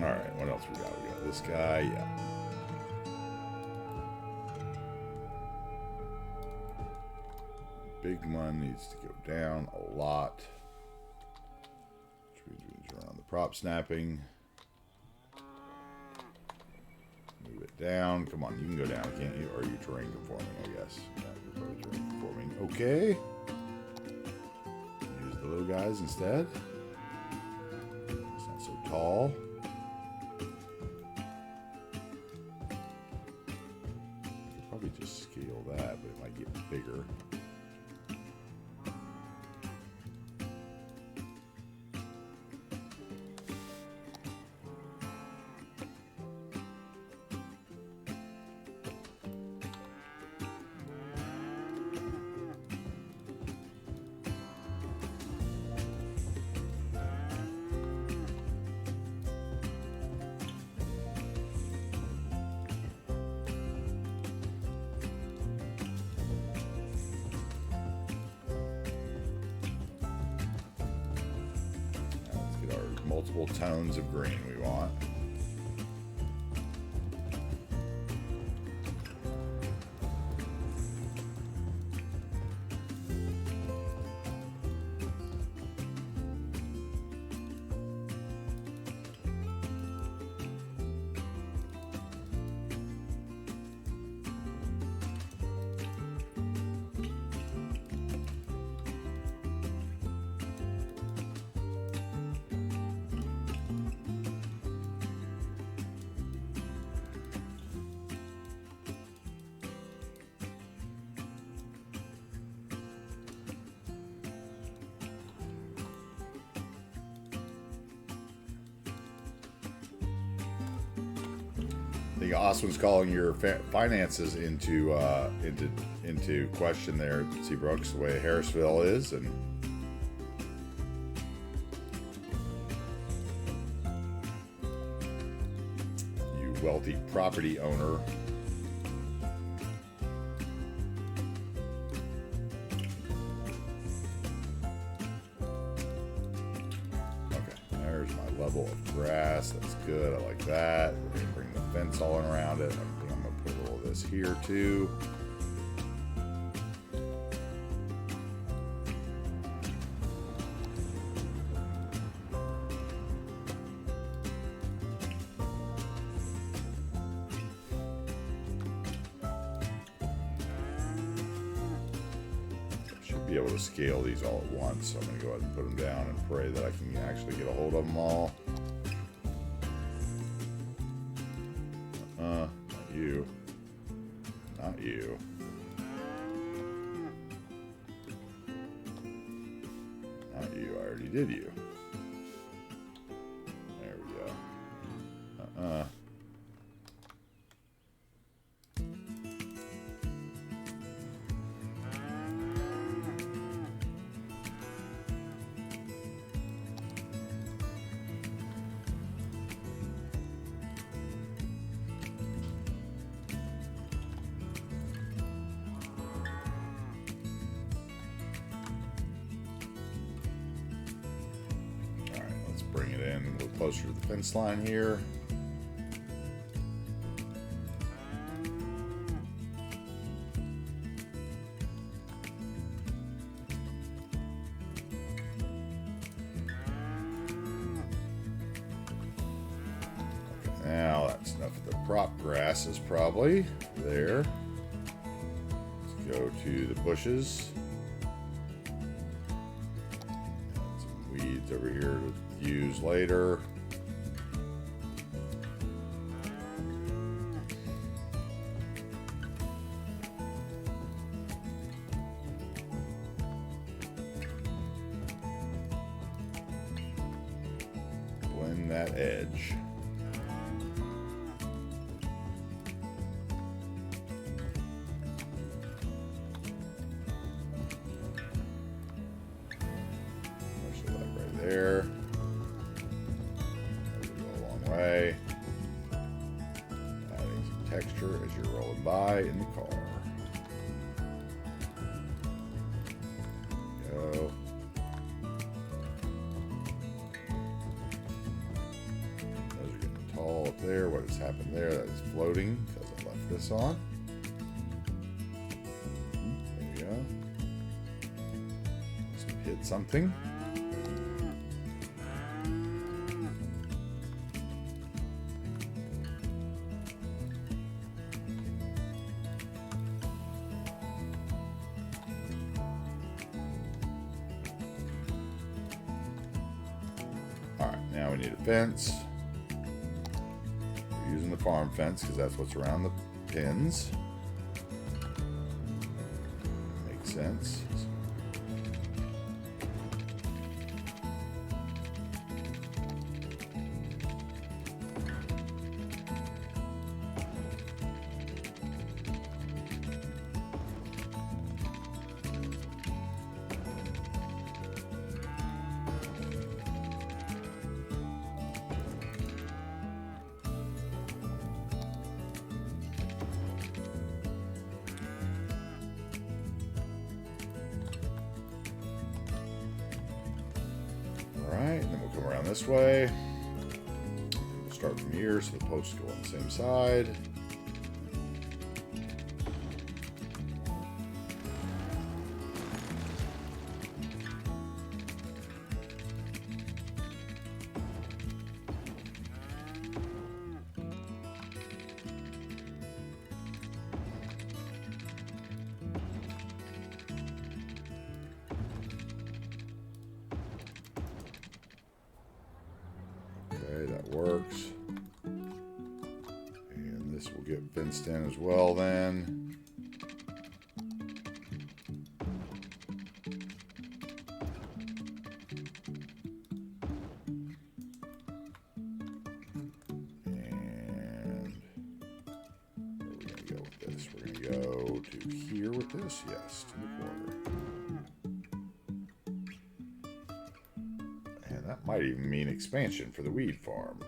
Alright, what else we got? We got this guy, yeah. Big one needs to go down a lot. Which means around the prop snapping. Move it down. Come on, you can go down, can't you? Or are you terrain conforming, I guess. Yeah, you're probably terrain conforming. Okay. Use the little guys instead. It's not so tall. Probably just scale that, but it might get bigger. Multiple tones of green we want. I think Oswin's calling your finances into question there, Seabrooks, the way Harrisville is, and you wealthy property owner. There's my level of grass. That's good. I like that. We're going to bring the fence all around it. I think I'm going to put a little of this here too. Be able to scale these all at once, so I'm going to go ahead and put them down and pray that I can actually get a hold of them all. Not you. Not you. Not you. I already did you. There we go. Bring it in a little closer to the fence line here. The prop grass is probably there. Let's go to the bushes. Some weeds over here to use later. Blend that edge. There. That'll go a long way. Adding some texture as you're rolling by in the car. Go. Those are getting tall up there. What has happened there? That is floating because I left this on. There we go. Let's hit something. Now we need a fence. We're using the farm fence because that's what's around the pins. Makes sense. Alright, and then we'll come around this way. We'll start from here so the posts go on the same side. Okay, that works. And this will get fenced in as well then. And where are we going to go with this? We're going to go to here with this. Yes, to the corner. That might even mean expansion for the weed farm.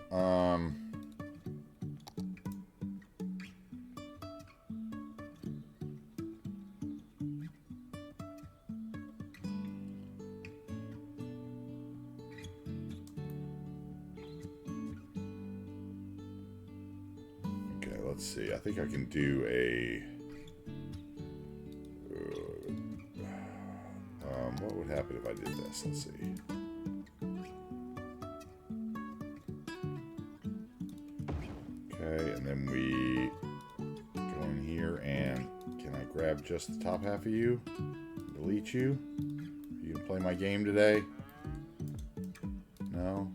Okay, let's see. I think I can do a... what would happen if I did this? Let's see. Okay, and then we go in here and can I grab just the top half of you? Delete you? Are you gonna play my game today? No?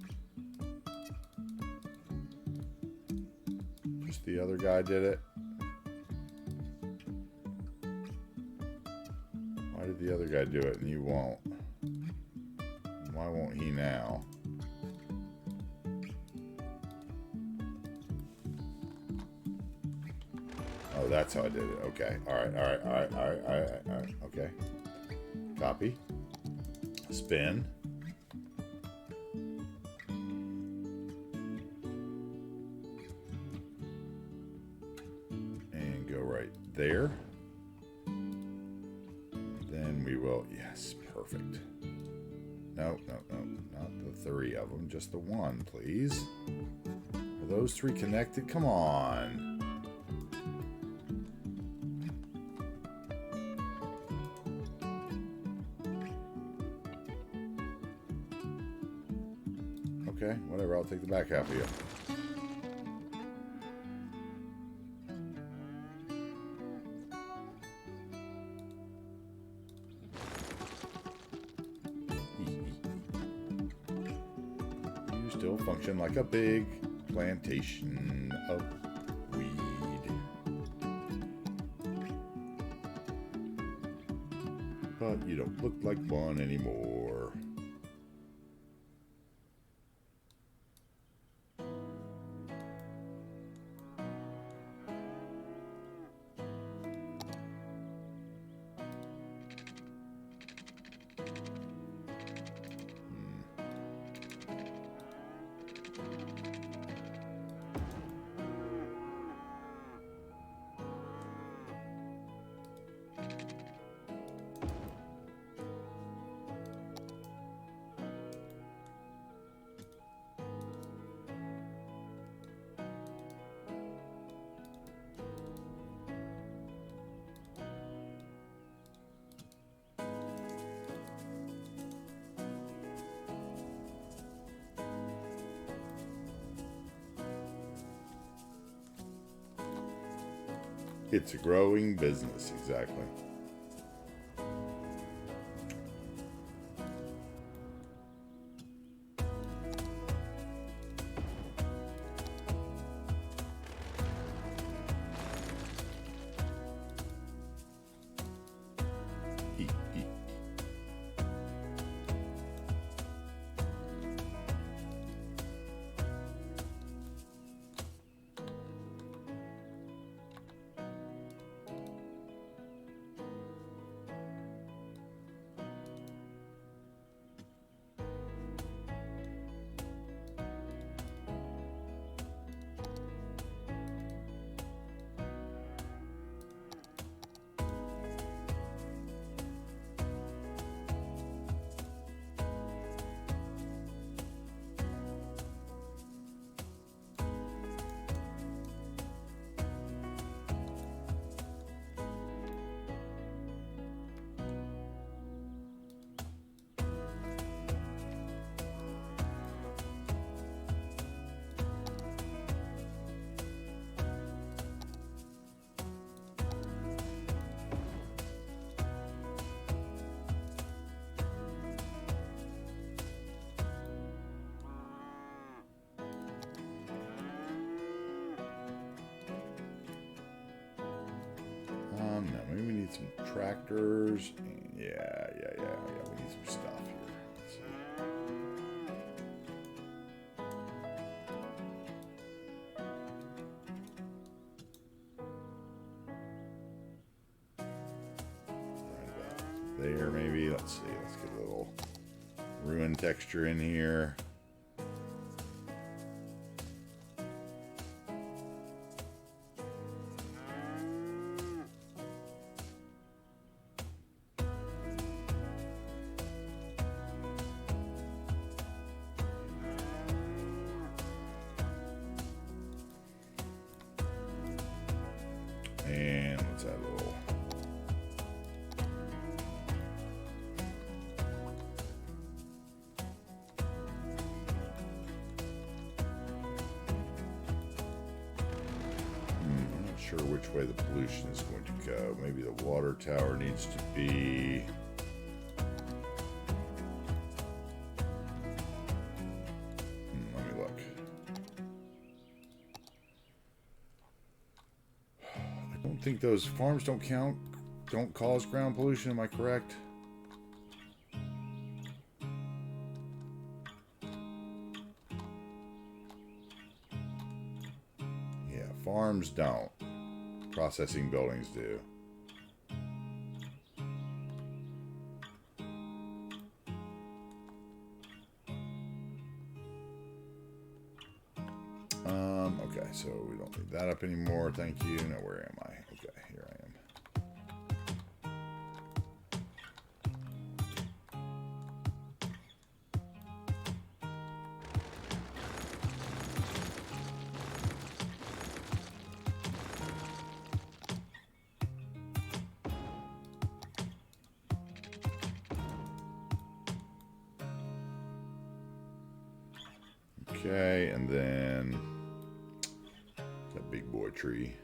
Just the other guy did it? Why did the other guy do it and you won't? Why won't he now? Oh, that's how I did it. Okay. All right. Okay. Copy. Spin. And go right there. Then we will, yes, perfect. No, not the three of them, just the one, please. Are those three connected? Come on. Okay, whatever, I'll take the back half of you. still function like a big plantation of weed. But you don't look like one anymore. It's a growing business, exactly. Eat, eat. No, maybe we need some tractors. Yeah. We need some stuff here. Let's see. Right about there, maybe. Let's see. Let's get a little ruin texture in here. And let's add a little. I'm not sure which way the pollution is going to go. Maybe the water tower needs to be. Let me look. I don't think those farms don't cause ground pollution, am I correct? Yeah, farms don't. Processing buildings do. Okay, so we don't need that up anymore. Thank you. Now, where am I? Okay, here I am. Okay, and then that big boy tree.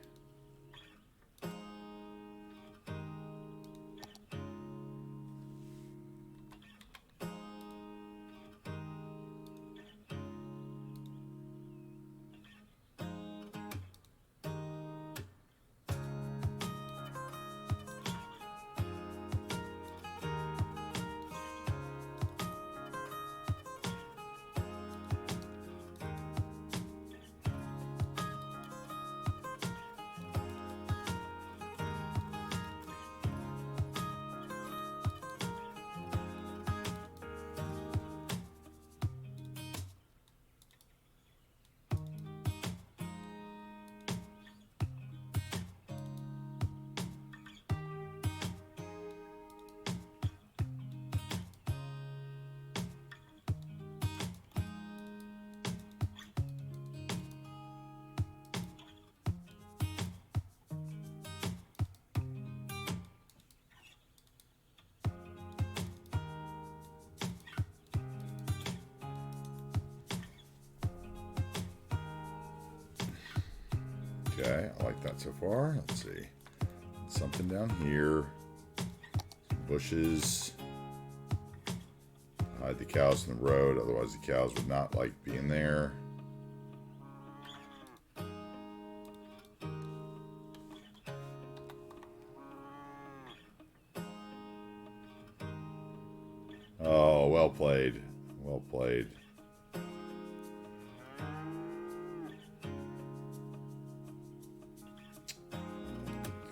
Okay, I like that so far. Let's see. Something down here. Some bushes. Hide the cows in the road, otherwise the cows would not like being there. Oh, well played. Well played. Let's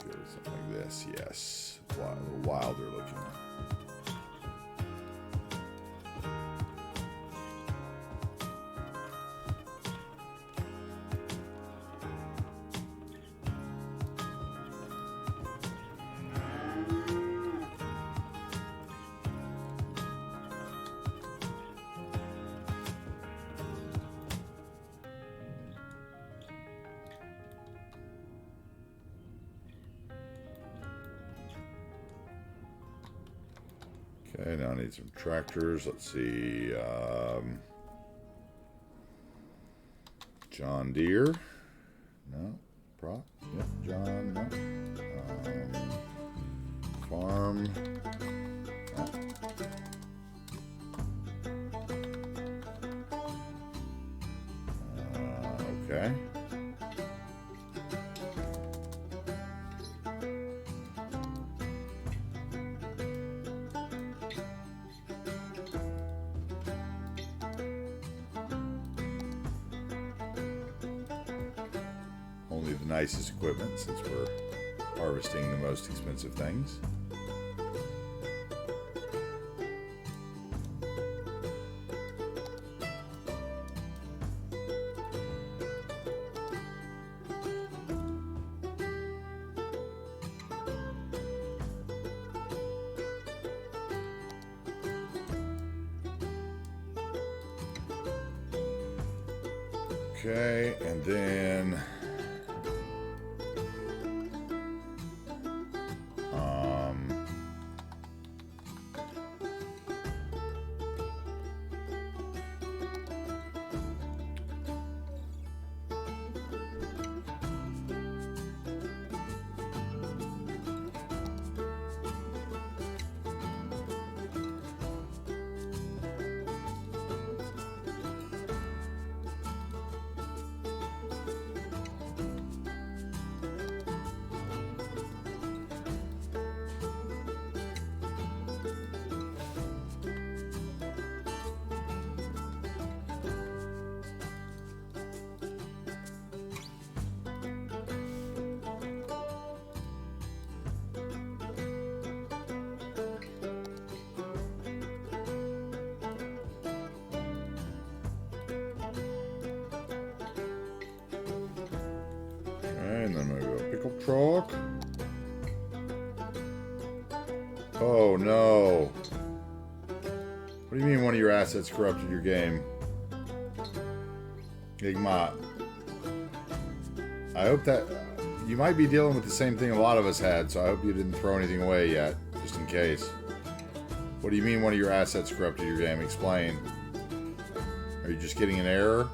go with something like this. Yes. A little wilder looking. Okay, now I need some tractors. Let's see. John Deere. No. Prop. Yep. John. No. Farm. No. Okay. Only the nicest equipment since we're harvesting the most expensive things. Okay, and then and then maybe a pickle truck. Oh no. What do you mean one of your assets corrupted your game? Igmot. I hope that you might be dealing with the same thing a lot of us had, so I hope you didn't throw anything away yet, just in case. What do you mean one of your assets corrupted your game? Explain. Are you just getting an error?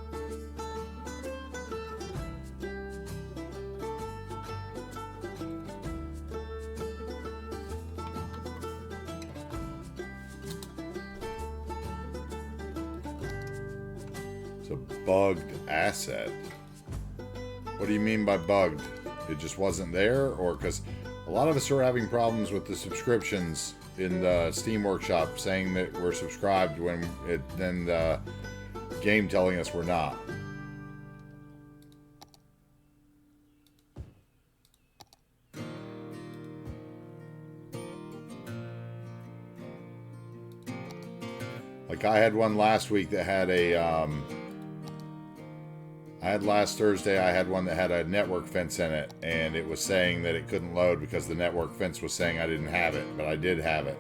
It's a bugged asset. What do you mean by bugged? It just wasn't there? Or because a lot of us are having problems with the subscriptions in the Steam Workshop saying that we're subscribed when then the game telling us we're not. Like I had one last week that had a last Thursday I had one that had a network fence in it, and it was saying that it couldn't load because the network fence was saying I didn't have it, but I did have it.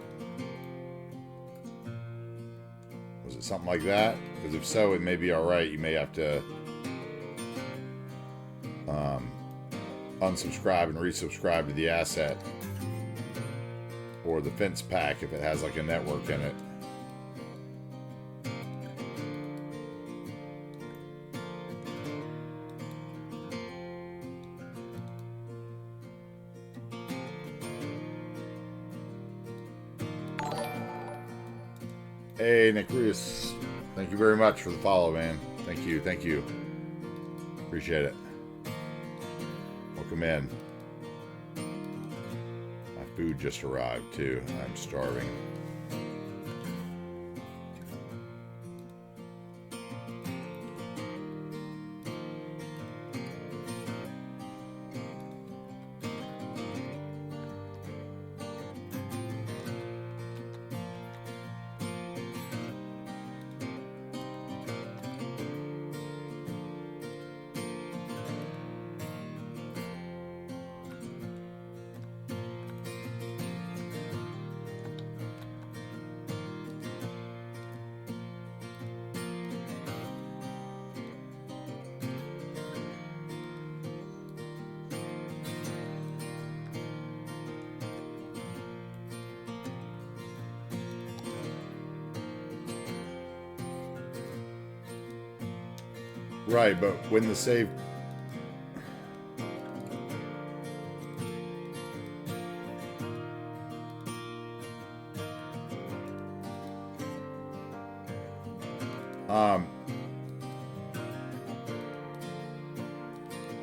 Was it something like that? Because if so, it may be alright. You may have to unsubscribe and resubscribe to the asset or the fence pack if it has like a network in it. Hey, Nick Rios. Thank you very much for the follow, man. Thank you. Thank you. Appreciate it. Welcome in. My food just arrived, too. I'm starving. Right, but when the save...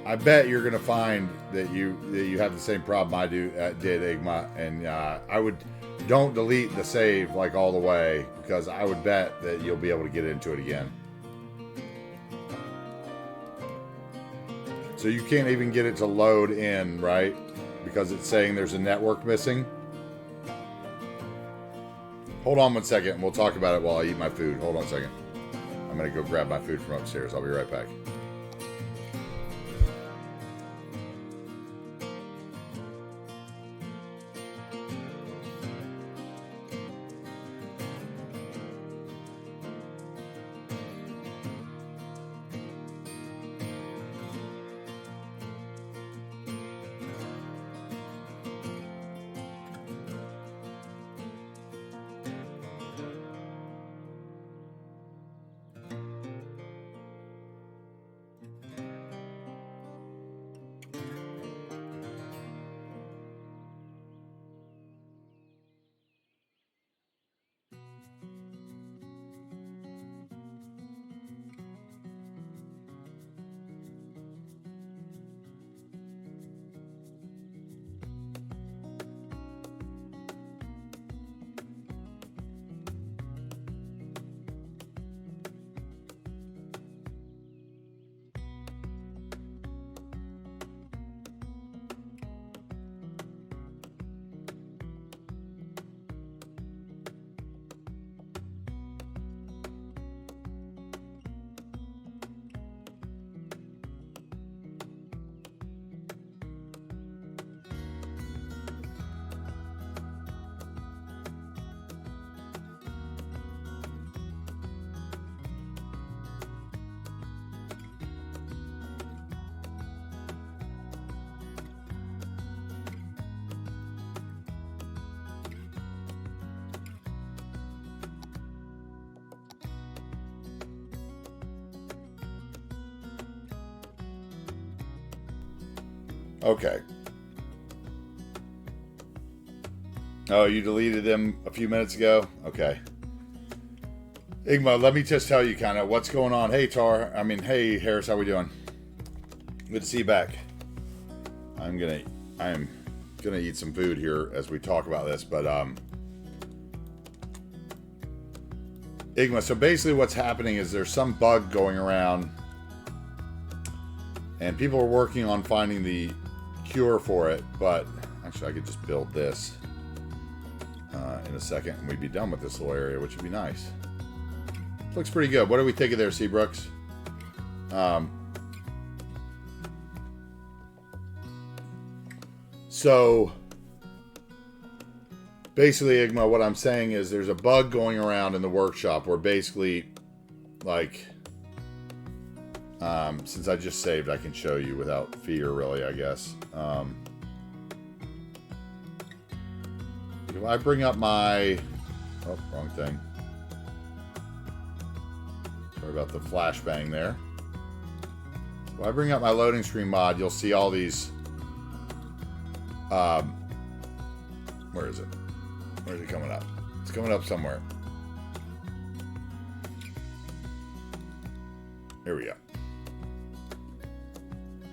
I bet you're gonna find that you have the same problem I did, Igma, and I would don't delete the save like all the way, because I would bet that you'll be able to get into it again. So you can't even get it to load in, right? Because it's saying there's a network missing. Hold on 1 second, and we'll talk about it while I eat my food. Hold on a second. I'm gonna go grab my food from upstairs. I'll be right back. Okay. Oh, you deleted them a few minutes ago? Okay. Igma, let me just tell you kind of what's going on. Hey, hey, Harris, how we doing? Good to see you back. I am gonna eat some food here as we talk about this, but Igma, so basically what's happening is there's some bug going around, and people are working on finding the cure for it, but actually I could just build this in a second and we'd be done with this little area, which would be nice. Looks pretty good. What do we think of there, Seabrooks? So basically, Igma, what I'm saying is there's a bug going around in the workshop where basically, like, since I just saved, I can show you without fear, really, I guess. If I bring up my... Oh, wrong thing. Sorry about the flashbang there. If I bring up my loading screen mod, you'll see all these... where is it? Where is it coming up? It's coming up somewhere. Here we go.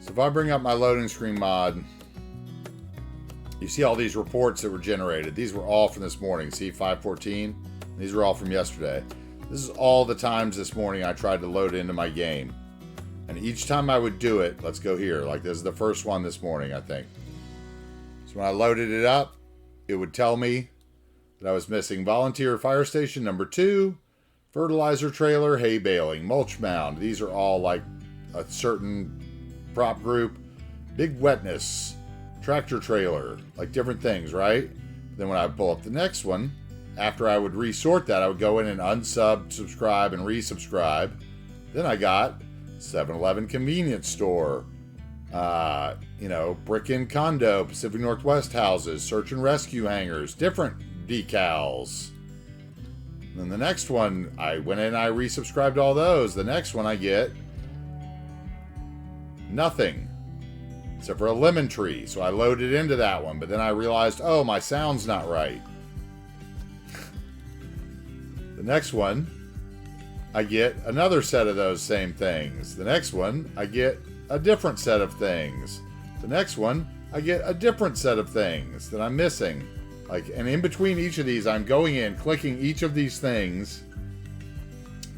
So if I bring up my loading screen mod, you see all these reports that were generated. These were all from this morning. See, 514? These were all from yesterday. This is all the times this morning I tried to load into my game. And each time I would do it, let's go here. Like this is the first one this morning, I think. So when I loaded it up, it would tell me that I was missing volunteer fire station number 2, fertilizer trailer, hay baling, mulch mound. These are all like a certain prop group. Big wetness, tractor trailer, like different things, right? Then when I pull up the next one, after I would resort that, I would go in and unsub, subscribe, and resubscribe. Then I got 7-Eleven convenience store, brick and condo, Pacific Northwest houses, search and rescue hangars, different decals. And then the next one, I went in and I resubscribed all those. The next one I get nothing, except for a lemon tree. So I loaded into that one, but then I realized, oh, my sound's not right. The next one, I get another set of those same things. The next one, I get a different set of things. The next one, I get a different set of things that I'm missing. And in between each of these, I'm going in, clicking each of these things.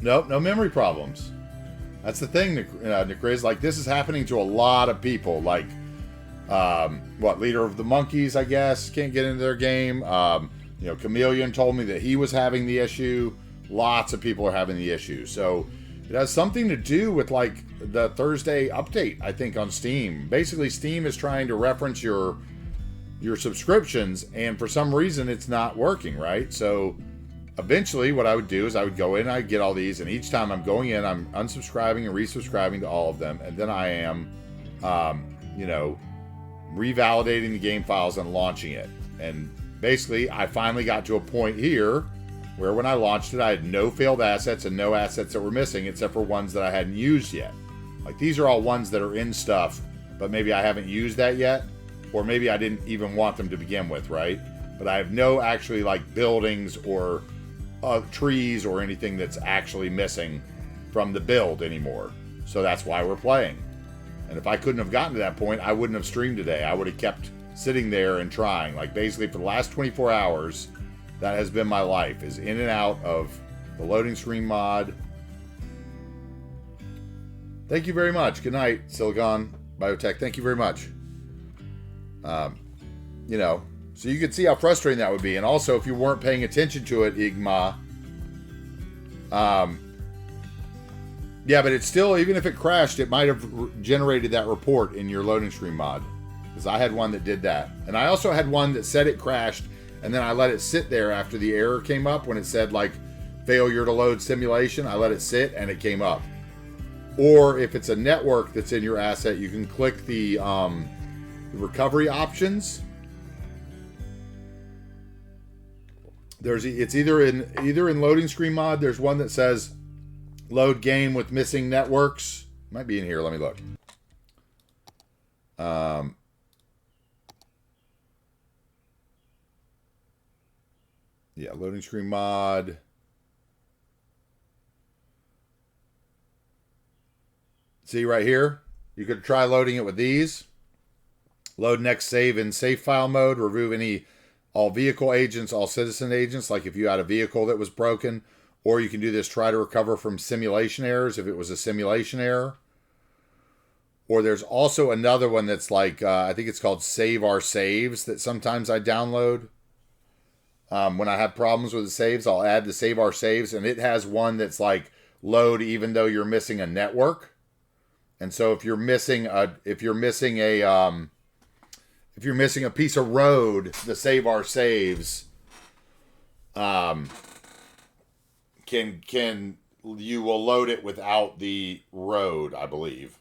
Nope, no memory problems. That's the thing, Nick, like this is happening to a lot of people. Like, Leader of the Monkeys, I guess, can't get into their game. Chameleon told me that he was having the issue. Lots of people are having the issue. So it has something to do with like the Thursday update, I think, on Steam. Basically, Steam is trying to reference your subscriptions, and for some reason it's not working, right? So eventually what I would do is I would go in, I'd get all these, and each time I'm going in, I'm unsubscribing and resubscribing to all of them, and then I am, revalidating the game files and launching it. And basically, I finally got to a point here where when I launched it, I had no failed assets and no assets that were missing except for ones that I hadn't used yet. Like these are all ones that are in stuff, but maybe I haven't used that yet, or maybe I didn't even want them to begin with, right? But I have no actually like buildings or trees or anything that's actually missing from the build anymore. So that's why we're playing. And if I couldn't have gotten to that point, I wouldn't have streamed today. I would have kept sitting there and trying. Like basically for the last 24 hours, that has been my life, is in and out of the loading screen mod. Thank you very much. Good night, Silicon Biotech. Thank you very much. So you can see how frustrating that would be. And also, if you weren't paying attention to it, Igma, yeah, but it's still, even if it crashed, it might have generated that report in your loading screen mod. Because I had one that did that. And I also had one that said it crashed, and then I let it sit there after the error came up when it said, like, failure to load simulation. I let it sit, and it came up. Or if it's a network that's in your asset, you can click the recovery options. It's either in loading screen mod. There's one that says load game with missing networks. Might be in here. Let me look. Yeah, loading screen mod. See right here? You could try loading it with these. Load next save in safe file mode. Remove all vehicle agents, all citizen agents, like if you had a vehicle that was broken. Or you can do this, try to recover from simulation errors if it was a simulation error. Or there's also another one that's like, I think it's called Save Our Saves, that sometimes I download. When I have problems with the saves, I'll add the Save Our Saves, and it has one that's like load even though you're missing a network. And so if you're missing a piece of road, the Save Our Saves you will load it without the road, I believe.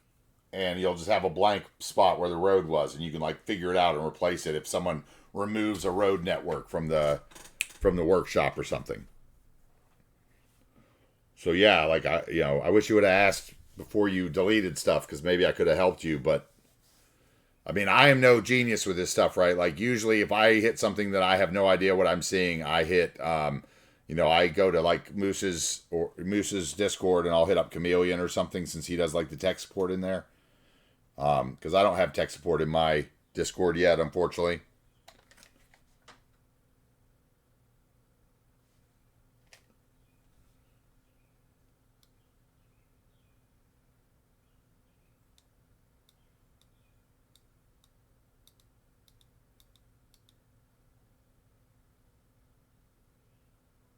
And you'll just have a blank spot where the road was, and you can like figure it out and replace it if someone removes a road network from the workshop or something. So yeah, like I wish you would have asked before you deleted stuff, because maybe I could have helped you, but I mean, I am no genius with this stuff, right? Like usually if I hit something that I have no idea what I'm seeing, I hit You know, I go to like Moose's Discord, and I'll hit up Chameleon or something, since he does like the tech support in there. Because I don't have tech support in my Discord yet, unfortunately.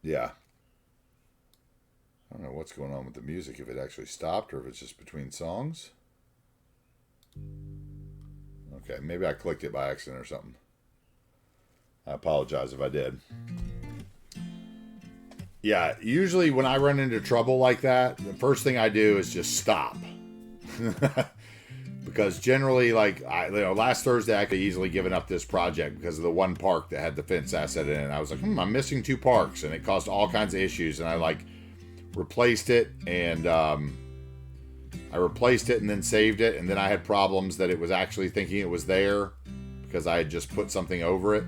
Yeah. I don't know what's going on with the music, if it actually stopped or if it's just between songs. Okay, maybe I clicked it by accident or something. I apologize if I did. Yeah, usually when I run into trouble like that, the first thing I do is just stop. Because generally, like, last Thursday I could easily given up this project because of the one park that had the fence asset in it. And I was like, I'm missing 2 parks, and it caused all kinds of issues. And I like replaced it, and I replaced it and then saved it, and then I had problems that it was actually thinking it was there because I had just put something over it.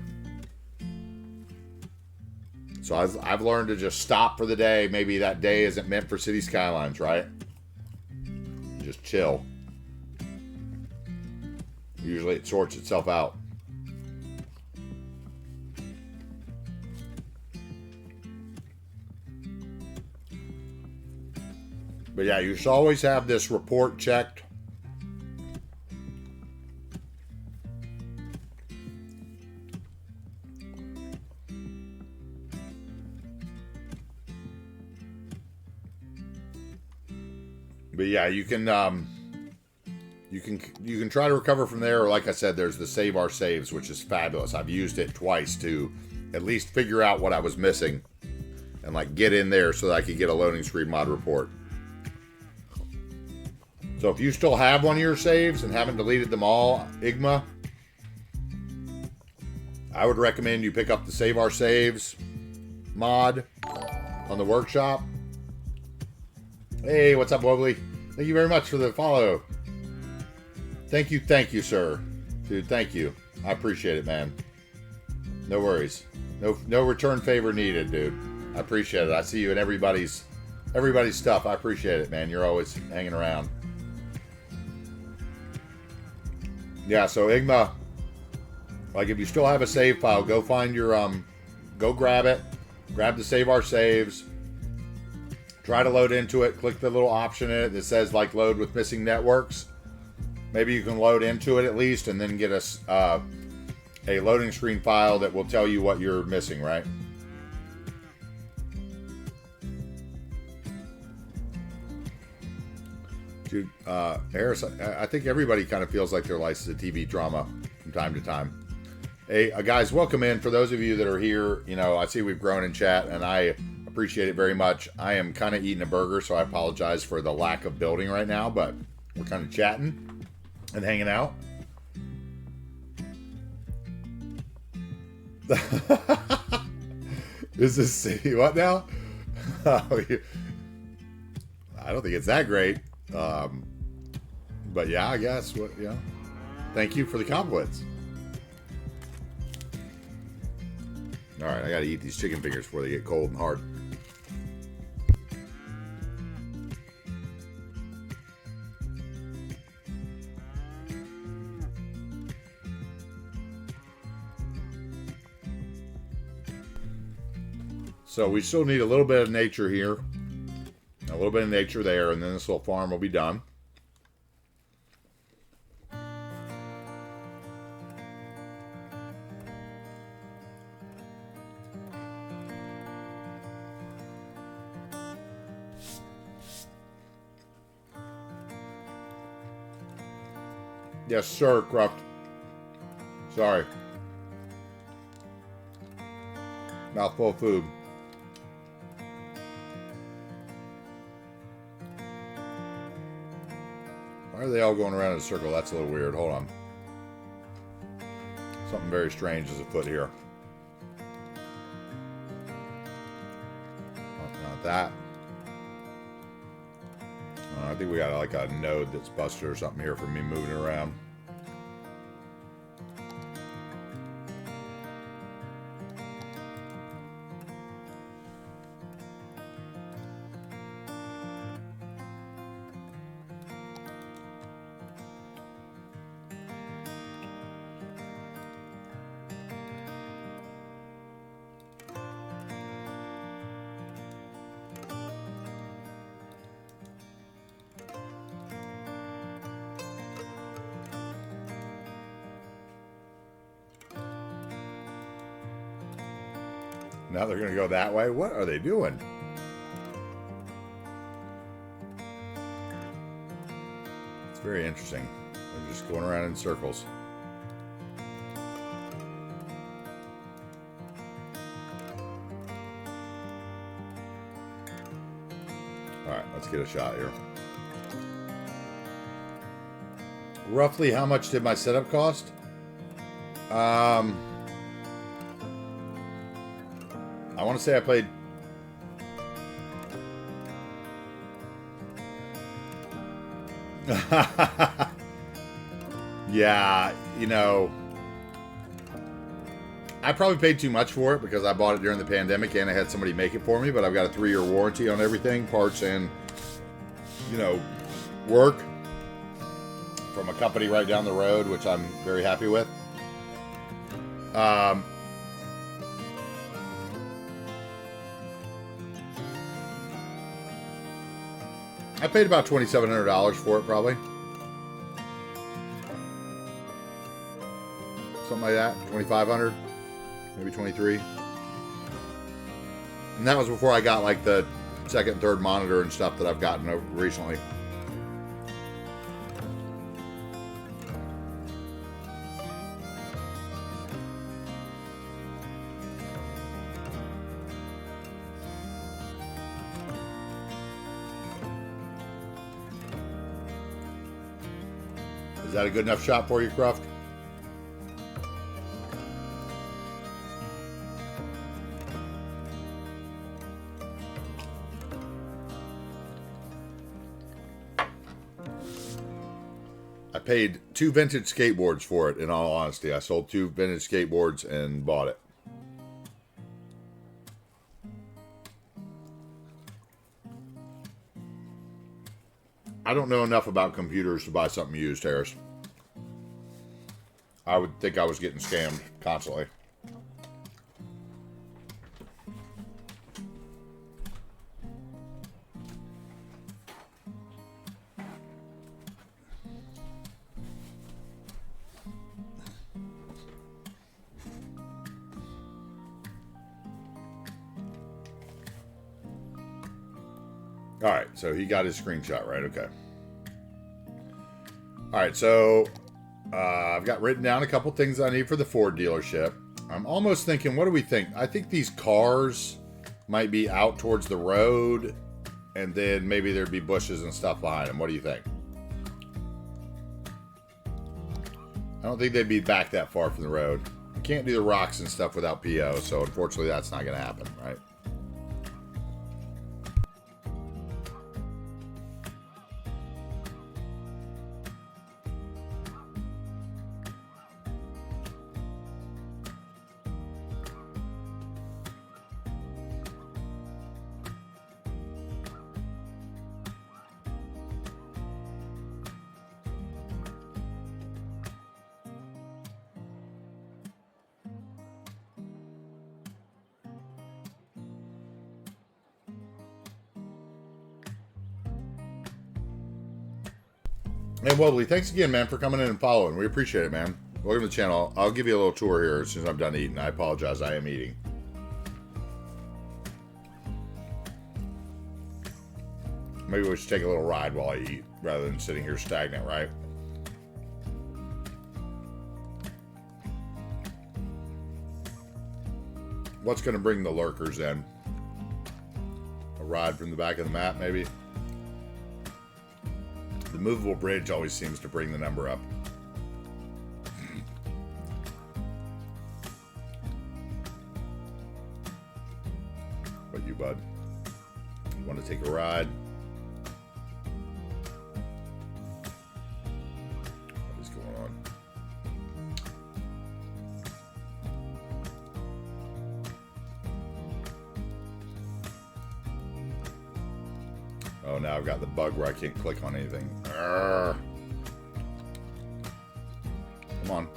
So I've learned to just stop for the day. Maybe that day isn't meant for City Skylines, right? Just chill. Usually it sorts itself out. But yeah, you should always have this report checked. But yeah, you can try to recover from there, or like I said, there's the Save Our Saves, which is fabulous. I've used it twice to at least figure out what I was missing and like get in there so that I could get a loading screen mod report. So if you still have one of your saves and haven't deleted them all, Igma, I would recommend you pick up the Save Our Saves mod on the workshop. Hey, what's up, Wobbly? Thank you very much for the follow. Thank you, sir. Dude, thank you. I appreciate it, man. No worries. No return favor needed, dude. I appreciate it. I see you in everybody's stuff. I appreciate it, man. You're always hanging around. Yeah, so Igma, like if you still have a save file, go find your go grab it. Grab the Save Our Saves. Try to load into it. Click the little option in it that says like load with missing networks. Maybe you can load into it at least, and then get a loading screen file that will tell you what you're missing, right? Dude, Harris, I think everybody kind of feels like they're licensed to TV drama from time to time. Hey, guys, welcome in. For those of you that are here, you know, I see we've grown in chat, and I appreciate it very much. I am kind of eating a burger, so I apologize for the lack of building right now, but we're kind of chatting and hanging out. Is this city what now? I don't think it's that great. But yeah, I guess what, yeah. Thank you for the compliments. All right, I gotta eat these chicken fingers before they get cold and hard. So we still need a little bit of nature here, a little bit of nature there, and then this little farm will be done. Yes, sir, Cruft. Sorry. Mouthful of food. Why are they all going around in a circle? That's a little weird. Hold on. Something very strange is afoot here. Not that. I think we got like a node that's busted or something here from me moving it around. Now they're going to go that way? What are they doing? It's very interesting. They're just going around in circles. Alright, let's get a shot here. Roughly how much did my setup cost? I want to say I played... Yeah, you know... I probably paid too much for it because I bought it during the pandemic and I had somebody make it for me, but I've got a 3-year warranty on everything, parts and, you know, work from a company right down the road, which I'm very happy with. I paid about $2,700 for it, probably. Something like that. $2,500, maybe $23. And that was before I got like the second and third monitor and stuff that I've gotten over recently. Is that a good enough shot for you, Croft? I paid 2 vintage skateboards for it, in all honesty. I sold 2 vintage skateboards and bought it. I don't know enough about computers to buy something used, Harris. I would think I was getting scammed constantly. All right, so he got his screenshot right. Okay. All right, so I've got written down a couple things I need for the Ford dealership. I'm almost thinking, what do we think? I think these cars might be out towards the road, and then maybe there'd be bushes and stuff behind them. What do you think? I don't think they'd be back that far from the road. You can't do the rocks and stuff without PO, so unfortunately that's not going to happen, right? Hey, Wobbly, thanks again, man, for coming in and following. We appreciate it, man. Welcome to the channel. I'll give you a little tour here as soon as I'm done eating. I apologize. I am eating. Maybe we should take a little ride while I eat rather than sitting here stagnant, right? What's going to bring the lurkers in? A ride from the back of the map, maybe? The movable bridge always seems to bring the number up. What you, bud? You want to take a ride? What is going on? Oh, now I've got the bug where I can't click on anything. Arrgh. Come on.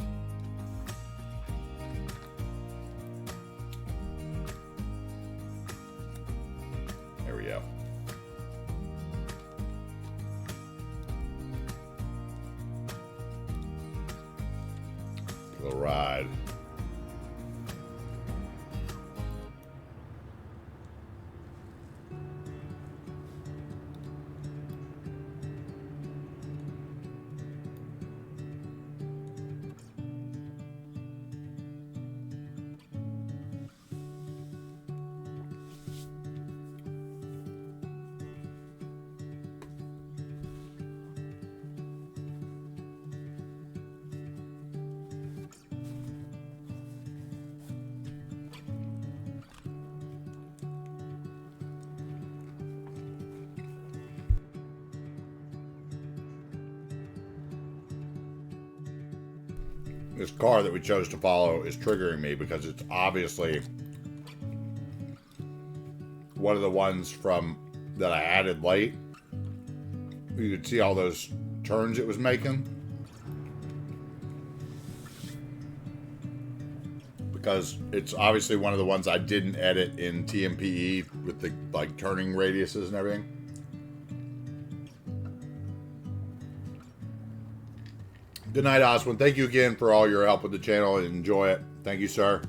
There we go. A little ride. this car that we chose to follow is triggering me because it's obviously one of the ones from that I added late. You could see all those turns it was making. Because it's obviously one of the ones I didn't edit in TMPE with the like turning radiuses and everything. Good night, Oswin. Thank you again for all your help with the channel and enjoy it. Thank you, sir.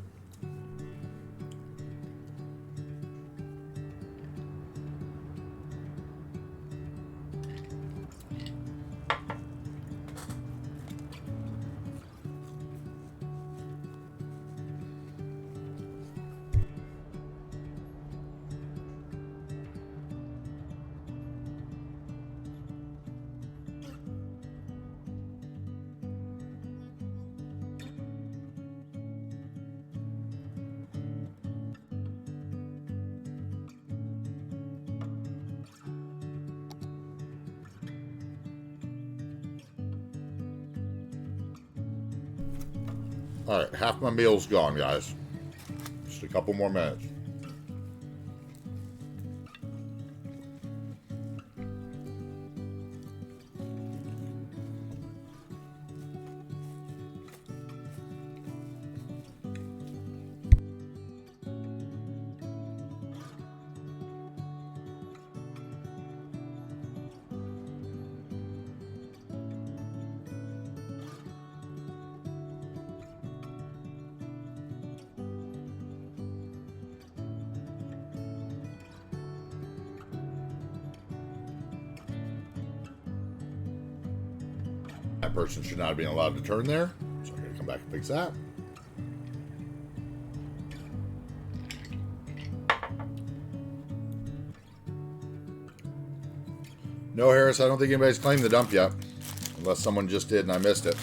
All right, half my meal's gone, guys. Just a couple more minutes. That person should not have been allowed to turn there, so I'm going to come back and fix that. No, Harris, I don't think anybody's claimed the dump yet, unless someone just did and I missed it.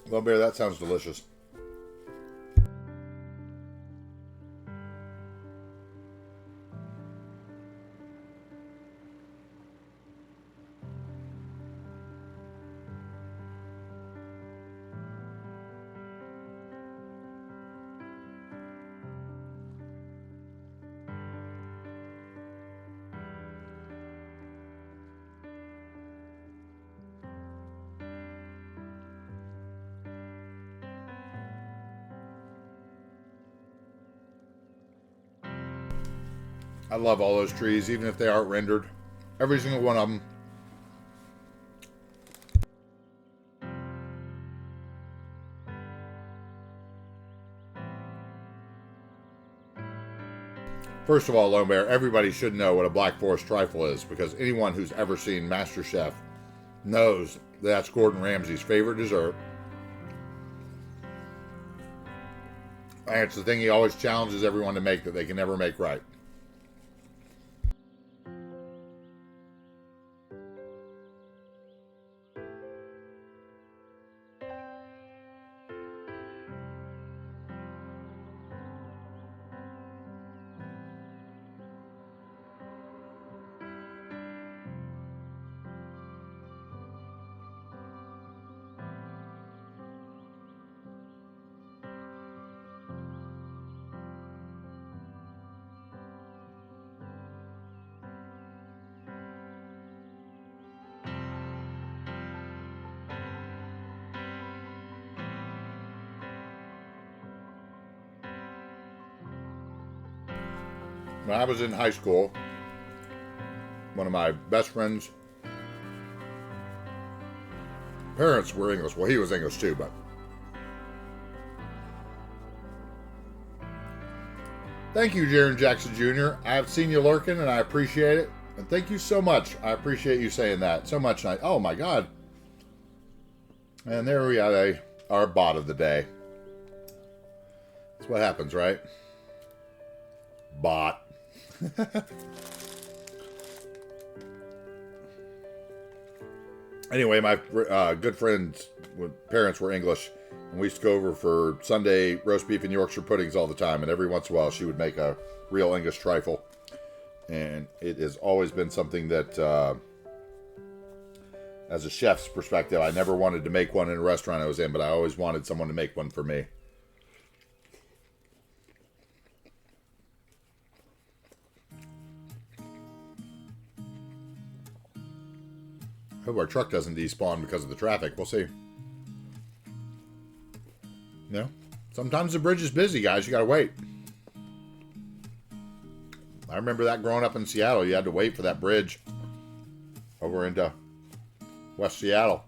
Well, Bear, that sounds delicious. I love all those trees, even if they aren't rendered. Every single one of them. First of all, Lone Bear, everybody should know what a Black Forest trifle is, because anyone who's ever seen MasterChef knows that's Gordon Ramsay's favorite dessert. And it's the thing he always challenges everyone to make that they can never make right. When I was in high school, one of my best friends' parents were English. Well, he was English too, but thank you, Jaron Jackson Jr. I've seen you lurking, and I appreciate it. And thank you so much. I appreciate you saying that so much. Oh my God! And there we are, our bot of the day. That's what happens, right? Bot. Anyway, my good friend's parents were English, and we used to go over for Sunday roast beef and Yorkshire puddings all the time. And every once in a while, she would make a real English trifle, and it has always been something that, as a chef's perspective, I never wanted to make one in a restaurant I was in, but I always wanted someone to make one for me. I hope our truck doesn't despawn because of the traffic. We'll see. You know, sometimes the bridge is busy, guys. You gotta wait. I remember that growing up in Seattle. You had to wait for that bridge over into West Seattle.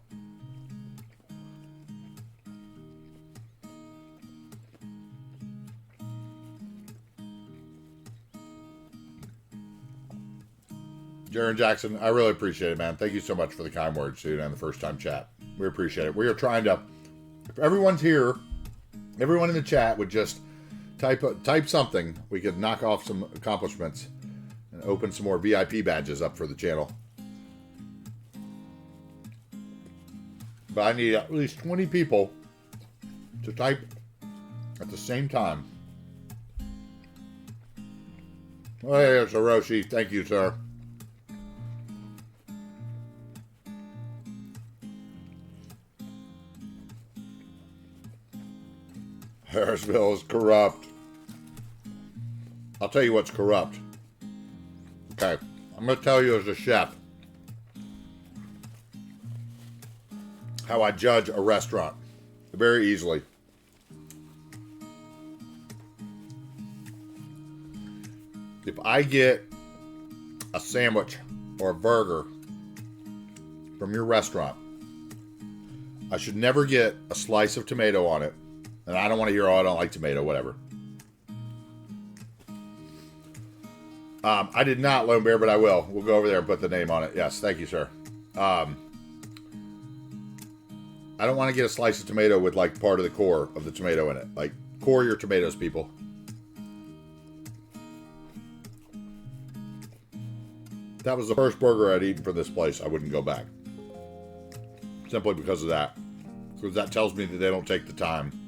Jaron Jackson, I really appreciate it, man. Thank you so much for the kind words, dude, and the first time chat. We appreciate it. We are trying to, if everyone's here, everyone in the chat would just type something, we could knock off some accomplishments and open some more VIP badges up for the channel. But I need at least 20 people to type at the same time. Oh, hey, there's Hiroshi. Thank you, sir. Harrisville is corrupt. I'll tell you what's corrupt. Okay, I'm going to tell you as a chef how I judge a restaurant very easily. If I get a sandwich or a burger from your restaurant, I should never get a slice of tomato on it. And I don't want to hear, oh, I don't like tomato, whatever. I did not, Lone Bear, but I will. We'll go over there and put the name on it. Yes, thank you, sir. I don't want to get a slice of tomato with, like, part of the core of the tomato in it. Like, core your tomatoes, people. If that was the first burger I'd eaten from this place, I wouldn't go back. Simply because of that. Because that tells me that they don't take the time.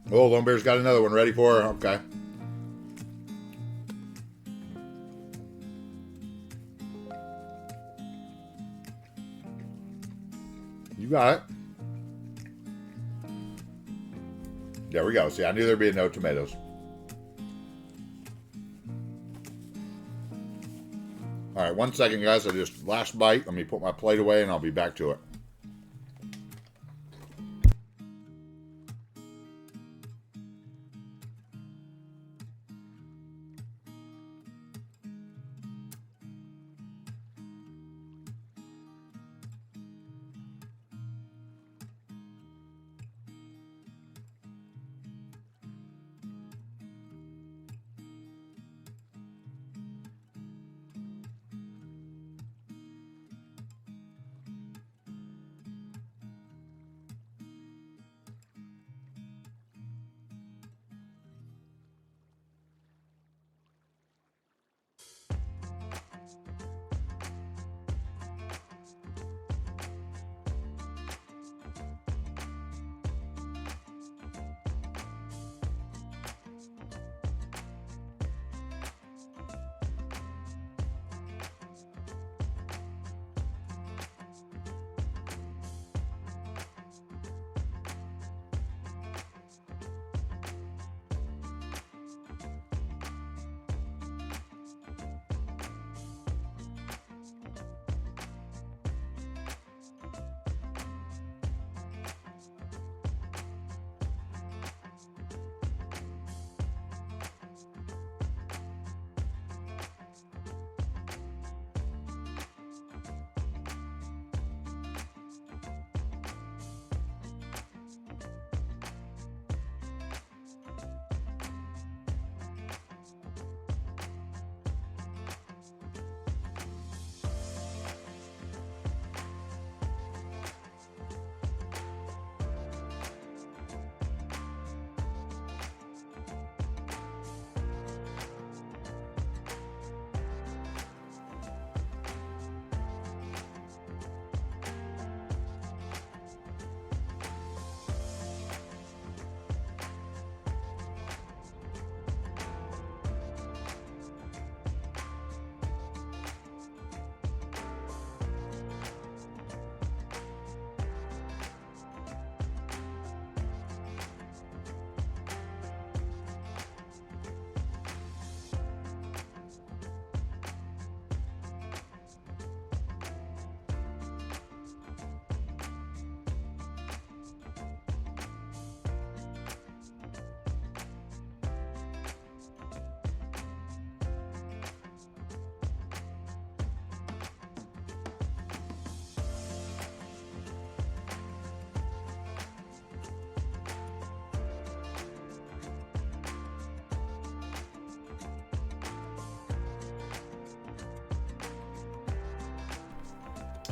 Oh, Lone Bear's got another one ready for her. Okay. You got it. There we go. See, I knew there'd be no tomatoes. All right, 1 second, guys. I just last bite. Let me put my plate away, and I'll be back to it.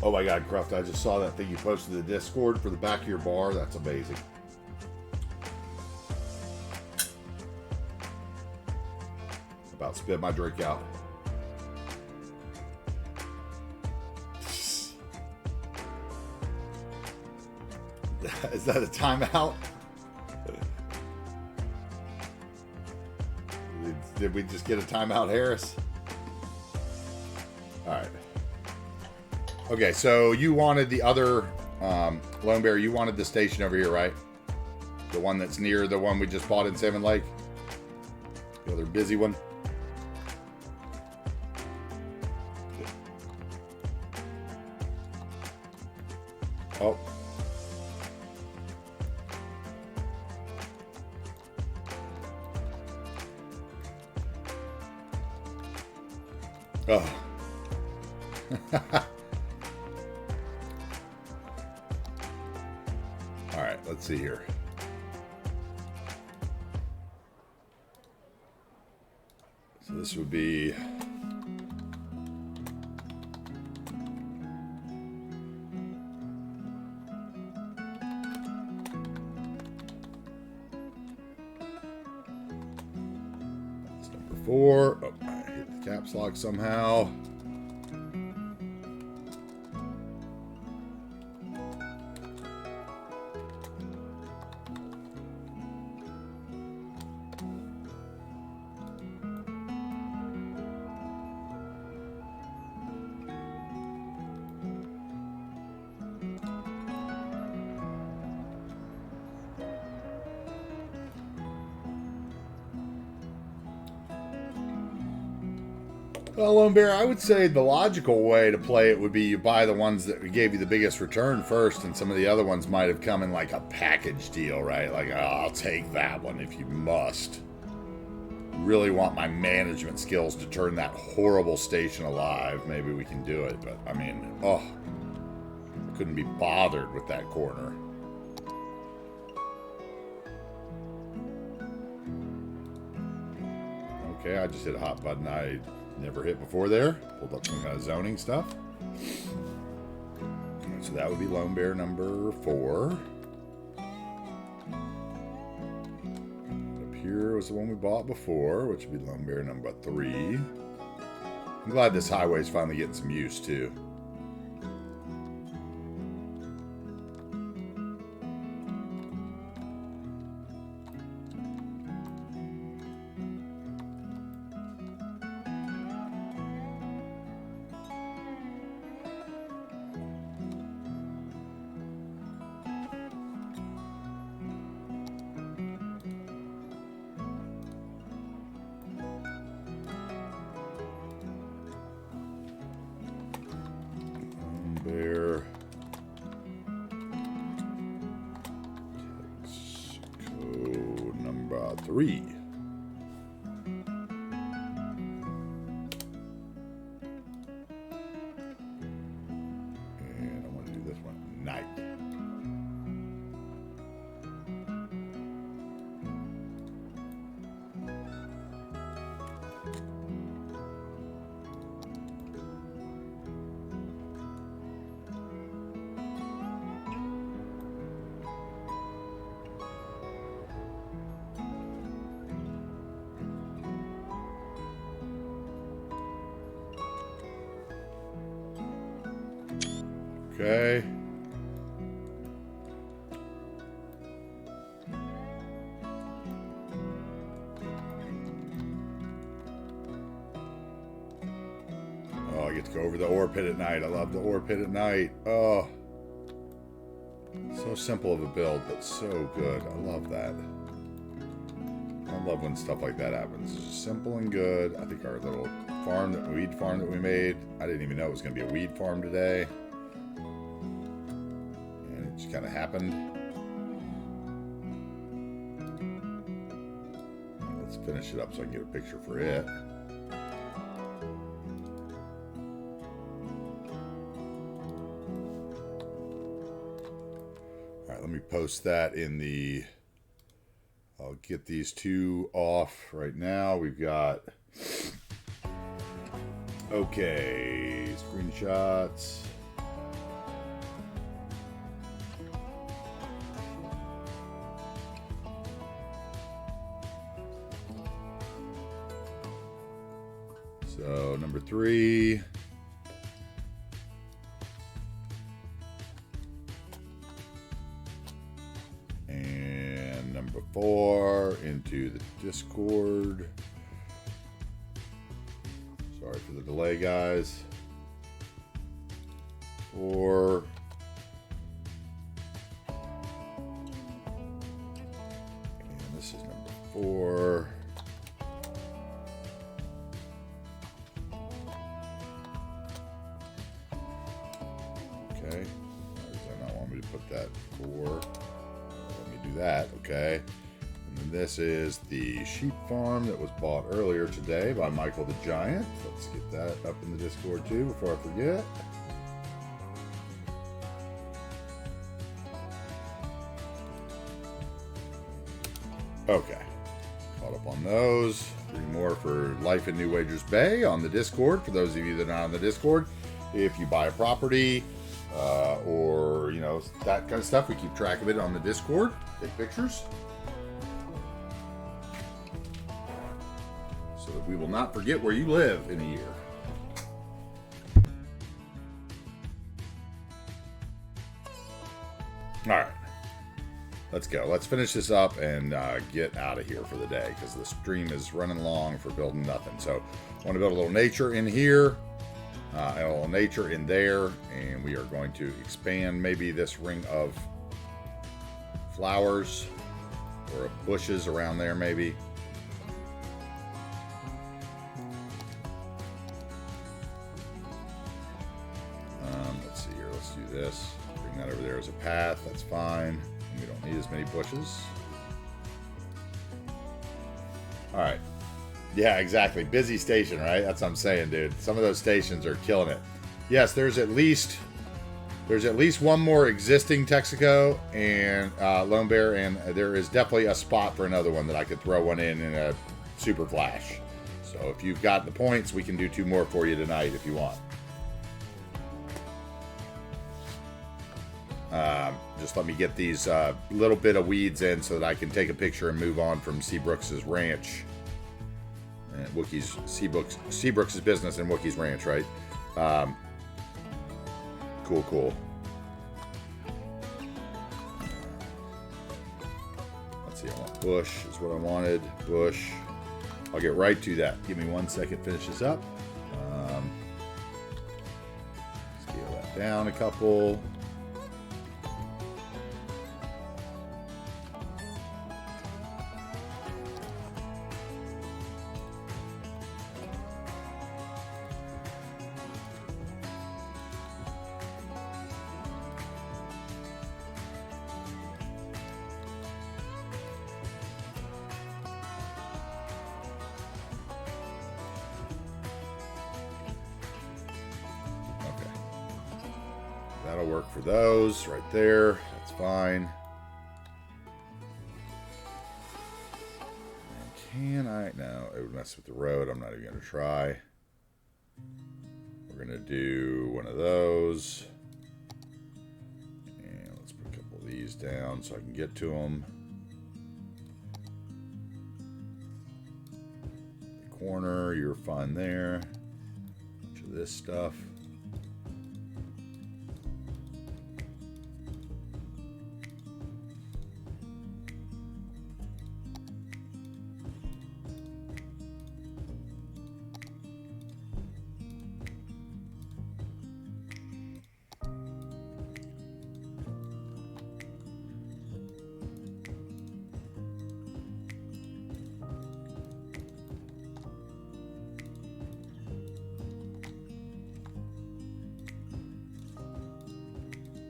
Oh my God, Cruft, I just saw that thing you posted in the Discord for the back of your bar. That's amazing. About spit my drink out. Is that a timeout? Did we just get a timeout, Harris? All right. Okay, so you wanted the other Lone Bear. You wanted the station over here, right? The one that's near the one we just bought in Salmon Lake. The other busy one. Oh. Oh. All right, let's see here. So this would be that's number 4. Oh, I hit the caps lock somehow. Well, Lone Bear, I would say the logical way to play it would be you buy the ones that gave you the biggest return first, and some of the other ones might have come in like a package deal, right? Like, oh, I'll take that one if you must. Really want my management skills to turn that horrible station alive. Maybe we can do it, but I mean, oh, I couldn't be bothered with that corner. Okay, I just hit a hot button I never hit before there. Pulled up some kind of zoning stuff. So that would be Lone Bear number 4. Up here was the one we bought before, which would be Lone Bear number 3. I'm glad this highway is finally getting some use too. Bear Texaco number 3. And I want to do this one night. Okay. Oh, I get to go over the ore pit at night. I love the ore pit at night. Oh. So simple of a build, but so good. I love that. I love when stuff like that happens. It's just simple and good. I think our little weed farm that we made, I didn't even know it was going to be a weed farm today. And it just kind of happened. Let's finish it up so I can get a picture for it. All right, let me post that in the... I'll get these 2 off right now. We've got... Okay, screenshots. So number 3. And number 4 into the Discord. Sorry for the delay, guys. 4. And this is number 4. Okay. Does that not want me to put that 4? Let me do that. Okay. And then this is the sheep farm that was bought earlier today by Michael the Giant. Let's get that up in the Discord too before I forget. Okay. Caught up on those. 3 more for Life in New Wagers Bay on the Discord. For those of you that are not on the Discord, if you buy a property or, you know, that kind of stuff, we keep track of it on the Discord. Take pictures. So that we will not forget where you live in a year. All right. Let's go. Let's finish this up and get out of here for the day because the stream is running long for building nothing. So I want to build a little nature in here, and a little nature in there, and we are going to expand maybe this ring of flowers or bushes around there maybe. Let's see here. Let's do this. Bring that over there as a path. That's fine. We don't need as many bushes. All right. Yeah, exactly. Busy station, right? That's what I'm saying, dude. Some of those stations are killing it. Yes, there's at least one more existing Texaco and Lone Bear, and there is definitely a spot for another one that I could throw one in a super flash. So if you've got the points, we can do 2 more for you tonight if you want. Just let me get these little bit of weeds in so that I can take a picture and move on from Seabrooks' ranch. And Seabrooks' business and Wookie's ranch, right? Cool. Let's see, I want bush is what I wanted. Bush. I'll get right to that. Give me 1 second to finish this up. Scale that down a couple. That'll work for those right there. That's fine. And can I? No, it would mess with the road. I'm not even going to try. We're going to do one of those. And let's put a couple of these down so I can get to them. The corner, you're fine there. Bunch of this stuff.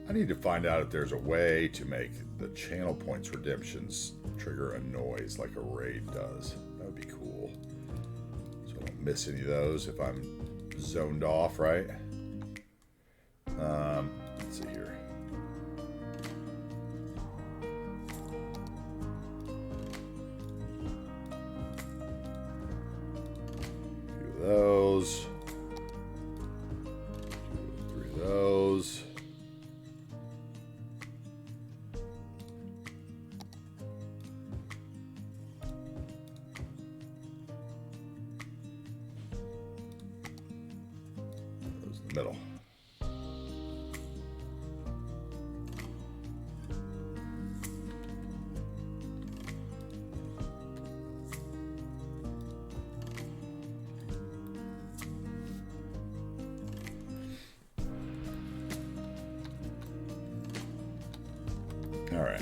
I need to find out if there's a way to make the channel points redemptions trigger a noise like a raid does. That would be cool. So I don't miss any of those if I'm zoned off, right? Let's see here. A few of those. 2 or 3 of those. All right.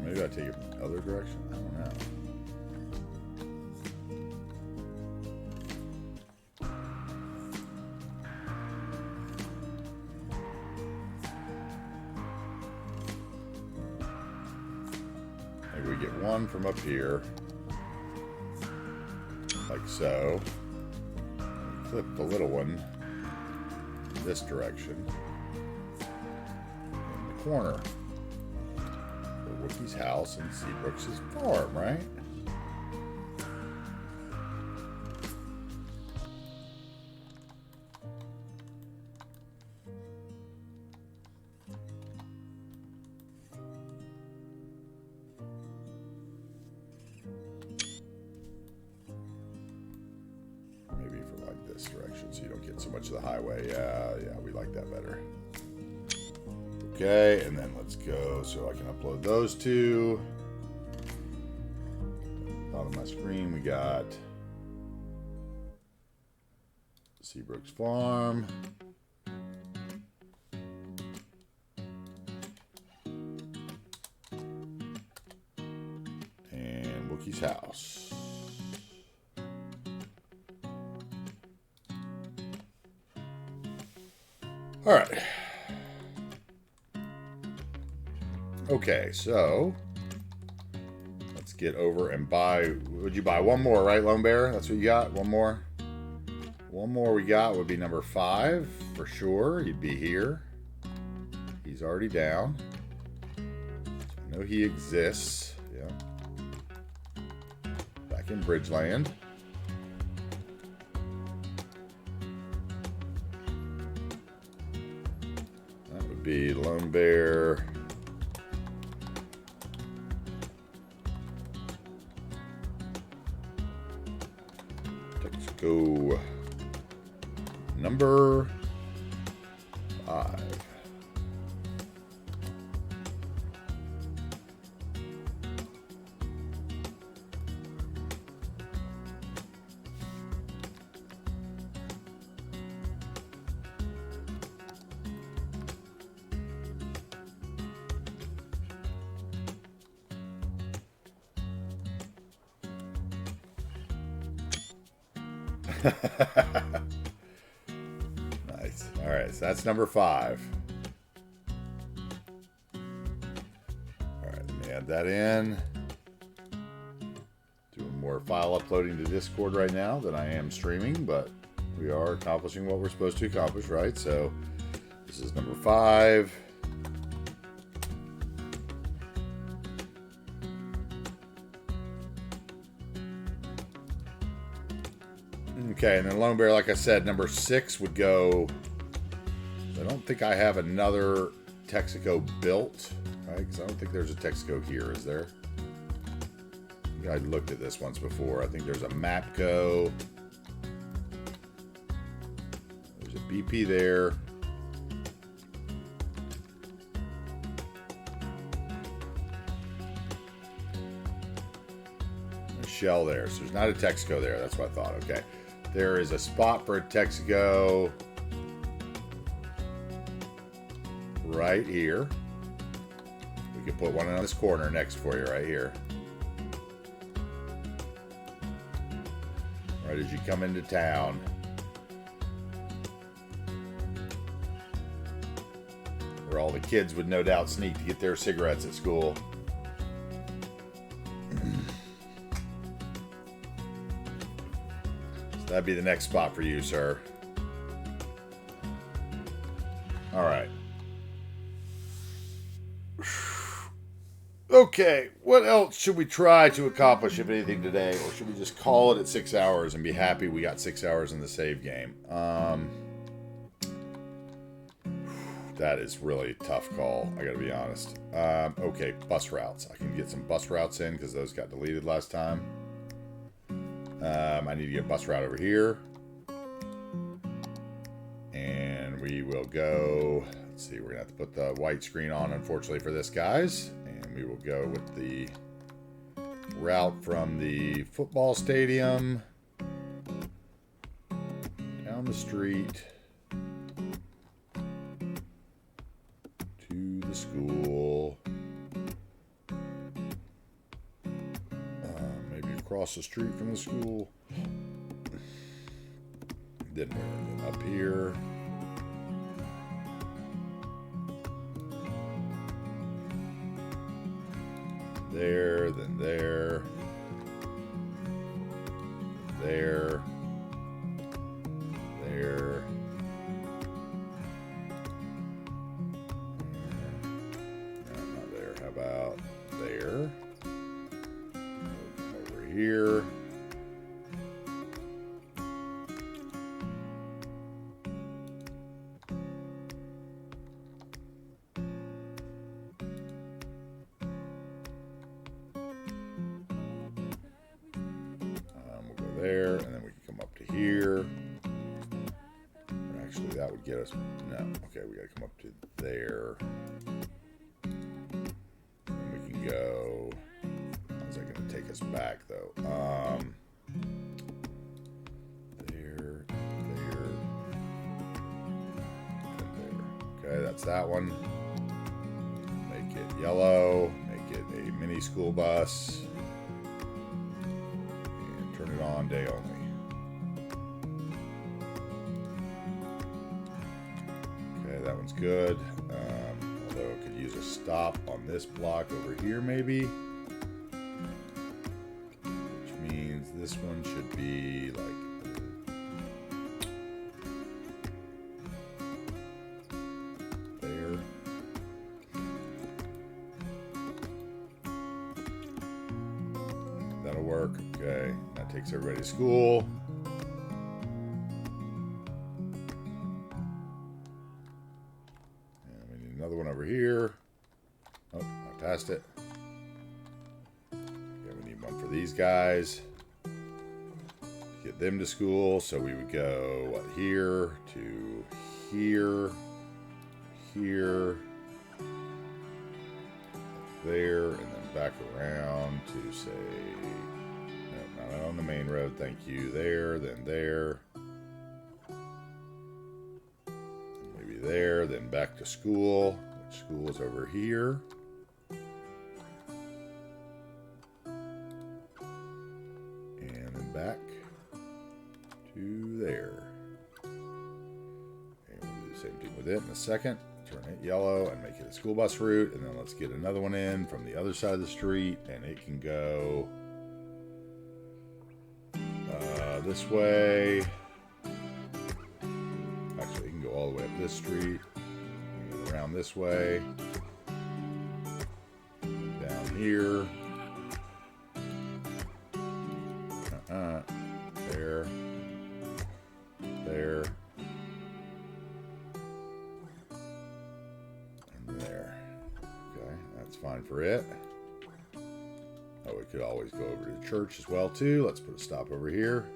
Maybe I take it the other direction. I don't know. Maybe we get one from up here, like so. And clip the little one this direction in the corner. Wookie's house and Seabrooks' farm, right? Maybe for like this direction so you don't get so much of the highway. Yeah, we like that better. Okay, and then let's go so I can upload those two. Bottom of my screen, we got Seabrooks Farm. And Wookie's house. All right. Okay, so let's get over and buy. Would you buy one more, right, Lone Bear? That's what you got? One more? One more we got would be number 5 for sure. He'd be here. He's already down. So I know he exists. Yeah. Back in Bridgeland. That would be Lone Bear. Go number 5. Nice. All right, so that's number 5. All right, let me add that in. Doing more file uploading to Discord right now than I am streaming, but we are accomplishing what we're supposed to accomplish, right? So this is number 5. Okay, and then Lone Bear, like I said, number 6 would go. I don't think I have another Texaco built, right? Because I don't think there's a Texaco here, is there? I think I looked at this once before. I think there's a Mapco. There's a BP there. And a Shell there. So there's not a Texaco there. That's what I thought. Okay. There is a spot for a Texaco right here. We can put one on this corner next for you right here. Right as you come into town. Where all the kids would no doubt sneak to get their cigarettes at school. That'd be the next spot for you, sir. All right. Okay, what else should we try to accomplish, if anything, today? Or should we just call it at 6 hours and be happy we got 6 hours in the save game? That is really a tough call, I gotta be honest. Okay, bus routes. I can get some bus routes in because those got deleted last time. I need to get a bus route over here. And we will go, let's see, we're gonna have to put the white screen on, unfortunately, for this, guys. And we will go with the route from the football stadium down the street to the school. Maybe across the street from the school. Then we're up here. There, then there. There. There. No, not there. How about there? Over here. We'll go there, and then we can come up to here. Actually, that would get us. No, okay, we gotta come up to there. And we can go. How's that gonna take us back, though? There, and there. Okay, that's that one. Make it yellow. Make it a mini school bus. And turn it on day only. Okay, that one's good. Although it could use a stop on this block over here, maybe. Which means this one should be like there. That'll work. Okay, that takes everybody to school. Another one over here. Oh, I passed it. Okay, we need one for these guys. Get them to school. So we would go, what, here to here, here, there, and then back around to say, no, not on the main road, thank you. There, then there. There, then back to school, which school is over here. And then back to there. And we'll do the same thing with it in a second. Turn it yellow and make it a school bus route. And then let's get another one in from the other side of the street. And it can go this way. Actually, it can go all the way up this street, and around this way, down here, there, there, and there. Okay, that's fine for it. Oh, we could always go over to the church as well, too. Let's put a stop over here.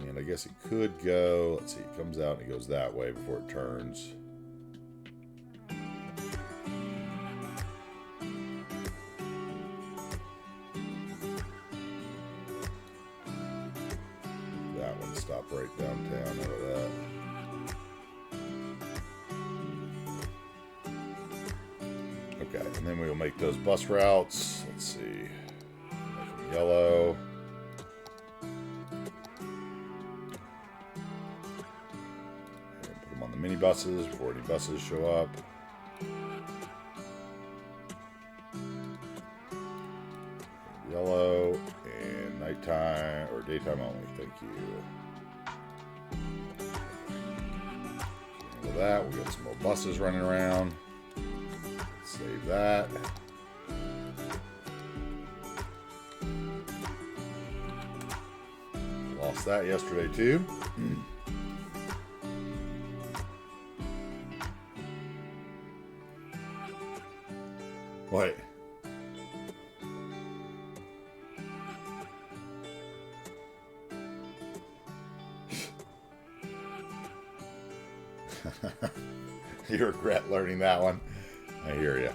And I guess it could go, let's see, it comes out and it goes that way before it turns. That one stopped right downtown out of that. Okay, and then we will make those bus routes. Let's see, make them yellow. On the mini buses before any buses show up. Yellow and nighttime or daytime only. Thank you. With that, we got some more buses running around. Save that. Lost that yesterday too. What? You regret learning that one. I hear you.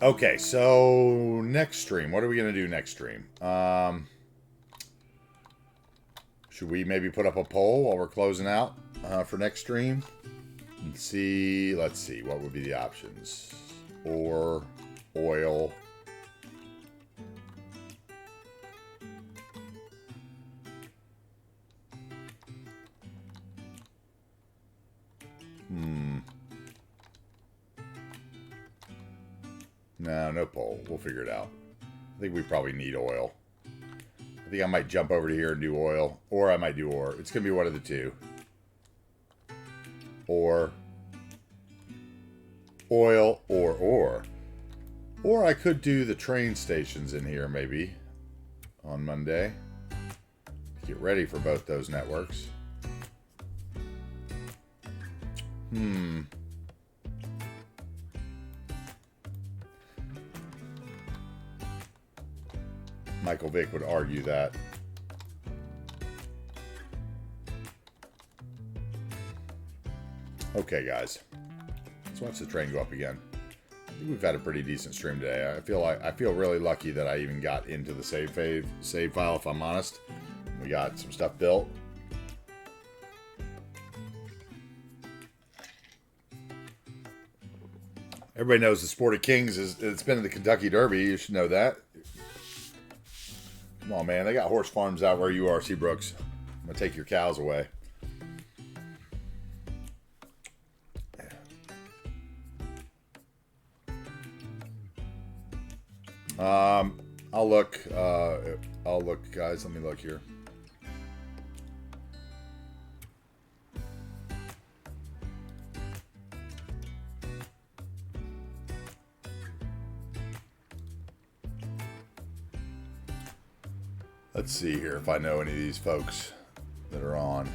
Okay, so next stream. What are we going to do next stream? Should we maybe put up a poll while we're closing out for next stream? And see, let's see, what would be the options? Ore, oil. No poll. We'll figure it out. I think we probably need oil. I think I might jump over to here and do oil. Or I might do ore. It's going to be one of the two. Or oil or ore. Or I could do the train stations in here maybe on Monday. Get ready for both those networks. Michael Vick would argue that. Okay, guys. Let's watch the train go up again. I think we've had a pretty decent stream today. I feel really lucky that I even got into the save file, if I'm honest. We got some stuff built. Everybody knows the Sport of Kings it's been in the Kentucky Derby. You should know that. Come on, man. They got horse farms out where you are, Seabrooks. I'm going to take your cows away. I'll look, guys. Let me look here. Let's see here if I know any of these folks that are on.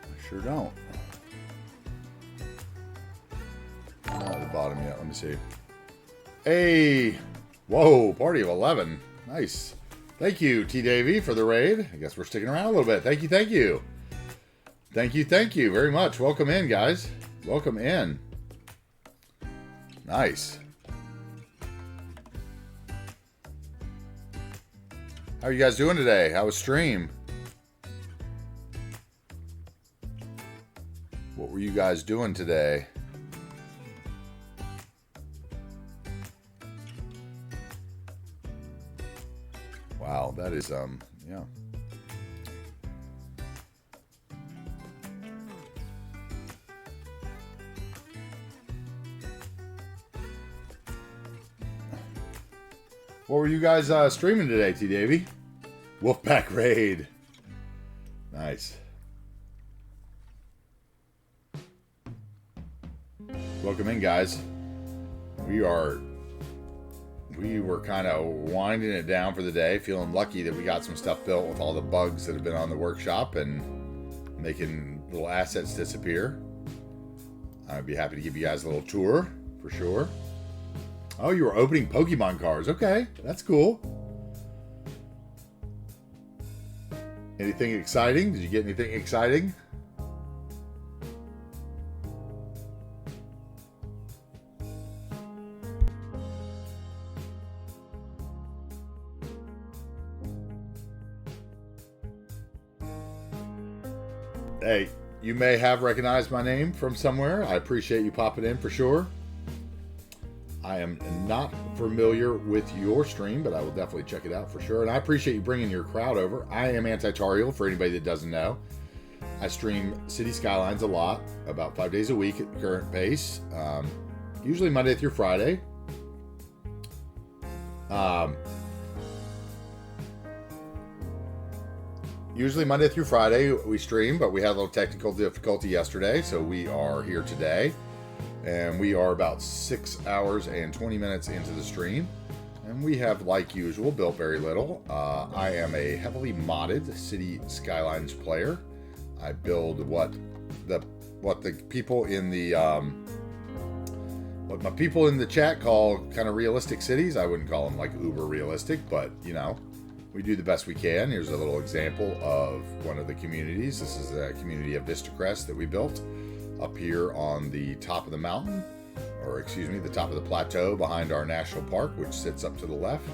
I sure don't. Not at the bottom yet. Let me see. Hey! Whoa, party of 11. Nice. Thank you, T. Davey, for the raid. I guess we're sticking around a little bit. Thank you, thank you. Thank you very much. Welcome in, guys. Welcome in. Nice. How are you guys doing today? How was stream? What were you guys doing today? Wow, that is, yeah. What were you guys streaming today, T. Davey? Wolfpack Raid. Nice. Welcome in, guys. We were kind of winding it down for the day, feeling lucky that we got some stuff built with all the bugs that have been on the workshop and making little assets disappear. I'd be happy to give you guys a little tour, for sure. Oh, you were opening Pokemon cards. Okay, that's cool. Anything exciting? Did you get anything exciting? Hey, you may have recognized my name from somewhere. I appreciate you popping in for sure. I am not familiar with your stream, but I will definitely check it out for sure. And I appreciate you bringing your crowd over. I am AntiTarheel, for anybody that doesn't know. I stream City Skylines a lot, about 5 days a week at the current pace. Usually Monday through Friday. Usually Monday through Friday we stream, but we had a little technical difficulty yesterday, so we are here today. And we are about 6 hours and 20 minutes into the stream. And we have, like usual, built very little. I am a heavily modded City Skylines player. I build what the people in the what my people in the chat call kind of realistic cities. I wouldn't call them like uber realistic, but you know, we do the best we can. Here's a little example of one of the communities. This is a community of Vista Crest that we built up here on the top of the mountain, or excuse me, the top of the plateau behind our national park, which sits up to the left,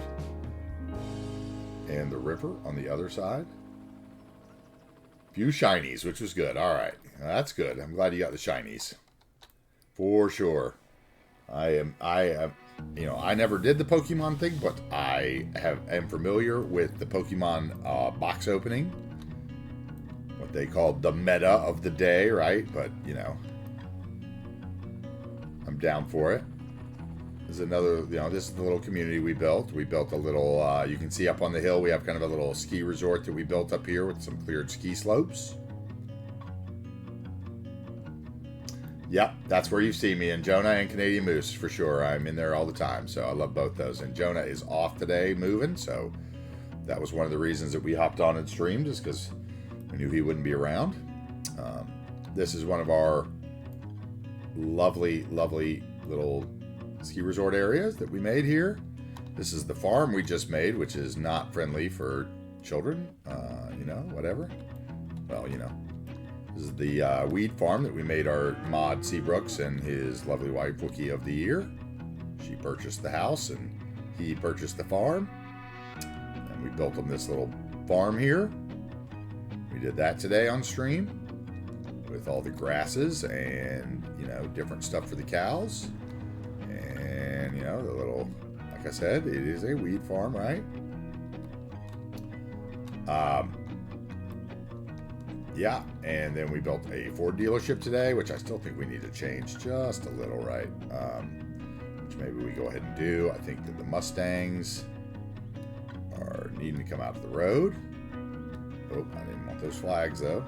and the river on the other side. Few shinies, which was good. All right, that's good. I'm glad you got the shinies for sure. I am, you know, I never did the Pokemon thing, but I am familiar with the Pokemon box opening, what they call the meta of the day, right? But you know, I'm down for it. This is another, you know, this is the little community we built. We built a little, you can see up on the hill, we have kind of a little ski resort that we built up here with some cleared ski slopes. Yep, that's where you see me, in Jonah and Canadian Moose, for sure. I'm in there all the time, so I love both those. And Jonah is off today moving, so that was one of the reasons that we hopped on and streamed, is because we knew he wouldn't be around. This is one of our lovely, lovely little ski resort areas that we made here. This is the farm we just made, which is not friendly for children, you know, whatever. Well, you know. This is the weed farm that we made our mod Seabrooks and his lovely wife Wookie of the Year. She purchased the house and he purchased the farm. And we built them this little farm here. We did that today on stream with all the grasses and, you know, different stuff for the cows. And, you know, the little, like I said, it is a weed farm, right? Yeah, and then we built a Ford dealership today, which I still think we need to change just a little, right? Which maybe we go ahead and do. I think that the Mustangs are needing to come out to the road. Oh, I didn't want those flags, though.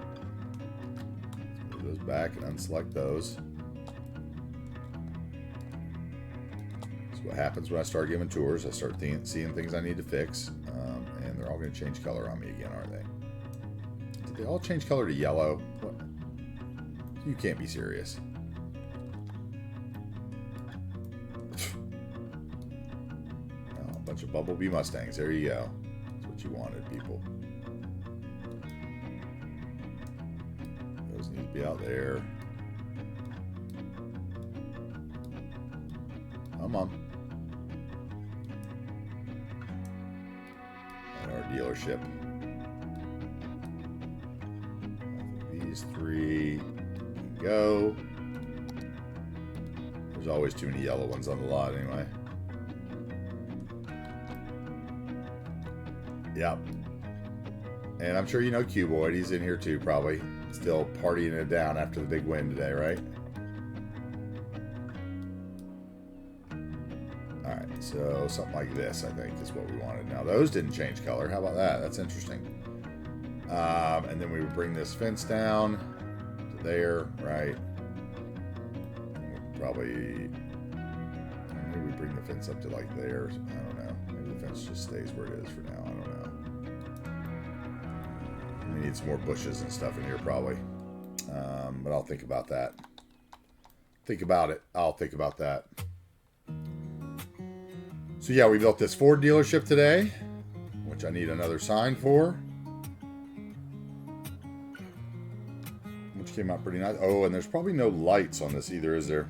Let's move those back and unselect those. That's what happens when I start giving tours. I start seeing things I need to fix, and they're all going to change color on me again, aren't they? They all change color to yellow. What? You can't be serious. Oh, a bunch of Bumblebee Mustangs. There you go. That's what you wanted, people. Those need to be out there. Come on. And our dealership. These three can go. There's always too many yellow ones on the lot anyway. Yep. And I'm sure you know Q-Boyd. He's in here too, probably. Still partying it down after the big win today, right? Alright, so something like this, I think, is what we wanted. Now, those didn't change color. How about that? That's interesting. And then we would bring this fence down to there, right? Probably, maybe we bring the fence up to like there. I don't know. Maybe the fence just stays where it is for now. I don't know. We need some more bushes and stuff in here probably. But I'll think about that. Think about it. I'll think about that. So yeah, we built this Ford dealership today, which I need another sign for. Which came out pretty nice. Oh, and there's probably no lights on this either, is there?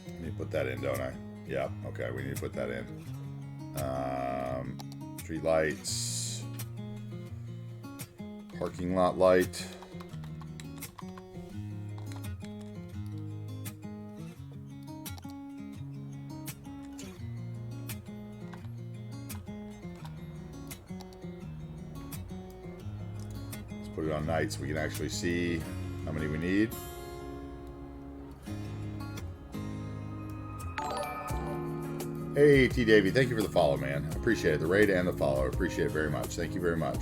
I need to put that in, don't I? Yeah, okay, we need to put that in. Street lights. Parking lot light. Put it on night so we can actually see how many we need. Hey, T. Davey, thank you for the follow, man. I appreciate it. The raid and the follow. I appreciate it very much. Thank you very much.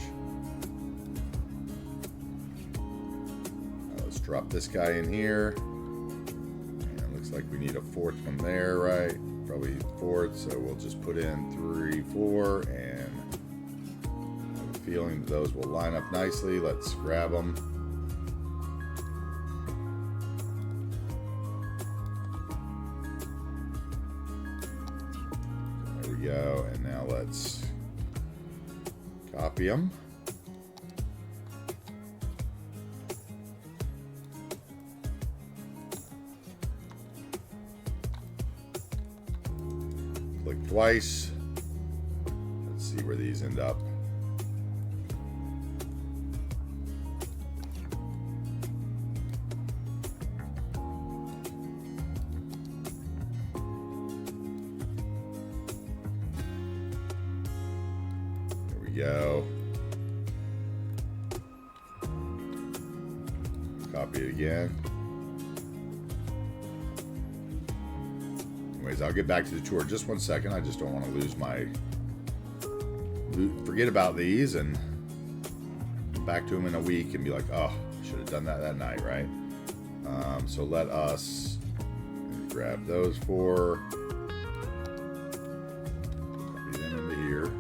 Let's drop this guy in here. And it looks like we need a fourth one there, right? Probably fourth, so we'll just put in 3, 4, and feeling that those will line up nicely. Let's grab them. we go. And now let's copy them. Click twice. Let's see where these end up. Go. Copy it again. Anyways, I'll get back to the tour just 1 second. I just don't want to lose my... Forget about these and come back to them in a week and be like, oh, I should have done that night, right? So let us grab those four. Copy them into here.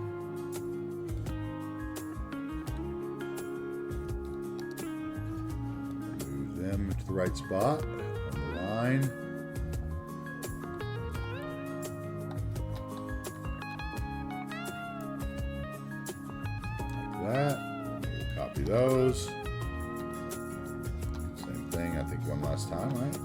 To the right spot on the line. Like that. We'll copy those. Same thing, I think one last time, right?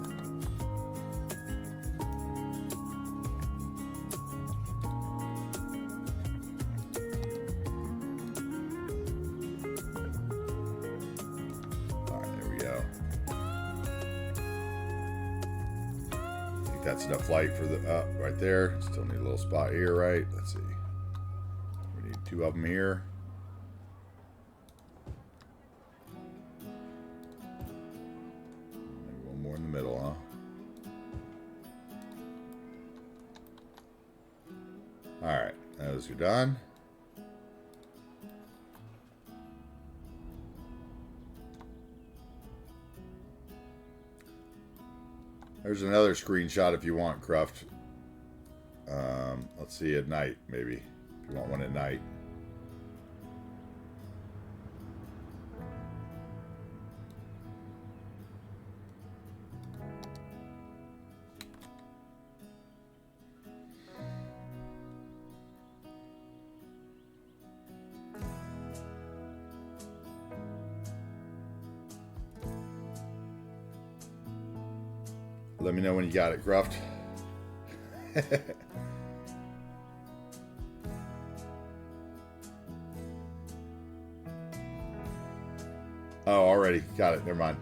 That's enough light for the right there. Still need a little spot here, right? Let's see. We need two of them here. Maybe one more in the middle, huh? All right, those are done. There's another screenshot if you want, Cruft. Let's see, at night, maybe. If you want one at night. Let me know when you got it, Cruft. Oh, already. Got it. Never mind.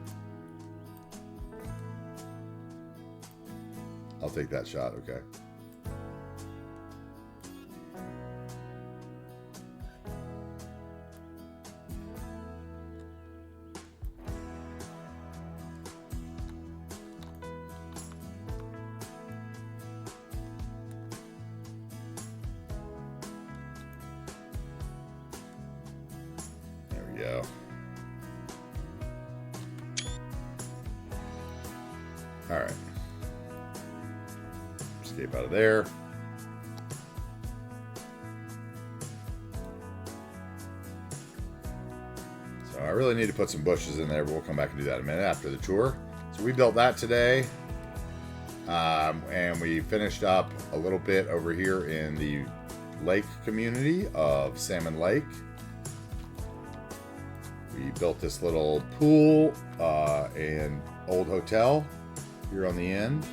I'll take that shot. Okay. Go. All right. Escape out of there. So I really need to put some bushes in there, but we'll come back and do that in a minute after the tour. So we built that today. And we finished up a little bit over here in the lake community of Salmon Lake. We built this little pool and old hotel here on the end.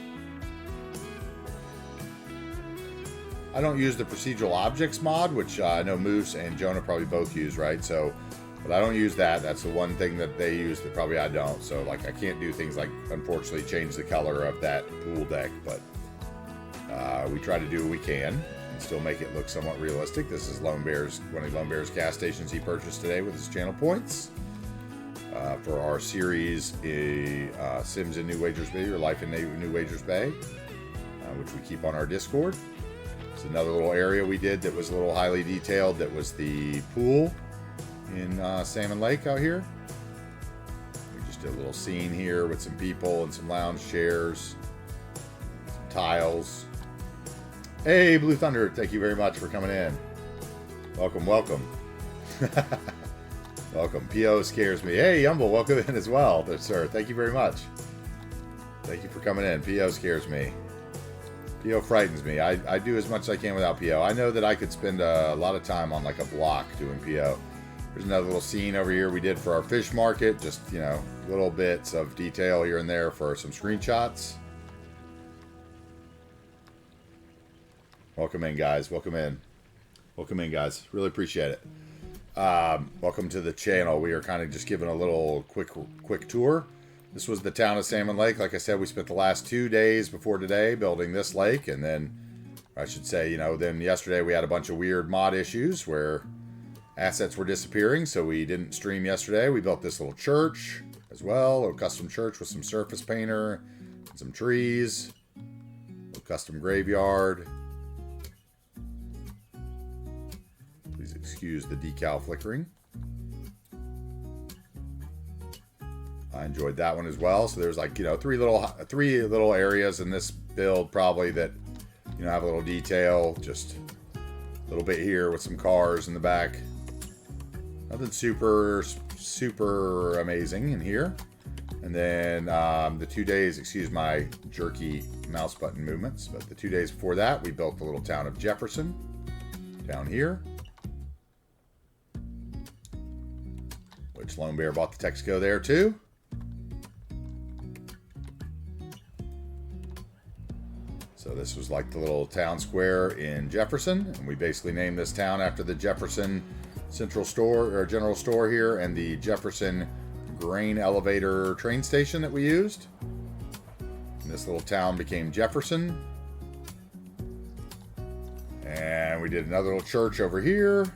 I don't use the procedural objects mod, which I know Moose and Jonah probably both use, right? So, but I don't use that. That's the one thing that they use that probably I don't. So, like, I can't do things like, unfortunately, change the color of that pool deck. But we try to do what we can and still make it look somewhat realistic. This is Lone Bear's, one of Lone Bear's gas stations he purchased today with his channel points. For our series, Sims in New Wagers Bay or Life in New Wagers Bay, which we keep on our Discord. It's another little area we did that was a little highly detailed. That was the pool in Salmon Lake out here. We just did a little scene here with some people and some lounge chairs, some tiles. Hey, Blue Thunder, thank you very much for coming in. Welcome, welcome. Welcome. PO scares me. Hey, Yumble, welcome in as well, sir. Thank you very much. Thank you for coming in. PO scares me. PO frightens me. I do as much as I can without PO. I know that I could spend a lot of time on like a block doing PO. There's another little scene over here we did for our fish market. Just, you know, little bits of detail here and there for some screenshots. Welcome in, guys. Welcome in. Welcome in, guys. Really appreciate it. Welcome to the channel. We are kind of just giving a little quick tour. This was the town of Salmon Lake. Like I said, we spent the last 2 days before today building this lake. And then, I should say, you know, then yesterday we had a bunch of weird mod issues where assets were disappearing. So we didn't stream yesterday. We built this little church as well. A custom church with some surface painter and some trees. A custom graveyard. Please excuse the decal flickering. I enjoyed that one as well. So there's like, you know, three little areas in this build probably that, you know, have a little detail. Just a little bit here with some cars in the back. Nothing super amazing in here. And then the 2 days, excuse my jerky mouse button movements, but the 2 days before that, we built the little town of Jefferson down here. Which Lone Bear bought the Texaco there too. So this was like the little town square in Jefferson, and we basically named this town after the Jefferson Central Store or General Store here and the Jefferson grain elevator train station that we used. And this little town became Jefferson. And we did another little church over here.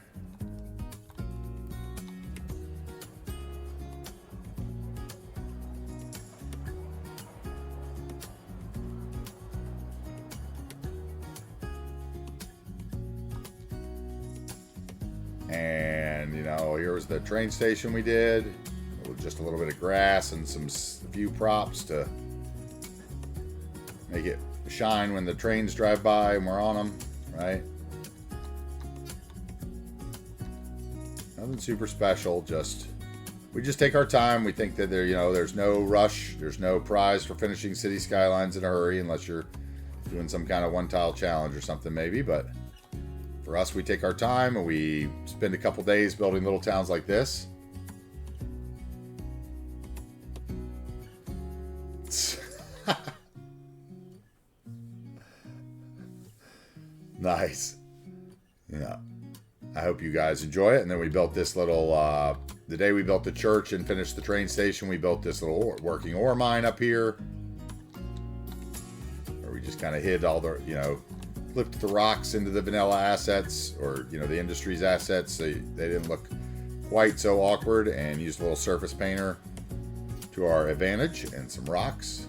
And, you know, here was the train station we did. With just a little bit of grass and a few props to make it shine when the trains drive by and we're on them, right? Nothing super special, we just take our time. We think that there's no rush, there's no prize for finishing City Skylines in a hurry unless you're doing some kind of one tile challenge or something maybe, but for us, we take our time and we spend a couple days building little towns like this. Nice. Yeah. I hope you guys enjoy it. And then we built this little, the day we built the church and finished the train station, we built this little working ore mine up here. Where we just kind of hid all the, flipped the rocks into the vanilla assets or, the industry's assets. So they didn't look quite so awkward, and used a little surface painter to our advantage and some rocks.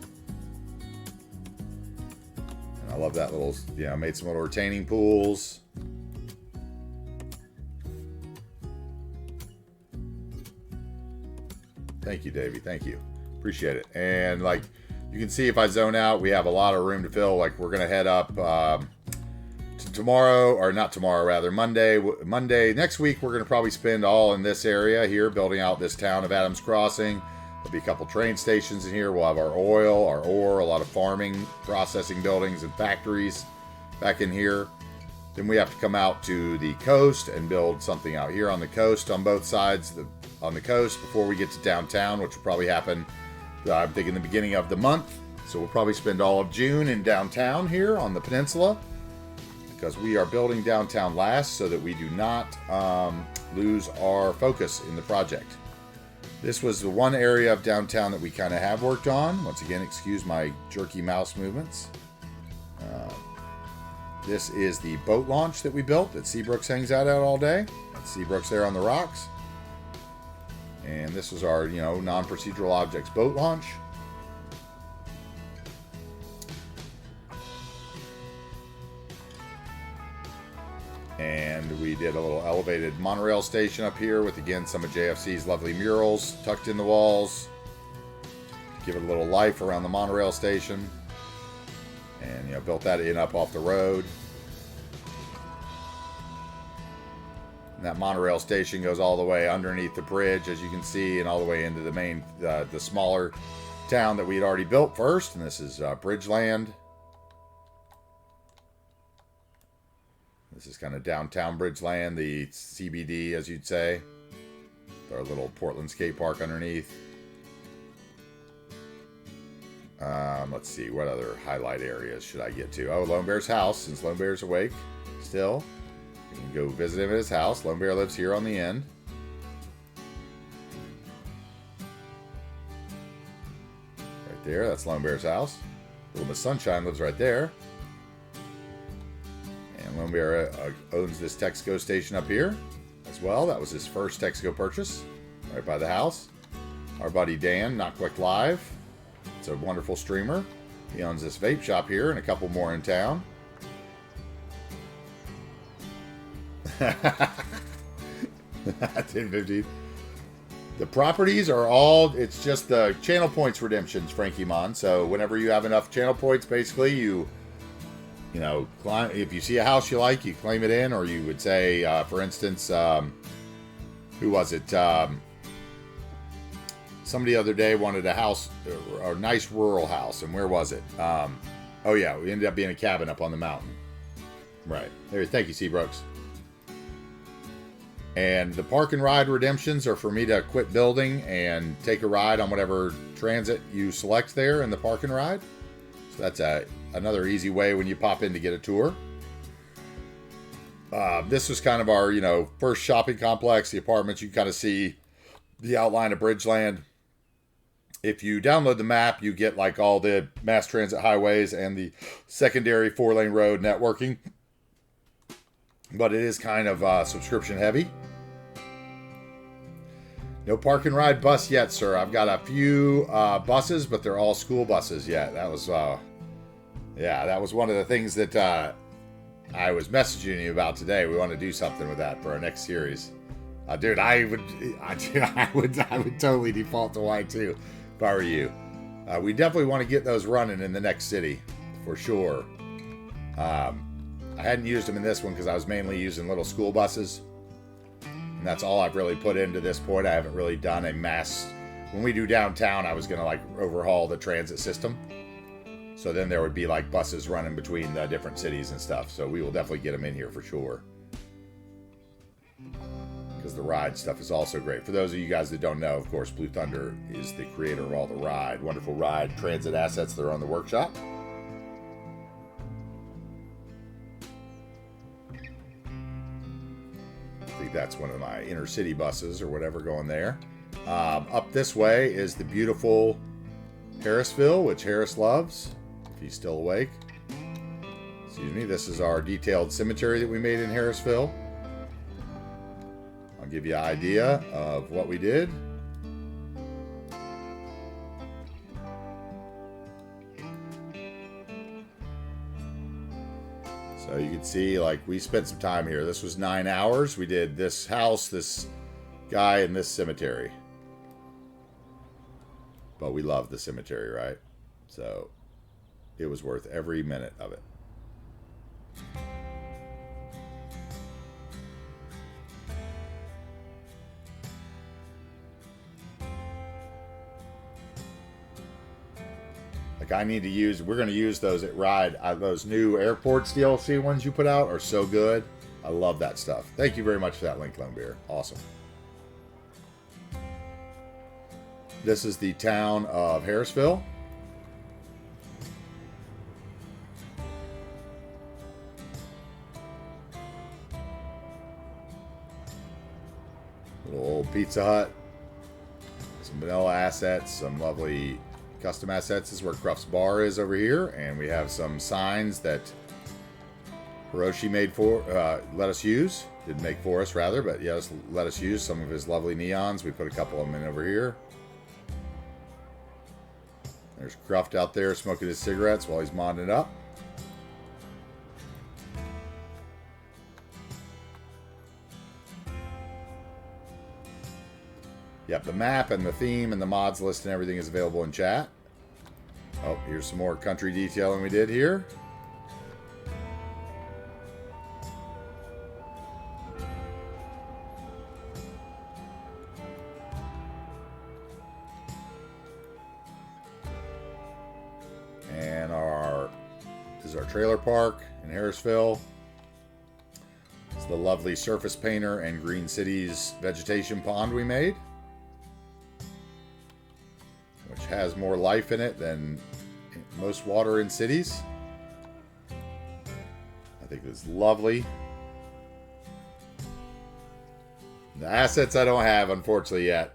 And I love that little, made some little retaining pools. Thank you, Davey. Thank you. Appreciate it. And like you can see, if I zone out, we have a lot of room to fill. Like we're going to head up to tomorrow, or not tomorrow, rather Monday. Next week, we're going to probably spend all in this area here, building out this town of Adams Crossing. There'll be a couple train stations in here. We'll have our oil, our ore, a lot of farming, processing buildings, and factories back in here. Then we have to come out to the coast and build something out here on the coast on both sides on the coast before we get to downtown, which will probably happen, I'm thinking, the beginning of the month. So we'll probably spend all of June in downtown here on the peninsula, because we are building downtown last so that we do not lose our focus in the project. This was the one area of downtown that we kind of have worked on. Once again, excuse my jerky mouse movements. This is the boat launch that we built that Seabrooks hangs out at all day. That's Seabrooks there on the rocks. And this was our, non-procedural objects boat launch. And we did a little elevated monorail station up here with, again, some of JFC's lovely murals tucked in the walls. Give it a little life around the monorail station. And, built that in up off the road. And that monorail station goes all the way underneath the bridge, as you can see, and all the way into the main, the smaller town that we had already built first. And this is Bridgeland. This is kind of downtown Bridgeland, the CBD, as you'd say. With our little Portland skate park underneath. Let's see, what other highlight areas should I get to? Oh, Lone Bear's house, since Lone Bear's awake still. You can go visit him at his house. Lone Bear lives here on the end. Right there, that's Lone Bear's house. Little Miss Sunshine lives right there. And Lone Bear owns this Texaco station up here as well. That was his first Texaco purchase, right by the house. Our buddy Dan, Not Quick Live. It's a wonderful streamer. He owns this vape shop here and a couple more in town. 1050. The properties are all, it's just the channel points redemptions, Frankie Mon. So whenever you have enough channel points, basically you know, climb, if you see a house you like, you claim it in, or you would say, for instance, who was it? Somebody the other day wanted a house, a nice rural house, and where was it? Oh yeah, we ended up being a cabin up on the mountain. Right there. Thank you, Seabrooks. And the park and ride redemptions are for me to quit building and take a ride on whatever transit you select there in the park and ride. So that's another easy way when you pop in to get a tour. This was kind of our, you know, first shopping complex, the apartments. You can kind of see the outline of Bridgeland. If you download the map, you get like all the mass transit highways and the secondary 4-lane road networking. But it is kind of subscription heavy. No park and ride bus yet, sir. I've got a few buses, but they're all school buses yet. That was, that was one of the things that I was messaging you about today. We want to do something with that for our next series. Dude, I would totally default to Y2 if I were you. We definitely want to get those running in the next city, for sure. I hadn't used them in this one because I was mainly using little school buses. And that's all I've really put into this point. I haven't really done a mass... When we do downtown, I was going to like overhaul the transit system. So then there would be like buses running between the different cities and stuff. So we will definitely get them in here for sure. Because the ride stuff is also great. For those of you guys that don't know, of course, Blue Thunder is the creator of all the wonderful ride transit assets that are on the workshop. I think that's one of my inner city buses or whatever going there. Up this way is the beautiful Harrisville, which Harris loves, if he's still awake. Excuse me. This is our detailed cemetery that we made in Harrisville. I'll give you an idea of what we did. So you can see, like, we spent some time here. This was 9 hours. We did this house, this guy, and this cemetery. But we love the cemetery, right? So it was worth every minute of it. Like, I need to use, we're going to use those at Ride. Those new airports DLC ones you put out are so good. I love that stuff. Thank you very much for that link, Lone Beer. Awesome. This is the town of Harrisville. Little old Pizza Hut. Some vanilla assets, some lovely custom assets. This is where Cruft's Bar is over here, and we have some signs that Hiroshi made for, let us use. Didn't make for us, rather, but yes, let us use some of his lovely neons. We put a couple of them in over here. There's Cruft out there smoking his cigarettes while he's modding it up. Yep, the map and the theme and the mods list and everything is available in chat. Oh, here's some more country detailing we did here. And this is our trailer park in Harrisville. It's the lovely Surface Painter and Green Cities vegetation pond we made, which has more life in it than most water in cities. I think it's lovely. The assets I don't have, unfortunately, yet.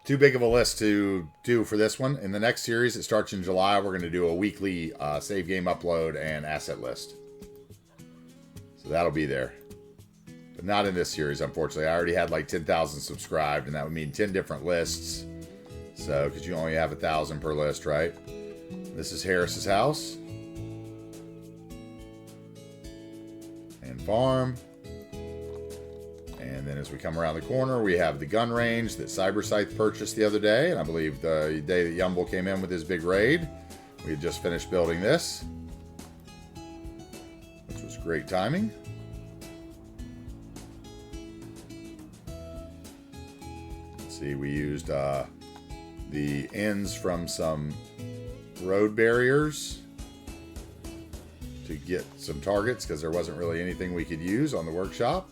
Too big of a list to do for this one. In the next series, it starts in July. We're going to do a weekly save game upload and asset list. So that'll be there. But not in this series, unfortunately. I already had like 10,000 subscribed, and that would mean 10 different lists. So, because you only have 1,000 per list, right? This is Harris's house. And farm. And then as we come around the corner, we have the gun range that CyberScythe purchased the other day. And I believe the day that Yumble came in with his big raid, we had just finished building this, which was great timing. Let's see, we used the ends from some road barriers to get some targets because there wasn't really anything we could use on the workshop.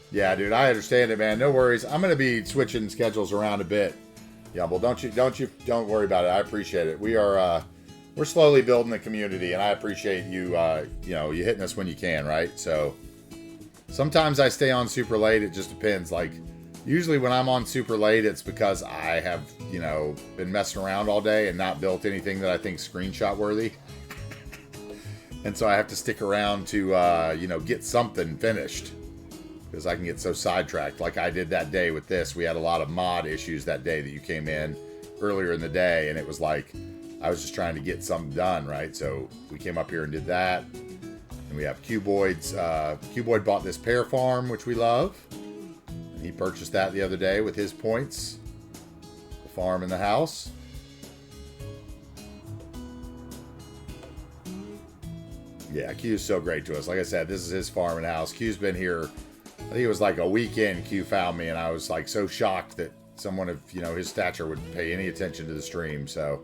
Yeah, dude, I understand it, man. No worries. I'm gonna be switching schedules around a bit. Yeah, well, don't worry about it. I appreciate it. We're slowly building the community, and I appreciate you. You hitting us when you can, right? So sometimes I stay on super late. It just depends. Like usually when I'm on super late, it's because I have been messing around all day and not built anything that I think screenshot worthy. And so I have to stick around to get something finished. Because I can get so sidetracked like I did that day with this. We had a lot of mod issues that day that you came in earlier in the day, and it was like I was just trying to get something done, right? So we came up here and did that. And we have Cuboid's. Cuboid bought this pear farm, which we love. And he purchased that the other day with his points. The farm and the house. Yeah, Q's so great to us. Like I said, this is his farm and house. Q's been here. I think it was like a weekend Q found me, and I was like so shocked that someone of his stature would pay any attention to the stream. So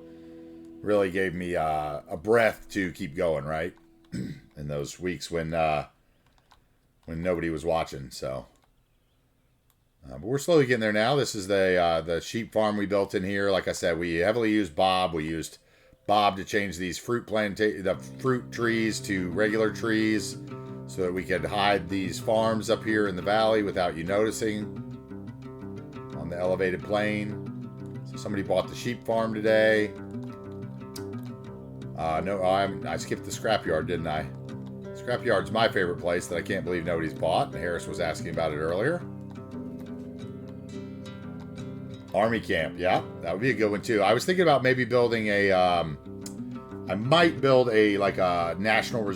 really gave me a breath to keep going, right? In those weeks when nobody was watching. So but we're slowly getting there now. This is the sheep farm we built in here. Like I said, we heavily used Bob. We used Bob to change these the fruit trees to regular trees, so that we could hide these farms up here in the valley without you noticing on the elevated plane. So somebody bought the sheep farm today. No, I skipped the scrapyard, didn't I? Scrapyard's my favorite place that I can't believe nobody's bought. And Harris was asking about it earlier. Army camp, yeah, that would be a good one too. I was thinking about maybe building I might build a national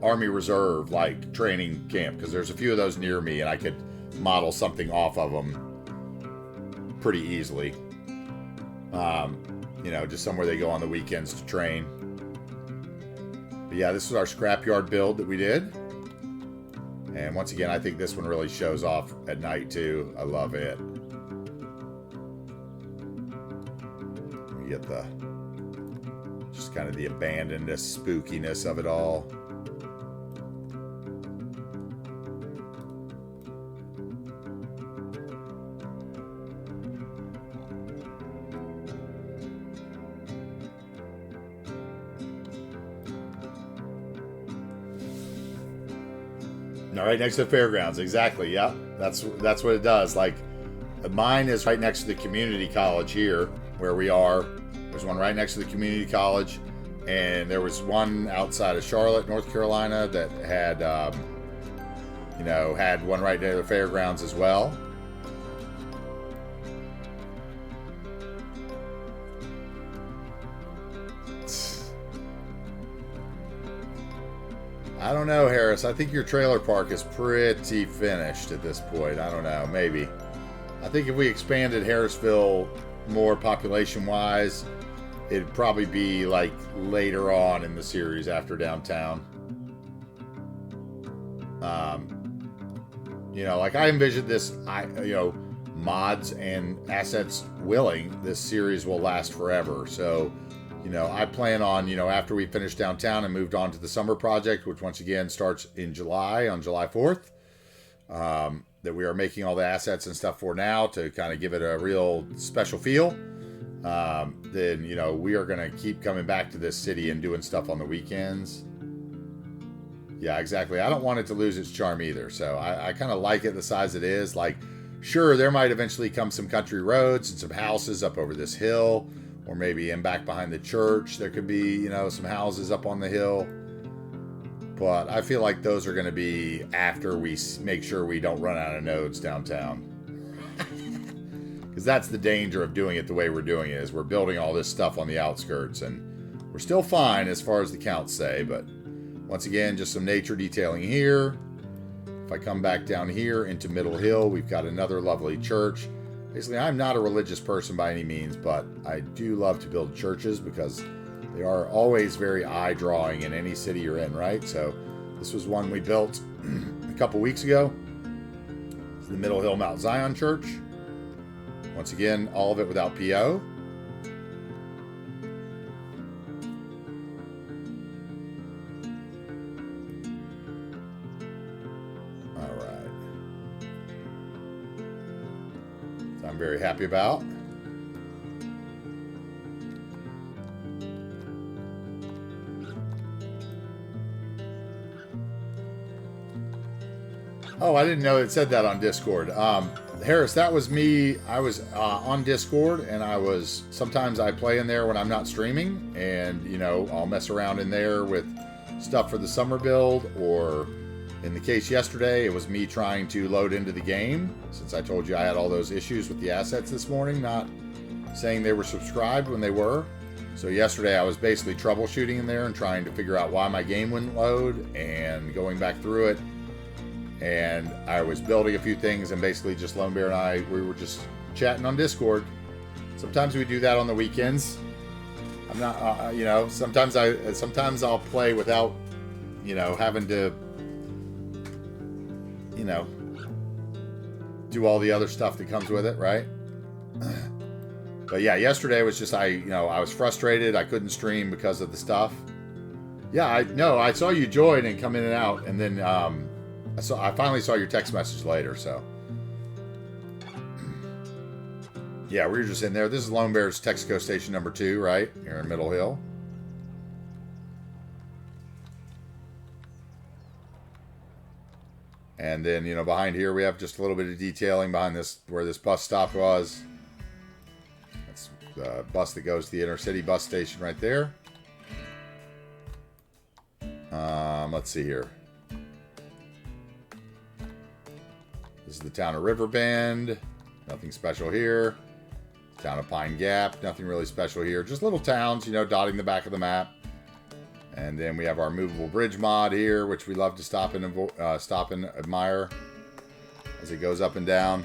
Army Reserve like training camp, because there's a few of those near me, and I could model something off of them pretty easily. Just somewhere they go on the weekends to train. But yeah, this was our scrapyard build that we did. And once again, I think this one really shows off at night too. I love it. We get just kind of the abandonedness, spookiness of it all. Now, right next to the fairgrounds, exactly. Yeah, that's what it does. Like, mine is right next to the community college here, where we are. There's one right next to the community college, and there was one outside of Charlotte, North Carolina, that had, had one right near the fairgrounds as well. I don't know, Harris. I think your trailer park is pretty finished at this point. I don't know, maybe. I think if we expanded Harrisville more population-wise, it'd probably be like later on in the series after downtown. Like I envisioned this, mods and assets willing, this series will last forever. So, you know, I plan on, you know, after we finish downtown and moved on to the summer project, which once again starts in July, on July 4th, that we are making all the assets and stuff for now to kind of give it a real special feel. Then, you know, we are going to keep coming back to this city and doing stuff on the weekends. Yeah, exactly. I don't want it to lose its charm either. So I kind of like it the size it is. Like, sure, there might eventually come some country roads and some houses up over this hill, or maybe in back behind the church, there could be, you know, some houses up on the hill. But I feel like those are going to be after we make sure we don't run out of nodes downtown. Because that's the danger of doing it the way we're doing it, is we're building all this stuff on the outskirts, and we're still fine as far as the counts say, but once again, just some nature detailing here. If I come back down here into Middle Hill, we've got another lovely church. Basically, I'm not a religious person by any means, but I do love to build churches because they are always very eye-drawing in any city you're in, right? So this was one we built a couple weeks ago. It's the Middle Hill Mount Zion Church. Once again, all of it without PO. All right. So I'm very happy about. Oh, I didn't know it said that on Discord. Harris, that was me. I was on Discord, and sometimes I play in there when I'm not streaming, and, you know, I'll mess around in there with stuff for the summer build, or in the case yesterday, it was me trying to load into the game, since I told you I had all those issues with the assets this morning, not saying they were subscribed when they were. So yesterday I was basically troubleshooting in there and trying to figure out why my game wouldn't load, and going back through it. And I was building a few things, and basically just Lone Bear and I, we were just chatting on Discord. Sometimes we do that on the weekends. I'm not, you know, sometimes I'll play without, you know, having to, you know, do all the other stuff that comes with it, right? But yeah, yesterday was just, I was frustrated. I couldn't stream because of the stuff. Yeah, I saw you join and come in and out, and then, I finally saw your text message later, so. Yeah, we were just in there. This is Lone Bear's Texaco Station number 2, right? Here in Middle Hill. And then, you know, behind here we have just a little bit of detailing behind this, where this bus stop was. That's the bus that goes to the inner city bus station right there. Let's see here. This is the town of Riverbend. Nothing special here. Town of Pine Gap. Nothing really special here. Just little towns, you know, dotting the back of the map. And then we have our movable bridge mod here, which we love to stop and admire as it goes up and down.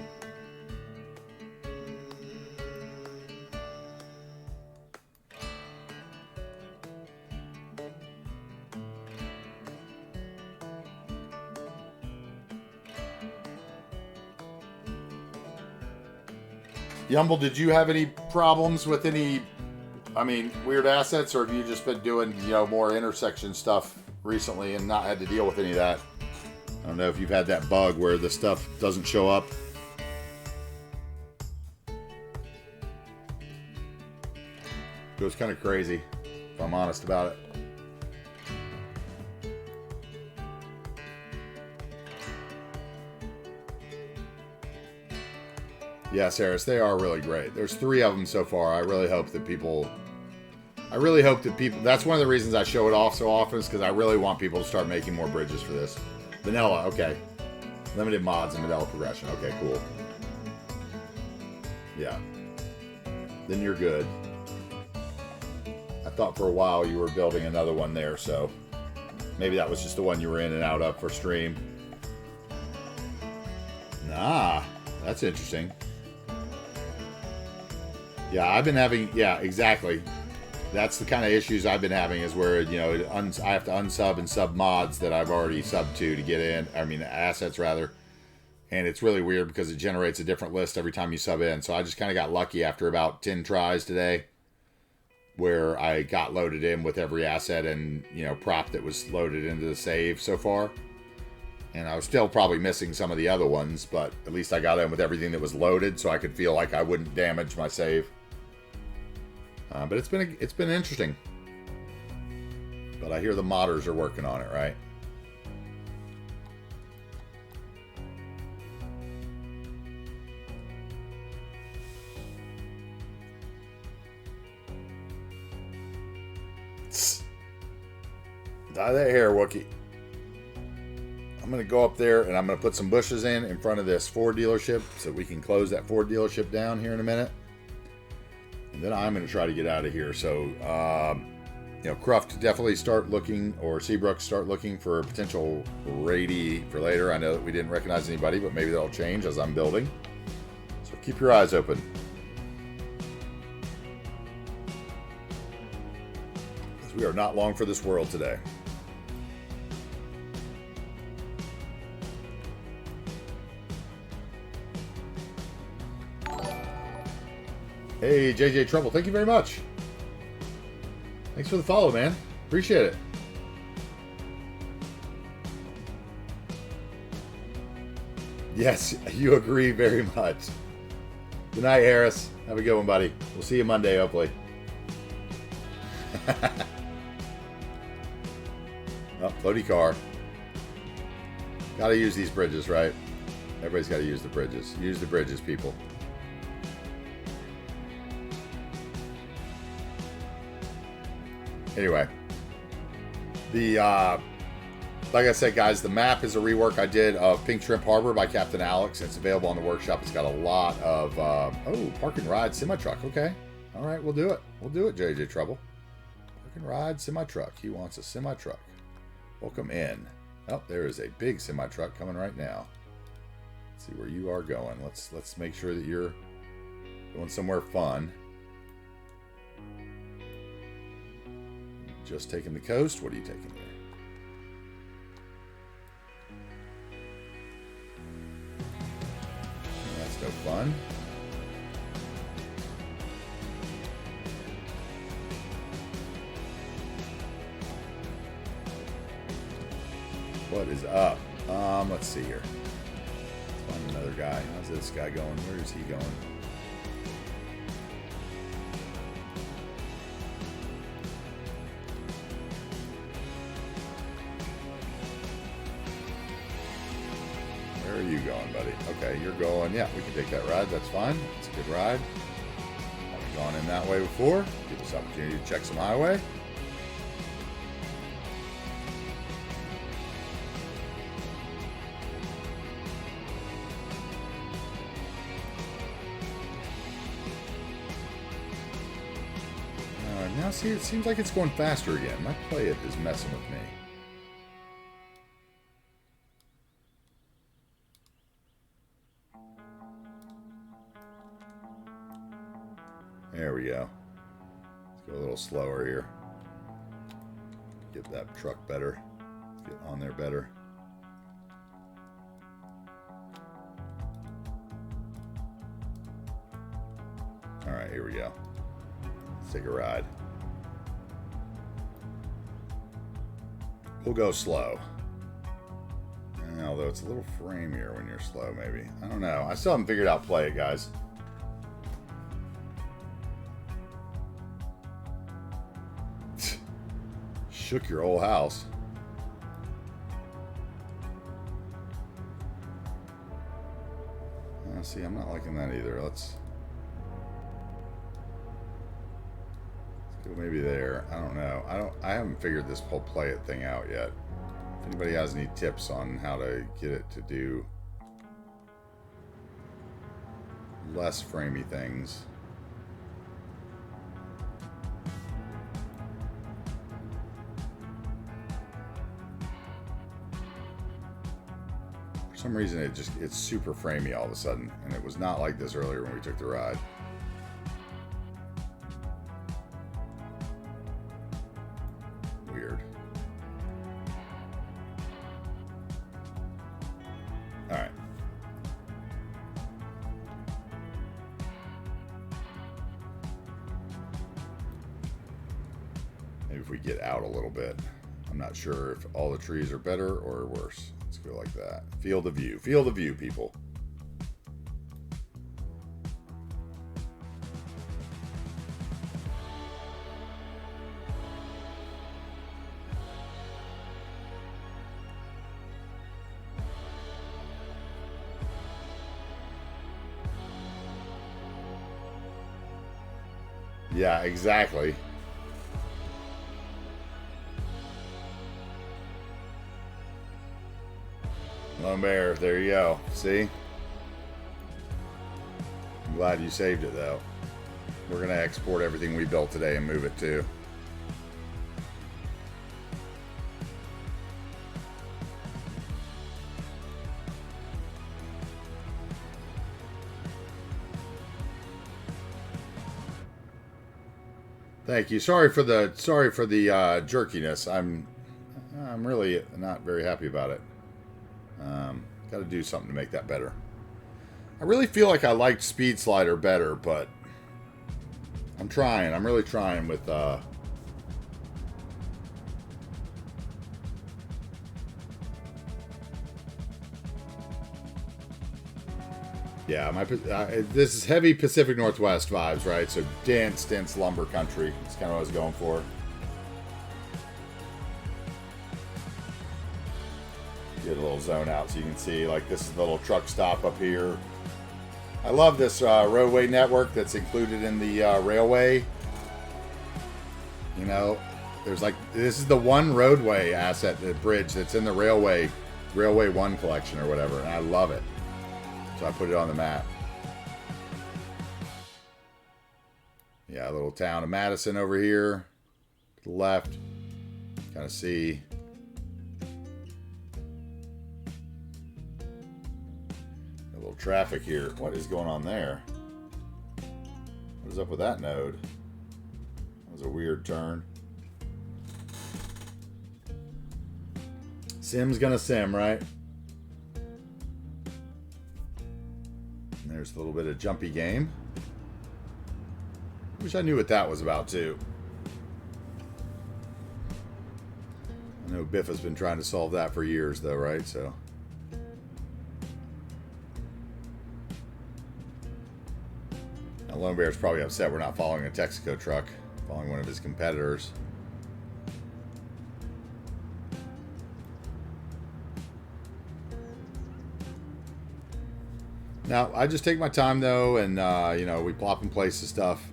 Yumble, did you have any problems with any, weird assets, or have you just been doing, you know, more intersection stuff recently and not had to deal with any of that? I don't know if you've had that bug where the stuff doesn't show up. It was kind of crazy, if I'm honest about it. Yes, Harris, they are really great. There's 3 of them so far. I really hope that people, that's one of the reasons I show it off so often, is because I really want people to start making more bridges for this. Vanilla, okay. Limited mods and vanilla progression. Okay, cool. Yeah. Then you're good. I thought for a while you were building another one there, so maybe that was just the one you were in and out of for stream. Nah, that's interesting. Yeah, I've been having, yeah, exactly. That's the kind of issues I've been having, is where, you know, I have to unsub and sub mods that I've already subbed to get in, assets rather. And it's really weird because it generates a different list every time you sub in. So I just kind of got lucky after about 10 tries today, where I got loaded in with every asset and, you know, prop that was loaded into the save so far. And I was still probably missing some of the other ones, but at least I got in with everything that was loaded, so I could feel like I wouldn't damage my save. But it's been interesting. But I hear the modders are working on it, right? Dye that hair, Wookie. I'm going to go up there and I'm going to put some bushes in front of this Ford dealership so we can close that Ford dealership down here in a minute. And then I'm going to try to get out of here. So, you know, Cruft definitely start looking, or Seabrook start looking for a potential raidie for later. I know that we didn't recognize anybody, but maybe that'll change as I'm building. So keep your eyes open. Because we are not long for this world today. Hey, JJ Trouble, thank you very much. Thanks for the follow, man. Appreciate it. Yes, you agree very much. Good night, Harris. Have a good one, buddy. We'll see you Monday, hopefully. Oh, floaty car. Gotta use these bridges, right? Everybody's gotta use the bridges. Use the bridges, people. Anyway, like I said, guys, the map is a rework I did of Pink Shrimp Harbor by Captain Alex. It's available on the workshop. It's got a lot of oh, park and ride semi-truck. Okay, all right, we'll do it. We'll do it, JJ Trouble. Park and ride semi-truck. He wants a semi-truck. Welcome in. Oh, there is a big semi-truck coming right now. Let's see where you are going. Let's make sure that you're going somewhere fun. Just taking the coast? What are you taking here? That's no fun. What is up? Let's see here. Let's find another guy. How's this guy going? Where is he going? Where are you going, buddy? Okay, you're going. Yeah, we can take that ride. That's fine. It's a good ride. Haven't gone in that way before. Give us opportunity to check some highway. Now, see, it seems like it's going faster again. My play it is messing with me. There we go. Let's go a little slower here. Get that truck better. Get on there better. All right, here we go. Let's take a ride. We'll go slow. Although it's a little framier when you're slow, maybe. I don't know. I still haven't figured out play it, guys. Shook your whole house. See, I'm not liking that either. Let's go maybe there. I don't know. I haven't figured this whole play it thing out yet. If anybody has any tips on how to get it to do less framey things. For some reason it's super framey all of a sudden, and it was not like this earlier when we took the ride. Weird. Alright. Maybe if we get out a little bit. I'm not sure if all the trees are better or worse. Let's go like that. Feel the view. Feel the view, people. Yeah, exactly. Lone Bear, there you go. See? I'm glad you saved it, though. We're going to export everything we built today and move it, too. Thank you. Sorry for the jerkiness. I'm really not very happy about it. Got to do something to make that better. I really feel like I liked Speed Slider better, but I'm trying. I'm really trying with yeah, this is heavy Pacific Northwest vibes, right? So dense lumber country. That's kind of what I was going for. Get a little zone out so you can see, like, this is the little truck stop up here. I love this roadway network that's included in the railway. You know, there's like, this is the one roadway asset, the bridge that's in the Railway 1 collection or whatever, and I love it. So I put it on the map. Yeah, a little town of Madison over here. To the left. Kind of see. A little traffic here. What is going on there? What is up with that node? That was a weird turn. Sim's gonna sim, right? There's a little bit of jumpy game. Wish I knew what that was about, too. I know Biff has been trying to solve that for years, though, right? So. Now, Lone Bear's probably upset we're not following a Texaco truck, following one of his competitors. Now, I just take my time, though, and, you know, we plop and place the stuff.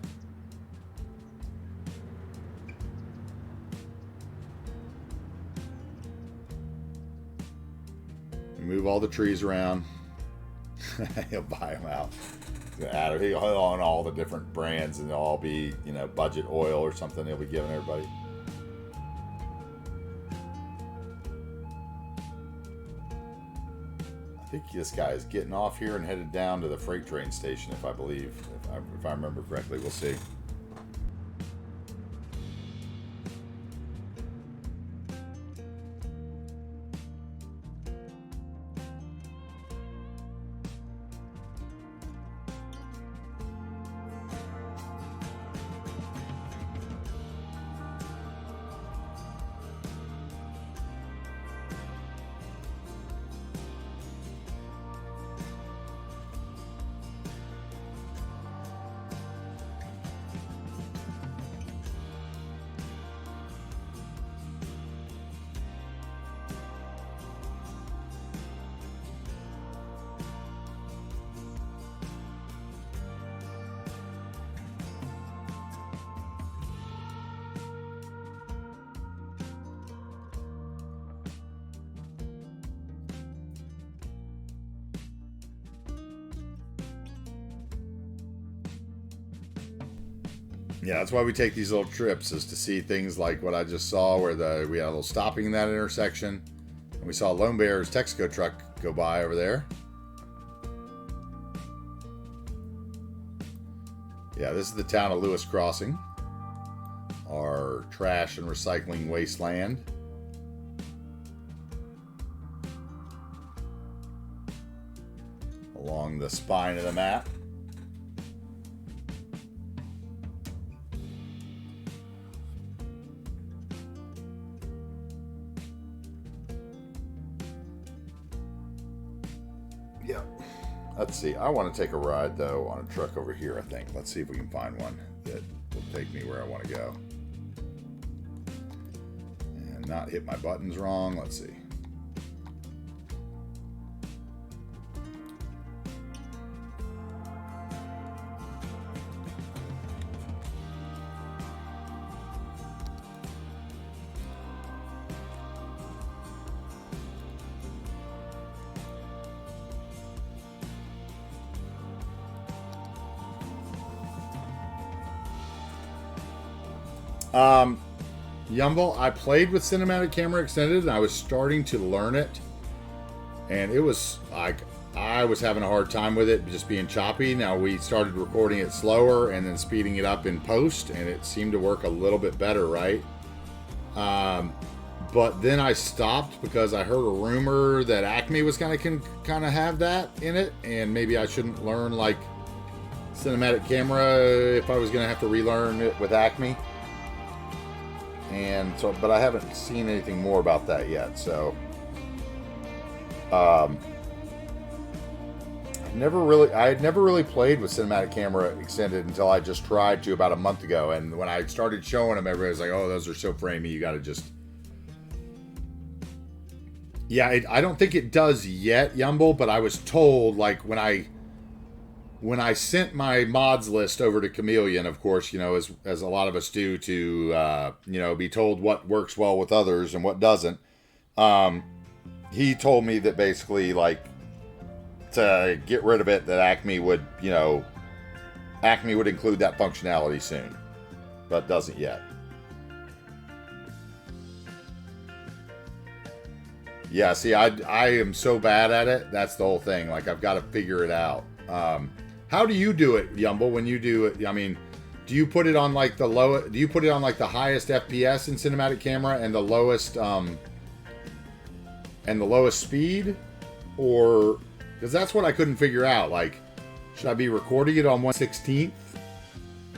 We move all the trees around. He'll buy them out. He'll own all the different brands, and they'll all be, you know, budget oil or something he'll be giving everybody. I think this guy is getting off here and headed down to the freight train station, if I remember correctly. We'll see. Yeah, that's why we take these little trips, is to see things like what I just saw, where we had a little stopping in that intersection, and we saw Lone Bear's Texaco truck go by over there. Yeah, this is the town of Lewis Crossing, our trash and recycling wasteland. Along the spine of the map. Yeah. Let's see. I want to take a ride, though, on a truck over here, I think. Let's see if we can find one that will take me where I want to go. And not hit my buttons wrong. Let's see. Yumble, I played with Cinematic Camera Extended and I was starting to learn it. And it was like, I was having a hard time with it, just being choppy. Now we started recording it slower and then speeding it up in post, and it seemed to work a little bit better, right? But then I stopped because I heard a rumor that Acme was kind of have that in it, and maybe I shouldn't learn like Cinematic Camera if I was going to have to relearn it with Acme. And so, but I haven't seen anything more about that yet. So, I had never really played with Cinematic Camera Extended until I just tried to about a month ago. And when I started showing them, everybody was like, "Oh, those are so framey. You got to just." Yeah, I don't think it does yet, Yumble. But I was told, like when I sent my mods list over to Chameleon, of course, you know, as a lot of us do, to be told what works well with others and what doesn't. He told me that basically, like, to get rid of it, that Acme would include that functionality soon, but doesn't yet. Yeah, see, I am so bad at it. That's the whole thing. Like, I've got to figure it out. How do you do it, Yumble? When you do it, I mean, do you put it on like the low? Do you put it on like the highest FPS in Cinematic Camera and the lowest speed, or because that's what I couldn't figure out. Like, should I be recording it on 1/16th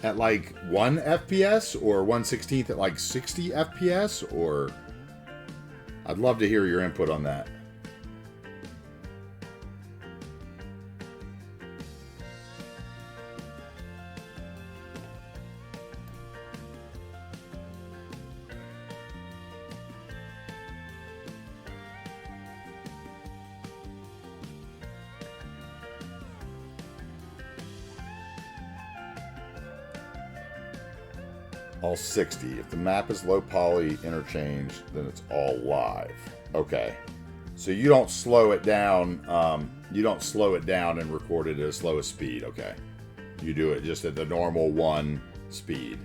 at like 1 FPS or 1/16th at like 60 FPS? Or I'd love to hear your input on that. All 60. If the map is low poly interchange, then it's all live. Okay. So you don't slow it down. You don't slow it down and record it at a slowest speed. Okay. You do it just at the normal 1 speed.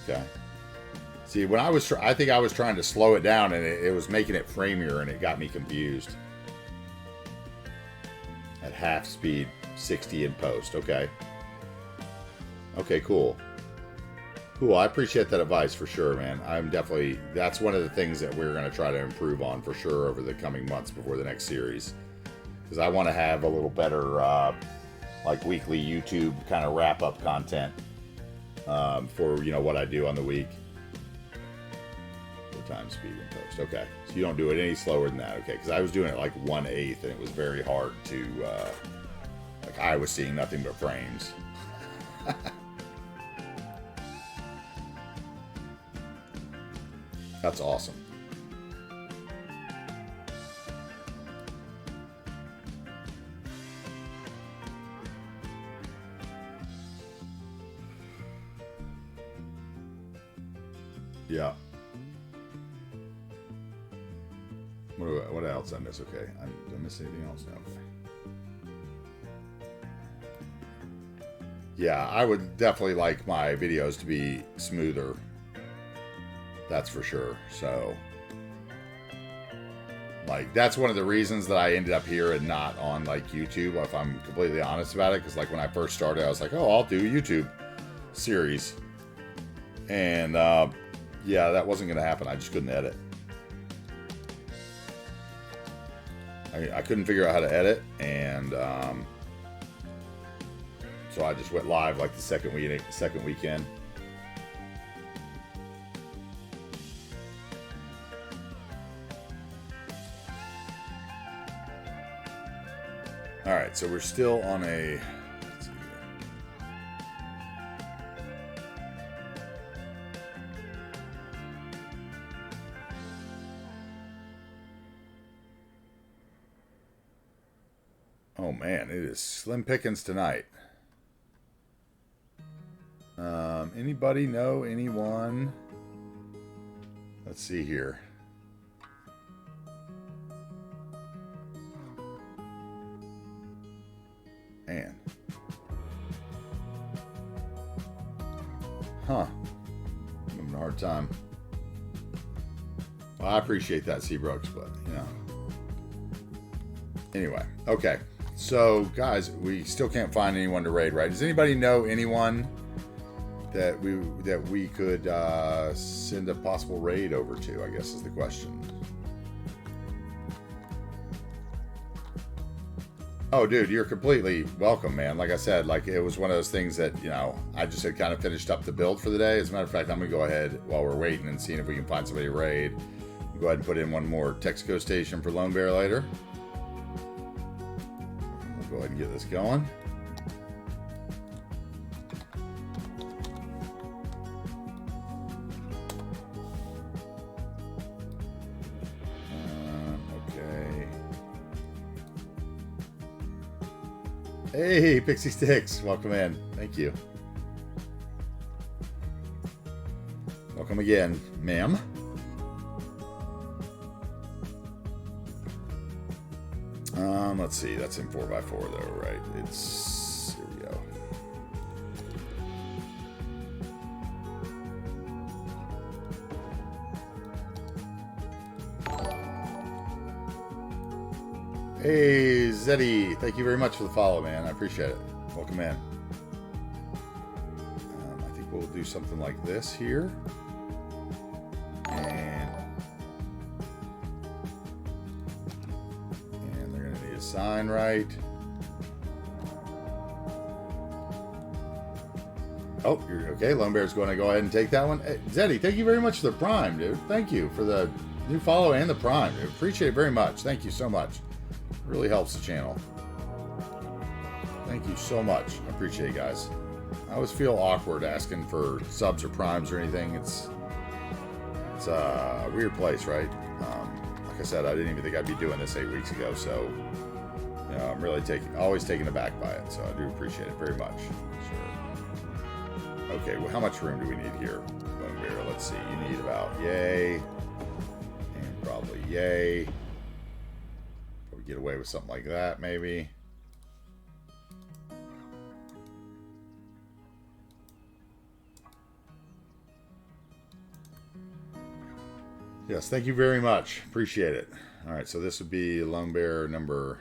Okay. See, when I think I was trying to slow it down, and it was making it framier, and it got me confused. At half speed, 60 in post. Okay. Okay, cool. Cool, I appreciate that advice for sure, man. That's one of the things that we're going to try to improve on for sure over the coming months before the next series. Because I want to have a little better, like weekly YouTube kind of wrap-up content for, what I do on the week. 4 times speed in post. Okay, so you don't do it any slower than that, okay? Because I was doing it like 1/8, and it was very hard to, like I was seeing nothing but frames. That's awesome. Yeah. What else I miss? Okay. Did I miss anything else? No. Okay. Yeah, I would definitely like my videos to be smoother. That's for sure. So, like, that's one of the reasons that I ended up here and not on, like, YouTube, if I'm completely honest about it. Because, like, when I first started, I was like, oh, I'll do a YouTube series. And, yeah, that wasn't going to happen. I just couldn't edit. I couldn't figure out how to edit. And, so I just went live, like, the second weekend. All right, so we're still on a. Let's see here. Oh man, it is slim pickings tonight. Anybody know anyone? Let's see here. Man. Huh. I'm having a hard time. Well, I appreciate that, Seabrooks, but, you know. Anyway, okay. So, guys, we still can't find anyone to raid, right? Does anybody know anyone that we could send a possible raid over to, I guess is the question. Oh, dude, you're completely welcome, man. Like I said, like it was one of those things that, you know, I just had kind of finished up the build for the day. As a matter of fact, I'm going to go ahead while we're waiting and seeing if we can find somebody to raid. Go ahead and put in one more Texaco station for Lone Bear later. We'll go ahead and get this going. Hey, Pixie Sticks, welcome in. Thank you. Welcome again, ma'am. Let's see, that's in 4x4 though, right? It's, here we go. Hey, Zeddy, thank you very much for the follow, man. I appreciate it. Welcome in. I think we'll do something like this here. And they're going to need a sign right. Oh, you're okay. Lone Bear's going to go ahead and take that one. Hey, Zeddy, thank you very much for the Prime, dude. Thank you for the new follow and the Prime, dude. Appreciate it very much. Thank you so much. Really helps the channel. Thank you so much. I appreciate it, guys. I always feel awkward asking for subs or primes or anything. It's a weird place, right? Like I said, I didn't even think I'd be doing this 8 weeks ago, so you know, I'm really always taken aback by it. So I do appreciate it very much. Sure. Okay, well, how much room do we need here? Let's see. You need about yay, and probably yay. Get away with something like that, maybe. Yes, thank you very much. Appreciate it. All right, so this would be Lone Bear number.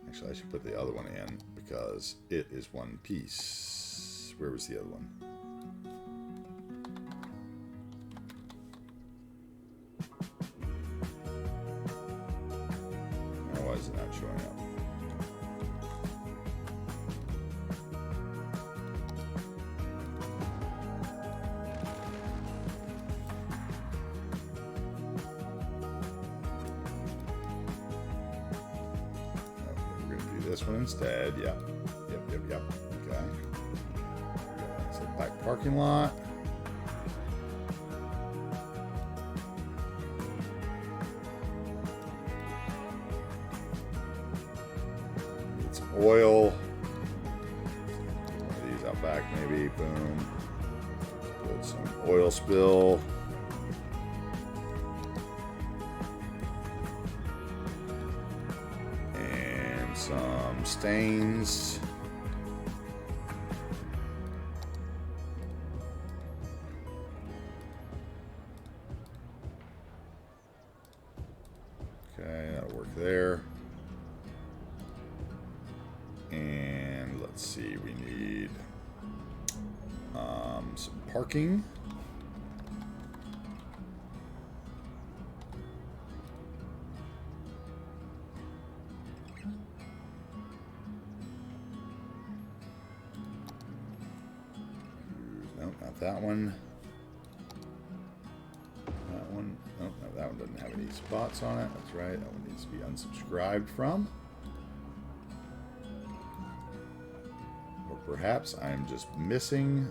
Actually, I should put the other one in because it is one piece. Where was the other one? Why is it not showing up? Okay, we're going to do this one instead. Yep. Yep. Okay. So back parking lot. Oil. One of these out back, maybe. Boom. Put some oil spill. And some stains. Okay, that'll work there. And let's see, we need some parking. Nope, not that one. That one. Nope, no, that one doesn't have any spots on it. That's right. That one needs to be unsubscribed from. perhaps I'm just missing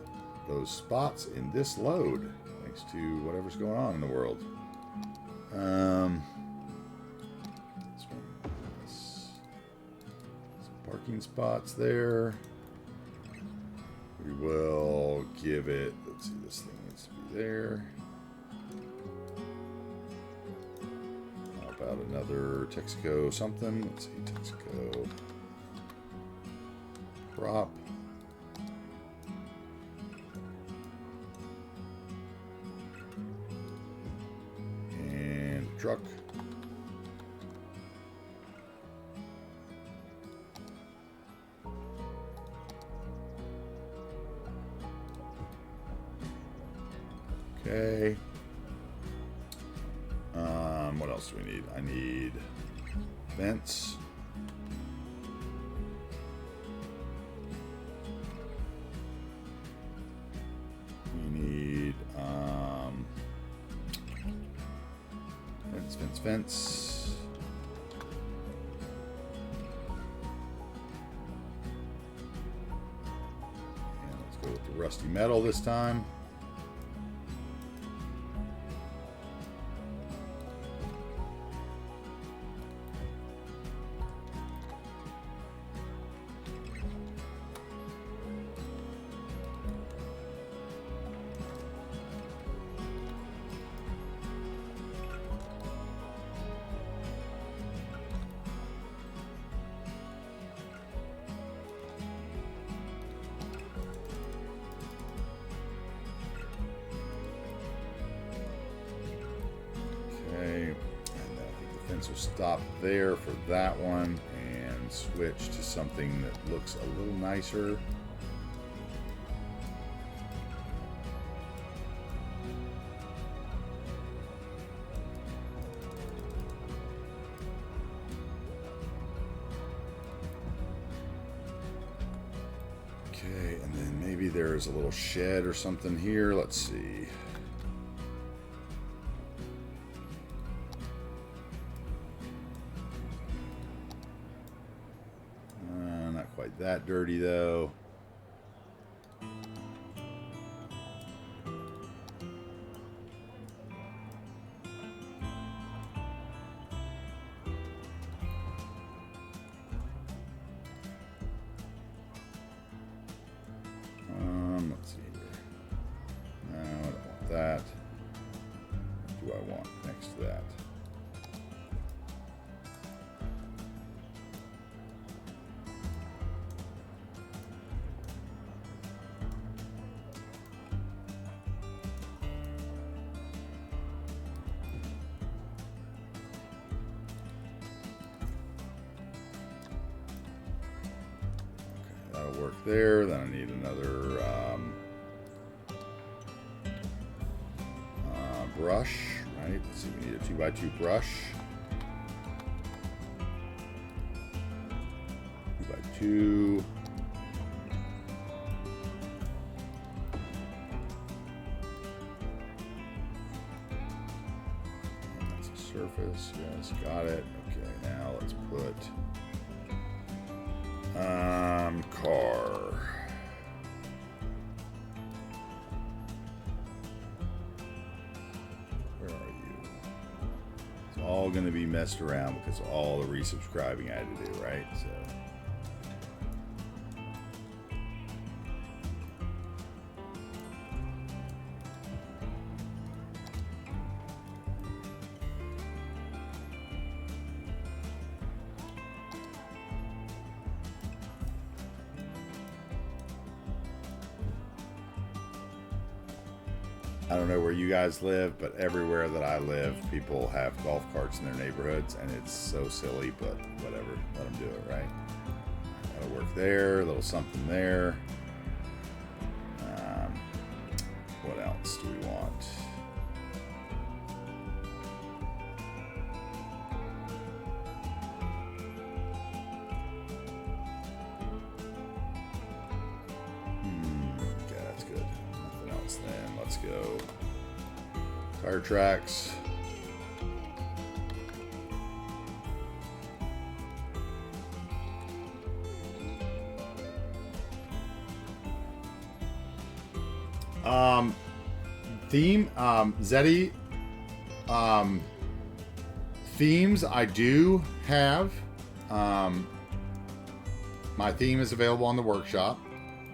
those spots in this load, thanks to whatever's going on in the world. Some parking spots there. We will give it, let's see, this thing needs to be there. How about another Texaco something? Let's see, Texaco prop. And truck. Okay. What else do we need? I need vents. We need vents. And let's go with the rusty metal this time. So stop there for that one and switch to something that looks a little nicer. Okay, and then maybe there's a little shed or something here. Let's see. That dirty though. Let's see here. No, I don't want that. What do I want next to that? Work there. Then I need another brush, right? Let's see, we need a 2x2 brush. 2x2. And that's a surface. Yes, got it. Okay, now let's put car. Where are you? It's all going to be messed around because of all the resubscribing I had to do, right? So. I don't know where you guys live, but everywhere that I live, people have golf carts in their neighborhoods, and it's so silly, but whatever. Let them do it, right? That'll work there, a little something there. What else do we want? Okay, that's good. Nothing else then. Let's go. Tire tracks. Theme, Zeddy, themes I do have. My theme is available on the workshop,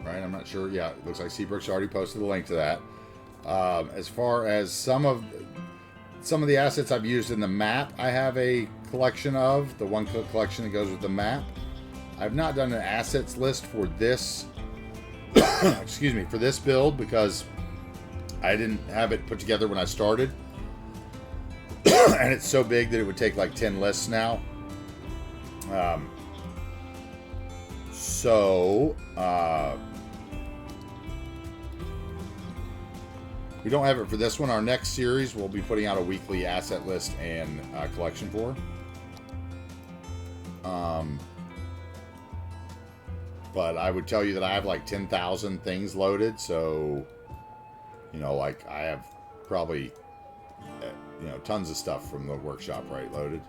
right? I'm not sure. Yeah, it looks like Seabrook's already posted a link to that. As far as some of the assets I've used in the map, I have a collection of the one collection that goes with the map. I've not done an assets list for this excuse me, for this build because I didn't have it put together when I started. And it's so big that it would take like 10 lists now. We don't have it for this one. Our next series, we'll be putting out a weekly asset list and collection for. But I would tell you that I have like 10,000 things loaded. So, you know, like I have probably, you know, tons of stuff from the workshop, right, loaded.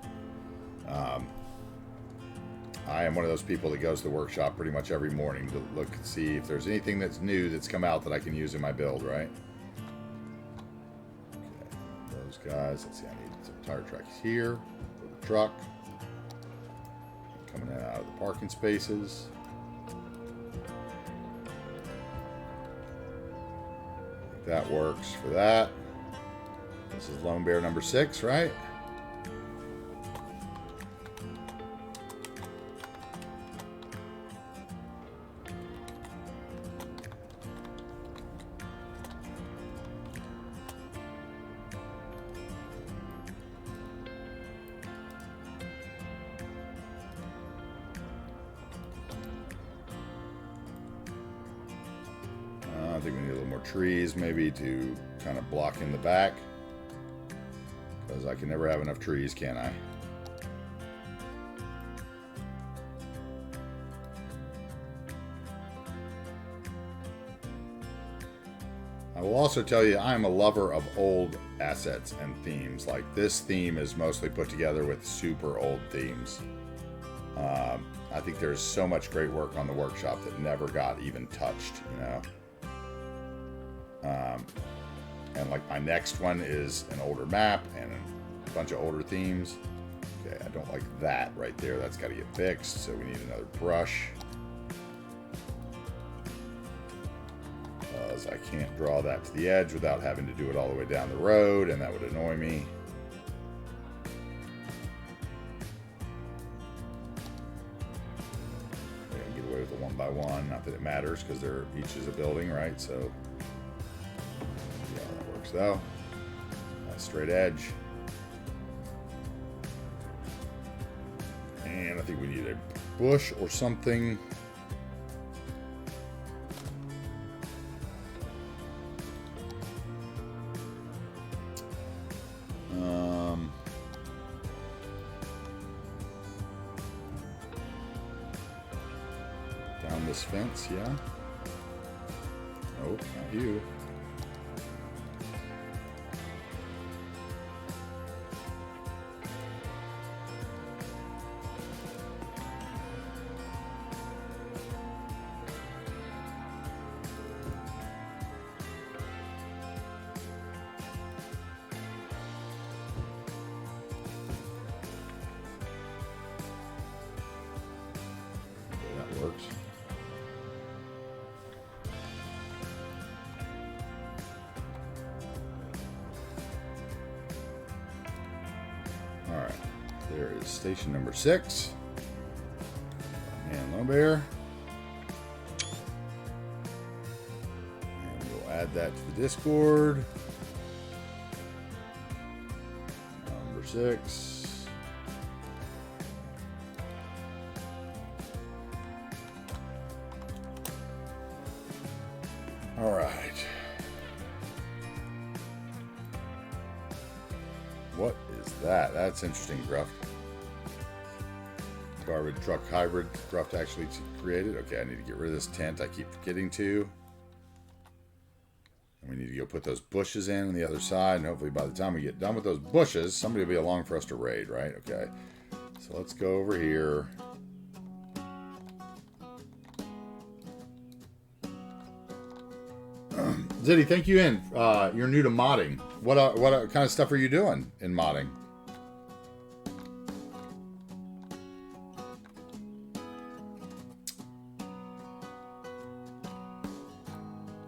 I am one of those people that goes to the workshop pretty much every morning to look and see if there's anything that's new that's come out that I can use in my build, right? Okay, those guys. Let's see, I need some tire tracks here for the truck. Coming in out of the parking spaces. That works for that. This is Lone Bear number 6, right? I think we need a little more trees maybe to kind of block in the back, because I can never have enough trees, can I? I will also tell you I'm a lover of old assets and themes. Like this theme is mostly put together with super old themes. I think there's so much great work on the workshop that never got even touched, you know. And like my next one is an older map and a bunch of older themes. Okay, I don't like that right there. That's got to get fixed. So we need another brush. Because I can't draw that to the edge without having to do it all the way down the road, and that would annoy me. Okay, get away with the 1x1. Not that it matters because they're each is a building, right? So. Though, nice straight edge, and I think we need a bush or something. Down this fence, yeah. Nope, not you. Works. All right, there is station number 6 and Lone Bear, and we'll add that to the Discord. Number 6. All right. What is that? That's interesting, Gruff. Garbage truck hybrid Gruff actually created. Okay, I need to get rid of this tent I keep forgetting to. And we need to go put those bushes in on the other side, and hopefully by the time we get done with those bushes, somebody will be along for us to raid, right? Okay. So let's go over here. Ziddy, thank you in. You're new to modding. What kind of stuff are you doing in modding?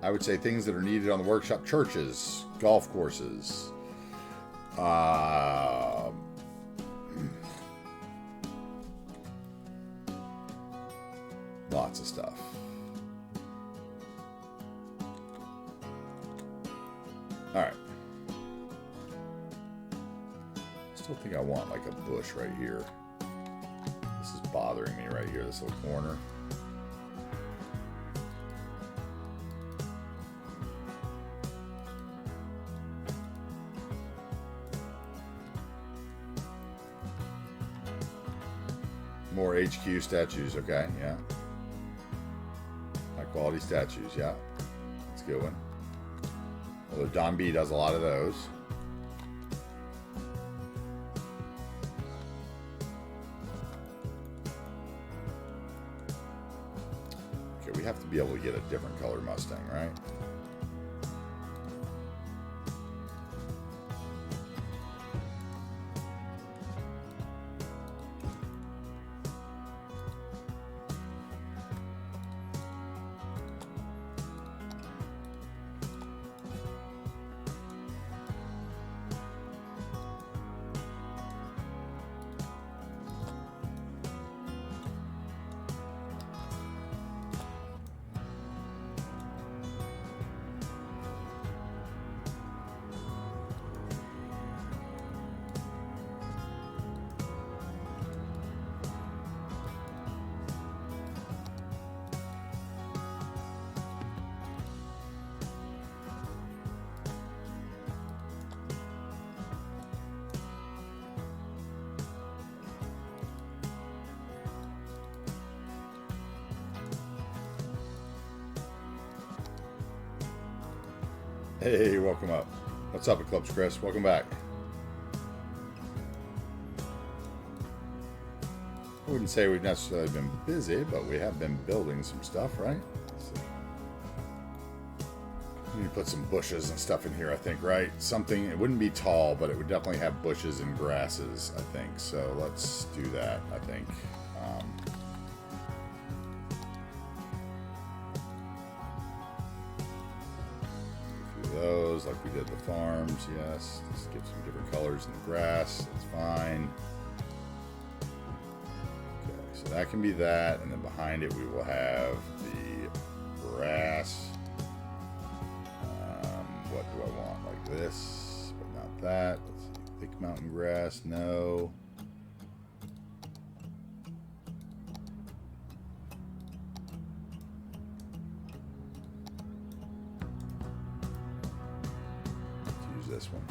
I would say things that are needed on the workshop: churches, golf courses, lots of stuff. All right. Still think I want like a bush right here. This is bothering me right here, this little corner. More HQ statues, okay, yeah. High quality statues, yeah. That's a good one. Although Don B does a lot of those. Okay, we have to be able to get a different color Mustang, right? Hey, welcome up. What's up, Eclipse Chris? Welcome back. I wouldn't say we've necessarily been busy, but we have been building some stuff, right? Let's see. We need to put some bushes and stuff in here, I think, right? Something, it wouldn't be tall, but it would definitely have bushes and grasses, I think. So let's do that, I think. Those like we did the farms, yes. Just get some different colors in the grass, that's fine. Okay, so that can be that, and then behind it we will have the grass. What do I want? Like this, but not that. Let's see. Thick mountain grass, no. This one.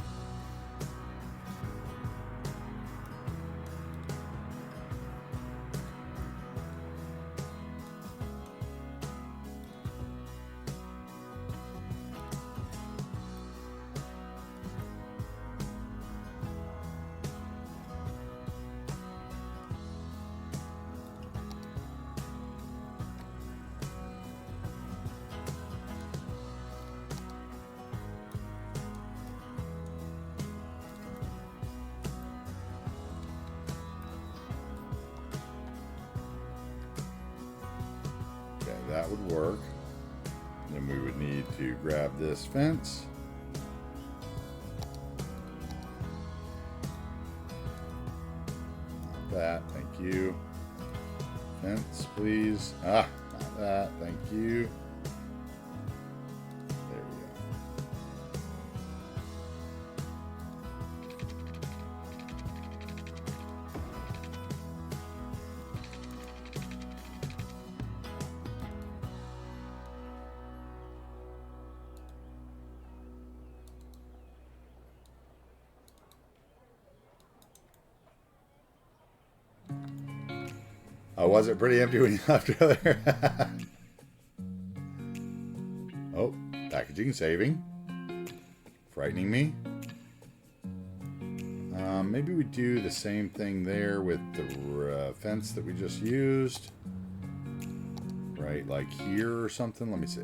That would work. Then we would need to grab this fence. Not that, thank you. Fence, please. Ah, not that, thank you. There we go. Oh, was it pretty empty when you left earlier? Oh, packaging saving. Frightening me. Maybe we do the same thing there with the fence that we just used. Right, like here or something. Let me see.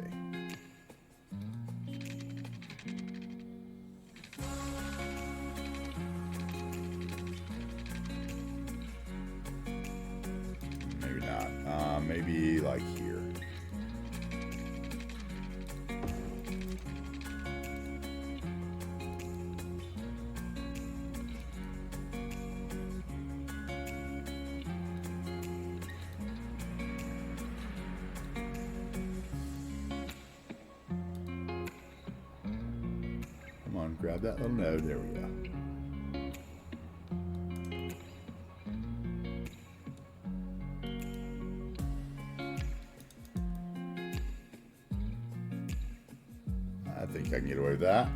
Maybe like here. Come on, grab that little node. There we go. I think I can get away with that.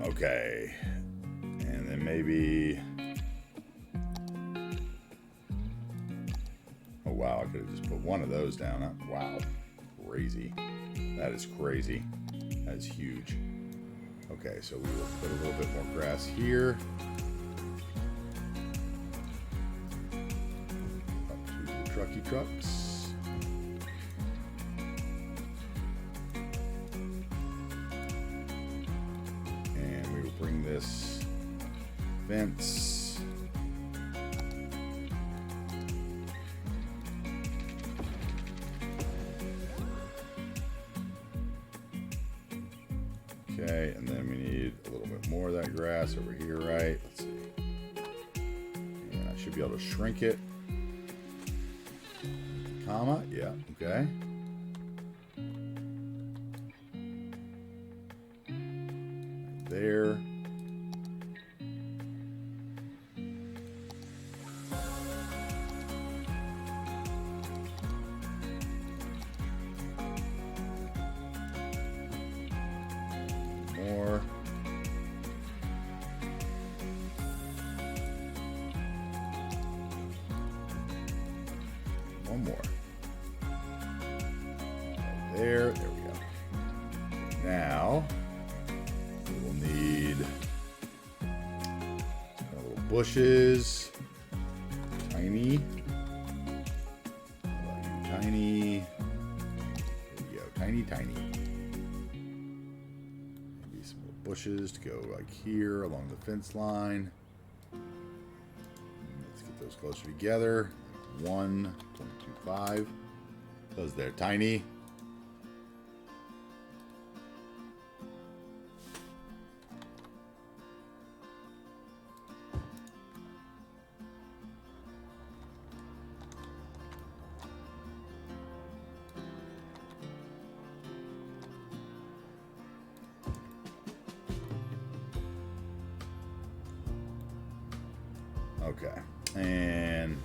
Okay. And then maybe... Oh, wow. I could have just put one of those down. Huh? Wow. Crazy. That is crazy. That is huge. Okay, so we will put a little bit more grass here. Up to the trucky trucks. Bring this fence okay, and then we need a little bit more of that grass over here, right? Let's see. And I should be able to shrink it. Comma, yeah, okay. There. More. One more. Right there. There we go. Now we will need little bushes. Tiny. Tiny. There we go. Tiny, tiny. Maybe some little bushes to go like here along the fence line. Let's get those closer together. 1.25. Those there, tiny. Okay, and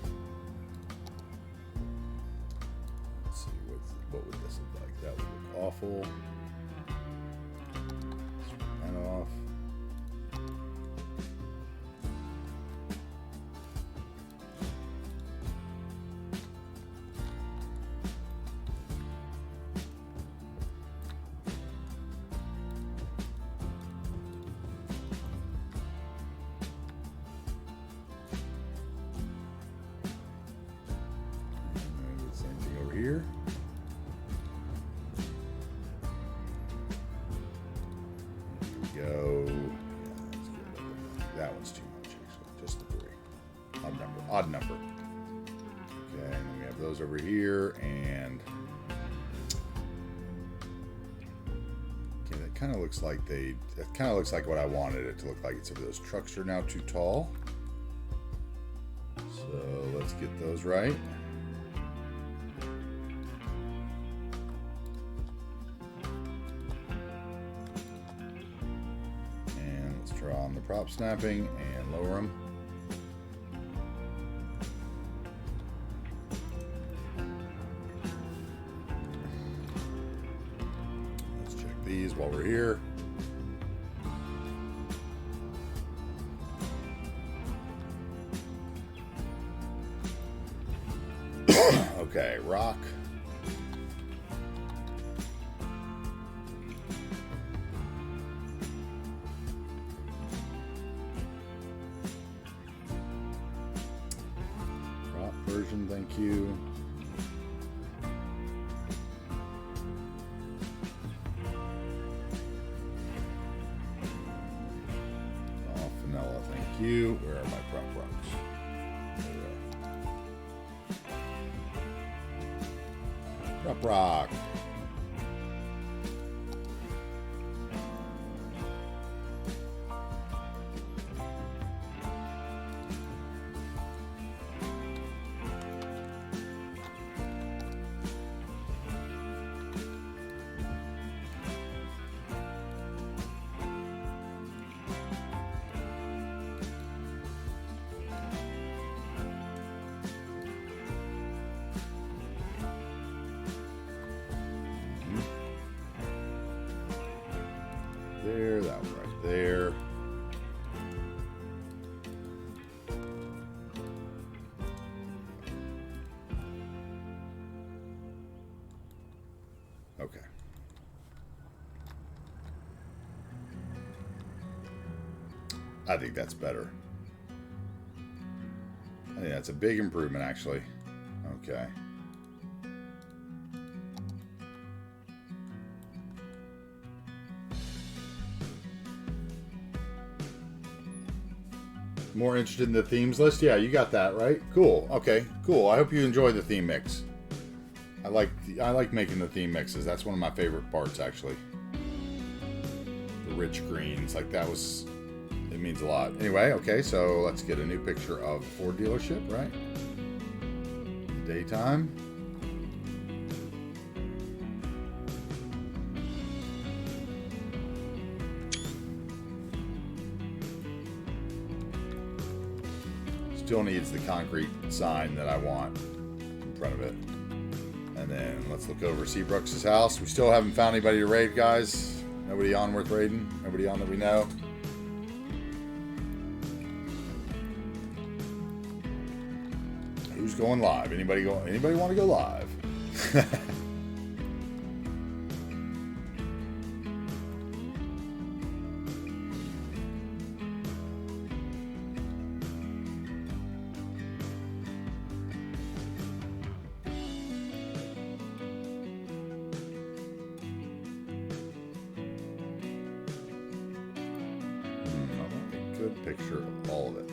let's see what would this look like. That would look awful. Turn that off. Here. Here we go. Yeah, let's get that one's too much, actually. Just the 3. Odd number. Okay, and then we have those over here, and okay, that kind of looks like that kind of looks like what I wanted it to look like. Except for those trucks are now too tall. So let's get those right. Draw on the prop snapping and lower them. Let's check these while we're here. Okay, rock. Version, thank you. Oh, vanilla, thank you. Where are my prop rocks? There they are. Drop rock. There, that one right there. Okay. I think that's better. I think that's a big improvement, actually. Okay. More interested in the themes list? Yeah, you got that, right? Cool. Okay, cool. I hope you enjoy the theme mix. I like making the theme mixes. That's one of my favorite parts, actually. The rich greens, like that was, it means a lot. Anyway, okay, so let's get a new picture of Ford dealership, right? Daytime. Still needs the concrete sign that I want in front of it. And then let's look over Seabrooks' house. We still haven't found anybody to raid, guys. Nobody on worth raiding. Nobody on that we know. Who's going live? Anybody want to go live? Good picture of all of it.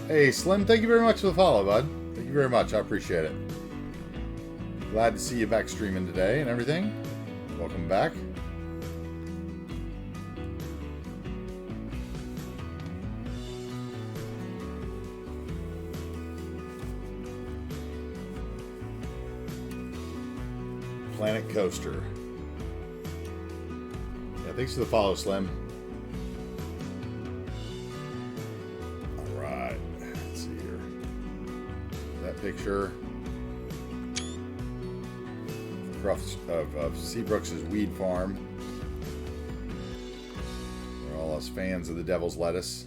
Hey, Slim, thank you very much for the follow, bud. Thank you very much. I appreciate it. Glad to see you back streaming today and everything. Welcome back. Planet Coaster. Thanks for the follow, Slim. All right. Let's see here. That picture of Seabrooks' weed farm. We're all us fans of the Devil's Lettuce.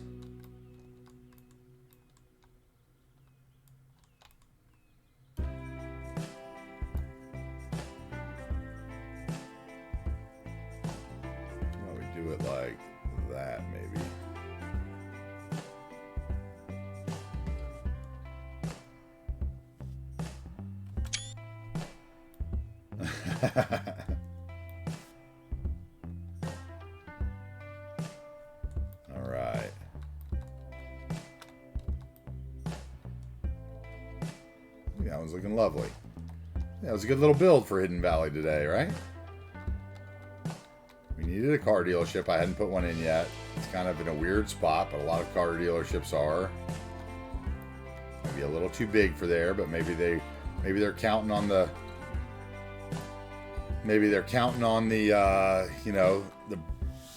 Do it like that, maybe. All right. That one's looking lovely. That was a good little build for Hidden Valley today, right? We needed a car dealership. I hadn't put one in yet. It's kind of in a weird spot, but a lot of car dealerships are. Maybe a little too big for there, but maybe they're counting on the you know, the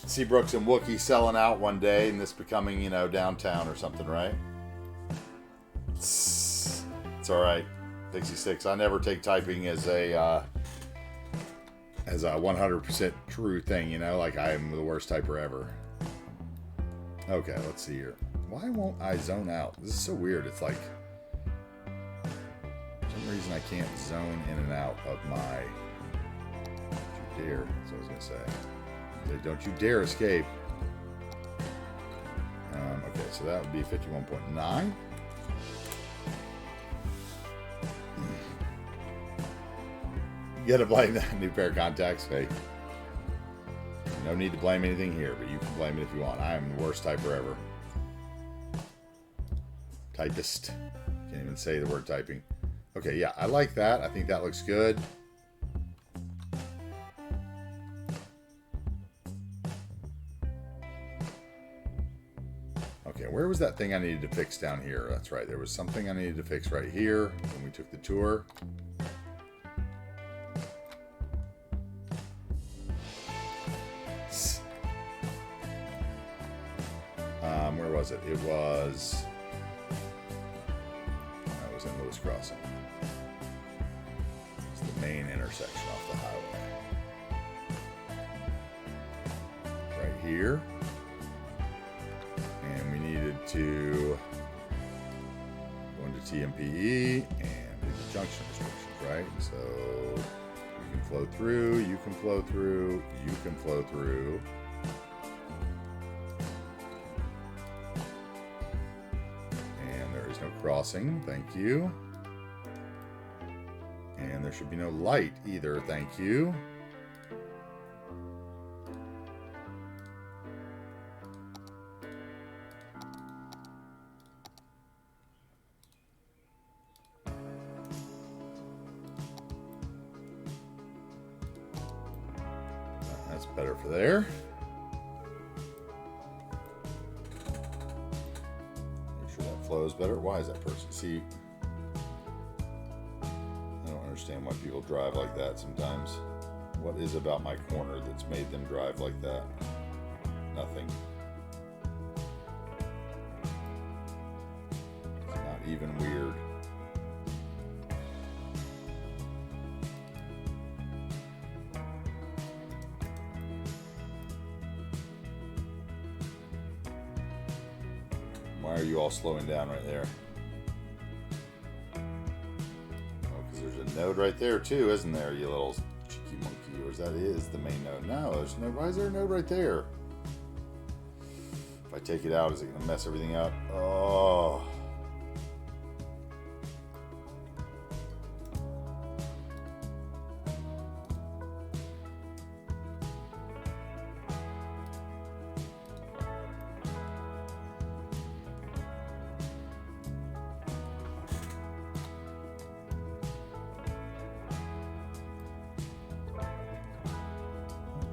Seabrooks and Wookiee selling out one day and this becoming, you know, downtown or something, right? It's all right. 66. I never take typing as a 100% true thing, you know, like I am the worst typer ever. Okay, let's see here. Why won't I zone out? This is so weird. It's like, for some reason I can't zone in and out of my, don't you dare, that's what I was going to say. Don't you dare escape. Okay, so that would be 51.9. You gotta blame that new pair of contacts. Hey, no need to blame anything here, but you can blame it if you want. I am the worst typer ever. Typist, if Can't even say the word typing. Okay, yeah, I like that. I think that looks good. Okay, where was that thing I needed to fix down here? That's right, there was something I needed to fix right here when we took the tour. Where was it? It was... That was in Lewis Crossing. It's the main intersection off the highway. Right here. And we needed to go into TMPE and do the junction restrictions, right? So you can flow through, you can flow through, you can flow through. And there is no crossing, thank you. And there should be no light either, thank you. That's better for there. Make sure that flows better. Why is that person? See, I don't understand why people drive like that sometimes. What is about my corner that's made them drive like that? Nothing. It's not even weird. Why are you all slowing down right there? Oh, because there's a node right there too, isn't there, you little cheeky monkey? Or that is the main node? No, there's no. Why is there a node right there? If I take it out, is it going to mess everything up? Oh.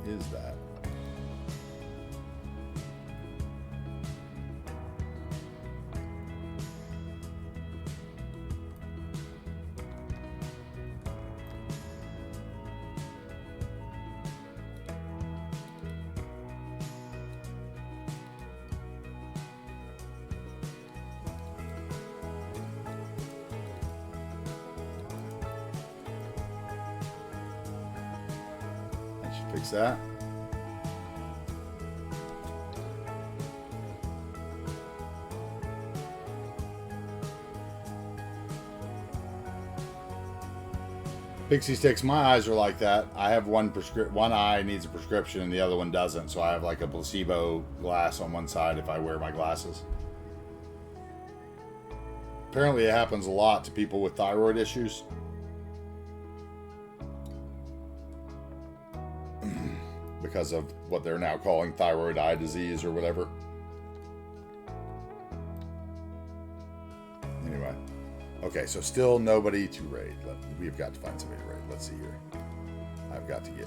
Is that? I should fix that. Pixie sticks, my eyes are like that. I have one eye needs a prescription and the other one doesn't, so I have like a placebo glass on one side if I wear my glasses. Apparently it happens a lot to people with thyroid issues. Because of what they're now calling thyroid eye disease or whatever. Anyway. Okay, so still nobody to raid. We've got to find somebody to raid. Let's see here. I got to, do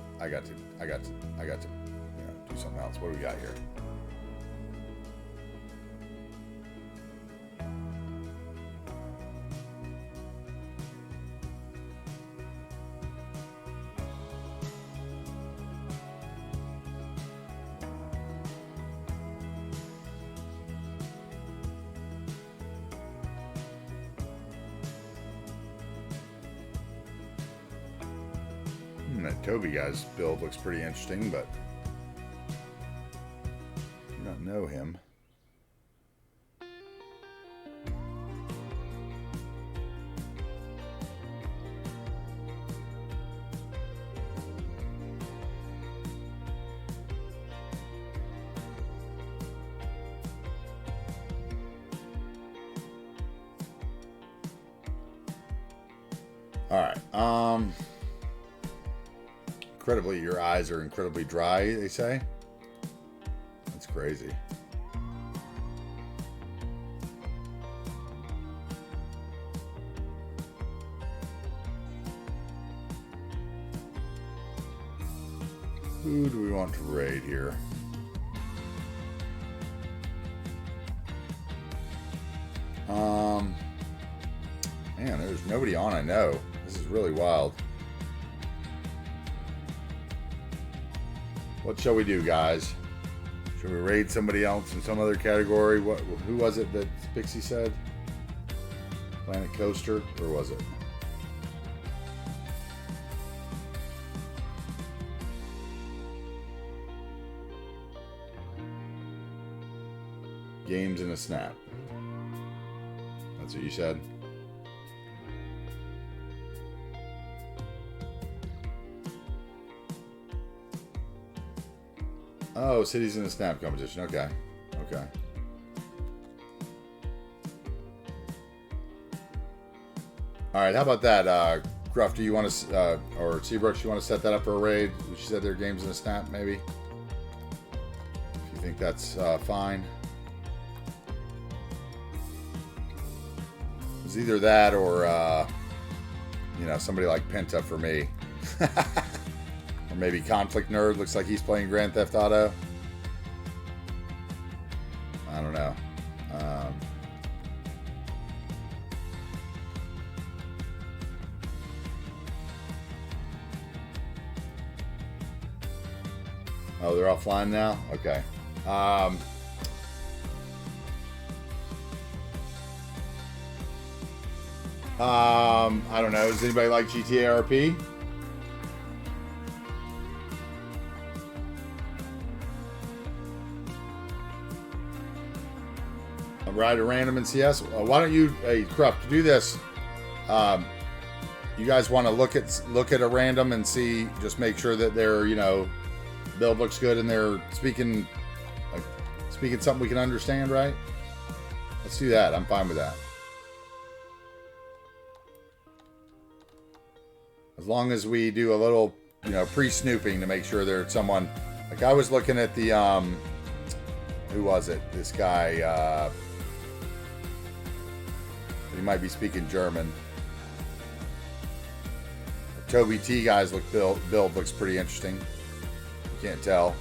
something else. What do we got here? That Toby guy's build looks pretty interesting, but I do not know him. All right. Incredibly, your eyes are incredibly dry, they say. That's crazy. Who do we want to raid here? Man, there's nobody on I know. This is really wild. What shall we do, guys? Should we raid somebody else in some other category? Who was it that Pixie said? Planet Coaster? Or was it? Games in a snap. That's what you said? Oh, Cities in a Snap competition. Okay. Okay. All right. How about that? Gruff, do you want to, or Seabrooks, you want to set that up for a raid? She said their games in a snap, maybe? If you think that's fine. It's either that or, you know, somebody like Penta for me. Or maybe Conflict Nerd. Looks like he's playing Grand Theft Auto. I don't know. Oh, they're offline now? Okay. I don't know. Does anybody like GTA RP? Ride a random in CS. Why don't you, hey, Cruft, do this? You guys want to look at a random and see, just make sure that their, you know, build looks good and they're speaking something we can understand, right? Let's do that. I'm fine with that. As long as we do a little, you know, pre-snooping to make sure there's someone. Like I was looking at the who was it? This guy. He might be speaking German. Toby T guys look build looks pretty interesting. You can't tell.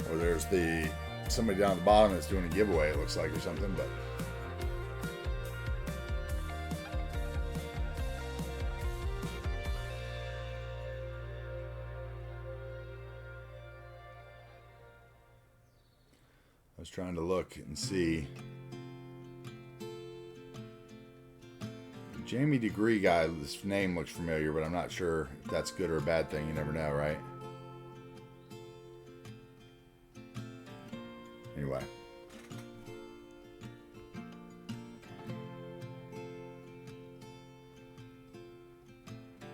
Or there's somebody down at the bottom that's doing a giveaway, it looks like, or something, but I was trying to look and see. Jamie Degree guy, this name looks familiar, but I'm not sure if that's good or a bad thing. You never know, right? Anyway.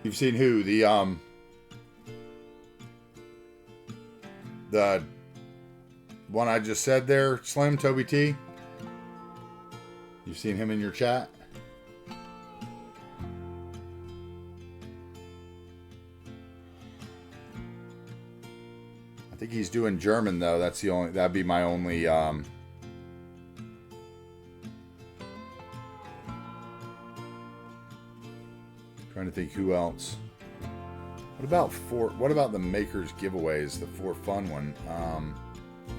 You've seen who? The one I just said there, Slim, Toby T? You've seen him in your chat? I think he's doing German though. That'd be my only trying to think who else. What about the Makers giveaways, the For Fun one?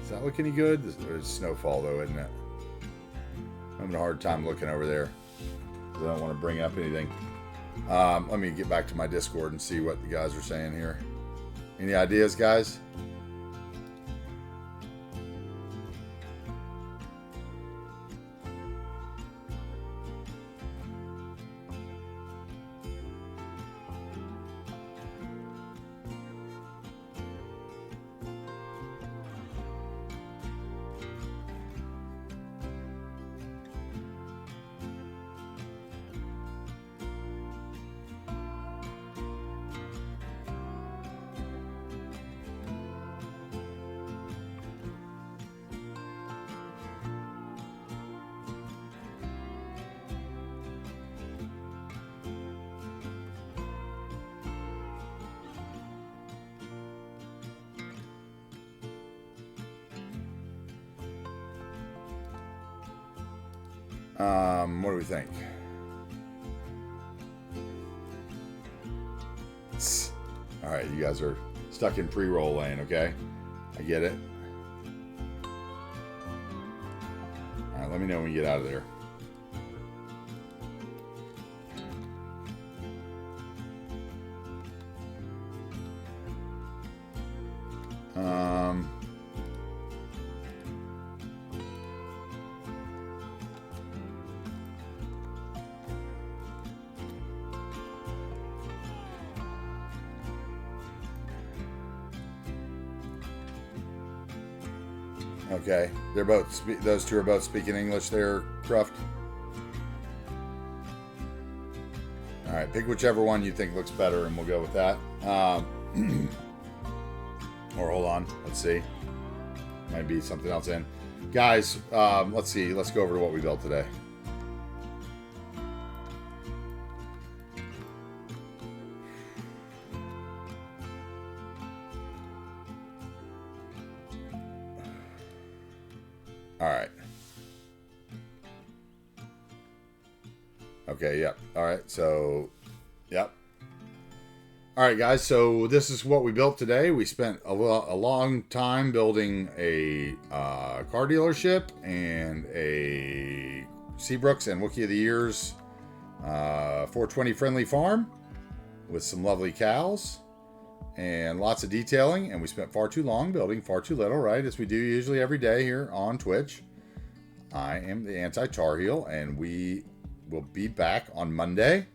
Does that look any good? It's Snowfall though, isn't it? I'm having a hard time looking over there because I don't want to bring up anything. Let me get back to my Discord and see what the guys are saying here. Any ideas, guys? What do we think? All right, you guys are stuck in pre-roll lane, okay? I get it. All right, let me know when you get out of there. Okay, they're both. Those two are both speaking English there, Cruft. All right, pick whichever one you think looks better, and we'll go with that. Or hold on, let's see. Might be something else in. Guys, let's see. Let's go over to what we built today. All right. Okay, yep. All right, so, yep. All right, guys, so this is what we built today. We spent a long time building a car dealership and a Seabrooks and Wookiee of the Year's 420 friendly farm with some lovely cows and lots of detailing, and we spent far too long building far too little, right? As we do usually every day here on Twitch. I am the Anti-Tarheel, and we will be back on Monday.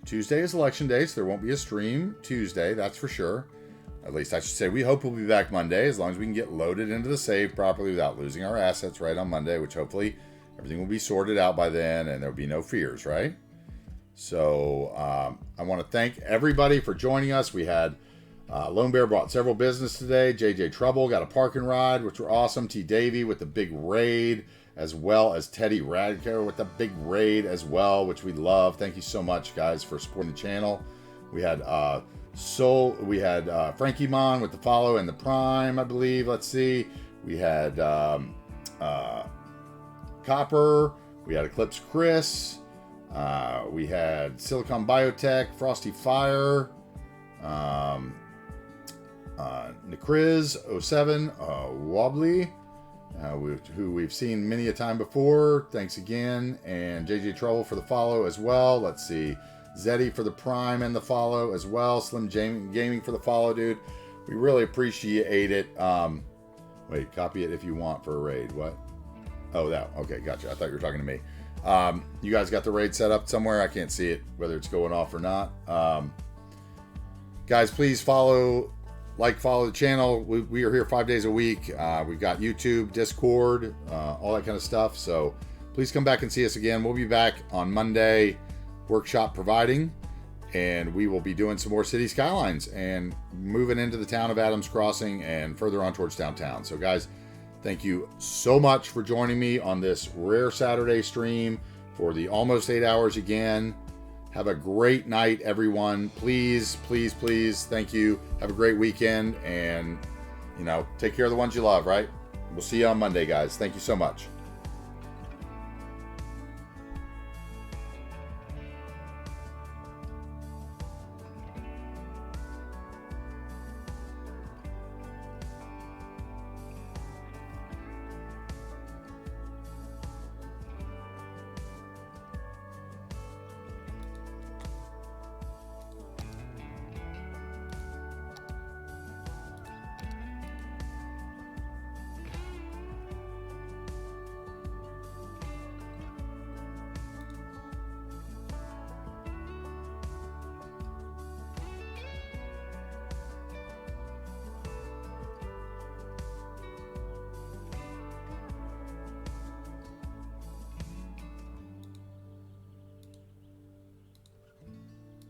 Tuesday is election day, so there won't be a stream Tuesday, that's for sure. At least I should say we hope we'll be back Monday, as long as we can get loaded into the save properly without losing our assets right on Monday, which hopefully everything will be sorted out by then, and there'll be no fears, right? So I want to thank everybody for joining us. We had Lone Bear brought several business today. JJ Trouble got a parking ride, which were awesome. T. Davey with the big raid, as well as Teddy Radko with the big raid as well, which we love. Thank you so much, guys, for supporting the channel. We had Frankie Mon with the follow and the prime, I believe. Let's see. We had Copper. We had Eclipse Chris. We had Silicon Biotech, Frosty Fire. Nicriz07, Wobbly, who we've seen many a time before. Thanks again. And JJ Trouble for the follow as well. Let's see. Zeddy for the prime and the follow as well. Slim Gaming for the follow, dude. We really appreciate it. Wait, copy it if you want for a raid. What? Oh, that. Okay, gotcha. I thought you were talking to me. You guys got the raid set up somewhere? I can't see it, whether it's going off or not. Guys, please follow the channel. We are here 5 days a week. We've got YouTube, Discord, all that kind of stuff. So please come back and see us again. We'll be back on Monday, workshop providing, and we will be doing some more City Skylines and moving into the town of Adams Crossing and further on towards downtown. So guys, thank you so much for joining me on this rare Saturday stream for the almost 8 hours again. Have a great night, everyone. Please, please, please. Thank you. Have a great weekend, and, take care of the ones you love, right? We'll see you on Monday, guys. Thank you so much.